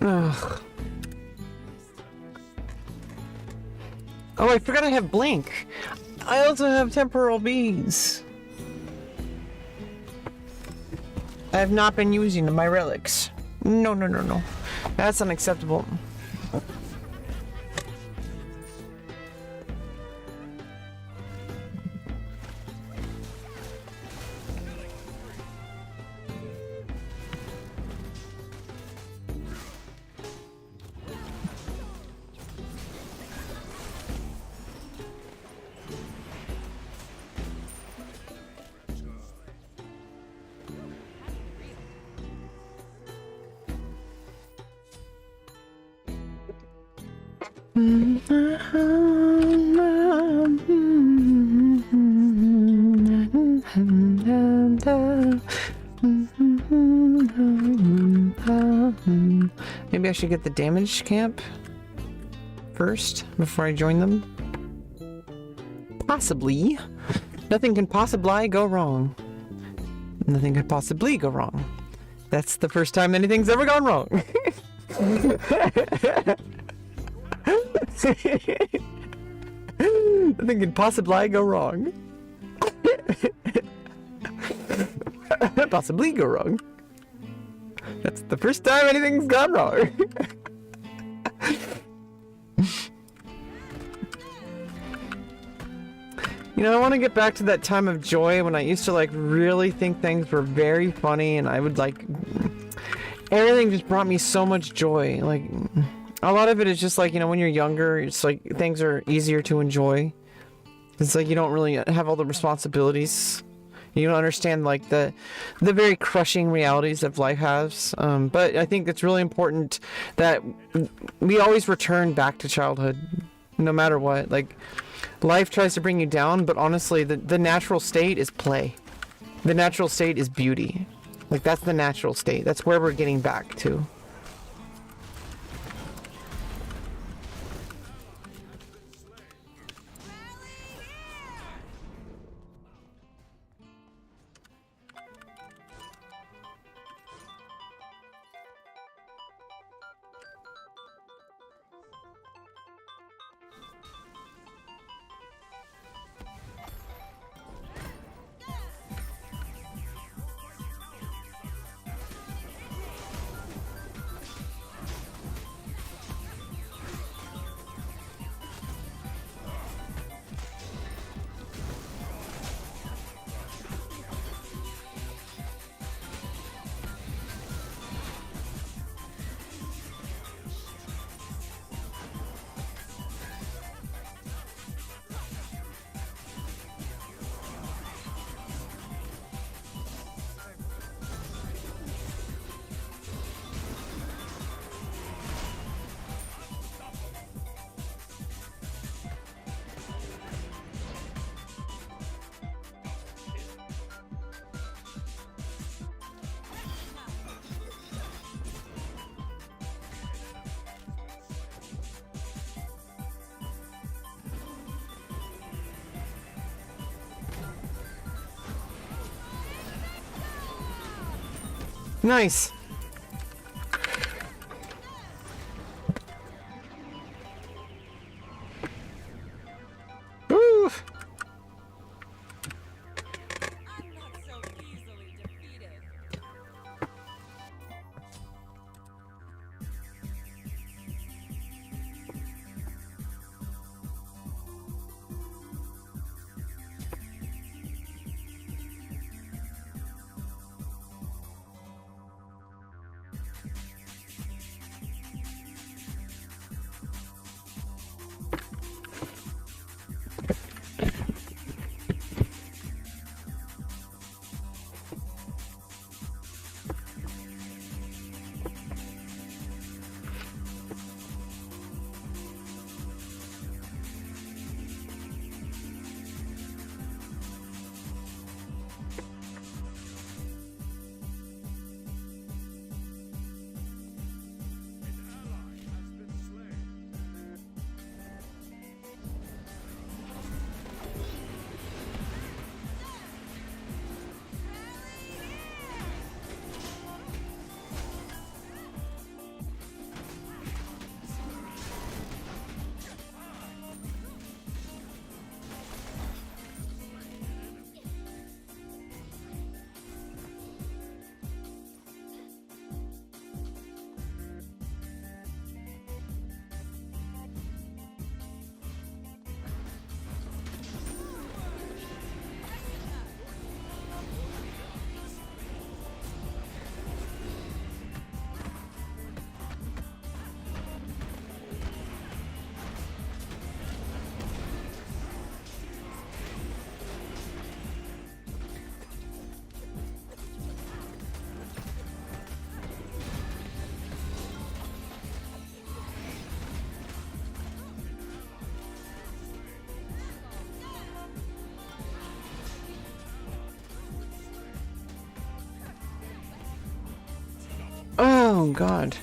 Ugh. Oh, I forgot I have Blink. I also have Temporal Beads. I have not been using my relics. No, no, no, no. That's unacceptable. Maybe I should get the damage camp first before I join them. Possibly. Nothing can possibly go wrong. Nothing could possibly go wrong. That's the first time anything's ever gone wrong. Nothing can possibly go wrong. Possibly go wrong. That's the first time anything's gone wrong. You know, I want to get back to that time of joy when I used to like really think things were very funny, and I would like everything just brought me so much joy. Like a lot of it is just like, you know, when you're younger, it's like things are easier to enjoy. It's like you don't really have all the responsibilities. You don't understand like the very crushing realities that life has. But I think it's really important that we always return back to childhood, no matter what. Like life tries to bring you down, but honestly, the natural state is play. The natural state is beauty. Like that's the natural state. That's where we're getting back to. Nice. Woo. I'm not so easily defeated. Oh God.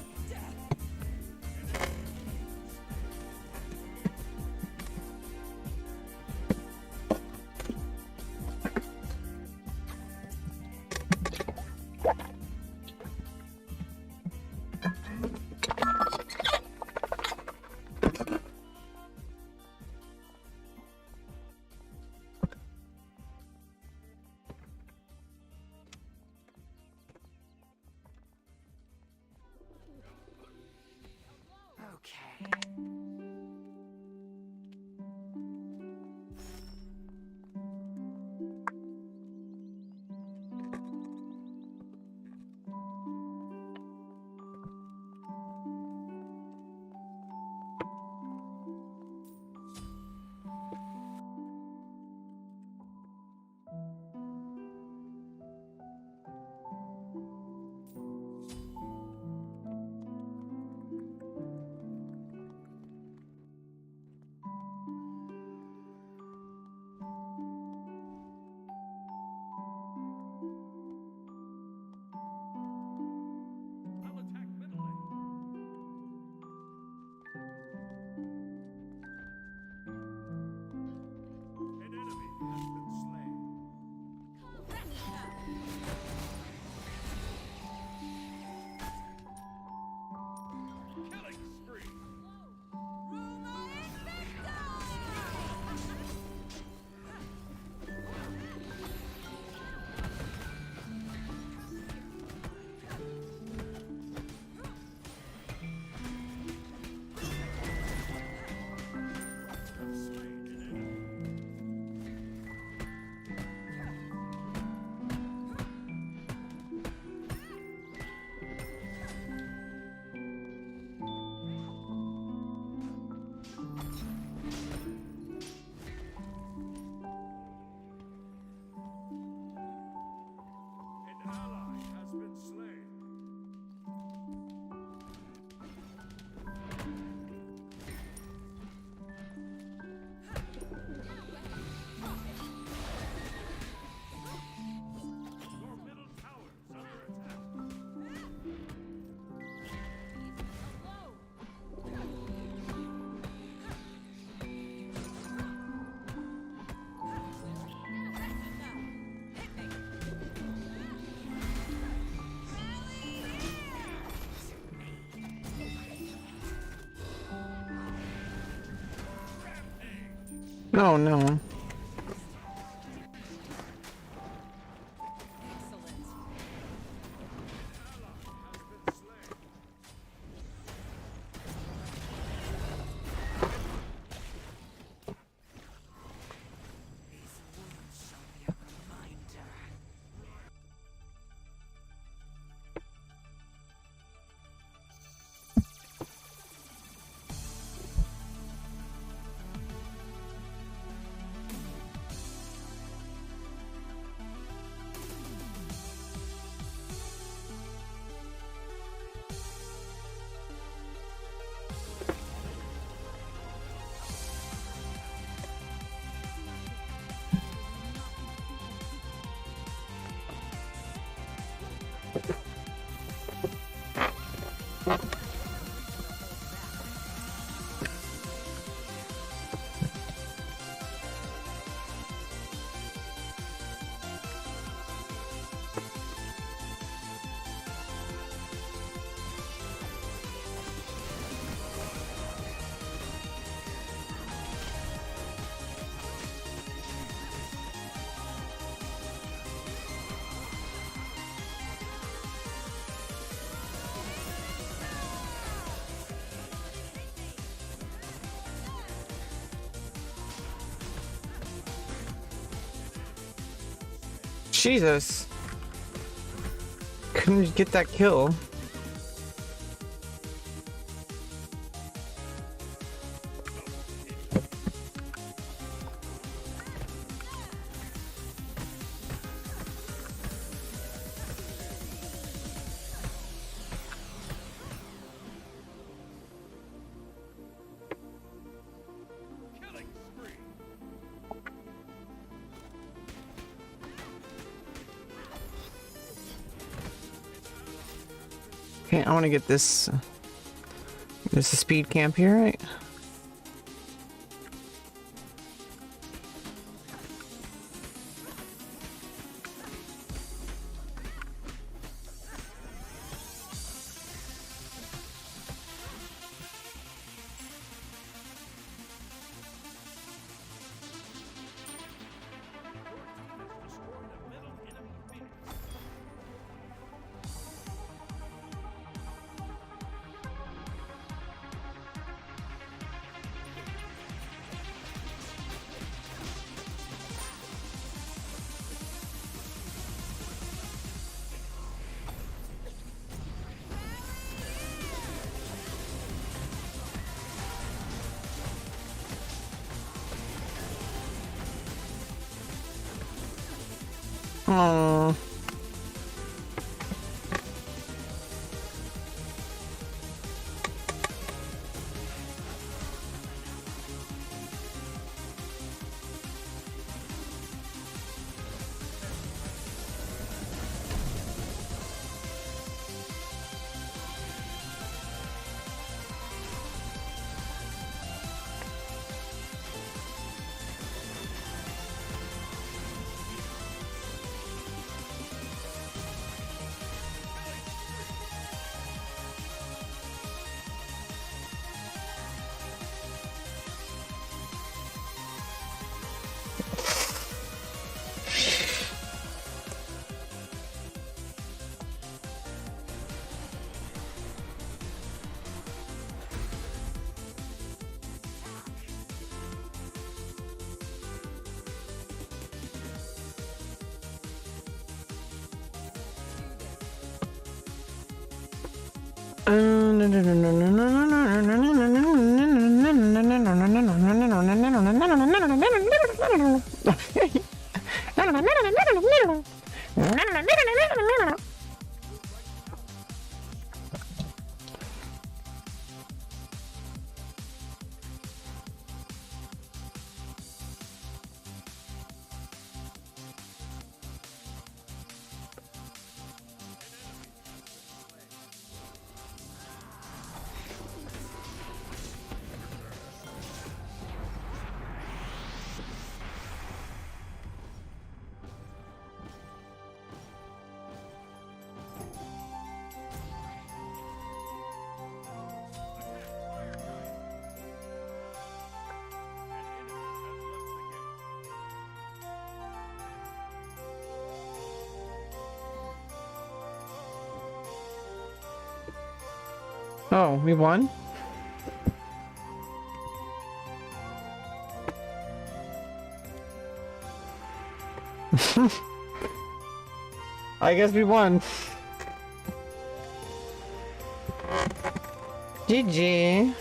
Oh no. Jesus. Couldn't get that kill. Okay, I want to get this. There's a speed camp here, right? Oh. Oh, we won? I guess we won. GG.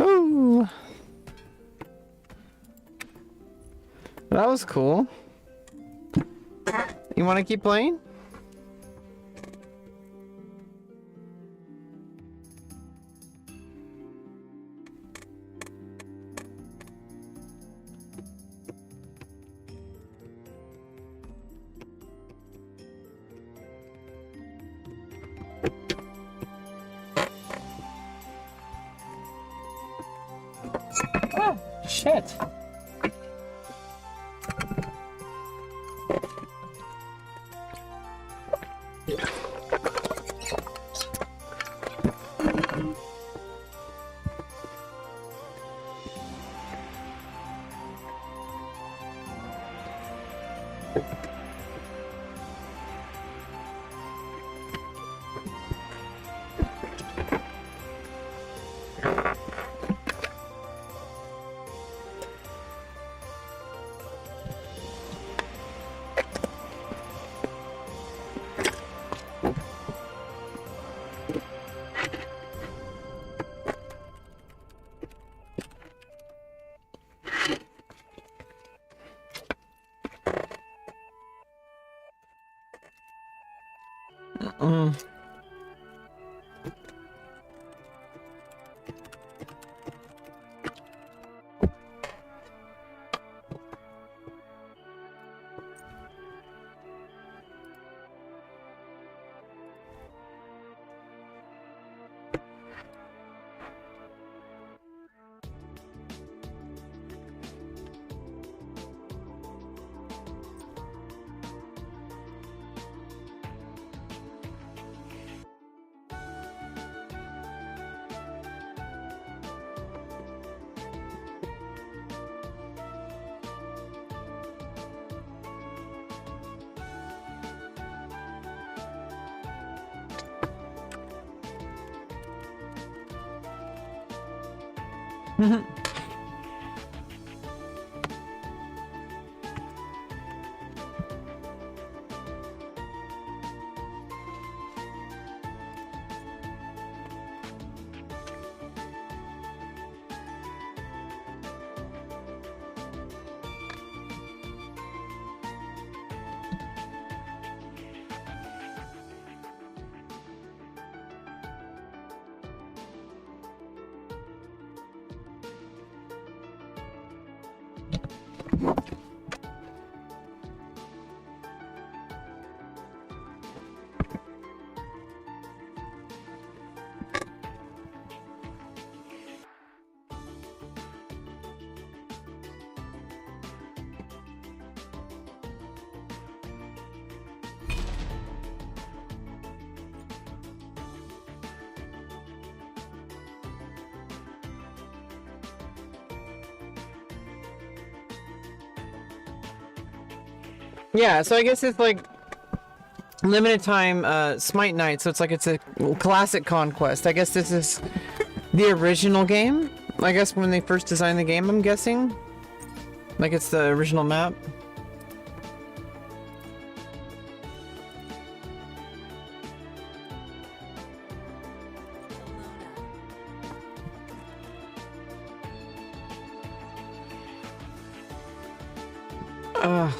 Ooh. That was cool. You want to keep playing? Oh, shit. Mm. Yeah, so I guess it's like limited time Smite Night, so it's like it's a classic conquest. I guess this is the original game. I guess when they first designed the game, I'm guessing. Like it's the original map. Ugh.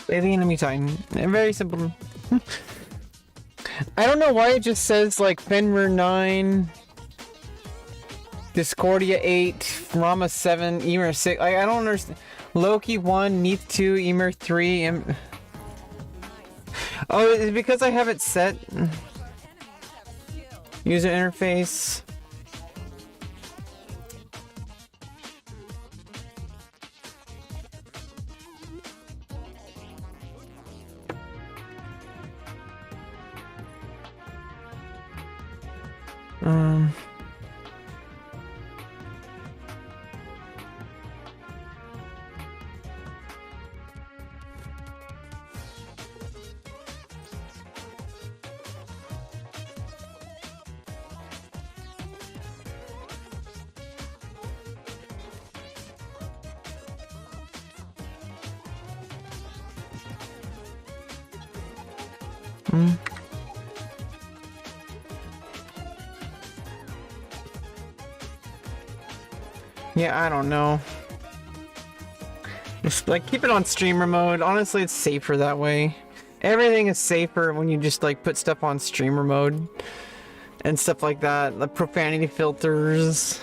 Slay the enemy titan. Very simple. I don't know why it just says like Fenrir 9, Discordia 8, Rama 7, Ymir 6. I don't understand. Loki 1, Neath 2, Ymir 3. Oh, it's because I have it set. User interface. Yeah, I don't know. Just like keep it on streamer mode. Honestly, it's safer that way. Everything is safer when you just like put stuff on streamer mode and stuff like that. The profanity filters.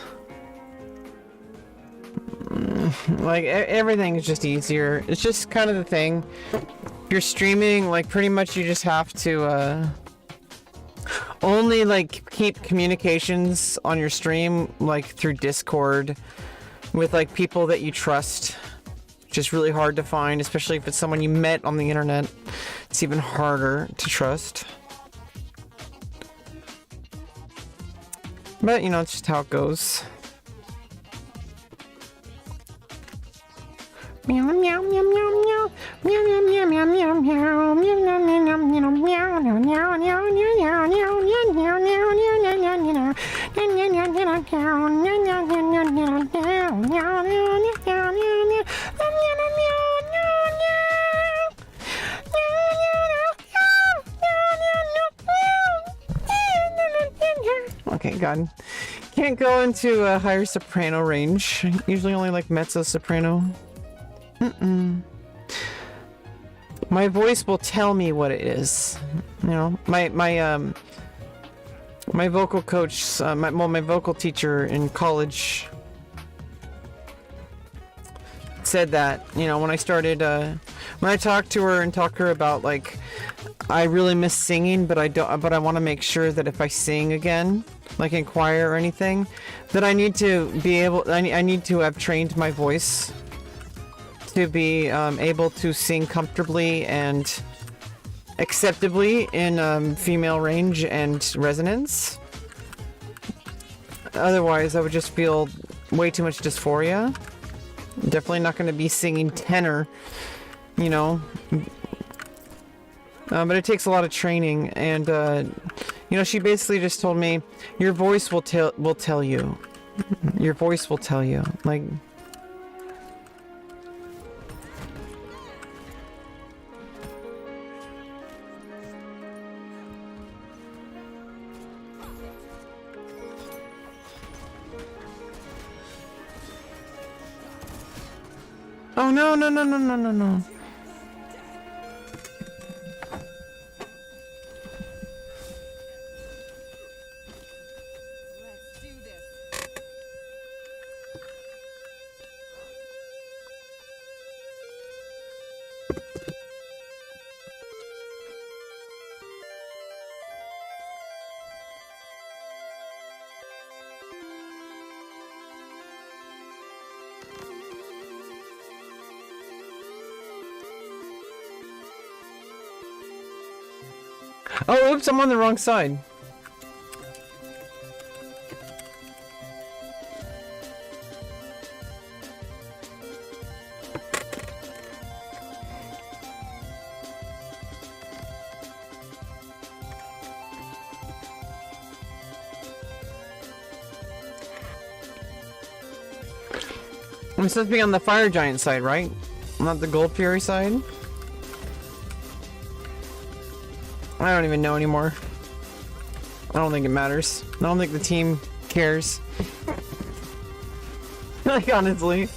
Like everything is just easier. It's just kind of the thing. If you're streaming, like pretty much you just have to only like keep communications on your stream like through Discord with like people that you trust, which is really hard to find, especially if it's someone you met on the internet. It's even harder to trust. But you know, it's just how it goes. Meow meow meow meow meow meow meow meow meow meow meow meow meow meow Okay, God. Can't go into a higher soprano range. Usually only like mezzo soprano. My voice will tell me what it is. You know, my vocal coach, my vocal teacher in college said that, you know, when I started, when I talked to her and talked to her about like, I really miss singing, but I want to make sure that if I sing again, like in choir or anything, that I need to be able, I need to have trained my voice to be able to sing comfortably and acceptably in female range and resonance. Otherwise, I would just feel way too much dysphoria. Definitely not going to be singing tenor, you know. But it takes a lot of training, and you know, she basically just told me, your voice will tell you. Your voice will tell you. Like. Oh no, no, no, no, no, no, no. Let's do this. Oh, oops, I'm on the wrong side. I'm supposed to be on the fire giant side, right? Not the gold fury side? I don't even know anymore. I don't think it matters. I don't think the team cares. Like, honestly.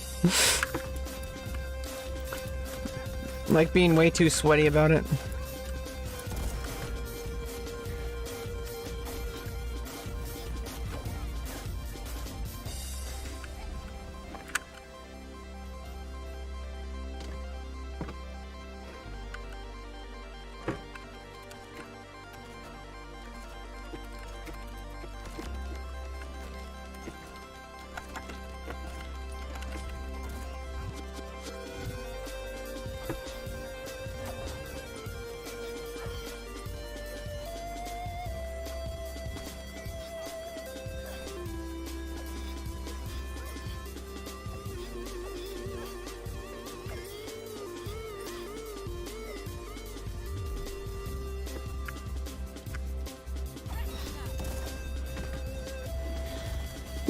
Like being way too sweaty about it.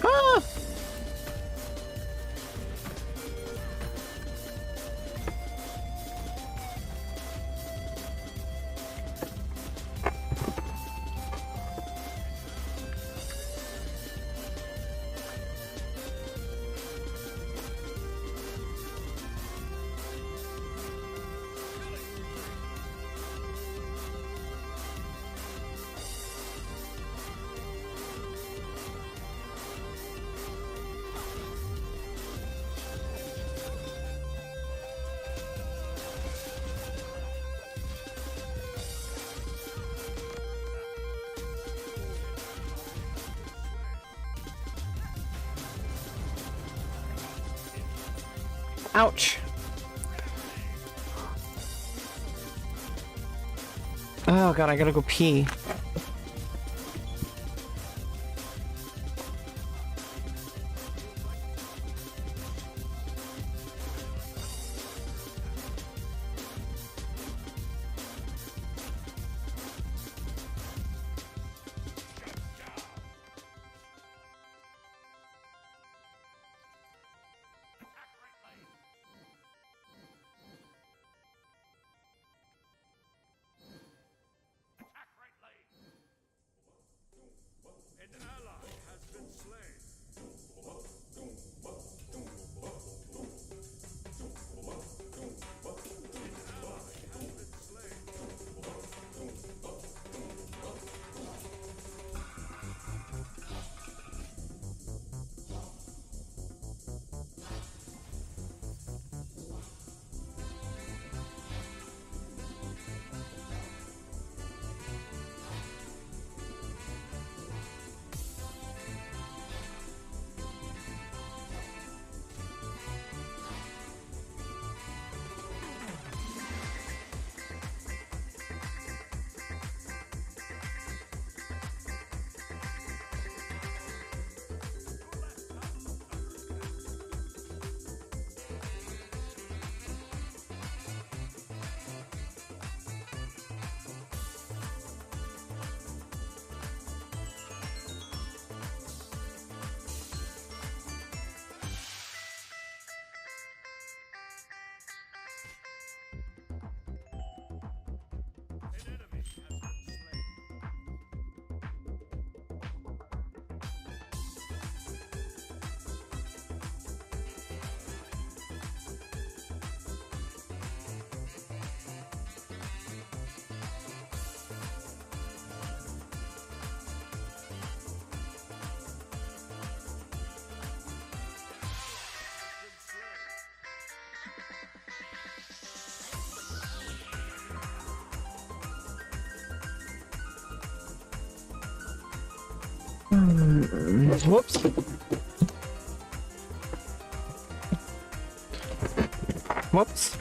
Ah! Ouch. Oh god, I gotta go pee. Whoops. Whoops.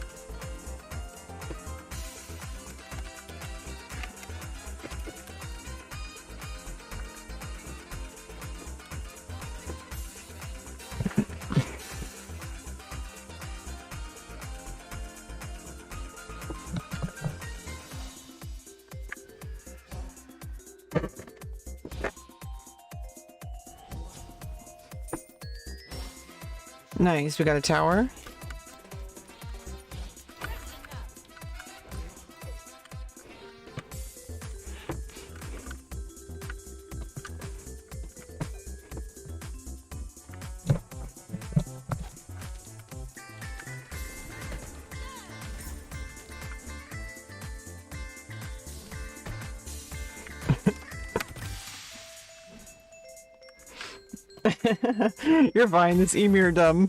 Nice, we got a tower. You're fine. This Emir dumb.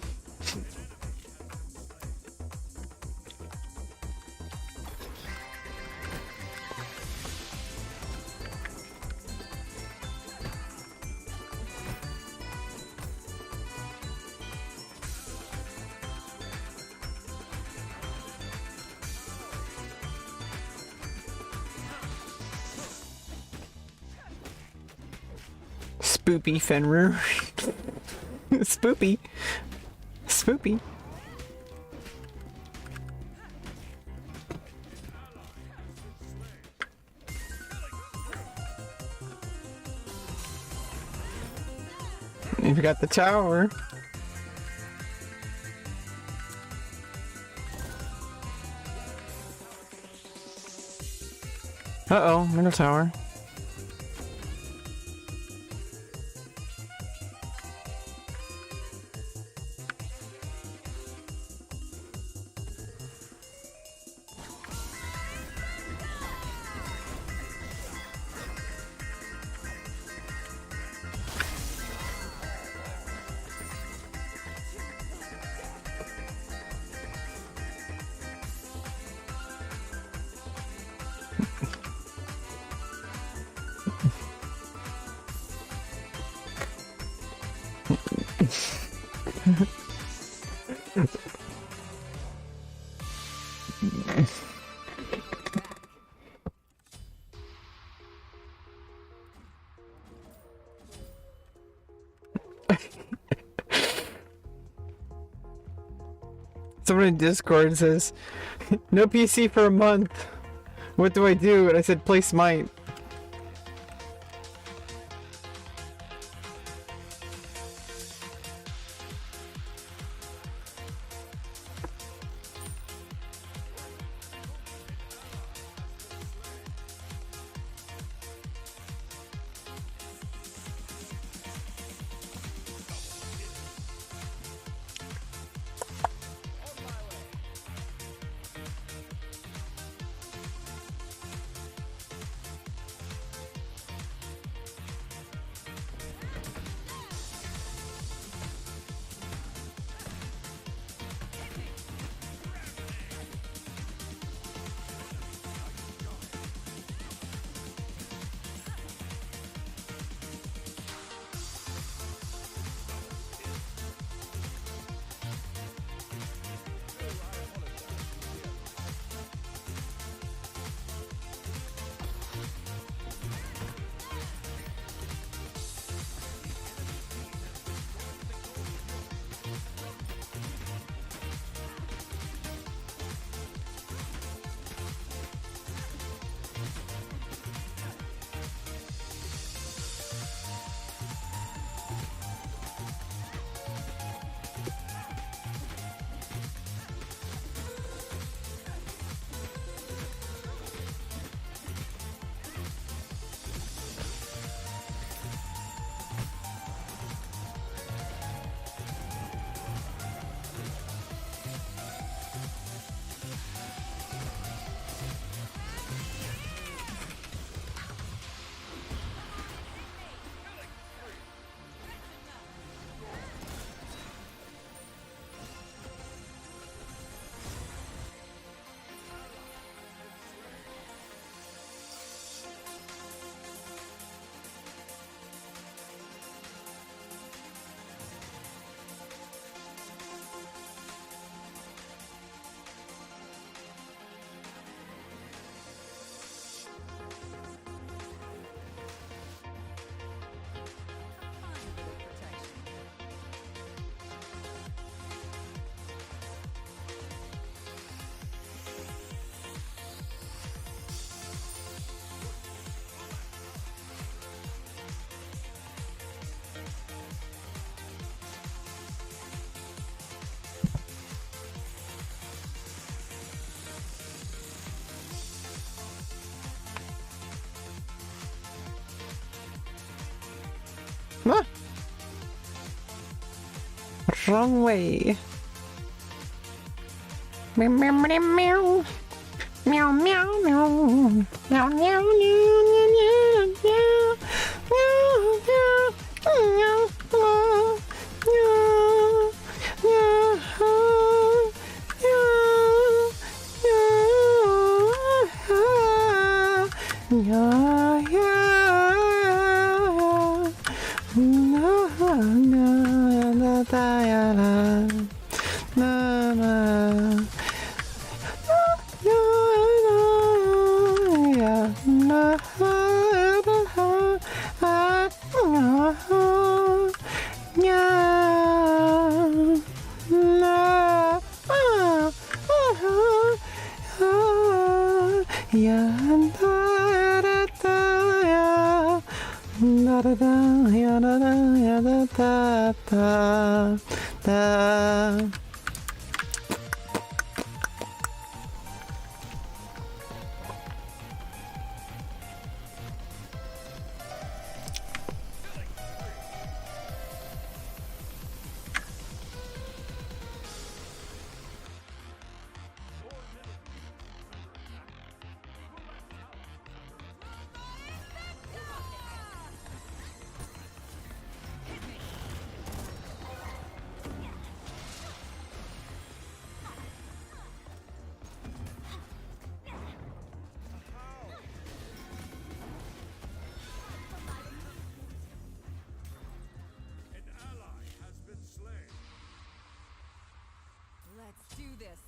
Spoopy Fenrir. Spoopy. Spoopy. You've got the tower. Uh-oh, middle tower. Someone in Discord says, no PC for a month. What do I do? And I said, play Smite. Ah. Wrong way. Meow meow meow meow. Meow meow meow. Meow meow meow meow meow meow meow meow meow meow. na na. Let's do this.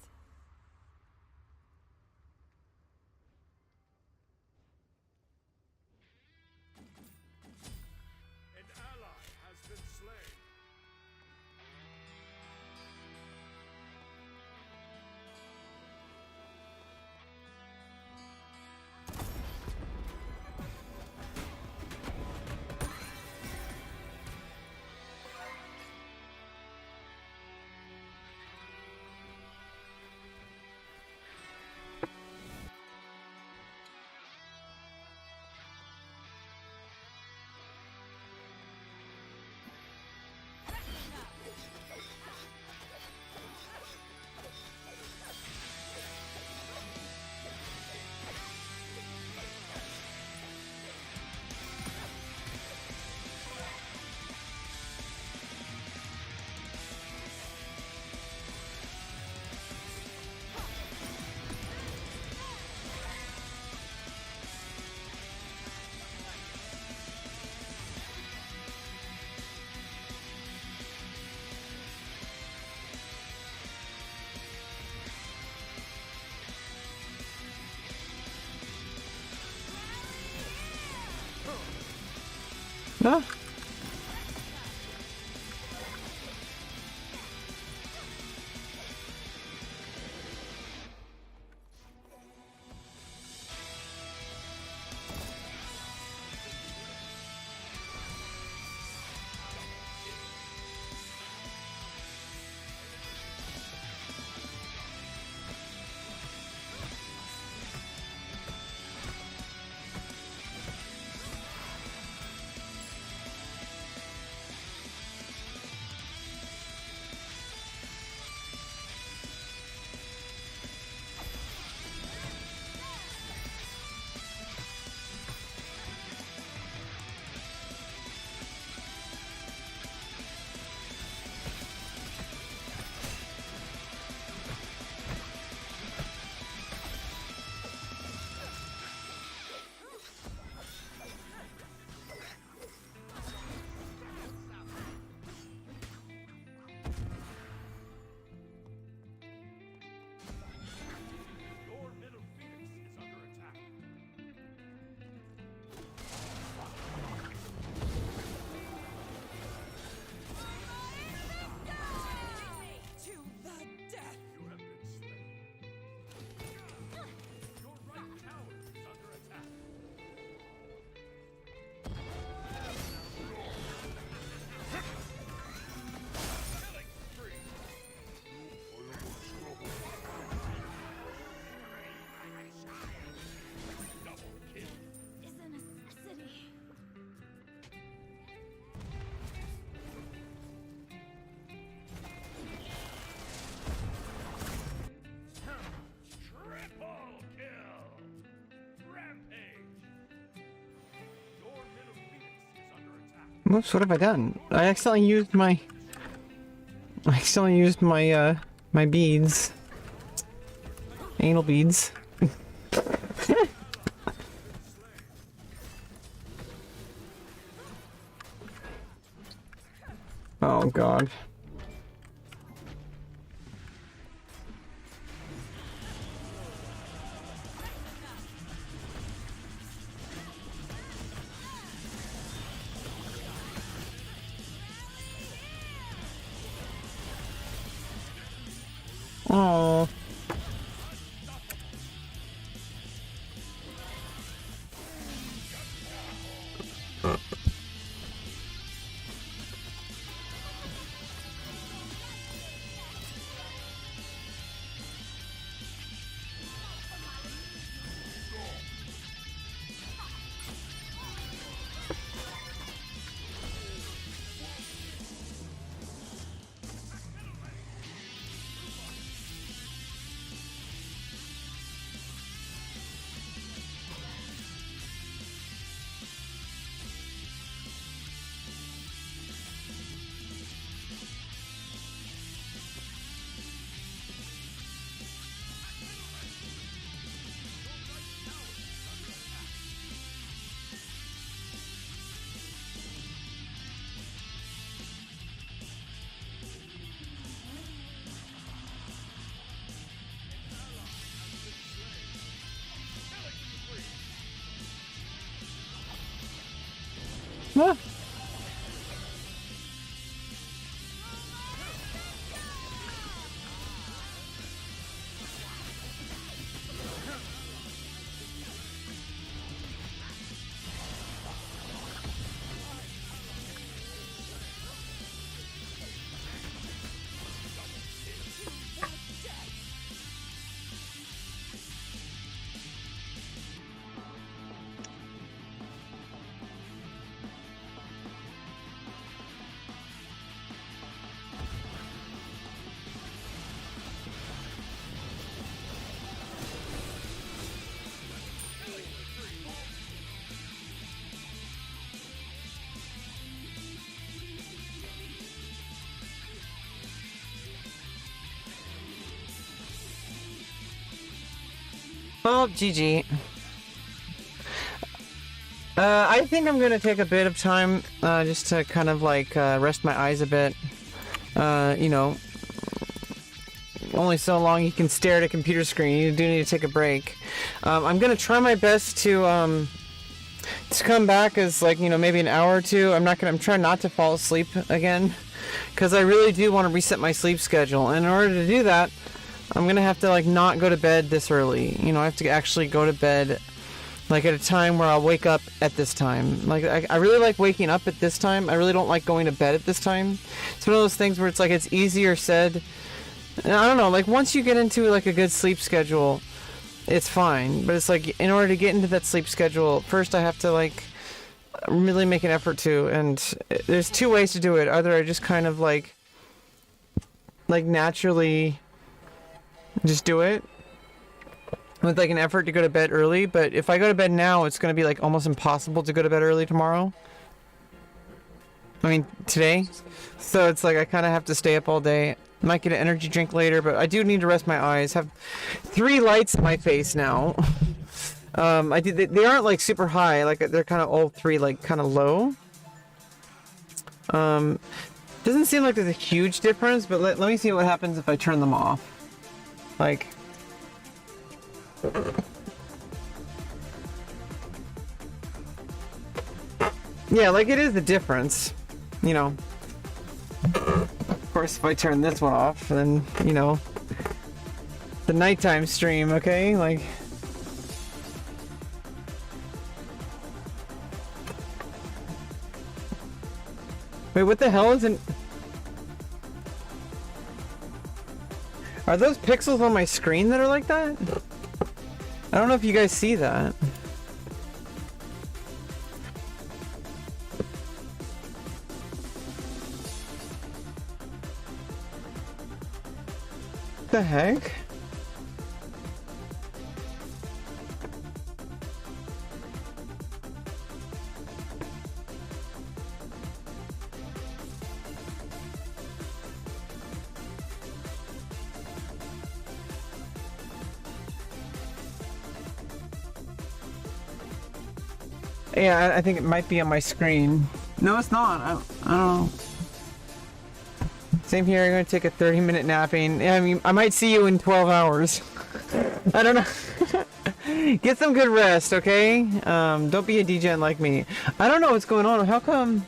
An ally has been slain. Ah. Your middle phoenix is under attack. To the death. You have been slain. Your right tower is under attack. Killing spree. Double kill. Is a necessity. Triple kill. Rampage. Your middle phoenix is under attack. Whoops, what have I done? I accidentally used my my beads. Anal beads. Oh god. Oh. Ah. Well, GG. I think I'm gonna take a bit of time, just to kind of like, rest my eyes a bit. You know, only so long you can stare at a computer screen. You do need to take a break. I'm gonna try my best to come back as, like, you know, maybe an hour or two. I'm trying not to fall asleep again, because I really do want to reset my sleep schedule. And in order to do that, I'm gonna have to, like, not go to bed this early. You know, I have to actually go to bed, like, at a time where I'll wake up at this time. Like, I really like waking up at this time. I really don't like going to bed at this time. It's one of those things where it's like, it's easier said. And I don't know, like, once you get into, like, a good sleep schedule, it's fine. But it's like, in order to get into that sleep schedule, first I have to, like, really make an effort to. And there's two ways to do it. Either I just kind of, like naturally just do it with, like, an effort to go to bed early. But if I go to bed now, it's going to be, like, almost impossible to go to bed early tomorrow. I mean, today. So it's like I kind of have to stay up all day. Might get an energy drink later, but I do need to rest my eyes. Have 3 lights in my face now. They aren't, like, super high. Like, they're kind of all 3, like, kind of low. Doesn't seem like there's a huge difference, but let me see what happens if I turn them off. Like, yeah, like, it is a difference, you know. Of course, if I turn this one off, then, you know, the nighttime stream, okay? Like, wait, what the hell is it? Are those pixels on my screen that are like that? I don't know if you guys see that. What the heck? Yeah, I think it might be on my screen. No, it's not. I don't know. Same here. I'm gonna take a 30-minute napping. I mean, I might see you in 12 hours. I don't know. Get some good rest, okay? Don't be a degen like me. I don't know what's going on. How come?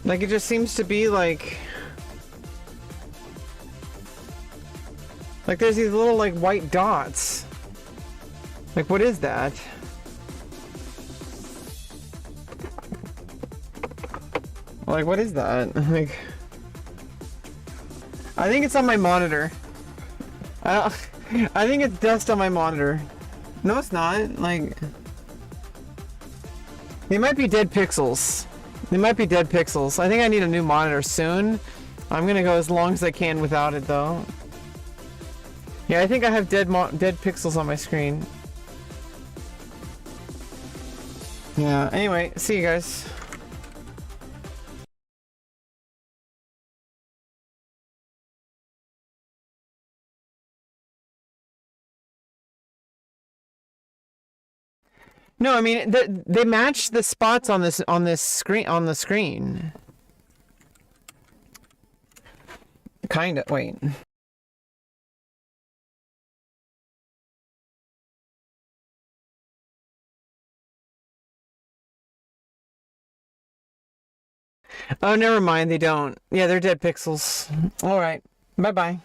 Like, it just seems to be like there's these little like white dots. Like, what is that? Like, what is that? Like, I think it's on my monitor. I think it's dust on my monitor. No, it's not. Like, they might be dead pixels. They might be dead pixels. I think I need a new monitor soon. I'm gonna go as long as I can without it, though. Yeah, I think I have dead pixels on my screen. Yeah, anyway, see you guys. No, I mean they match the spots on the screen. Kinda. Wait. Oh, never mind. They don't. Yeah, they're dead pixels. All right. Bye bye.